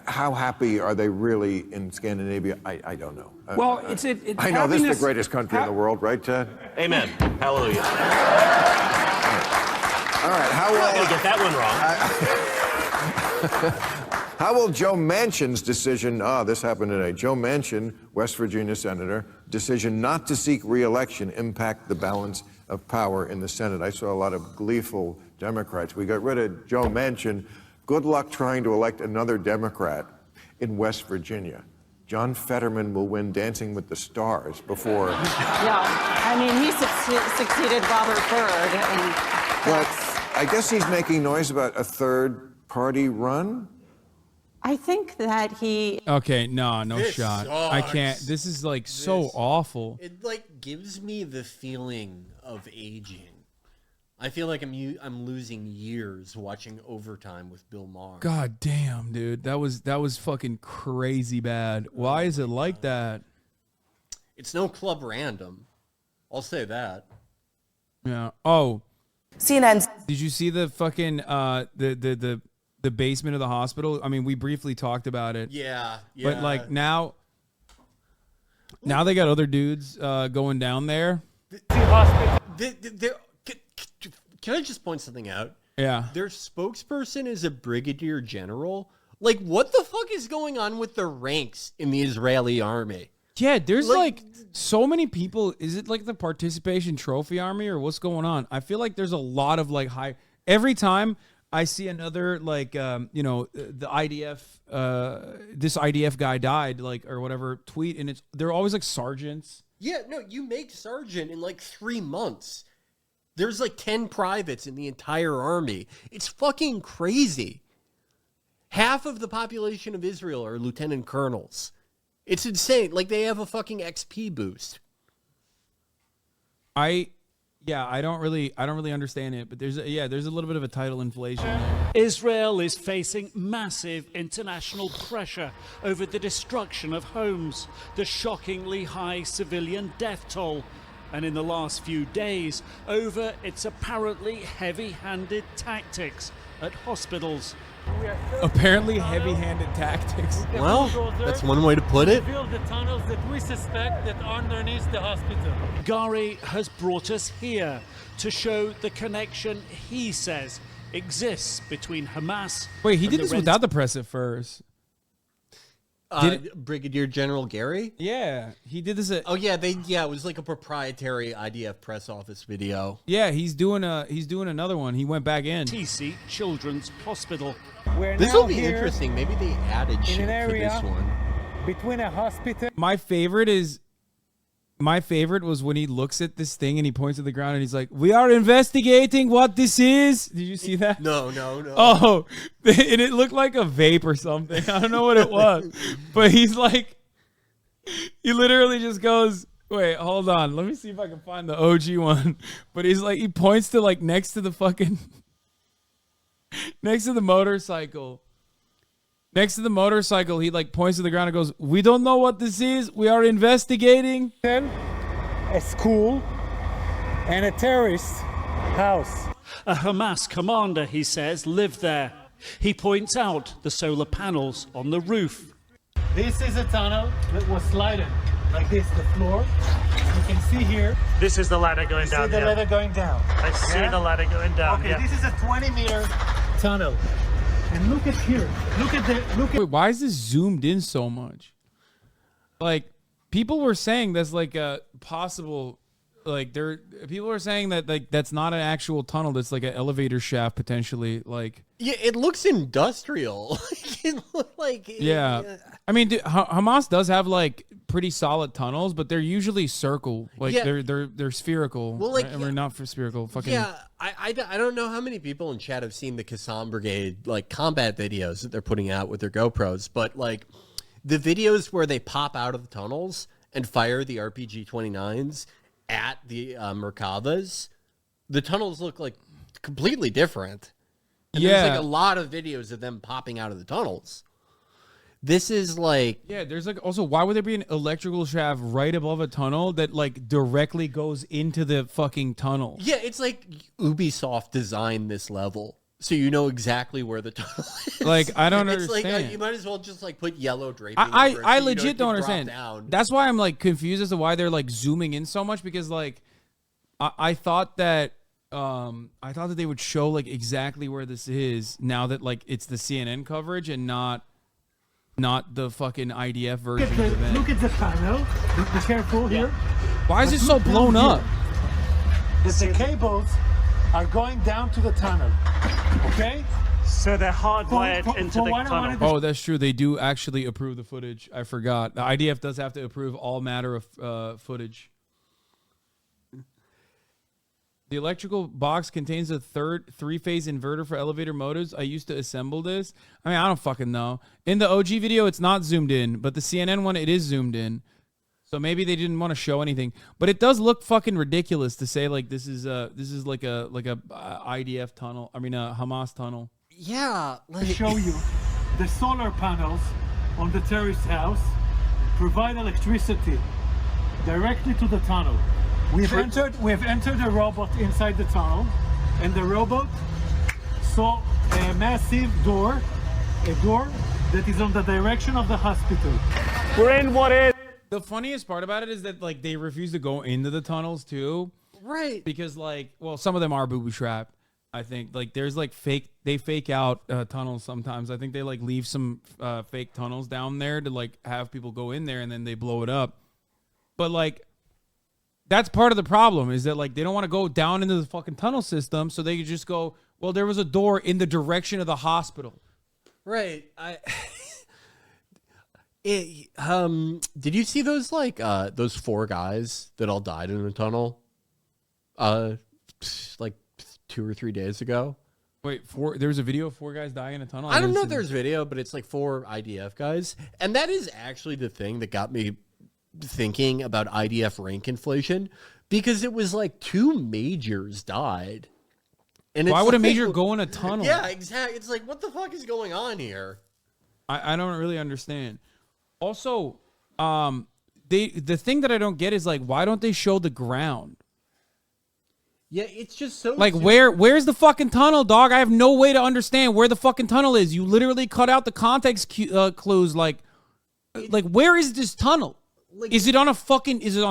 Speaker 14: How happy are they really in Scandinavia? I don't know.
Speaker 16: Well, it's
Speaker 14: I know this is the greatest country in the world, right, Ted?
Speaker 15: Amen. Hallelujah.
Speaker 14: All right. How
Speaker 15: I'm not
Speaker 14: well?
Speaker 15: gonna get that one wrong.
Speaker 14: How will Joe Manchin's decision, this happened today, Joe Manchin, West Virginia senator, decision not to seek re-election impact the balance of power in the Senate? I saw a lot of gleeful Democrats. We got rid of Joe Manchin. Good luck trying to elect another Democrat in West Virginia. John Fetterman will win Dancing with the Stars before.
Speaker 17: Yeah, I mean, he succeeded Robert Byrd. And
Speaker 14: But I guess he's making noise about a third party run.
Speaker 17: I think that he...
Speaker 1: Okay, no
Speaker 2: This
Speaker 1: shot. I can't.
Speaker 2: sucks.
Speaker 1: This is like so awful.
Speaker 2: It like gives me the feeling of aging. I feel like I'm losing years watching Overtime with Bill Maher.
Speaker 1: God damn, dude. That was fucking crazy bad. Why is it like that?
Speaker 2: It's no Club Random. I'll say that.
Speaker 1: Yeah. Oh.
Speaker 17: CNN's.
Speaker 1: Did you see the fucking the basement of the hospital? I mean, we briefly talked about it.
Speaker 2: Yeah.
Speaker 1: But like now they got other dudes going down there.
Speaker 2: Can I just point something out?
Speaker 1: Yeah.
Speaker 2: Their spokesperson is a brigadier general. Like, what the fuck is going on with the ranks in the Israeli army?
Speaker 1: Yeah, there's like so many people. Is it like the participation trophy army or what's going on? I feel like there's a lot of like high. Every time I see another like the IDF this IDF guy died like or whatever tweet, and they're always like sergeants.
Speaker 2: Yeah, no, you make sergeant in like 3 months. There's like 10 privates in the entire army. It's fucking crazy. Half of the population of Israel are lieutenant colonels. It's insane. Like they have a fucking XP boost.
Speaker 1: I don't really understand it, but there's a little bit of a title inflation.
Speaker 18: Israel is facing massive international pressure over the destruction of homes, the shockingly high civilian death toll, and in the last few days, over its apparently heavy-handed tactics at hospitals.
Speaker 1: Apparently heavy-handed tactics.
Speaker 2: Well, that's one way to put it.
Speaker 19: Build the tunnels that we suspect that are underneath the hospital.
Speaker 18: Gary has brought us here to show the connection he says exists between Hamas.
Speaker 1: Wait, he
Speaker 18: and
Speaker 1: did
Speaker 18: the
Speaker 1: this without the press at first.
Speaker 2: Brigadier General Gary?
Speaker 1: Yeah, he did this.
Speaker 2: Oh yeah, it was like a proprietary IDF press office video.
Speaker 1: Yeah, he's doing another one. He went back in.
Speaker 18: TC Children's Hospital.
Speaker 2: This will be interesting. Maybe they added shit for this one.
Speaker 20: Between a hospital.
Speaker 1: My favorite was when he looks at this thing and he points to the ground and he's like, "We are investigating what this is." Did you see that?
Speaker 2: No.
Speaker 1: Oh, and it looked like a vape or something. I don't know what it was, but he's like, he literally just goes, "Wait, hold on. Let me see if I can find the OG one." But he's like, he points to like next to the motorcycle. Next to the motorcycle, he like points to the ground and goes, "We don't know what this is. We are investigating."
Speaker 20: A school and a terrorist house.
Speaker 18: A Hamas commander, he says, lived there. He points out the solar panels on the roof.
Speaker 20: This is a tunnel that was sliding like this, the floor. You can see here.
Speaker 21: This is the ladder going down.
Speaker 20: See the ladder going down.
Speaker 21: I see the ladder going down.
Speaker 20: Okay, this is a 20-meter tunnel. And look at here.
Speaker 1: Wait, why is this zoomed in so much? Like, people were saying that's like a possible, like people are saying that like that's not an actual tunnel. That's like an elevator shaft potentially. Like,
Speaker 2: yeah, it looks industrial. It looks like
Speaker 1: yeah. I mean, Hamas does have like pretty solid tunnels, but they're usually circle. Like they're spherical.
Speaker 2: Well, like,
Speaker 1: right? We're not for spherical. Fucking
Speaker 2: yeah. I don't know how many people in chat have seen the Hasan Brigade like combat videos that they're putting out with their GoPros, but like the videos where they pop out of the tunnels and fire the RPG-29s at the Merkavas, the tunnels look like completely different. And there's like a lot of videos of them popping out of the tunnels. This is like...
Speaker 1: Yeah, there's like... Also, why would there be an electrical shaft right above a tunnel that like directly goes into the fucking tunnel?
Speaker 2: Yeah, it's like Ubisoft designed this level, so you know exactly where the tunnel is.
Speaker 1: Like, I don't
Speaker 2: it's
Speaker 1: understand.
Speaker 2: Like, you might as well just like put yellow draping
Speaker 1: I
Speaker 2: over it so
Speaker 1: legit don't understand. That's why I'm like confused as to why they're like zooming in so much, because like I thought that they would show like exactly where this is now that like it's the CNN coverage and not the fucking IDF version of it.
Speaker 20: Look at the panel. Be careful here.
Speaker 1: Why is it so blown up?
Speaker 20: The cables are going down to the tunnel. Okay?
Speaker 21: So they're hardwired into the tunnel.
Speaker 1: Oh, that's true. They do actually approve the footage. I forgot. The IDF does have to approve all matter of footage. The electrical box contains a three-phase inverter for elevator motors. I used to assemble this. I mean, I don't fucking know. In the OG video, it's not zoomed in, but the CNN one, it is zoomed in. So maybe they didn't want to show anything. But it does look fucking ridiculous to say like this is like a IDF tunnel. I mean, a Hamas tunnel.
Speaker 2: Yeah.
Speaker 20: To show you, the solar panels on the terrorist house provide electricity directly to the tunnel. We've entered a robot inside the tunnel, and the robot saw a massive door, a door that is on the direction of the hospital.
Speaker 21: We're in what is.
Speaker 1: The funniest part about it is that like they refuse to go into the tunnels too.
Speaker 2: Right.
Speaker 1: Because like, well, some of them are booby trapped. I think like there's like they fake out tunnels sometimes. I think they like leave some fake tunnels down there to like have people go in there and then they blow it up. But like, that's part of the problem is that like they don't want to go down into the fucking tunnel system, so they could just go, well, there was a door in the direction of the hospital.
Speaker 2: Right. Did you see those like those 4 guys that all died in a tunnel? Like 2 or 3 days ago.
Speaker 1: Wait, there was a video of 4 guys dying in a tunnel?
Speaker 2: I don't know if there's video, but it's like 4 IDF guys. And that is actually the thing that got me thinking about IDF rank inflation, because it was like 2 majors died. And
Speaker 1: why would a
Speaker 2: like,
Speaker 1: major go in a tunnel?
Speaker 2: Yeah, exactly. It's like, what the fuck is going on here?
Speaker 1: I don't really understand. Also, the thing that I don't get is like, why don't they show the ground?
Speaker 2: Yeah, it's just so
Speaker 1: like where's the fucking tunnel, dog? I have no way to understand where the fucking tunnel is. You literally cut out the context clues. Like where is this tunnel? Like, is it on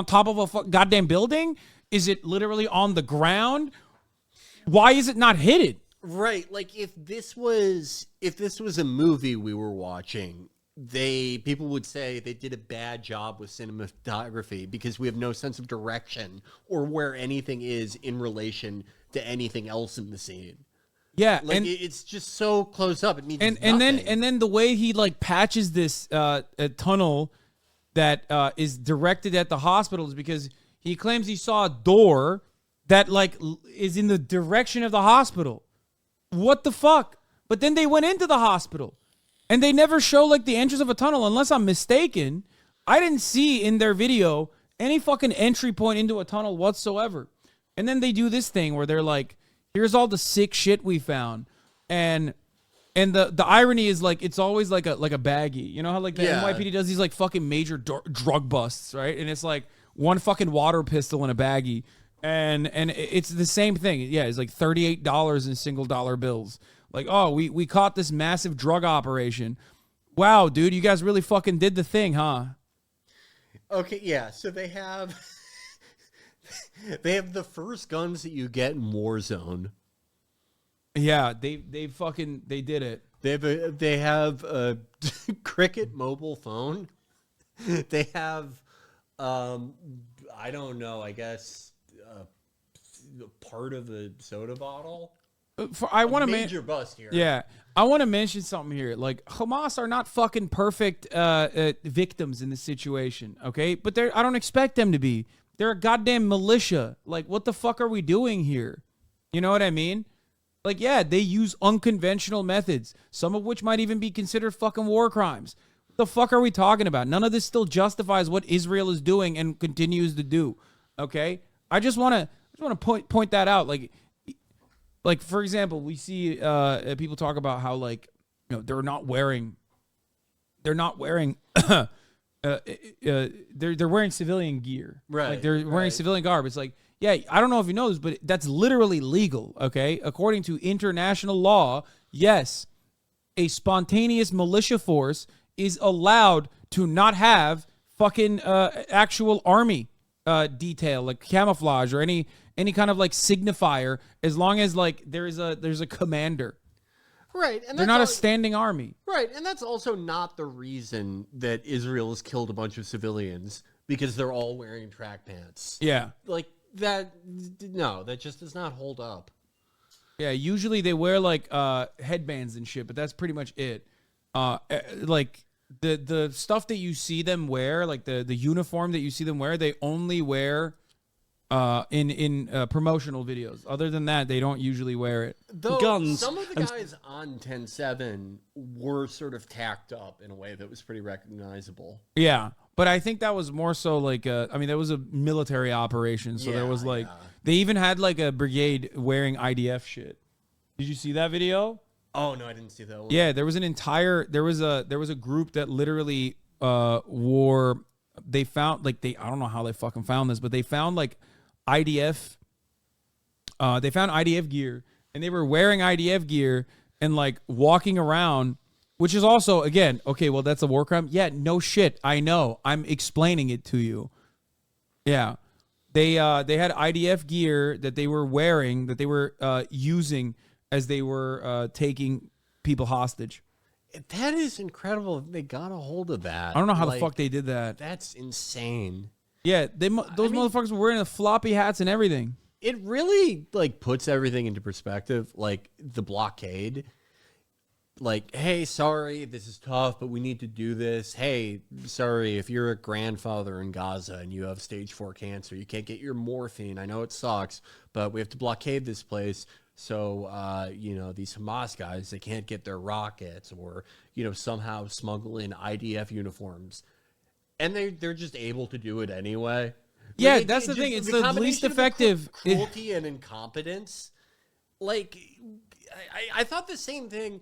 Speaker 1: top of a goddamn building? Is it literally on the ground? Why is it not hidden?
Speaker 2: Right. Like if this was a movie we were watching people would say they did a bad job with cinematography because we have no sense of direction or where anything is in relation to anything else in the scene.
Speaker 1: Yeah,
Speaker 2: like
Speaker 1: and
Speaker 2: it's just so close up. It means
Speaker 1: and
Speaker 2: nothing.
Speaker 1: then the way he like patches this a tunnel that is directed at the hospital is because he claims he saw a door that like is in the direction of the hospital. What the fuck? But then they went into the hospital, and they never show like the entrance of a tunnel, unless I'm mistaken. I didn't see in their video any fucking entry point into a tunnel whatsoever. And then they do this thing where they're like, here's all the sick shit we found. And the irony is like it's always like a baggie. You know how like the NYPD does these like fucking major drug busts, right? And it's like one fucking water pistol in a baggie. And it's the same thing. Yeah, it's like $38 in single dollar bills. Like, oh, we caught this massive drug operation. Wow, dude, you guys really fucking did the thing, huh?
Speaker 2: Okay, yeah. So they have the first guns that you get in Warzone.
Speaker 1: Yeah, they did it.
Speaker 2: They have a Cricket mobile phone. They have I don't know, I guess part of a soda bottle.
Speaker 1: I want to
Speaker 2: major bust here.
Speaker 1: Yeah, I want to mention something here. Like Hamas are not fucking perfect victims in this situation, okay? But I don't expect them to be. They're a goddamn militia. Like, what the fuck are we doing here? You know what I mean? Like, yeah, they use unconventional methods, some of which might even be considered fucking war crimes. What the fuck are we talking about? None of this still justifies what Israel is doing and continues to do. Okay, I just want to point that out. Like for example, we see people talk about how like they're wearing they're wearing civilian gear,
Speaker 2: right?
Speaker 1: Like they're wearing civilian garb. It's like, yeah, I don't know if you know this, but that's literally legal. Okay, according to international law, yes, a spontaneous militia force is allowed to not have fucking actual army detail like camouflage or any kind of like signifier, as long as like there's a commander.
Speaker 2: Right, and
Speaker 1: they're not a standing army.
Speaker 2: Right, and that's also not the reason that Israel has killed a bunch of civilians, because they're all wearing track pants.
Speaker 1: Yeah,
Speaker 2: like that. No, that just does not hold up.
Speaker 1: Yeah, usually they wear like headbands and shit, but that's pretty much it. Like the stuff that you see them wear, like the uniform that you see them wear, they only wear in promotional videos. Other than that, they don't usually wear it.
Speaker 2: Though
Speaker 1: Guns.
Speaker 2: Some of the guys on 10-7 were sort of tacked up in a way that was pretty recognizable.
Speaker 1: Yeah, but I think that was more so like I mean, that was a military operation, so there was like they even had like a brigade wearing IDF shit. Did you see that video?
Speaker 2: Oh no, I didn't see that one.
Speaker 1: Yeah, there was a group that literally wore. They found like I don't know how they fucking found this, but they found like IDF. They found IDF gear, and they were wearing IDF gear and like walking around, which is also again okay. Well, that's a war crime. Yeah, no shit. I know. I'm explaining it to you. Yeah, they had IDF gear that they were wearing, that they were using as they were taking people hostage.
Speaker 2: That is incredible. They got a hold of that.
Speaker 1: I don't know how the fuck they did that.
Speaker 2: That's insane.
Speaker 1: Yeah, motherfuckers were wearing the floppy hats and everything.
Speaker 2: It really like puts everything into perspective. Like the blockade. Like, hey, sorry, this is tough, but we need to do this. Hey, sorry, if you're a grandfather in Gaza and you have stage 4 cancer, you can't get your morphine. I know it sucks, but we have to blockade this place. So, these Hamas guys, they can't get their rockets or, somehow smuggle in IDF uniforms. And they're just able to do it anyway.
Speaker 1: Yeah,
Speaker 2: Like,
Speaker 1: that's the thing. It's the least
Speaker 2: combination of the
Speaker 1: effective.
Speaker 2: cruelty and incompetence. Like, I thought the same thing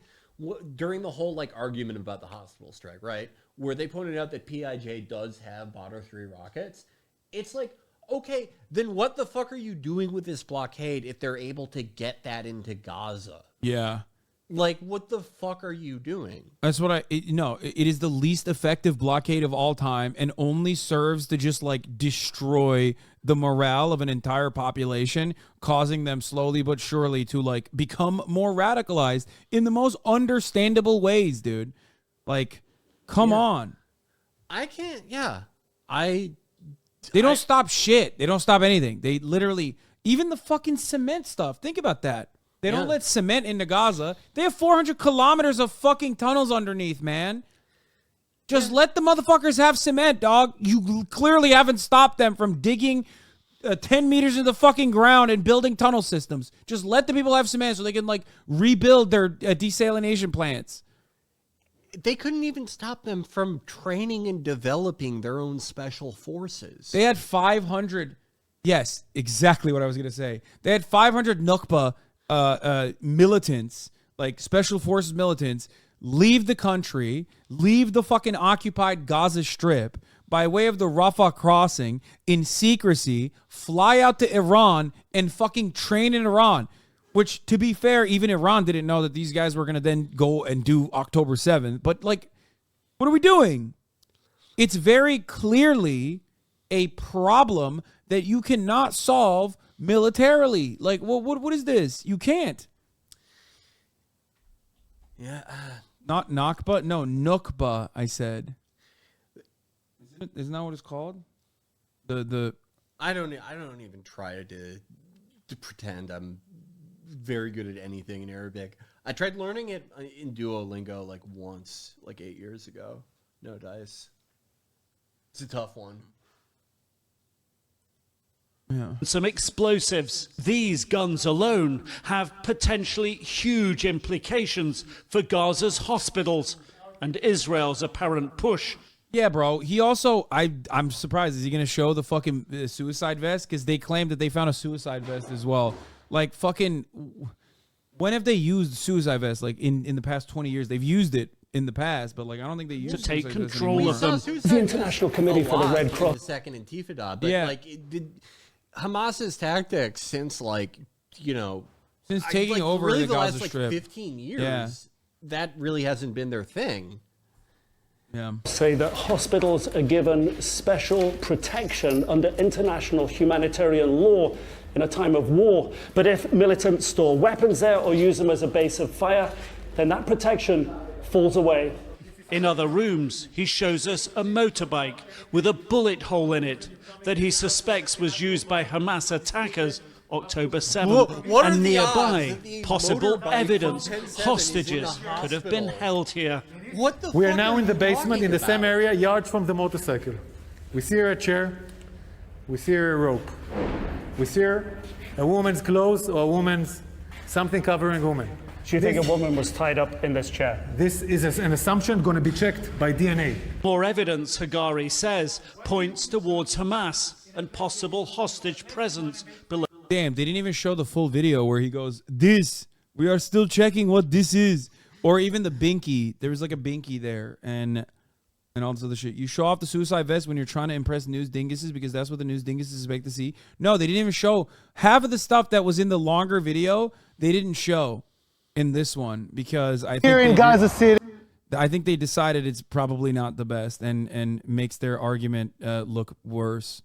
Speaker 2: during the whole, argument about the hospital strike, right? Where they pointed out that PIJ does have Badr 3 rockets. It's like, okay, then what the fuck are you doing with this blockade if they're able to get that into Gaza?
Speaker 1: Yeah.
Speaker 2: Like, what the fuck are you doing?
Speaker 1: That's what it is the least effective blockade of all time and only serves to just destroy the morale of an entire population, causing them slowly but surely to become more radicalized in the most understandable ways, dude. Come on.
Speaker 2: I can't. Yeah.
Speaker 1: They don't stop shit. They don't stop anything. They literally, even the fucking cement stuff. Think about that. They don't let cement into Gaza. They have 400 kilometers of fucking tunnels underneath, man. Just let the motherfuckers have cement, dog. You clearly haven't stopped them from digging 10 meters into the fucking ground and building tunnel systems. Just let the people have cement so they can, like, rebuild their desalination plants.
Speaker 2: They couldn't even stop them from training and developing their own special forces.
Speaker 1: They had 500. Yes, exactly what I was going to say. They had 500 Nukba militants, like special forces militants, leave the country, leave the fucking occupied Gaza Strip by way of the Rafah crossing in secrecy, fly out to Iran and fucking train in Iran. Which, to be fair, even Iran didn't know that these guys were going to then go and do October 7th. But, like, what are we doing? It's very clearly a problem that you cannot solve militarily. Like, what is this? You can't.
Speaker 2: Yeah.
Speaker 1: Not Nakba? No, Nukba, I said. Isn't that what it's called?
Speaker 2: I don't even try to pretend I'm very good at anything in Arabic. I tried learning it in Duolingo like once, like 8 years ago. No dice. It's a tough one.
Speaker 1: Yeah.
Speaker 18: Some explosives. These guns alone have potentially huge implications for Gaza's hospitals and Israel's apparent push.
Speaker 1: Yeah, bro. He also, I'm surprised. Is he going to show the fucking suicide vest? Because they claim that they found a suicide vest as well. Like, fucking, when have they used suicide vests? Like, in the past 20 years, they've used it in the past, but, like, I don't think they use
Speaker 18: to take
Speaker 1: suicide vests
Speaker 18: control
Speaker 1: anymore.
Speaker 18: of them.
Speaker 4: The International Committee for the Red Cross.
Speaker 2: The second Intifada, but did Hamas's tactics since
Speaker 1: since taking over
Speaker 2: really
Speaker 1: the Gaza
Speaker 2: last
Speaker 1: Strip,
Speaker 2: 15 years, that really hasn't been their thing.
Speaker 1: Yeah.
Speaker 4: Say that hospitals are given special protection under international humanitarian law in a time of war. But if militants store weapons there or use them as a base of fire, then that protection falls away.
Speaker 18: In other rooms, he shows us a motorbike with a bullet hole in it that he suspects was used by Hamas attackers October 7th.
Speaker 2: What are
Speaker 18: and
Speaker 2: the
Speaker 18: nearby,
Speaker 2: odds that the
Speaker 18: possible
Speaker 2: motorbike
Speaker 18: evidence
Speaker 2: from 1070
Speaker 18: hostages
Speaker 2: is in a
Speaker 18: could have been
Speaker 2: hospital?
Speaker 18: held here.
Speaker 2: What the
Speaker 20: We are
Speaker 2: fuck
Speaker 20: now in the
Speaker 2: you
Speaker 20: basement in the
Speaker 2: talking
Speaker 20: same
Speaker 2: about?
Speaker 20: area, yards from the motorcycle. We see here a chair. We see here a rope. We see here a woman's clothes or a woman's something covering a woman.
Speaker 4: Do you think a woman was tied up in this chair?
Speaker 20: This is an assumption going to be checked by DNA.
Speaker 18: More evidence, Hagari says, points towards Hamas and possible hostage presence below.
Speaker 1: Damn, they didn't even show the full video where he goes, we are still checking what this is. Or even the binky. There was like a binky there and all this other shit. You show off the suicide vest when you're trying to impress news dinguses because that's what the news dinguses expect to see. No, they didn't even show half of the stuff that was in the longer video. They didn't show in this one because I think
Speaker 20: Here in Gaza City.
Speaker 1: I think they decided it's probably not the best and makes their argument look worse.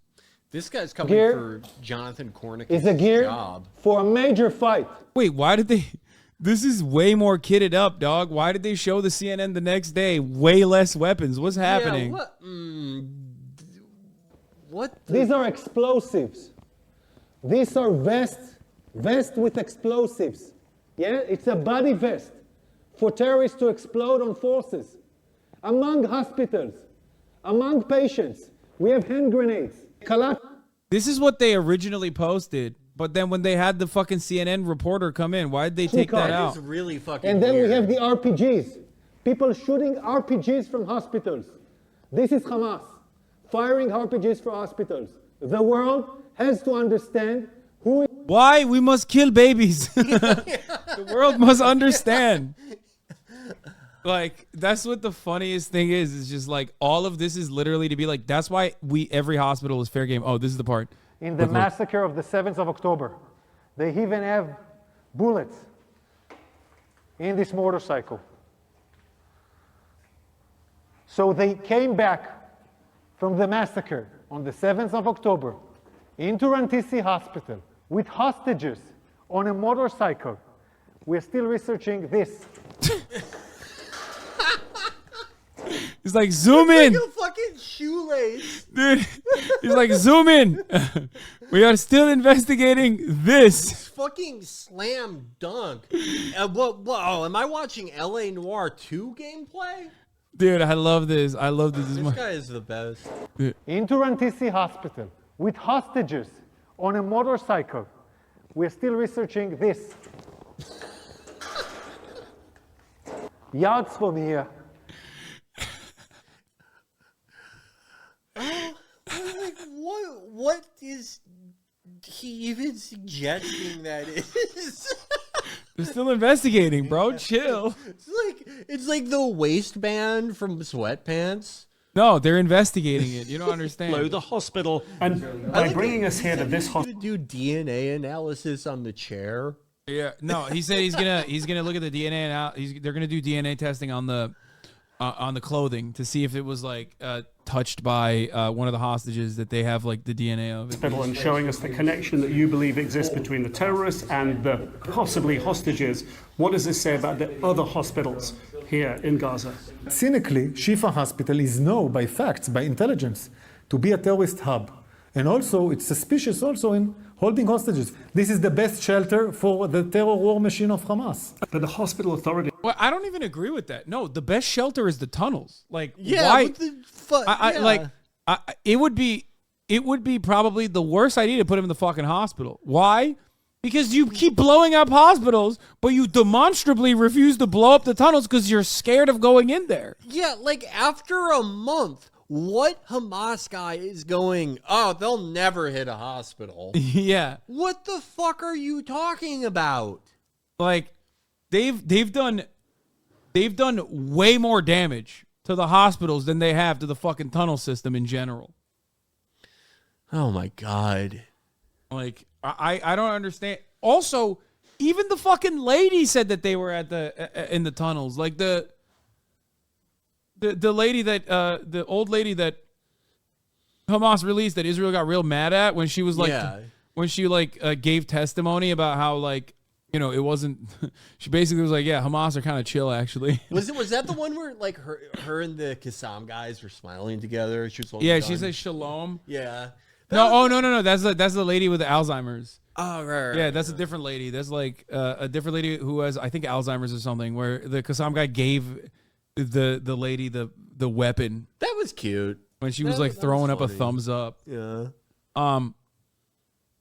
Speaker 2: This guy's coming
Speaker 20: Gear
Speaker 2: for Jonathan Cornick's
Speaker 20: is a gear
Speaker 2: job.
Speaker 20: for a major fight.
Speaker 1: Wait, why did they? This is way more kitted up, dog. Why did they show the CNN the next day? Way less weapons. What's happening?
Speaker 2: Yeah, what?
Speaker 20: These are explosives. These are vests with explosives. Yeah, it's a body vest for terrorists to explode on forces. Among hospitals, among patients, we have hand grenades.
Speaker 1: This is what they originally posted, but then when they had the fucking CNN reporter come in, why did they take that out?
Speaker 2: It's really fucking
Speaker 20: And then
Speaker 2: weird.
Speaker 20: we have the RPGs. People shooting RPGs from hospitals. This is Hamas firing RPGs for hospitals. The world has to understand who.
Speaker 1: Why we must kill babies. The world must understand. Like, that's what the funniest thing is. It's just like all of this is literally to be like, that's why every hospital is fair game. Oh, this is the part.
Speaker 20: In the massacre of the 7th of October, they even have bullets in this motorcycle. So they came back from the massacre on the 7th of October into Rantisi Hospital with hostages on a motorcycle. We're still researching this.
Speaker 1: He's like, zoom in.
Speaker 2: Like a fucking shoelace.
Speaker 1: Dude, he's like, zoom in. We are still investigating this.
Speaker 2: It's fucking slam dunk. Oh, am I watching LA Noire 2 gameplay?
Speaker 1: Dude, I love this. I love this.
Speaker 2: This guy is the best.
Speaker 6: In Rantisi Hospital with hostages on a motorcycle. We're still researching this. Yards from here.
Speaker 2: Like, what is he even suggesting that is?
Speaker 1: They're still investigating, bro. Chill.
Speaker 2: It's like the waistband from Sweatpants.
Speaker 1: No, they're investigating it. You don't understand.
Speaker 4: Below the hospital. And by bringing us here to this hospital.
Speaker 2: Do DNA analysis on the chair.
Speaker 1: Yeah, no, he said he's gonna look at the DNA and they're gonna do DNA testing on the clothing to see if it was like touched by one of the hostages that they have like the DNA of.
Speaker 4: Hospital and showing us the connection that you believe exists between the terrorists and the possibly hostages. What does this say about the other hospitals here in Gaza?
Speaker 6: Cynically, Shifa Hospital is known by facts, by intelligence, to be a terrorist hub. And also, it's suspicious also in holding hostages. This is the best shelter for the terror war machine of Hamas.
Speaker 4: But the hospital authority...
Speaker 1: Well, I don't even agree with that. No, the best shelter is the tunnels. Like,
Speaker 2: yeah,
Speaker 1: why?
Speaker 2: what the fuck?
Speaker 1: It would be probably the worst idea to put him in the fucking hospital. Why? Because you keep blowing up hospitals, but you demonstrably refuse to blow up the tunnels because you're scared of going in there.
Speaker 2: Yeah, like after a month, what Hamas guy is going, oh, they'll never hit a hospital?
Speaker 1: Yeah.
Speaker 2: What the fuck are you talking about?
Speaker 1: Like, they've done way more damage to the hospitals than they have to the fucking tunnel system in general.
Speaker 2: Oh my God.
Speaker 1: Like, I don't understand. Also, even the fucking lady said that they were in the tunnels. Like the lady that the old lady that Hamas released that Israel got real mad at when she was like when she gave testimony about how like, you know, it wasn't. She basically was like, yeah, Hamas are kind of chill actually.
Speaker 2: Was that the one where like her and the Qassam guys were smiling together? She was
Speaker 1: yeah, she said shalom.
Speaker 2: Yeah.
Speaker 1: No. That's the lady with the Alzheimer's.
Speaker 2: Oh, right.
Speaker 1: Yeah, that's a different lady. That's like a different lady who has, I think, Alzheimer's or something. Where the Qassam guy gave the lady the weapon.
Speaker 2: That was cute
Speaker 1: when she was like throwing up a thumbs up.
Speaker 2: Yeah.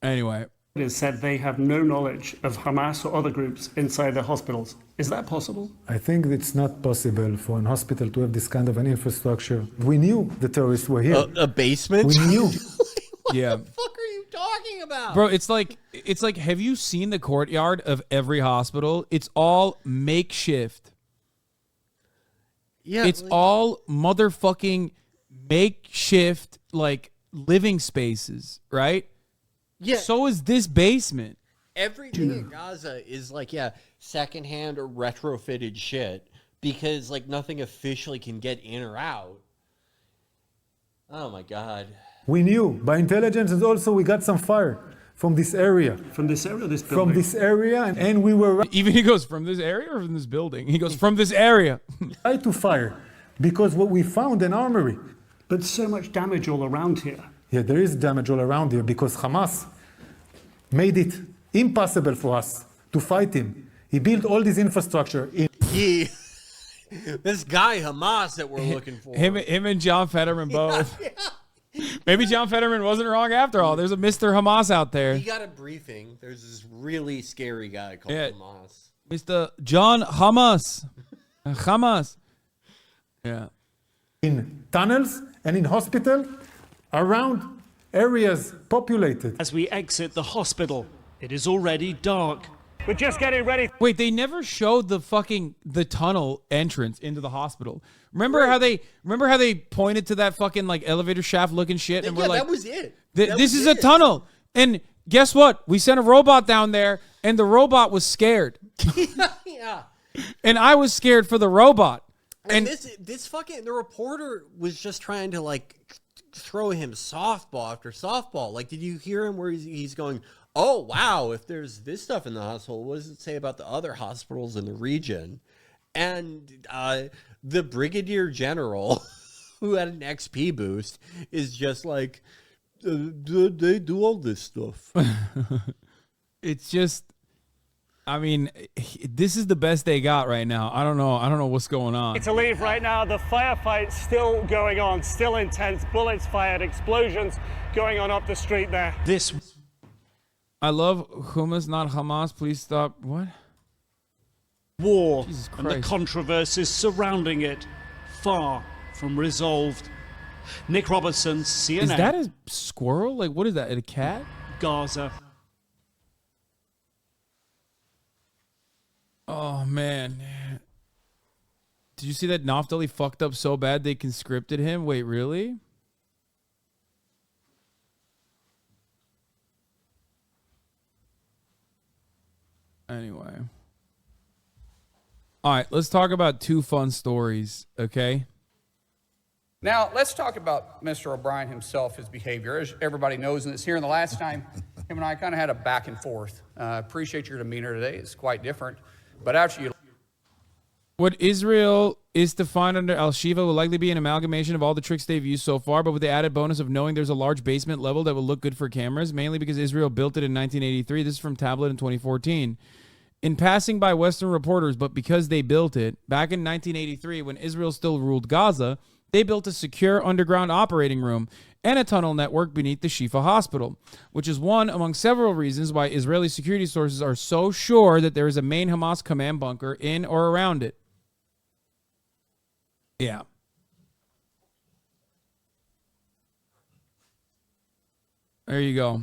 Speaker 1: Anyway,
Speaker 4: it is said they have no knowledge of Hamas or other groups inside their hospitals. Is that possible?
Speaker 6: I think it's not possible for an hospital to have this kind of an infrastructure. We knew the terrorists were here.
Speaker 2: A basement?
Speaker 6: We knew.
Speaker 1: Yeah.
Speaker 2: What the fuck are you talking about?
Speaker 1: Bro, it's like, have you seen the courtyard of every hospital? It's all makeshift.
Speaker 2: Yeah.
Speaker 1: It's all motherfucking makeshift, like, living spaces, right?
Speaker 2: Yeah.
Speaker 1: So is this basement.
Speaker 2: Everything in Gaza is like, secondhand or retrofitted shit because like nothing officially can get in or out. Oh my God.
Speaker 6: We knew by intelligence, and also we got some fire from this area.
Speaker 4: From this area, this building.
Speaker 6: From this area, and we were
Speaker 1: even he goes from this area or from this building. He goes from this area.
Speaker 6: Right to fire, because what we found an armory.
Speaker 4: But so much damage all around here.
Speaker 6: Yeah, there is damage all around here because Hamas made it impossible for us to fight him. He built all this infrastructure.
Speaker 2: This guy Hamas that we're looking for.
Speaker 1: Him and John Fetterman both. Yeah. Maybe John Fetterman wasn't wrong after all. There's a Mr. Hamas out there.
Speaker 2: He got a briefing. There's this really scary guy called Hamas.
Speaker 1: Mr. John Hamas. Hamas. Yeah.
Speaker 6: In tunnels and in hospital around areas populated.
Speaker 18: As we exit the hospital, it is already dark.
Speaker 21: We're just getting ready.
Speaker 1: Wait, they never showed the tunnel entrance into the hospital. Remember how they pointed to that fucking like elevator shaft looking shit and we're like,
Speaker 2: that was it.
Speaker 1: This is a tunnel. And guess what? We sent a robot down there and the robot was scared.
Speaker 2: Yeah.
Speaker 1: And I was scared for the robot.
Speaker 2: And this fucking the reporter was just trying to like throw him softball after softball. Like, did you hear him where he's going, oh, wow, if there's this stuff in the hospital, what does it say about the other hospitals in the region? And the brigadier general who had an XP boost is just like, they do all this stuff.
Speaker 1: It's just, I mean, this is the best they got right now. I don't know what's going on.
Speaker 21: To leave right now, the firefight still going on, still intense, bullets fired, explosions going on up the street there.
Speaker 1: I love hummus, not Hamas. Please stop. What?
Speaker 18: War and the controversies surrounding it far from resolved. Nick Robertson, CNN.
Speaker 1: Is that a squirrel? Like, what is that? A cat?
Speaker 18: Gaza.
Speaker 1: Oh, man. Did you see that Naftali fucked up so bad they conscripted him? Wait, really? Anyway. All right, let's talk about two fun stories, okay?
Speaker 5: Now, let's talk about Mr. O'Brien himself, his behavior. As everybody knows, and it's here in the last time, him and I kind of had a back and forth. Appreciate your demeanor today. It's quite different. But after you...
Speaker 1: What Israel is to find under Al-Shiva will likely be an amalgamation of all the tricks they've used so far, but with the added bonus of knowing there's a large basement level that will look good for cameras, mainly because Israel built it in 1983. This is from Tablet in 2014. In passing by Western reporters, but because they built it, back in 1983, when Israel still ruled Gaza, they built a secure underground operating room and a tunnel network beneath the Shifa hospital, which is one among several reasons why Israeli security sources are so sure that there is a main Hamas command bunker in or around it. Yeah. There you go.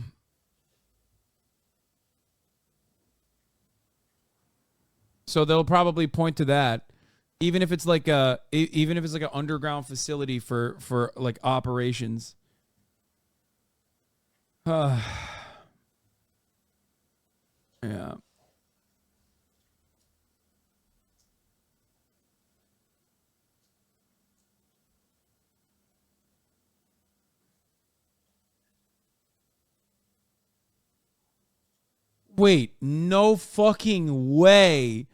Speaker 1: So they'll probably point to that, even if it's like an underground facility for like operations. Yeah. Wait, no fucking way.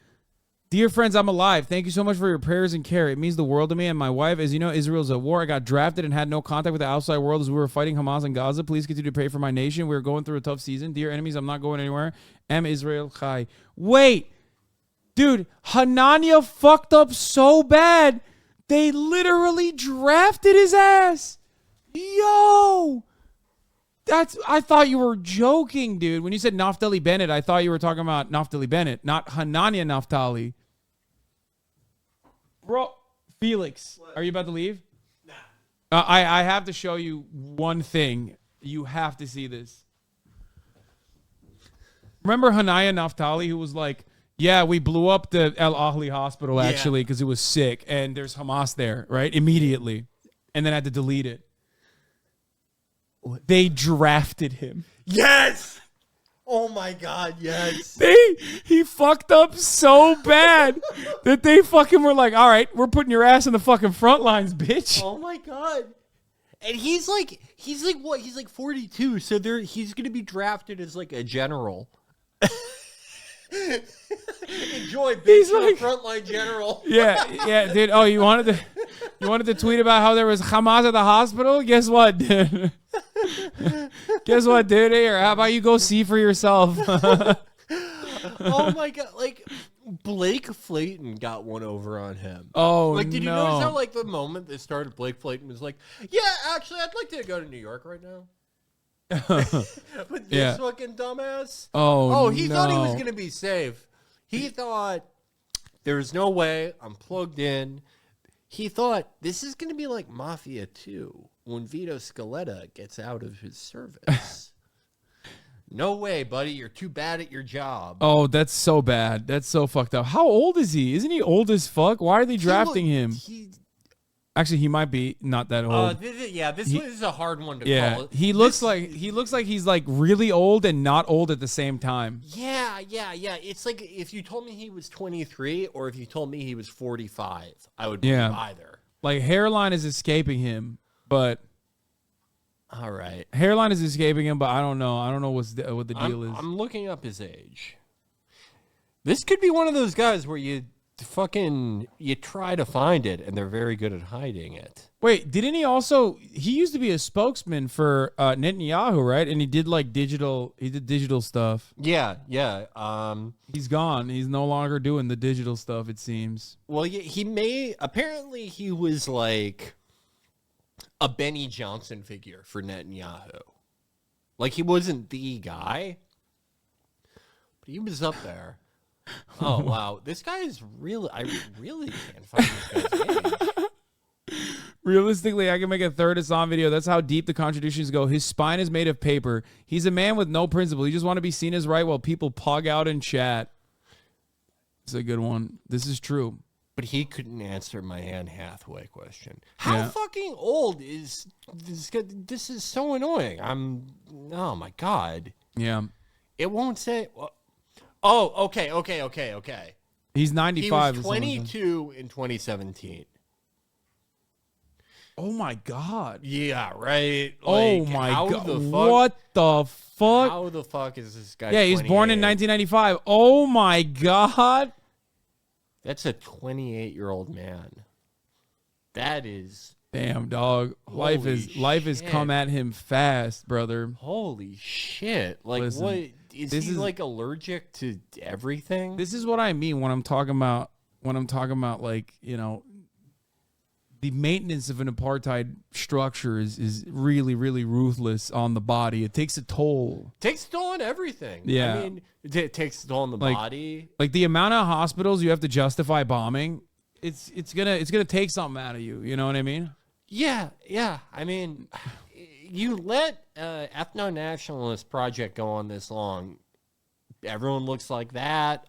Speaker 1: Dear friends, I'm alive. Thank you so much for your prayers and care. It means the world to me and my wife. As you know, Israel's at war. I got drafted and had no contact with the outside world as we were fighting Hamas in Gaza. Please continue to pray for my nation. We're going through a tough season. Dear enemies, I'm not going anywhere. Am Israel Chai. Wait. Dude, Hanania fucked up so bad, they literally drafted his ass. Yo. I thought you were joking, dude. When you said Naftali Bennett, I thought you were talking about Naftali Bennett, not Hanania Naftali. Bro, Felix, are you about to leave? Nah. I have to show you one thing. You have to see this. Remember Hanania Naftali, who was like, yeah, we blew up the El Ahli hospital, actually, because it was sick, and there's Hamas there, right? Immediately. And then I had to delete it. They drafted him.
Speaker 2: Yes! Oh my God, yes.
Speaker 1: He fucked up so bad that they fucking were like, all right, we're putting your ass in the fucking front lines, bitch.
Speaker 2: Oh my God. And he's like what? He's like 42, so he's going to be drafted as like a general. Enjoy, bitch. He's like frontline general.
Speaker 1: Yeah, dude. Oh, you wanted to tweet about how there was Hamas at the hospital? Guess what, dude? Guess what, dude? Here, how about you go see for yourself?
Speaker 2: Oh my God! Like Blake Flayton got one over on him.
Speaker 1: Oh,
Speaker 2: like, did you notice how like the moment they started, Blake Flayton was like, "Yeah, actually, I'd like to go to New York right now." With this fucking dumbass.
Speaker 1: Oh,
Speaker 2: he thought he was gonna be safe. He thought there's no way I'm plugged in. He thought this is gonna be like Mafia 2 when Vito Scaletta gets out of his service. No way, buddy. You're too bad at your job.
Speaker 1: Oh, that's so bad. That's so fucked up. How old is he? Isn't he old as fuck? Why are they drafting him? Actually, he might be not that old.
Speaker 2: This is a hard one to call.
Speaker 1: He looks like he's like really old and not old at the same time.
Speaker 2: Yeah. It's like if you told me he was 23 or if you told me he was 45, I would believe either.
Speaker 1: Like hairline is escaping him, but
Speaker 2: all right,
Speaker 1: hairline is escaping him, but I don't know. I don't know what the deal is.
Speaker 2: I'm looking up his age. This could be one of those guys where you fucking, you try to find it, and they're very good at hiding it.
Speaker 1: Wait, didn't he also? He used to be a spokesman for Netanyahu, right? And he did like digital. He did digital stuff.
Speaker 2: Yeah.
Speaker 1: He's gone. He's no longer doing the digital stuff. It seems.
Speaker 2: Well, apparently he was like a Benny Johnson figure for Netanyahu. Like, he wasn't the guy, but he was up there. Oh, wow. This guy is really... I really can't find this guy's name.
Speaker 1: Realistically, I can make a third Hasan video. That's how deep the contradictions go. His spine is made of paper. He's a man with no principle. He just want to be seen as right while people pog out in chat. It's a good one. This is true.
Speaker 2: But he couldn't answer my Anne Hathaway question. How fucking old is this guy? This is so annoying. Oh, my God.
Speaker 1: Yeah.
Speaker 2: It won't say... Oh, okay.
Speaker 1: He's 95.
Speaker 2: He was 22 in 2017.
Speaker 1: Oh my God.
Speaker 2: Yeah, right.
Speaker 1: Oh my God. What the fuck?
Speaker 2: How the fuck is this guy?
Speaker 1: Yeah, he was born in 1995. Oh my God.
Speaker 2: That's a 28-year-old man. That is...
Speaker 1: Damn, dog. Life has come at him fast, brother.
Speaker 2: Holy shit. Like, listen, what... Is he like allergic to everything?
Speaker 1: This is what I mean when I'm talking about like, you know, the maintenance of an apartheid structure is really, really ruthless on the body. It takes a toll.
Speaker 2: Takes a toll on everything.
Speaker 1: Yeah.
Speaker 2: I mean, it takes a toll on the body.
Speaker 1: Like the amount of hospitals you have to justify bombing, it's gonna take something out of you. You know what I mean?
Speaker 2: Yeah. I mean, you let ethno-nationalist project go on this long. Everyone looks like that.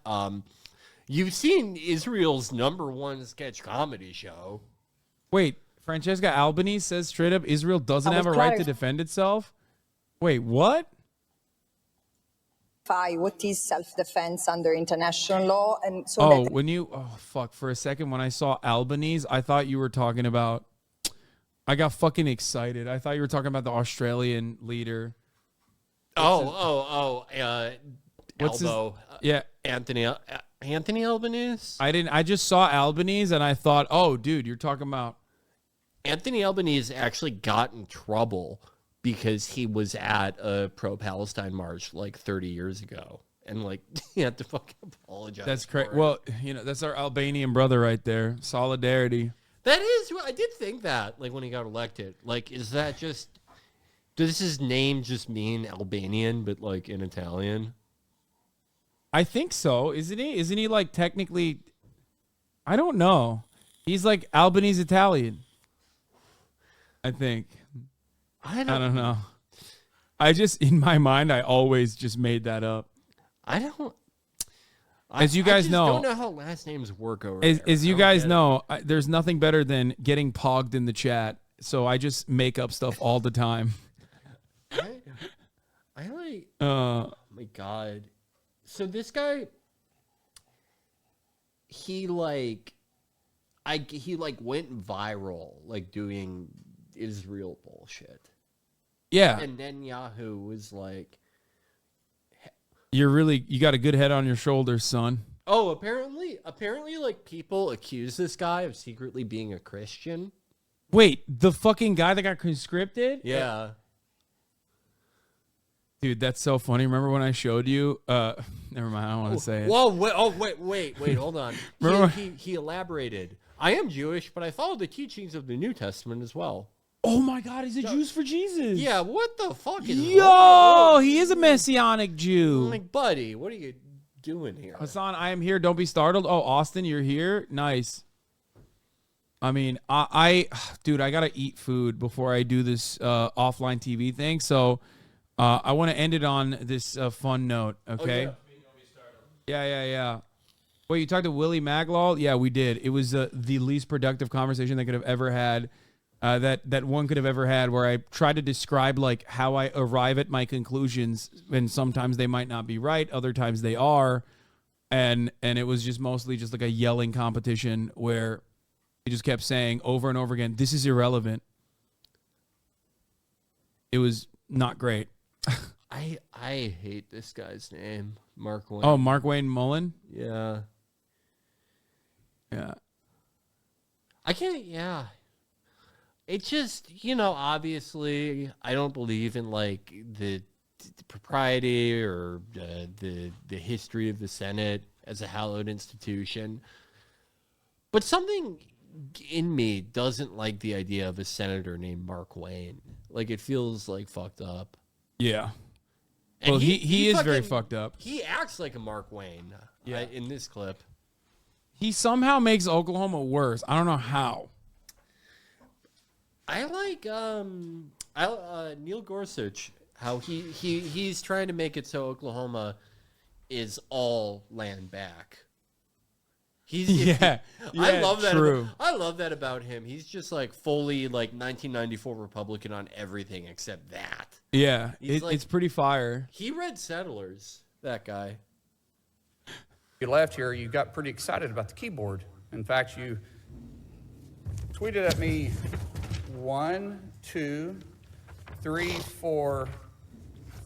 Speaker 2: You've seen Israel's #1 sketch comedy show.
Speaker 1: Wait, Francesca Albanese says straight up Israel doesn't have a right to defend itself? Wait, what?
Speaker 7: What is self-defense under international law? And so
Speaker 1: for a second when I saw Albanese, I thought you were talking about... I got fucking excited. I thought you were talking about the Australian leader.
Speaker 2: What's Elbow.
Speaker 1: Yeah.
Speaker 2: Anthony Albanese?
Speaker 1: I just saw Albanese and I thought, oh, dude, you're talking about...
Speaker 2: Anthony Albanese actually got in trouble because he was at a pro-Palestine march like 30 years ago. And like, he had to fucking apologize.
Speaker 1: That's crazy. Well, you know, that's our Albanian brother right there. Solidarity.
Speaker 2: That is, I did think that, like, when he got elected. Like, is that just, does his name just mean Albanian, but, like, in Italian?
Speaker 1: I think so. Isn't he? Isn't he, like, technically, I don't know. He's, like, Albanese Italian, I think. I don't know. I just, in my mind, I always just made that up. As you guys know,
Speaker 2: I don't know how last names work over there.
Speaker 1: As you guys know, there's nothing better than getting pogged in the chat. So I just make up stuff all the time.
Speaker 2: Oh my God. So this guy, he went viral, like doing Israel bullshit.
Speaker 1: Yeah.
Speaker 2: And then Yahoo was like,
Speaker 1: you got a good head on your shoulders, son.
Speaker 2: oh, apparently, like, people accuse this guy of secretly being a Christian.
Speaker 1: Wait, the fucking guy that got conscripted?
Speaker 2: Yeah.
Speaker 1: Dude, that's so funny. Remember when I showed you? Never mind, I don't want to say it.
Speaker 2: Whoa, wait, hold on. He elaborated. I am Jewish, but I follow the teachings of the New Testament as well.
Speaker 1: Oh my God, he's a Jews for Jesus.
Speaker 2: Yeah, what the fuck is
Speaker 1: Yo, he is a Messianic Jew.
Speaker 2: I'm like, buddy, what are you doing here?
Speaker 1: Hasan, I am here. Don't be startled. Oh, Austin, you're here? Nice. I mean, dude, I got to eat food before I do this offline TV thing. So I want to end it on this fun note, okay? Yeah. Wait, you talked to Willie Maglaw? Yeah, we did. It was the least productive conversation that could have ever had. That one could have ever had, where I try to describe like how I arrive at my conclusions, and sometimes they might not be right, other times they are, and it was just mostly just like a yelling competition where he just kept saying over and over again, "This is irrelevant." It was not great.
Speaker 2: I hate this guy's name, Mark Wayne.
Speaker 1: Oh, Mark Wayne Mullen?
Speaker 2: Yeah.
Speaker 1: Yeah.
Speaker 2: I can't. Yeah. It's just, obviously, I don't believe in like the propriety or the history of the Senate as a hallowed institution. But something in me doesn't like the idea of a senator named Mark Wayne. Like, it feels like fucked up.
Speaker 1: Yeah.
Speaker 2: And
Speaker 1: well, he is very fucked up.
Speaker 2: He acts like a Mark Wayne in this clip.
Speaker 1: He somehow makes Oklahoma worse. I don't know how.
Speaker 2: I like Neil Gorsuch, how he's trying to make it so Oklahoma is all land back. I love that.
Speaker 1: True.
Speaker 2: I love that about him. He's just like fully like 1994 Republican on everything except that.
Speaker 1: Yeah, it's pretty fire.
Speaker 2: He read Settlers, that guy.
Speaker 5: You left here, you got pretty excited about the keyboard. In fact, you tweeted at me 1, 2, 3, 4,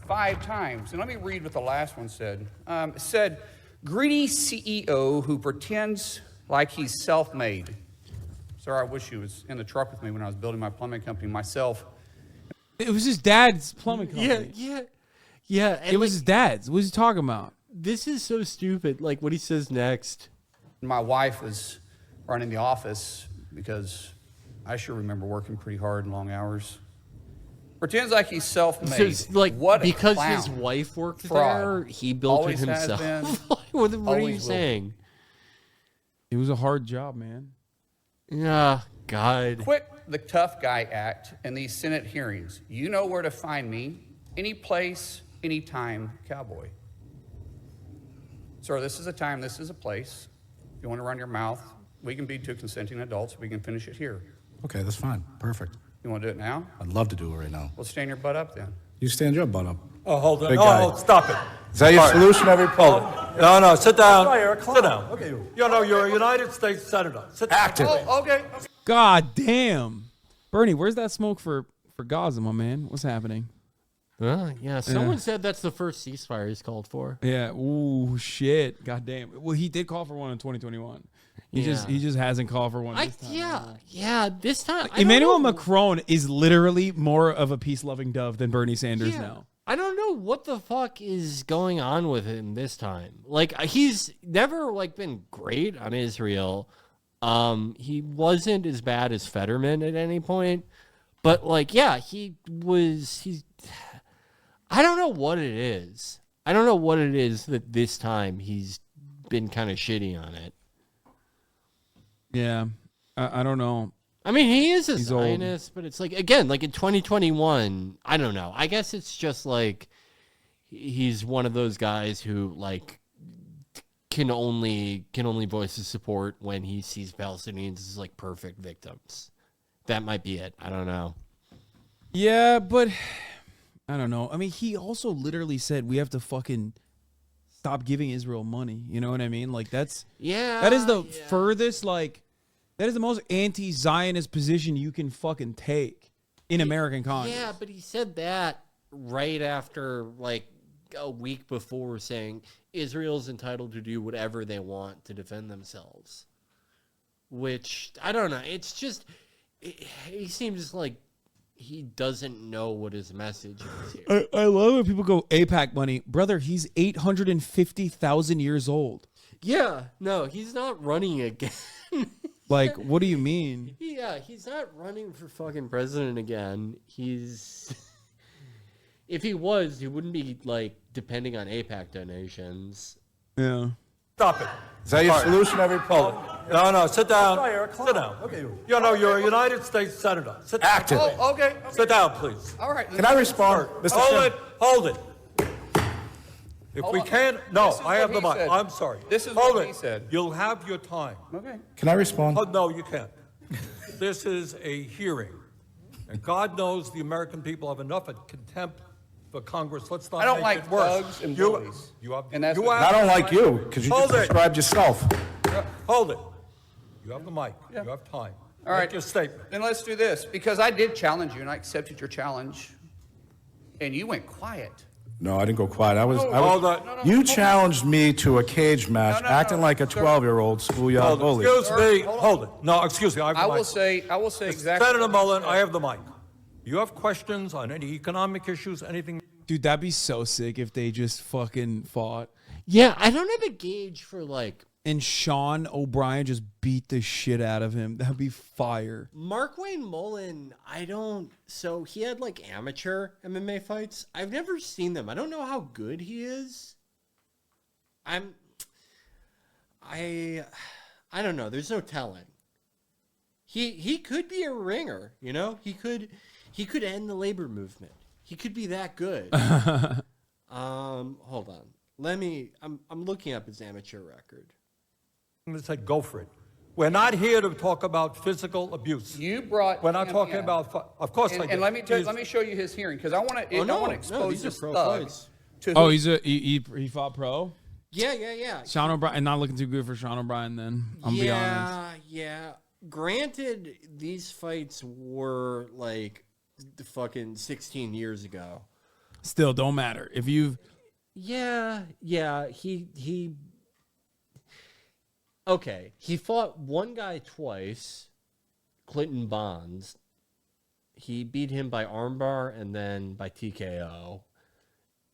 Speaker 5: 5 times. And let me read what the last one said. It said, greedy CEO who pretends like he's self-made. Sir, I wish he was in the truck with me when I was building my plumbing company myself.
Speaker 1: It was his dad's plumbing company.
Speaker 2: Yeah.
Speaker 1: It was his dad's. What was he talking about?
Speaker 2: This is so stupid. Like what he says next.
Speaker 5: My wife was running the office because I sure remember working pretty hard and long hours. Pretends like he's self-made.
Speaker 2: So, like,
Speaker 5: what
Speaker 2: because
Speaker 5: clown.
Speaker 2: his wife worked
Speaker 5: Fraud.
Speaker 2: there, he built
Speaker 5: Always
Speaker 2: it
Speaker 5: has
Speaker 2: himself.
Speaker 5: been,
Speaker 2: what are you
Speaker 5: always will
Speaker 2: saying?
Speaker 1: It was a hard job, man.
Speaker 2: Yeah, God.
Speaker 5: Quit the tough guy act in these Senate hearings. You know where to find me. Any place, anytime, cowboy. Sir, this is a time, this is a place. If you want to run your mouth, we can be two consenting adults. We can finish it here.
Speaker 9: Okay, that's fine. Perfect.
Speaker 5: You want to do it now?
Speaker 9: I'd love to do it right now.
Speaker 5: Well, stand your butt up then.
Speaker 9: You stand your butt up.
Speaker 20: Oh, hold on.
Speaker 9: Big
Speaker 20: Oh,
Speaker 9: guy.
Speaker 20: stop it.
Speaker 9: Is that your solution, everybody?
Speaker 20: No, sit down.
Speaker 9: Sorry, Eric,
Speaker 20: Sit down. Okay, you're a United States Senator. Sit down.
Speaker 9: Active.
Speaker 5: Oh, okay.
Speaker 1: God damn. Bernie, where's that smoke for Gaza, my man? What's happening?
Speaker 2: Yeah, someone said that's the first ceasefire he's called for.
Speaker 1: Yeah. Ooh, shit. God damn. Well, he did call for one in 2021. He just hasn't called for one this time.
Speaker 2: Yeah, this time.
Speaker 1: Emmanuel Macron is literally more of a peace-loving dove than Bernie Sanders now.
Speaker 2: I don't know what the fuck is going on with him this time. Like, he's never like been great on Israel. He wasn't as bad as Fetterman at any point, but like, yeah, he's. I don't know what it is. I don't know what it is that this time he's been kind of shitty on it.
Speaker 1: Yeah, I don't know.
Speaker 2: I mean, he is a
Speaker 1: He's
Speaker 2: Zionist, but it's like, again, like in 2021, I don't know. I guess it's just like he's one of those guys who like can only voice his support when he sees Palestinians as like perfect victims. That might be it. I don't know.
Speaker 1: Yeah, but I don't know. I mean, he also literally said we have to fucking stop giving Israel money. You know what I mean? Like that is the furthest, like, that is the most anti-Zionist position you can fucking take in American Congress.
Speaker 2: Yeah, but he said that right after, like, a week before saying Israel's entitled to do whatever they want to defend themselves. Which, I don't know. It's just, he seems like he doesn't know what his message is here.
Speaker 1: I love when people go AIPAC money. Brother, he's 850,000 years old.
Speaker 2: Yeah, no, he's not running again.
Speaker 1: Like, what do you mean?
Speaker 2: Yeah, he's not running for fucking president again. He's... If he was, he wouldn't be, like, depending on AIPAC donations.
Speaker 1: Yeah.
Speaker 20: Stop it.
Speaker 9: Is that your solution, everybody?
Speaker 20: No, sit down.
Speaker 9: Sorry, Eric,
Speaker 20: Sit down. Okay, you're a United States Senator. Sit down.
Speaker 9: Active.
Speaker 5: Oh, okay.
Speaker 20: Sit down, please.
Speaker 5: All right.
Speaker 9: Can I respond? Mr.
Speaker 20: Hold it. If
Speaker 5: Hold
Speaker 20: we
Speaker 5: on.
Speaker 20: can't, no,
Speaker 5: This is
Speaker 20: I have
Speaker 5: what
Speaker 20: the
Speaker 5: he
Speaker 20: mic.
Speaker 5: said.
Speaker 20: I'm sorry.
Speaker 5: This is
Speaker 20: Hold
Speaker 5: what
Speaker 20: it.
Speaker 5: he said.
Speaker 20: You'll have your time.
Speaker 5: Okay.
Speaker 9: Can I respond?
Speaker 20: Oh, no, you can't. This is a hearing. And God knows the American people have enough contempt for Congress. Let's not
Speaker 5: I don't
Speaker 20: make
Speaker 5: like
Speaker 20: it worse.
Speaker 5: bugs and
Speaker 20: You-
Speaker 5: bullies.
Speaker 20: You have,
Speaker 5: And that's
Speaker 20: you
Speaker 5: what-
Speaker 20: have
Speaker 9: I don't
Speaker 20: the
Speaker 9: like
Speaker 20: mic.
Speaker 9: you because you
Speaker 20: Hold
Speaker 9: just
Speaker 20: it.
Speaker 9: described yourself.
Speaker 20: Hold it. You have the mic.
Speaker 5: Yeah.
Speaker 20: You have time.
Speaker 5: All right.
Speaker 20: Make your statement.
Speaker 5: Then let's do this, because I did challenge you, and I accepted your challenge, and you went quiet
Speaker 9: No, I didn't go quiet.
Speaker 20: No,
Speaker 9: you challenged me to a cage match, acting like a 12-year-old schoolyard bully.
Speaker 20: Excuse me. Hold it. No, excuse me.
Speaker 5: I will say exactly.
Speaker 20: Senator Mullen, I have the mic. You have questions on any economic issues, anything?
Speaker 1: Dude, that'd be so sick if they just fucking fought.
Speaker 2: Yeah, I don't have a gauge for like.
Speaker 1: And Sean O'Brien just beat the shit out of him. That'd be fire.
Speaker 2: Mark Wayne Mullen, so he had like amateur MMA fights. I've never seen them. I don't know how good he is. I don't know. There's no telling. He could be a ringer, you know? He could end the labor movement. He could be that good. Hold on. I'm looking up his amateur record.
Speaker 20: I'm going to say go for it. We're not here to talk about physical abuse. We're not talking about, of course.
Speaker 5: And let me show you his hearing because I want to expose this thug.
Speaker 1: He fought pro.
Speaker 2: Yeah.
Speaker 1: Sean O'Brien, not looking too good for Sean O'Brien. Then I'm be honest.
Speaker 2: Yeah. Granted, these fights were like fucking 16 years ago.
Speaker 1: Still, don't matter if you've.
Speaker 2: Yeah. He. Okay, he fought one guy twice, Clinton Bonds. He beat him by armbar and then by TKO.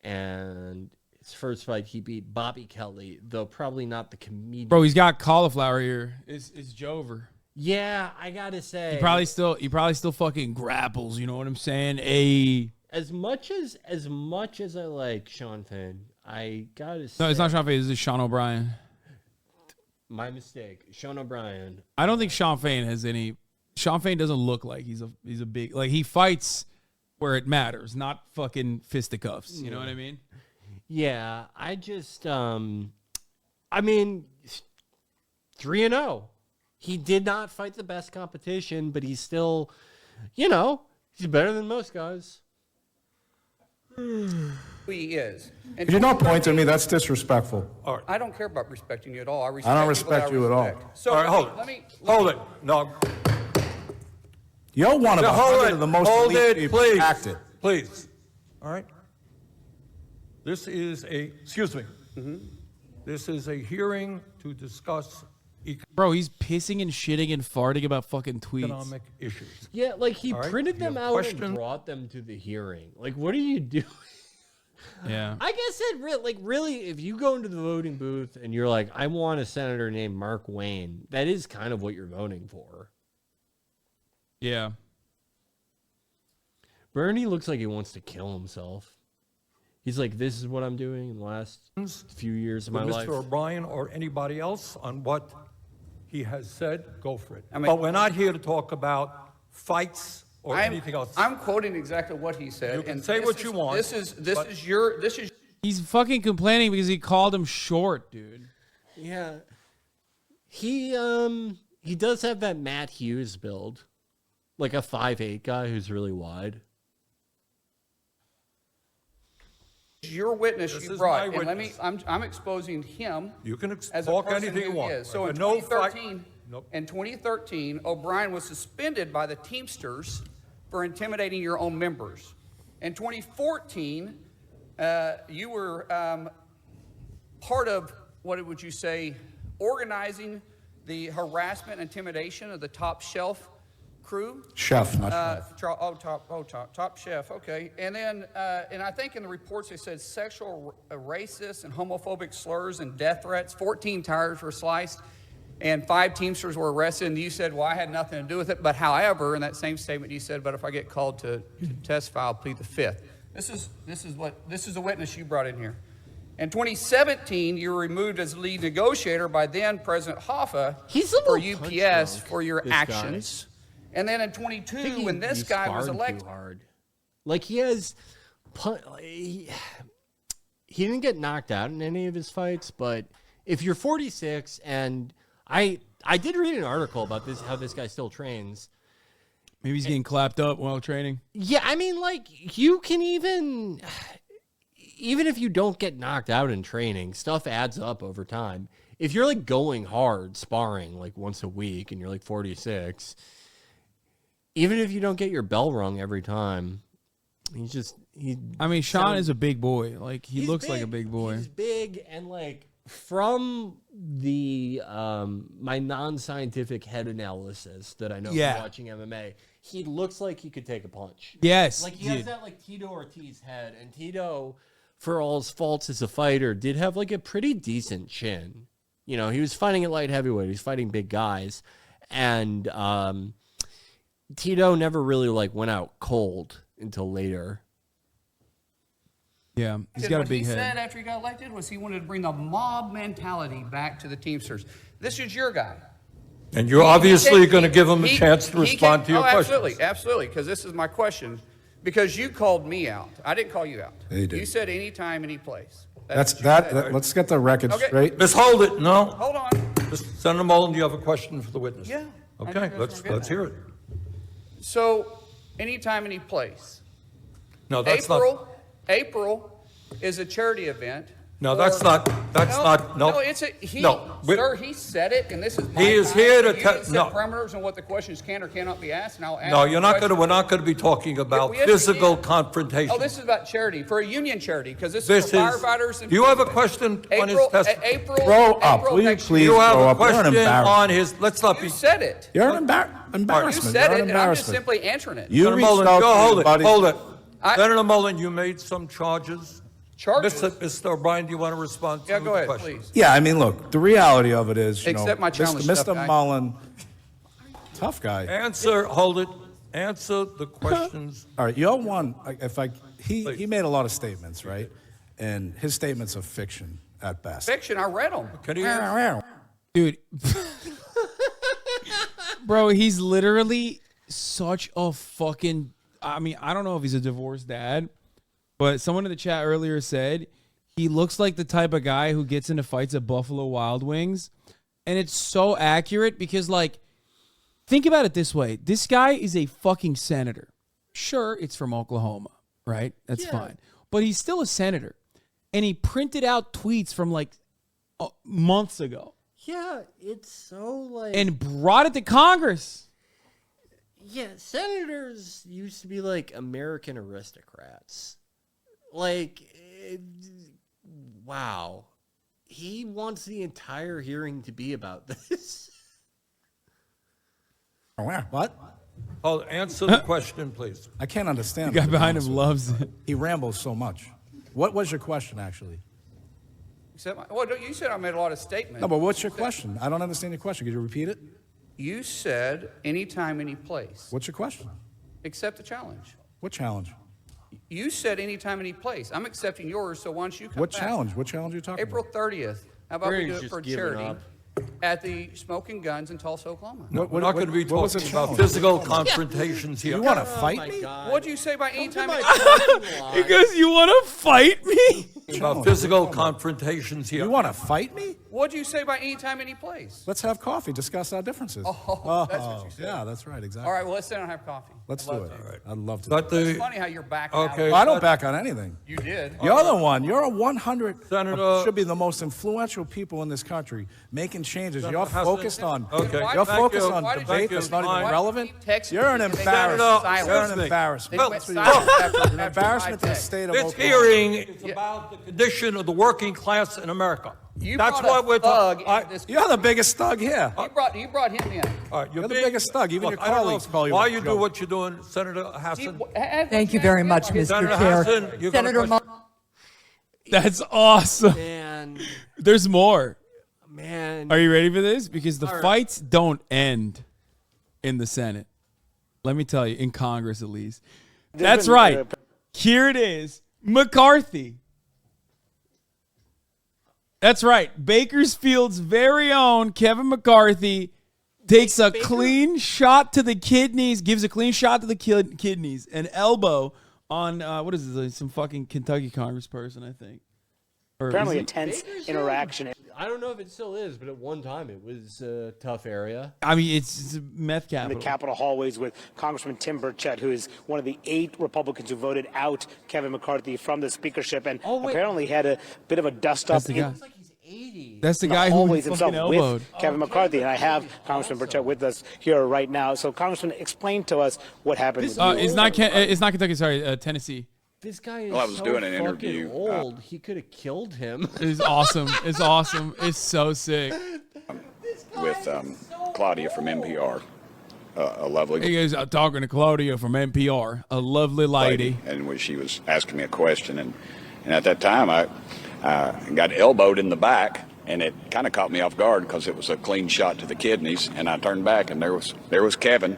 Speaker 2: And his first fight, he beat Bobby Kelly, though probably not the comedian.
Speaker 1: Bro, he's got cauliflower ear. It's Jover.
Speaker 2: Yeah, I gotta say,
Speaker 1: he probably still fucking grapples. You know what I'm saying?
Speaker 2: As much as I like Sean Finn, I gotta say,
Speaker 1: No, it's not Sean Fane. This is Sean O'Brien.
Speaker 2: My mistake, Sean O'Brien.
Speaker 1: I don't think Sean Fane has any. Sean Fane doesn't look like he's a big, like, he fights where it matters, not fucking fisticuffs. You know what I mean?
Speaker 2: Yeah, I just I mean 3-0. He did not fight the best competition, but he's still, he's better than most guys.
Speaker 5: Who he is.
Speaker 9: If you don't point at me, that's disrespectful.
Speaker 5: All right. I don't care about respecting you at all. I
Speaker 9: don't respect you at all.
Speaker 5: So
Speaker 20: all right, hold it. No.
Speaker 9: You're one of the most elite people
Speaker 20: please.
Speaker 9: acted.
Speaker 20: Please. All right. This is excuse me. This is a hearing to discuss
Speaker 1: Bro, he's pissing and shitting and farting about fucking tweets.
Speaker 20: Economic issues.
Speaker 2: Yeah, like he
Speaker 20: All right,
Speaker 2: printed
Speaker 20: you
Speaker 2: them
Speaker 20: have
Speaker 2: out
Speaker 20: questions?
Speaker 2: and brought them to the hearing. Like, what are you doing?
Speaker 1: Yeah.
Speaker 2: I guess really, if you go into the voting booth and you're like, I want a senator named Mark Wayne, that is kind of what you're voting for.
Speaker 1: Yeah.
Speaker 2: Bernie looks like he wants to kill himself. He's like, this is what I'm doing in the last few years of my life.
Speaker 20: Mr. O'Brien or anybody else on what he has said, go for it. But we're not here to talk about fights or anything else.
Speaker 5: I'm quoting exactly what he said.
Speaker 20: You can say what you want.
Speaker 5: This is your.
Speaker 1: He's fucking complaining because he called him short, dude.
Speaker 2: Yeah. He does have that Matt Hughes build. Like a 5'8" guy who's really wide.
Speaker 5: Your witness
Speaker 20: This
Speaker 5: you
Speaker 20: is
Speaker 5: brought,
Speaker 20: my
Speaker 5: and
Speaker 20: witness.
Speaker 5: I'm exposing him.
Speaker 20: You can
Speaker 5: as
Speaker 20: talk
Speaker 5: a person
Speaker 20: anything
Speaker 5: who
Speaker 20: you
Speaker 5: he
Speaker 20: want.
Speaker 5: is. So in
Speaker 20: No
Speaker 5: 2013,
Speaker 20: Nope.
Speaker 5: in 2013, O'Brien was suspended by the Teamsters for intimidating your own members. In 2014, you were part of what would you say, organizing the harassment and intimidation of the Top Shelf crew?
Speaker 9: Chef, not chef.
Speaker 5: Top Chef, okay. And then, and I think in the reports they said sexual, racist, and homophobic slurs and death threats. 14 tires were sliced, and 5 Teamsters were arrested. And you said, well, I had nothing to do with it. But however, in that same statement, you said, but if I get called to testify, I'll plead the fifth. This is a witness you brought in here. In 2017, you were removed as lead negotiator by then President Hoffa for UPS for your actions. And then in 22, when this guy was elected,
Speaker 2: too hard. Like he didn't get knocked out in any of his fights, but if you're 46, and I did read an article about this, how this guy still trains.
Speaker 1: Maybe he's getting clapped up while training.
Speaker 2: Yeah, I mean, like you can even if you don't get knocked out in training, stuff adds up over time. If you're like going hard sparring like once a week and you're like 46. Even if you don't get your bell rung every time,
Speaker 1: I mean, Sean is a big boy. Like he looks like a big boy.
Speaker 2: He's big, and like from the my non-scientific head analysis that I know from watching MMA, he looks like he could take a punch.
Speaker 1: Yes,
Speaker 2: like he has that like Tito Ortiz head, and Tito, for all his faults as a fighter, did have like a pretty decent chin. You know, he was fighting at light heavyweight. He was fighting big guys, and Tito never really like went out cold until later.
Speaker 1: Yeah, he's got a big head.
Speaker 5: What he said after he got elected was he wanted to bring the mob mentality back to the Teamsters. This is your guy.
Speaker 10: And you're obviously going to give him a chance to respond to your questions.
Speaker 5: Absolutely, because this is my question. Because you called me out. I didn't call you out.
Speaker 9: He did.
Speaker 5: You said anytime, any place.
Speaker 9: Let's get the record straight.
Speaker 10: Miss, hold it. No.
Speaker 5: Hold on.
Speaker 10: Senator Mullen, do you have a question for the witness?
Speaker 5: Yeah.
Speaker 10: Okay, let's hear it.
Speaker 5: So, anytime, any place.
Speaker 10: No, that's
Speaker 5: April is a charity event.
Speaker 10: No, that's not.
Speaker 5: No, it's a sir. He said it, and this is my
Speaker 10: he is here to
Speaker 5: set parameters on what the questions can or cannot be asked. And I'll ask.
Speaker 10: No, you're not going to. We're not going to be talking about physical confrontation.
Speaker 5: Oh, this is about charity for a union charity because this is for firefighters. And
Speaker 10: you have a question on his testimony.
Speaker 5: April.
Speaker 9: Grow up, will you please?
Speaker 10: You have
Speaker 9: grow
Speaker 10: a
Speaker 9: up.
Speaker 10: question on his. Let's not be.
Speaker 5: You said it.
Speaker 9: You're an embarrassment.
Speaker 5: You said it, and I'm just simply answering it.
Speaker 9: You
Speaker 10: Senator Mullen, hold it. Senator Mullen, you made some charges. Mr. O'Brien, do you want to respond to
Speaker 5: go ahead,
Speaker 10: question?
Speaker 5: please.
Speaker 9: Yeah, I mean, look, the reality of it is,
Speaker 5: Accept my challenge,
Speaker 9: Mr. Mullen, tough guy.
Speaker 10: Hold it. Answer the questions.
Speaker 9: All right, you're one. He made a lot of statements, right? And his statements are fiction at best.
Speaker 5: Fiction. I read them.
Speaker 10: Can you?
Speaker 1: Dude, bro, he's literally such a fucking. I mean, I don't know if he's a divorced dad. But someone in the chat earlier said he looks like the type of guy who gets into fights at Buffalo Wild Wings. And it's so accurate because, like, think about it this way. This guy is a fucking senator. Sure, it's from Oklahoma, right? That's fine. But he's still a senator. And he printed out tweets from, like, months ago.
Speaker 2: Yeah, it's so, like...
Speaker 1: And brought it to Congress.
Speaker 2: Yeah, senators used to be, like, American aristocrats. Like, wow. He wants the entire hearing to be about this.
Speaker 9: What?
Speaker 10: Answer the question, please.
Speaker 9: I can't understand.
Speaker 1: The guy behind him loves it.
Speaker 9: He rambles so much. What was your question, actually?
Speaker 5: You said I made a lot of statements.
Speaker 9: No, but what's your question? I don't understand your question. Could you repeat it?
Speaker 5: You said anytime, any place.
Speaker 9: What's your question?
Speaker 5: Accept the challenge.
Speaker 9: What challenge?
Speaker 5: You said anytime, any place. I'm accepting yours, so why don't you come
Speaker 9: What
Speaker 5: back?
Speaker 9: challenge? What challenge are you talking
Speaker 5: April
Speaker 9: about?
Speaker 5: 30th. How about we do it for charity at the Smoking Guns in Tulsa, Oklahoma?
Speaker 10: We're not going to be talking about physical confrontations here.
Speaker 9: You want to fight me?
Speaker 5: What do you say by anytime?
Speaker 1: Because you want to fight me?
Speaker 10: About physical confrontations here.
Speaker 9: You want to fight me?
Speaker 5: What do you say by anytime, any place?
Speaker 9: Let's have coffee, discuss our differences.
Speaker 5: Oh, that's what you said.
Speaker 9: Yeah, that's right, exactly.
Speaker 5: All right, well, let's sit down and have coffee.
Speaker 9: Let's do it. All right. I'd love to.
Speaker 5: It's funny how you're backing out.
Speaker 9: Well, I don't back on anything.
Speaker 5: You did.
Speaker 9: You're the one. You're a 100.
Speaker 10: Senator,
Speaker 9: should be the most influential people in this country making changes.
Speaker 10: Senator
Speaker 9: You're
Speaker 10: Hasan,
Speaker 9: focused on.
Speaker 10: Okay.
Speaker 9: You're focused on debate that's not even relevant. You're an embarrassment. You're an embarrassment. You're an embarrassment to the state of Oklahoma.
Speaker 10: This hearing is about the condition of the working class in America. That's why we're talking.
Speaker 9: You're the biggest thug here.
Speaker 5: You brought him in.
Speaker 10: All right,
Speaker 9: You're the biggest thug. Even your
Speaker 10: I don't
Speaker 9: colleagues
Speaker 10: know
Speaker 9: call you.
Speaker 10: why you do what you're doing, Senator Hasan.
Speaker 22: Thank you very much, Mr.
Speaker 10: Senator
Speaker 22: Chair.
Speaker 10: Hasan,
Speaker 22: Senator Mullen.
Speaker 1: That's awesome.
Speaker 2: Man.
Speaker 1: There's more.
Speaker 2: Man.
Speaker 1: Are you ready for this? Because the fights don't end in the Senate. Let me tell you, in Congress at least. That's right. Here it is. McCarthy. That's right. Bakersfield's very own Kevin McCarthy takes a clean shot to the kidneys, gives a clean shot to the kidneys, an elbow on, what is this, some fucking Kentucky congressperson, I think. Or
Speaker 23: apparently a tense interaction.
Speaker 2: I don't know if it still is, but at one time it was a tough area.
Speaker 1: I mean, it's a meth capital.
Speaker 23: In the Capitol hallways with Congressman Tim Burchett, who is one of the 8 Republicans who voted out Kevin McCarthy from the speakership, and apparently had a bit of a dust-up.
Speaker 2: It's like he's
Speaker 5: 80s.
Speaker 1: That's the guy who
Speaker 23: always
Speaker 1: fucking
Speaker 23: himself
Speaker 1: elbowed.
Speaker 23: with Kevin McCarthy, and I have Congressman Burchett with us here right now. So, Congressman, explain to us what happened.
Speaker 1: It's not Kentucky. Sorry, Tennessee.
Speaker 5: This guy is
Speaker 3: I was
Speaker 5: so
Speaker 3: doing an
Speaker 5: fucking
Speaker 3: interview.
Speaker 5: old. He could have killed him.
Speaker 1: It's awesome. It's awesome. It's so sick.
Speaker 3: With Claudia from NPR, a lovely.
Speaker 1: He goes talking to Claudia from NPR, a lovely lady,
Speaker 3: and when she was asking me a question, and at that time I got elbowed in the back, and it kind of caught me off guard because it was a clean shot to the kidneys, and I turned back, and there was Kevin,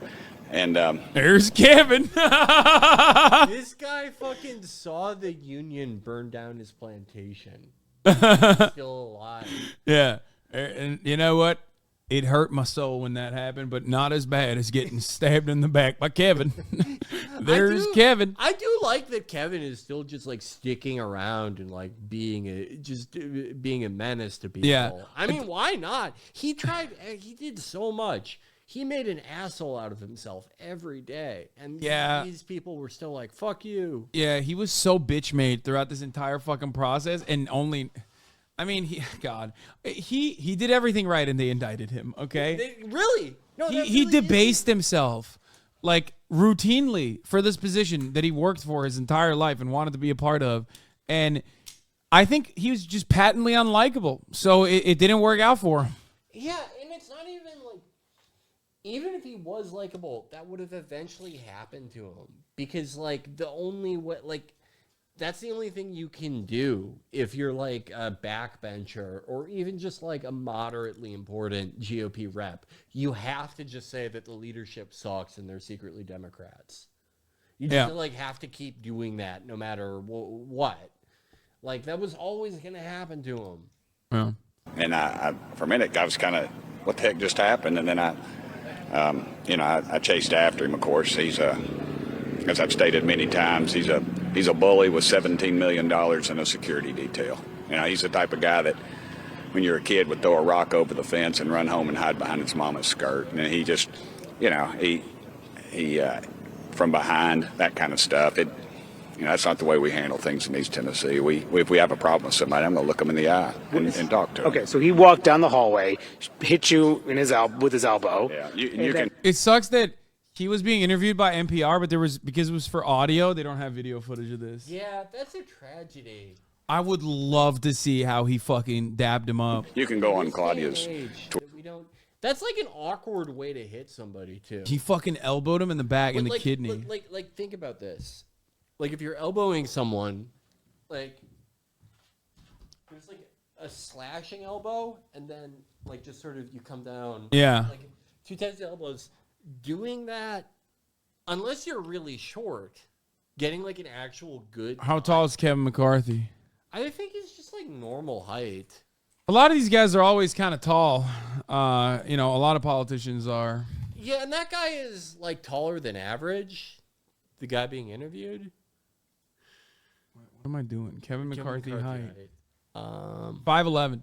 Speaker 3: and
Speaker 1: there's Kevin.
Speaker 5: This guy fucking saw the Union burn down his plantation. He's still alive.
Speaker 1: Yeah, and you know what? It hurt my soul when that happened, but not as bad as getting stabbed in the back by Kevin. There's Kevin.
Speaker 5: I do like that Kevin is still just like sticking around and like being a menace to people.
Speaker 1: Yeah.
Speaker 5: I mean, why not? He did so much. He made an asshole out of himself every day. And these people were still like, fuck you.
Speaker 1: Yeah, he was so bitch made throughout this entire fucking process, and he did everything right, and they indicted him. Okay,
Speaker 5: really? No,
Speaker 1: he debased himself like routinely for this position that he worked for his entire life and wanted to be a part of, and I think he was just patently unlikable. So it didn't work out for him.
Speaker 5: Yeah, and it's not even like, even if he was likable, that would have eventually happened to him, because like the only way, like, that's the only thing you can do if you're like a backbencher or even just like a moderately important GOP rep. You have to just say that the leadership sucks and they're secretly Democrats. You just like have to keep doing that no matter what. Like that was always going to happen to him.
Speaker 1: Yeah.
Speaker 3: And I for a minute I was kind of, what the heck just happened? And then I chased after him. Of course, he's as I've stated many times, he's a bully with $17 million in a security detail. He's the type of guy that when you're a kid would throw a rock over the fence and run home and hide behind his mama's skirt. And he just, he from behind, that kind of stuff. That's not the way we handle things in East Tennessee. If we have a problem with somebody, I'm going to look them in the eye and talk to them.
Speaker 23: Okay, so he walked down the hallway, hit you in with his elbow.
Speaker 3: Yeah,
Speaker 1: It sucks that he was being interviewed by NPR, but because it was for audio, they don't have video footage of this.
Speaker 5: Yeah, that's a tragedy.
Speaker 1: I would love to see how he fucking dabbed him up.
Speaker 3: You can go on Claudia's.
Speaker 5: That's like an awkward way to hit somebody too.
Speaker 1: He fucking elbowed him in the back in the kidney.
Speaker 5: Like think about this. Like if you're elbowing someone, like there's like a slashing elbow, and then like just sort of you come down.
Speaker 1: Yeah.
Speaker 5: Like 2 times the elbows. Doing that, unless you're really short, getting like an actual good.
Speaker 1: How tall is Kevin McCarthy?
Speaker 5: I think he's just like normal height.
Speaker 1: A lot of these guys are always kind of tall. A lot of politicians are.
Speaker 5: Yeah, and that guy is like taller than average. The guy being interviewed.
Speaker 1: What am I doing? Kevin McCarthy height.
Speaker 5: 5'11".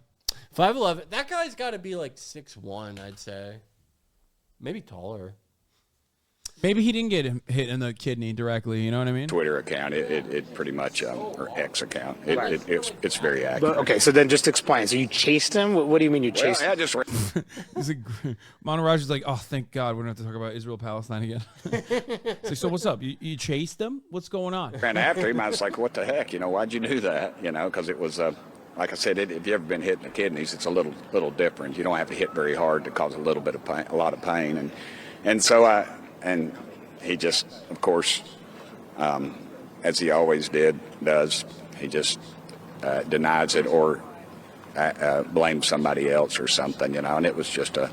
Speaker 5: 5'11". That guy's got to be like 6'1", I'd say. Maybe taller.
Speaker 1: Maybe he didn't get hit in the kidney directly. You know what I mean?
Speaker 3: Twitter account, it pretty much, or X account, it's very accurate.
Speaker 23: But, okay, so then just explain. So you chased him? What do you mean you chased him?
Speaker 3: I just.
Speaker 1: Monteraj is like, oh, thank God, we don't have to talk about Israel-Palestine again. It's like, so what's up? You chased him? What's going on?
Speaker 3: Ran after him. I was like, what the heck? Why'd you do that? Because it was, like I said, if you've ever been hit in the kidneys, it's a little different. You don't have to hit very hard to cause a little bit of pain, a lot of pain, and so and he just, of course, as he always does, he just denies it or blames somebody else or something, and it was just a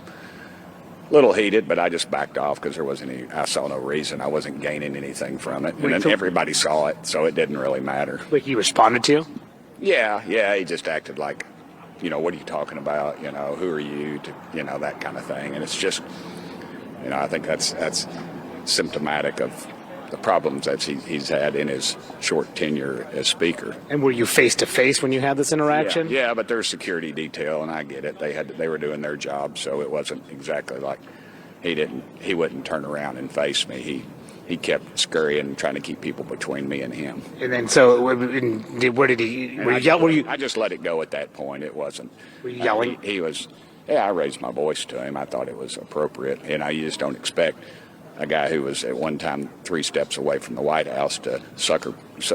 Speaker 3: little heated, but I just backed off because I saw no reason. I wasn't gaining anything from it, and then everybody saw it, so it didn't really matter.
Speaker 23: Like he responded to you?
Speaker 3: Yeah, he just acted like, what are you talking about? Who are you? That kind of thing. And it's just, I think that's symptomatic of the problems that he's had in his short tenure as speaker.
Speaker 23: And were you face to face when you had this interaction?
Speaker 3: Yeah, but there's security detail, and I get it. They were doing their job, so it wasn't exactly like he wouldn't turn around and face me. he kept scurrying and trying to keep people between me and him.
Speaker 23: And then, so where did he? Were you
Speaker 3: I just let it go at that point. It wasn't.
Speaker 23: Were you yelling?
Speaker 3: He was. Yeah, I raised my voice to him. I thought it was appropriate. You just don't expect a guy who was at one time 3 steps away from the White House to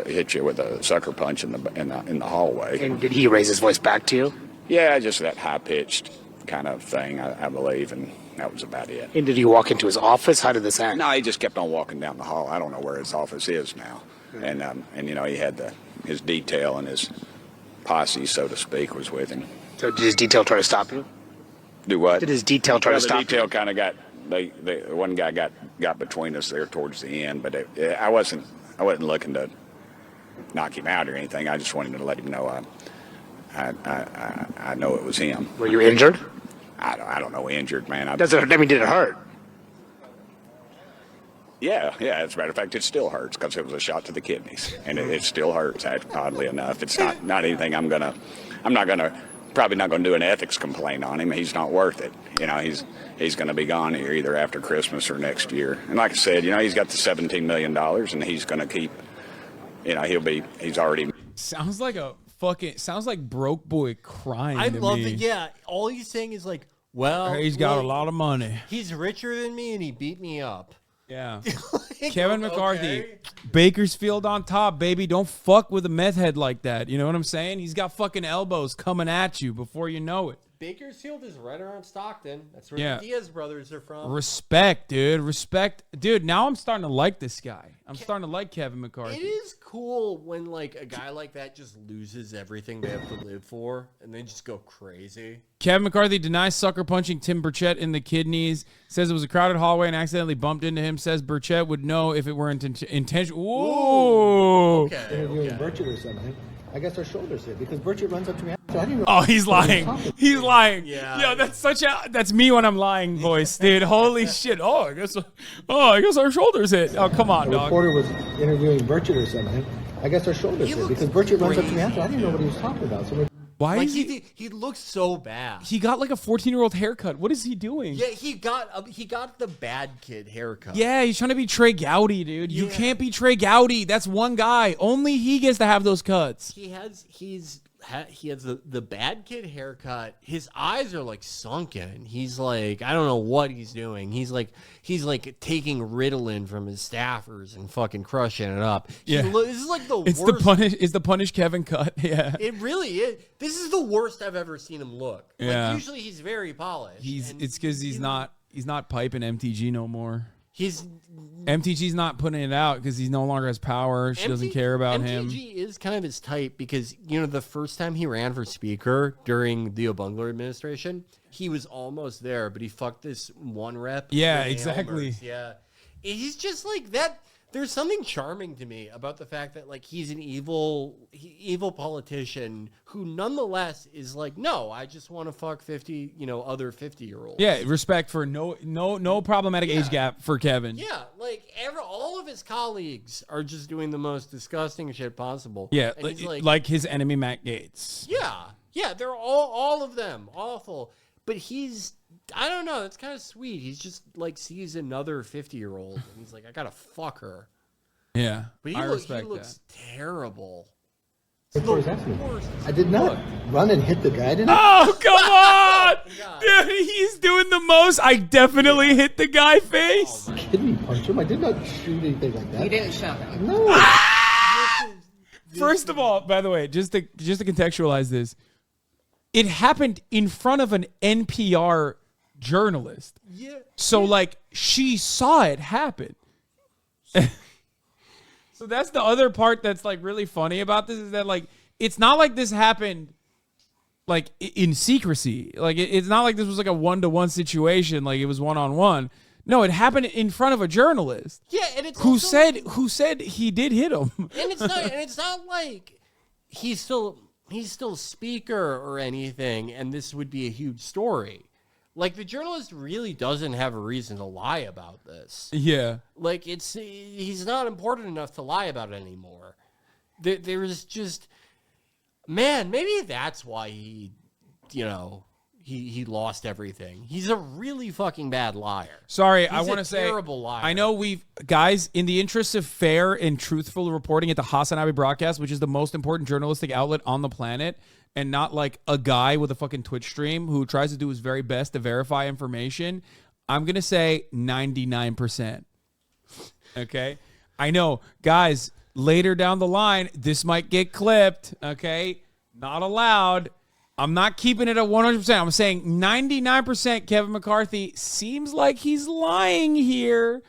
Speaker 3: hit you with a sucker punch in the hallway.
Speaker 23: And did he raise his voice back to you?
Speaker 3: Yeah, just that high-pitched kind of thing, I believe, and that was about it.
Speaker 23: And did he walk into his office? How did this end?
Speaker 3: No, he just kept on walking down the hall. I don't know where his office is now. And he had his detail and his posse, so to speak, was with him.
Speaker 23: So did his detail try to stop you?
Speaker 3: Do what?
Speaker 23: Did his detail try to stop you?
Speaker 3: The detail kind of got, one guy got between us there towards the end, but I wasn't looking to knock him out or anything. I just wanted to let him know I know it was him.
Speaker 23: Were you injured?
Speaker 3: I don't know, injured, man.
Speaker 23: Did it hurt?
Speaker 3: Yeah. As a matter of fact, it still hurts because it was a shot to the kidneys, and it still hurts. Oddly enough, it's not anything probably not going to do an ethics complaint on him. He's not worth it. He's going to be gone here either after Christmas or next year. And like I said, he's got the $17 million, and he's going to keep. He's already.
Speaker 1: Sounds like broke boy crying.
Speaker 2: I
Speaker 1: to
Speaker 2: love
Speaker 1: me.
Speaker 2: it. Yeah, all he's saying is like, well,
Speaker 1: he's got a lot of money.
Speaker 2: He's richer than me, and he beat me up.
Speaker 1: Yeah. Kevin McCarthy, Bakersfield on top, baby. Don't fuck with a meth head like that. You know what I'm saying? He's got fucking elbows coming at you before you know it.
Speaker 2: Bakersfield is right around Stockton. That's where the Diaz brothers are from.
Speaker 1: Respect, dude. Respect. Dude, now I'm starting to like this guy. I'm starting to like Kevin McCarthy.
Speaker 2: It is cool when a guy like that just loses everything they have to live for and they just go crazy.
Speaker 1: Kevin McCarthy denies sucker punching Tim Burchett in the kidneys. Says it was a crowded hallway and accidentally bumped into him. Says Burchett would know if it were intentional. Ooh.
Speaker 2: Okay.
Speaker 8: Interviewing Burchett or something. I guess our shoulders hit because Burchett runs up to me. So I didn't know.
Speaker 1: Oh, he's lying. He's lying.
Speaker 2: Yeah.
Speaker 1: Yo, that's me when I'm lying voice, dude. Holy shit. I guess our shoulders hit. Oh, come on,
Speaker 8: a
Speaker 1: dog.
Speaker 8: reporter was interviewing Burchett or something. I guess our shoulders hit because Burchett runs up to me after. I didn't know what he was talking about. So
Speaker 1: Why is
Speaker 2: he looks so bad.
Speaker 1: He got like a 14-year-old haircut. What is he doing?
Speaker 2: Yeah, he got the bad kid haircut.
Speaker 1: Yeah, he's trying to be Trey Gowdy, dude. You can't be Trey Gowdy. That's one guy. Only he gets to have those cuts.
Speaker 2: He has the bad kid haircut. His eyes are like sunken. He's like, I don't know what he's doing. He's like taking Ritalin from his staffers and fucking crushing it up.
Speaker 1: Yeah.
Speaker 2: This is like
Speaker 1: It's
Speaker 2: worst.
Speaker 1: It's the punish Kevin cut. Yeah.
Speaker 2: It really is. This is the worst I've ever seen him look.
Speaker 1: Yeah.
Speaker 2: Like, usually he's very polished.
Speaker 1: It's because he's not piping MTG no more.
Speaker 2: He's
Speaker 1: MTG's not putting it out because he no longer has power. She doesn't care about him.
Speaker 2: MTG is kind of his type because, the first time he ran for speaker during the Obungler administration, he was almost there, but he fucked this one rep.
Speaker 1: Yeah,
Speaker 2: Renee
Speaker 1: exactly.
Speaker 2: Elmers. Yeah. He's just like that. There's something charming to me about the fact that he's an evil politician who nonetheless is like, no, I just want to fuck 50, other 50-year-olds.
Speaker 1: Yeah, respect for no problematic age gap for Kevin.
Speaker 2: Yeah, all of his colleagues are just doing the most disgusting shit possible.
Speaker 1: Yeah,
Speaker 2: and he's
Speaker 1: like his enemy Matt Gaetz.
Speaker 2: Yeah, they're all of them awful. But I don't know, it's kind of sweet. He's just sees another 50-year-old and he's like, I gotta fuck her.
Speaker 1: Yeah,
Speaker 2: but he looks terrible.
Speaker 8: I did not run and hit the guy, did I?
Speaker 1: Oh, come on! Dude, he's doing the most. I definitely hit the guy face.
Speaker 8: Kidney punch him. I did not shoot anything like that.
Speaker 17: You didn't shove him.
Speaker 8: No.
Speaker 1: First of all, by the way, just to contextualize this, it happened in front of an NPR journalist.
Speaker 2: Yeah.
Speaker 1: So she saw it happen. So that's the other part that's really funny about this is that it's not like this happened in secrecy. It's not like this was a 1-to-1 situation. It was 1-on-1. No, it happened in front of a journalist.
Speaker 2: Yeah, and it's
Speaker 1: who said he did hit him.
Speaker 2: And it's not like he's still speaker or anything, and this would be a huge story. The journalist really doesn't have a reason to lie about this.
Speaker 1: Yeah.
Speaker 2: He's not important enough to lie about it anymore. There's just, man, maybe that's why he he lost everything. He's a really fucking bad liar.
Speaker 1: Sorry, I
Speaker 2: He's
Speaker 1: want
Speaker 2: a
Speaker 1: to say,
Speaker 2: terrible liar.
Speaker 1: I know guys, in the interest of fair and truthful reporting at the HasanAbi broadcast, which is the most important journalistic outlet on the planet, and not like a guy with a fucking Twitch stream who tries to do his very best to verify information, I'm going to say 99%. Okay? I know, guys, later down the line, this might get clipped, okay? Not allowed. I'm not keeping it at 100%. I'm saying 99% Kevin McCarthy seems like he's lying here.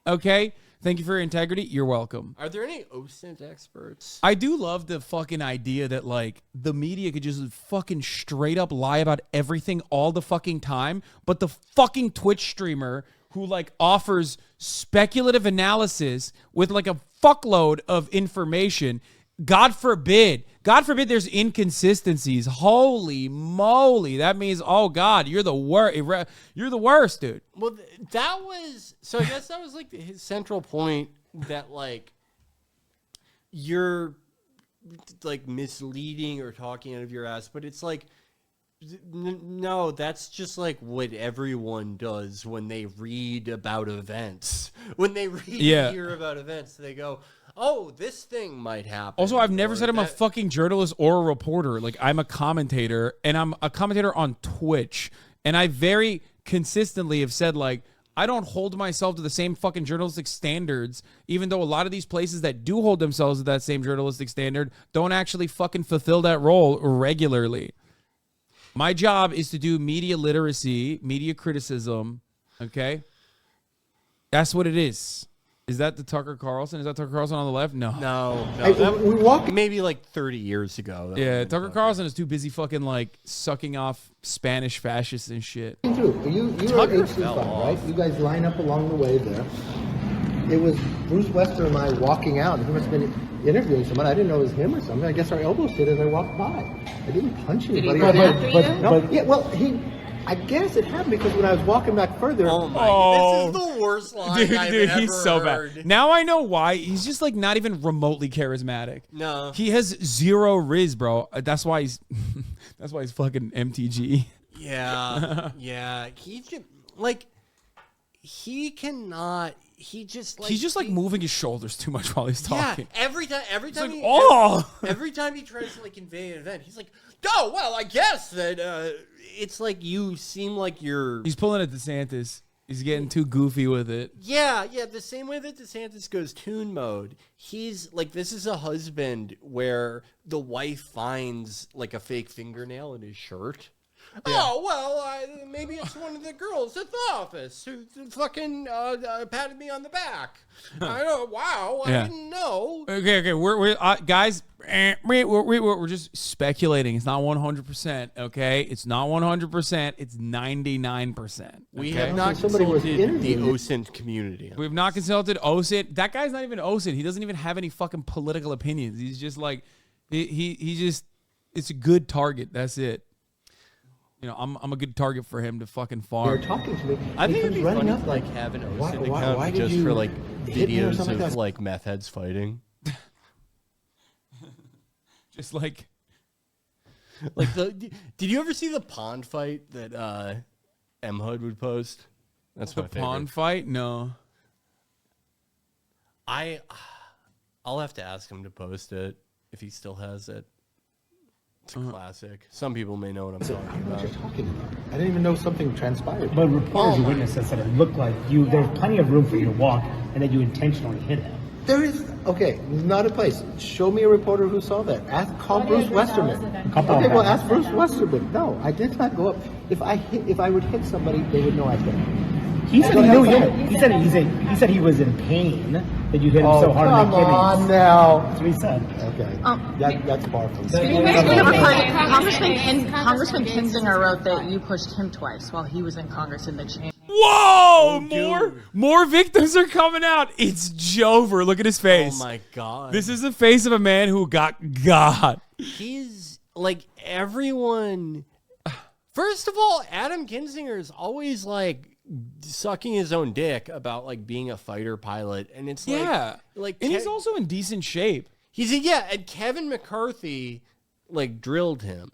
Speaker 1: Okay? Thank you for your integrity. You're welcome.
Speaker 2: Are there any OSINT experts?
Speaker 1: I do love the fucking idea that, like, the media could just fucking straight up lie about everything all the fucking time, but the fucking Twitch streamer who, like, offers speculative analysis with, like, a fuckload of information, God forbid there's inconsistencies. Holy moly. That means, oh God, you're the worst, dude.
Speaker 2: Well, that was, so I guess that was like his central point, that like you're like misleading or talking out of your ass, but it's like, no, that's just like what everyone does when they read about events. When they hear about events, they go, oh, this thing might happen.
Speaker 1: Also, I've never said I'm a fucking journalist or a reporter. Like, I'm a commentator, and I'm a commentator on Twitch. And I very consistently have said, like, I don't hold myself to the same fucking journalistic standards, even though a lot of these places that do hold themselves to that same journalistic standard don't actually fucking fulfill that role regularly. My job is to do media literacy, media criticism, okay? That's what it is. Is that the Tucker Carlson? Is that Tucker Carlson on the left? No.
Speaker 2: No. We walked maybe like 30 years ago.
Speaker 1: Yeah, Tucker Carlson is too busy fucking like sucking off Spanish fascists and shit.
Speaker 8: You are HC5, right? You guys line up along the way there. It was Bruce Wester and I walking out. He must have been interviewing someone. I didn't know it was him or something. I guess our elbows hit as I walked by. I didn't punch anybody. I guess it happened because when I was walking back further.
Speaker 2: This is the worst line I've ever
Speaker 1: he's so
Speaker 2: heard.
Speaker 1: bad. Now I know why. He's just like not even remotely charismatic.
Speaker 2: No.
Speaker 1: He has zero riz, bro. That's why he's fucking MTG.
Speaker 2: Yeah. Yeah. He just like he's just
Speaker 1: like moving his shoulders too much while he's talking.
Speaker 2: Yeah, every time every time he tries to like convey an event, he's like, oh well, I guess that it's like you seem like
Speaker 1: he's pulling at DeSantis. He's getting too goofy with it.
Speaker 2: Yeah, the same way that DeSantis goes tune mode. He's like, this is a husband where the wife finds like a fake fingernail in his shirt. Yeah. Oh, well, maybe it's one of the girls at the office who fucking patted me on the back. I don't, wow, I didn't know.
Speaker 1: Okay, we're guys, we're just speculating. It's not 100%, okay? It's not 100%. It's 99%. Okay?
Speaker 2: We have not consulted the OSINT community.
Speaker 1: We have not consulted OSINT. That guy's not even OSINT. He doesn't even have any fucking political opinions. He's just like, he just, it's a good target. That's it. You know, I'm a good target for him to fucking farm.
Speaker 8: They're talking to me.
Speaker 2: I think it'd be funny to like have an OSINT account just for like videos of like meth heads fighting.
Speaker 1: Just like
Speaker 2: did you ever see the pond fight that M Hood would post? That's my favorite.
Speaker 1: Pond fight? No.
Speaker 2: I'll have to ask him to post it if he still has it. It's a classic. Some people may know what I'm talking about.
Speaker 8: What you're talking about. I didn't even know something transpired.
Speaker 11: But reporters and witnesses said it looked like there's plenty of room for you to walk and that you intentionally hit him.
Speaker 8: There is, okay, not a place. Show me a reporter who saw that. Call Bruce Westerman. Okay, well, ask Bruce Westerman. No, I did not go up. If I would hit somebody, they would know I hit him.
Speaker 11: He said he knew him. He said he was in pain that you hit him so hard in the kidneys.
Speaker 8: Come on now.
Speaker 11: That's what he said.
Speaker 8: Okay. That's far from
Speaker 17: Congressman Kinzinger wrote that you pushed him twice while he was in Congress in the chamber.
Speaker 1: Whoa! More victims are coming out. It's Jover. Look at his face.
Speaker 2: Oh my God.
Speaker 1: This is the face of a man who got God.
Speaker 2: He's like everyone. First of all, Adam Kinzinger is always like sucking his own dick about like being a fighter pilot, and it's
Speaker 1: and he's also in decent shape.
Speaker 2: And Kevin McCarthy like drilled him.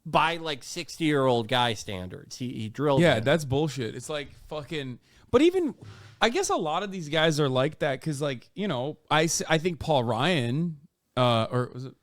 Speaker 2: by like 60-year-old guy standards. He drilled.
Speaker 1: Yeah,
Speaker 2: it.
Speaker 1: that's bullshit. It's like fucking. But even, I guess a lot of these guys are like that because, like, you know, I think Paul Ryan, or was it?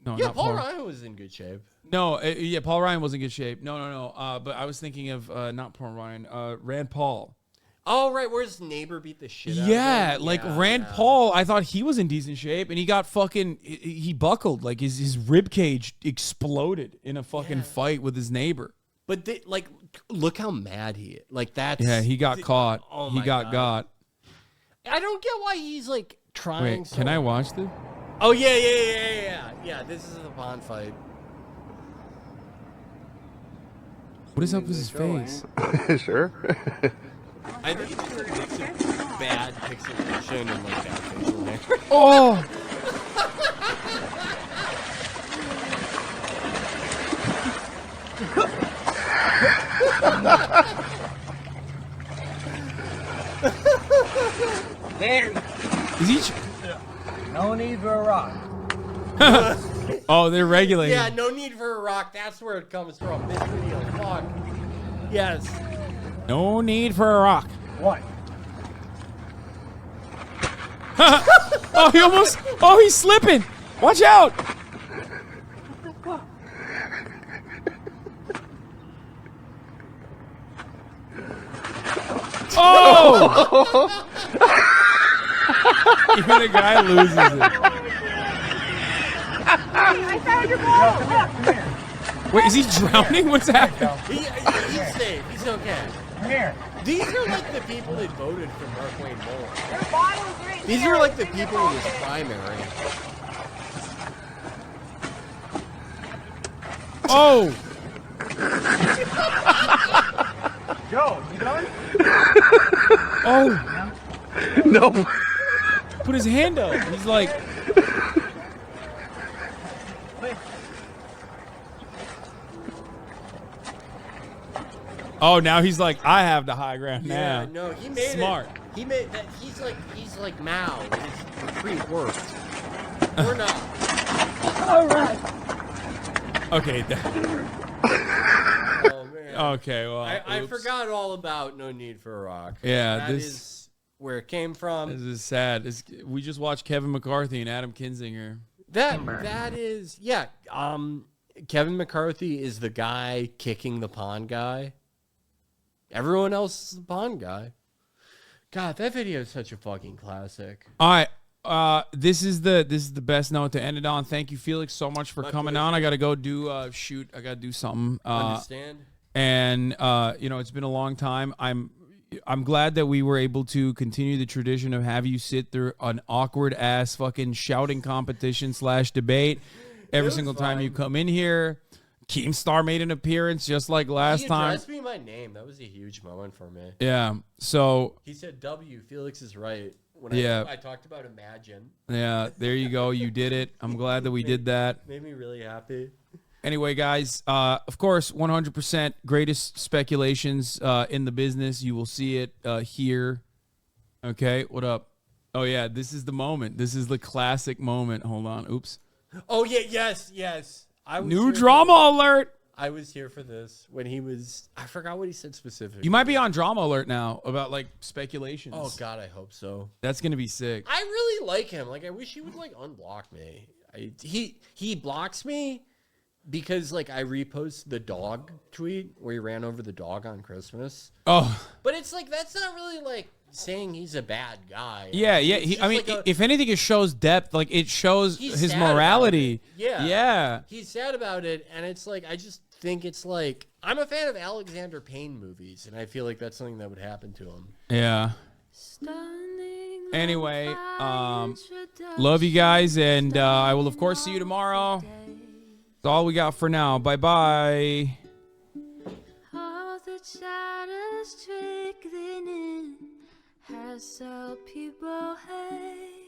Speaker 1: No,
Speaker 2: Yeah,
Speaker 1: not
Speaker 2: Paul Ryan was in good shape.
Speaker 1: No, yeah, Paul Ryan was in good shape. No. But I was thinking of not Paul Ryan, Rand Paul.
Speaker 2: Oh, right, where his neighbor beat the shit out
Speaker 1: Yeah,
Speaker 2: of him.
Speaker 1: like Rand Paul, I thought he was in decent shape, and he got fucking, he buckled, like his rib cage exploded in a fucking fight with his neighbor.
Speaker 2: But like, look how mad he is. Like that's
Speaker 1: He got caught.
Speaker 2: Oh
Speaker 1: He
Speaker 2: my
Speaker 1: got.
Speaker 2: I don't get why he's like trying.
Speaker 1: Wait, can I watch this?
Speaker 2: Oh yeah. This is the pond fight.
Speaker 1: What is up with his face?
Speaker 14: Sure.
Speaker 2: I think it's a mix of bad pixelation and like bad facial hair.
Speaker 1: Oh. Is he?
Speaker 9: No need for a rock.
Speaker 1: Oh, they're regulating.
Speaker 2: Yeah, no need for a rock. That's where it comes from. This video. Fuck. Yes.
Speaker 1: No need for a rock.
Speaker 9: What?
Speaker 1: Oh, he almost. Oh, he's slipping. Watch out. Oh! Even a guy loses it.
Speaker 9: I found your ball.
Speaker 1: Wait, is he drowning? What's happening?
Speaker 2: He's safe. He's okay.
Speaker 9: Come here.
Speaker 2: These are like the people that voted for Mark Wayne Muller. These are like the people in his primary.
Speaker 1: Oh!
Speaker 9: Joe, you done?
Speaker 1: Oh!
Speaker 14: No.
Speaker 1: Put his hand up. He's like. Oh, now he's like, I have the high ground now.
Speaker 2: Yeah, no, he made
Speaker 1: Smart.
Speaker 2: it. He made that. He's like Mao. His retreat worked. Or not.
Speaker 9: All right.
Speaker 1: Okay.
Speaker 2: Oh man.
Speaker 1: Okay. Well,
Speaker 2: I forgot all about No Need for a Rock.
Speaker 1: Yeah,
Speaker 2: that is where it came from.
Speaker 1: This is sad. We just watched Kevin McCarthy and Adam Kinzinger.
Speaker 2: That is Kevin McCarthy is the guy kicking the pond guy. Everyone else is the pond guy. God, that video is such a fucking classic.
Speaker 1: All right. This is the best note to end it on. Thank you, Felix, so much for coming on. I gotta go do shoot. I gotta do something.
Speaker 2: Understand?
Speaker 1: And you know, it's been a long time. I'm glad that we were able to continue the tradition of have you sit through an awkward ass fucking shouting competition / debate every single time you come in here. Keemstar made an appearance just like last time.
Speaker 2: He addressed me by name. That was a huge moment for me.
Speaker 1: Yeah. So
Speaker 2: he said W. Felix is right. When I talked about Imagine.
Speaker 1: Yeah, there you go. You did it. I'm glad that we did that.
Speaker 2: Made me really happy.
Speaker 1: Anyway, guys, of course, 100% greatest speculations in the business. You will see it here. Okay, what up? Oh, yeah, this is the moment. This is the classic moment. Hold on. Oops.
Speaker 2: Oh, yeah, yes.
Speaker 1: New drama alert.
Speaker 2: I was here for this when he was. I forgot what he said specifically.
Speaker 1: You might be on drama alert now about like speculations.
Speaker 2: Oh God, I hope so.
Speaker 1: That's gonna be sick.
Speaker 2: I really like him. Like I wish he would like unblock me. He blocks me because like I repost the dog tweet where he ran over the dog on Christmas.
Speaker 1: Oh.
Speaker 2: But it's like that's not really like saying he's a bad guy.
Speaker 1: Yeah. I mean, like if anything, it shows depth. Like it shows his morality. Yeah.
Speaker 2: He's sad about it, and it's like I just think it's like I'm a fan of Alexander Payne movies, and I feel like that's something that would happen to him.
Speaker 1: Yeah. Anyway, love you guys, and I will of course see you tomorrow. That's all we got for now. Bye bye.
Speaker 12: All the shadows trickling in has all people hate.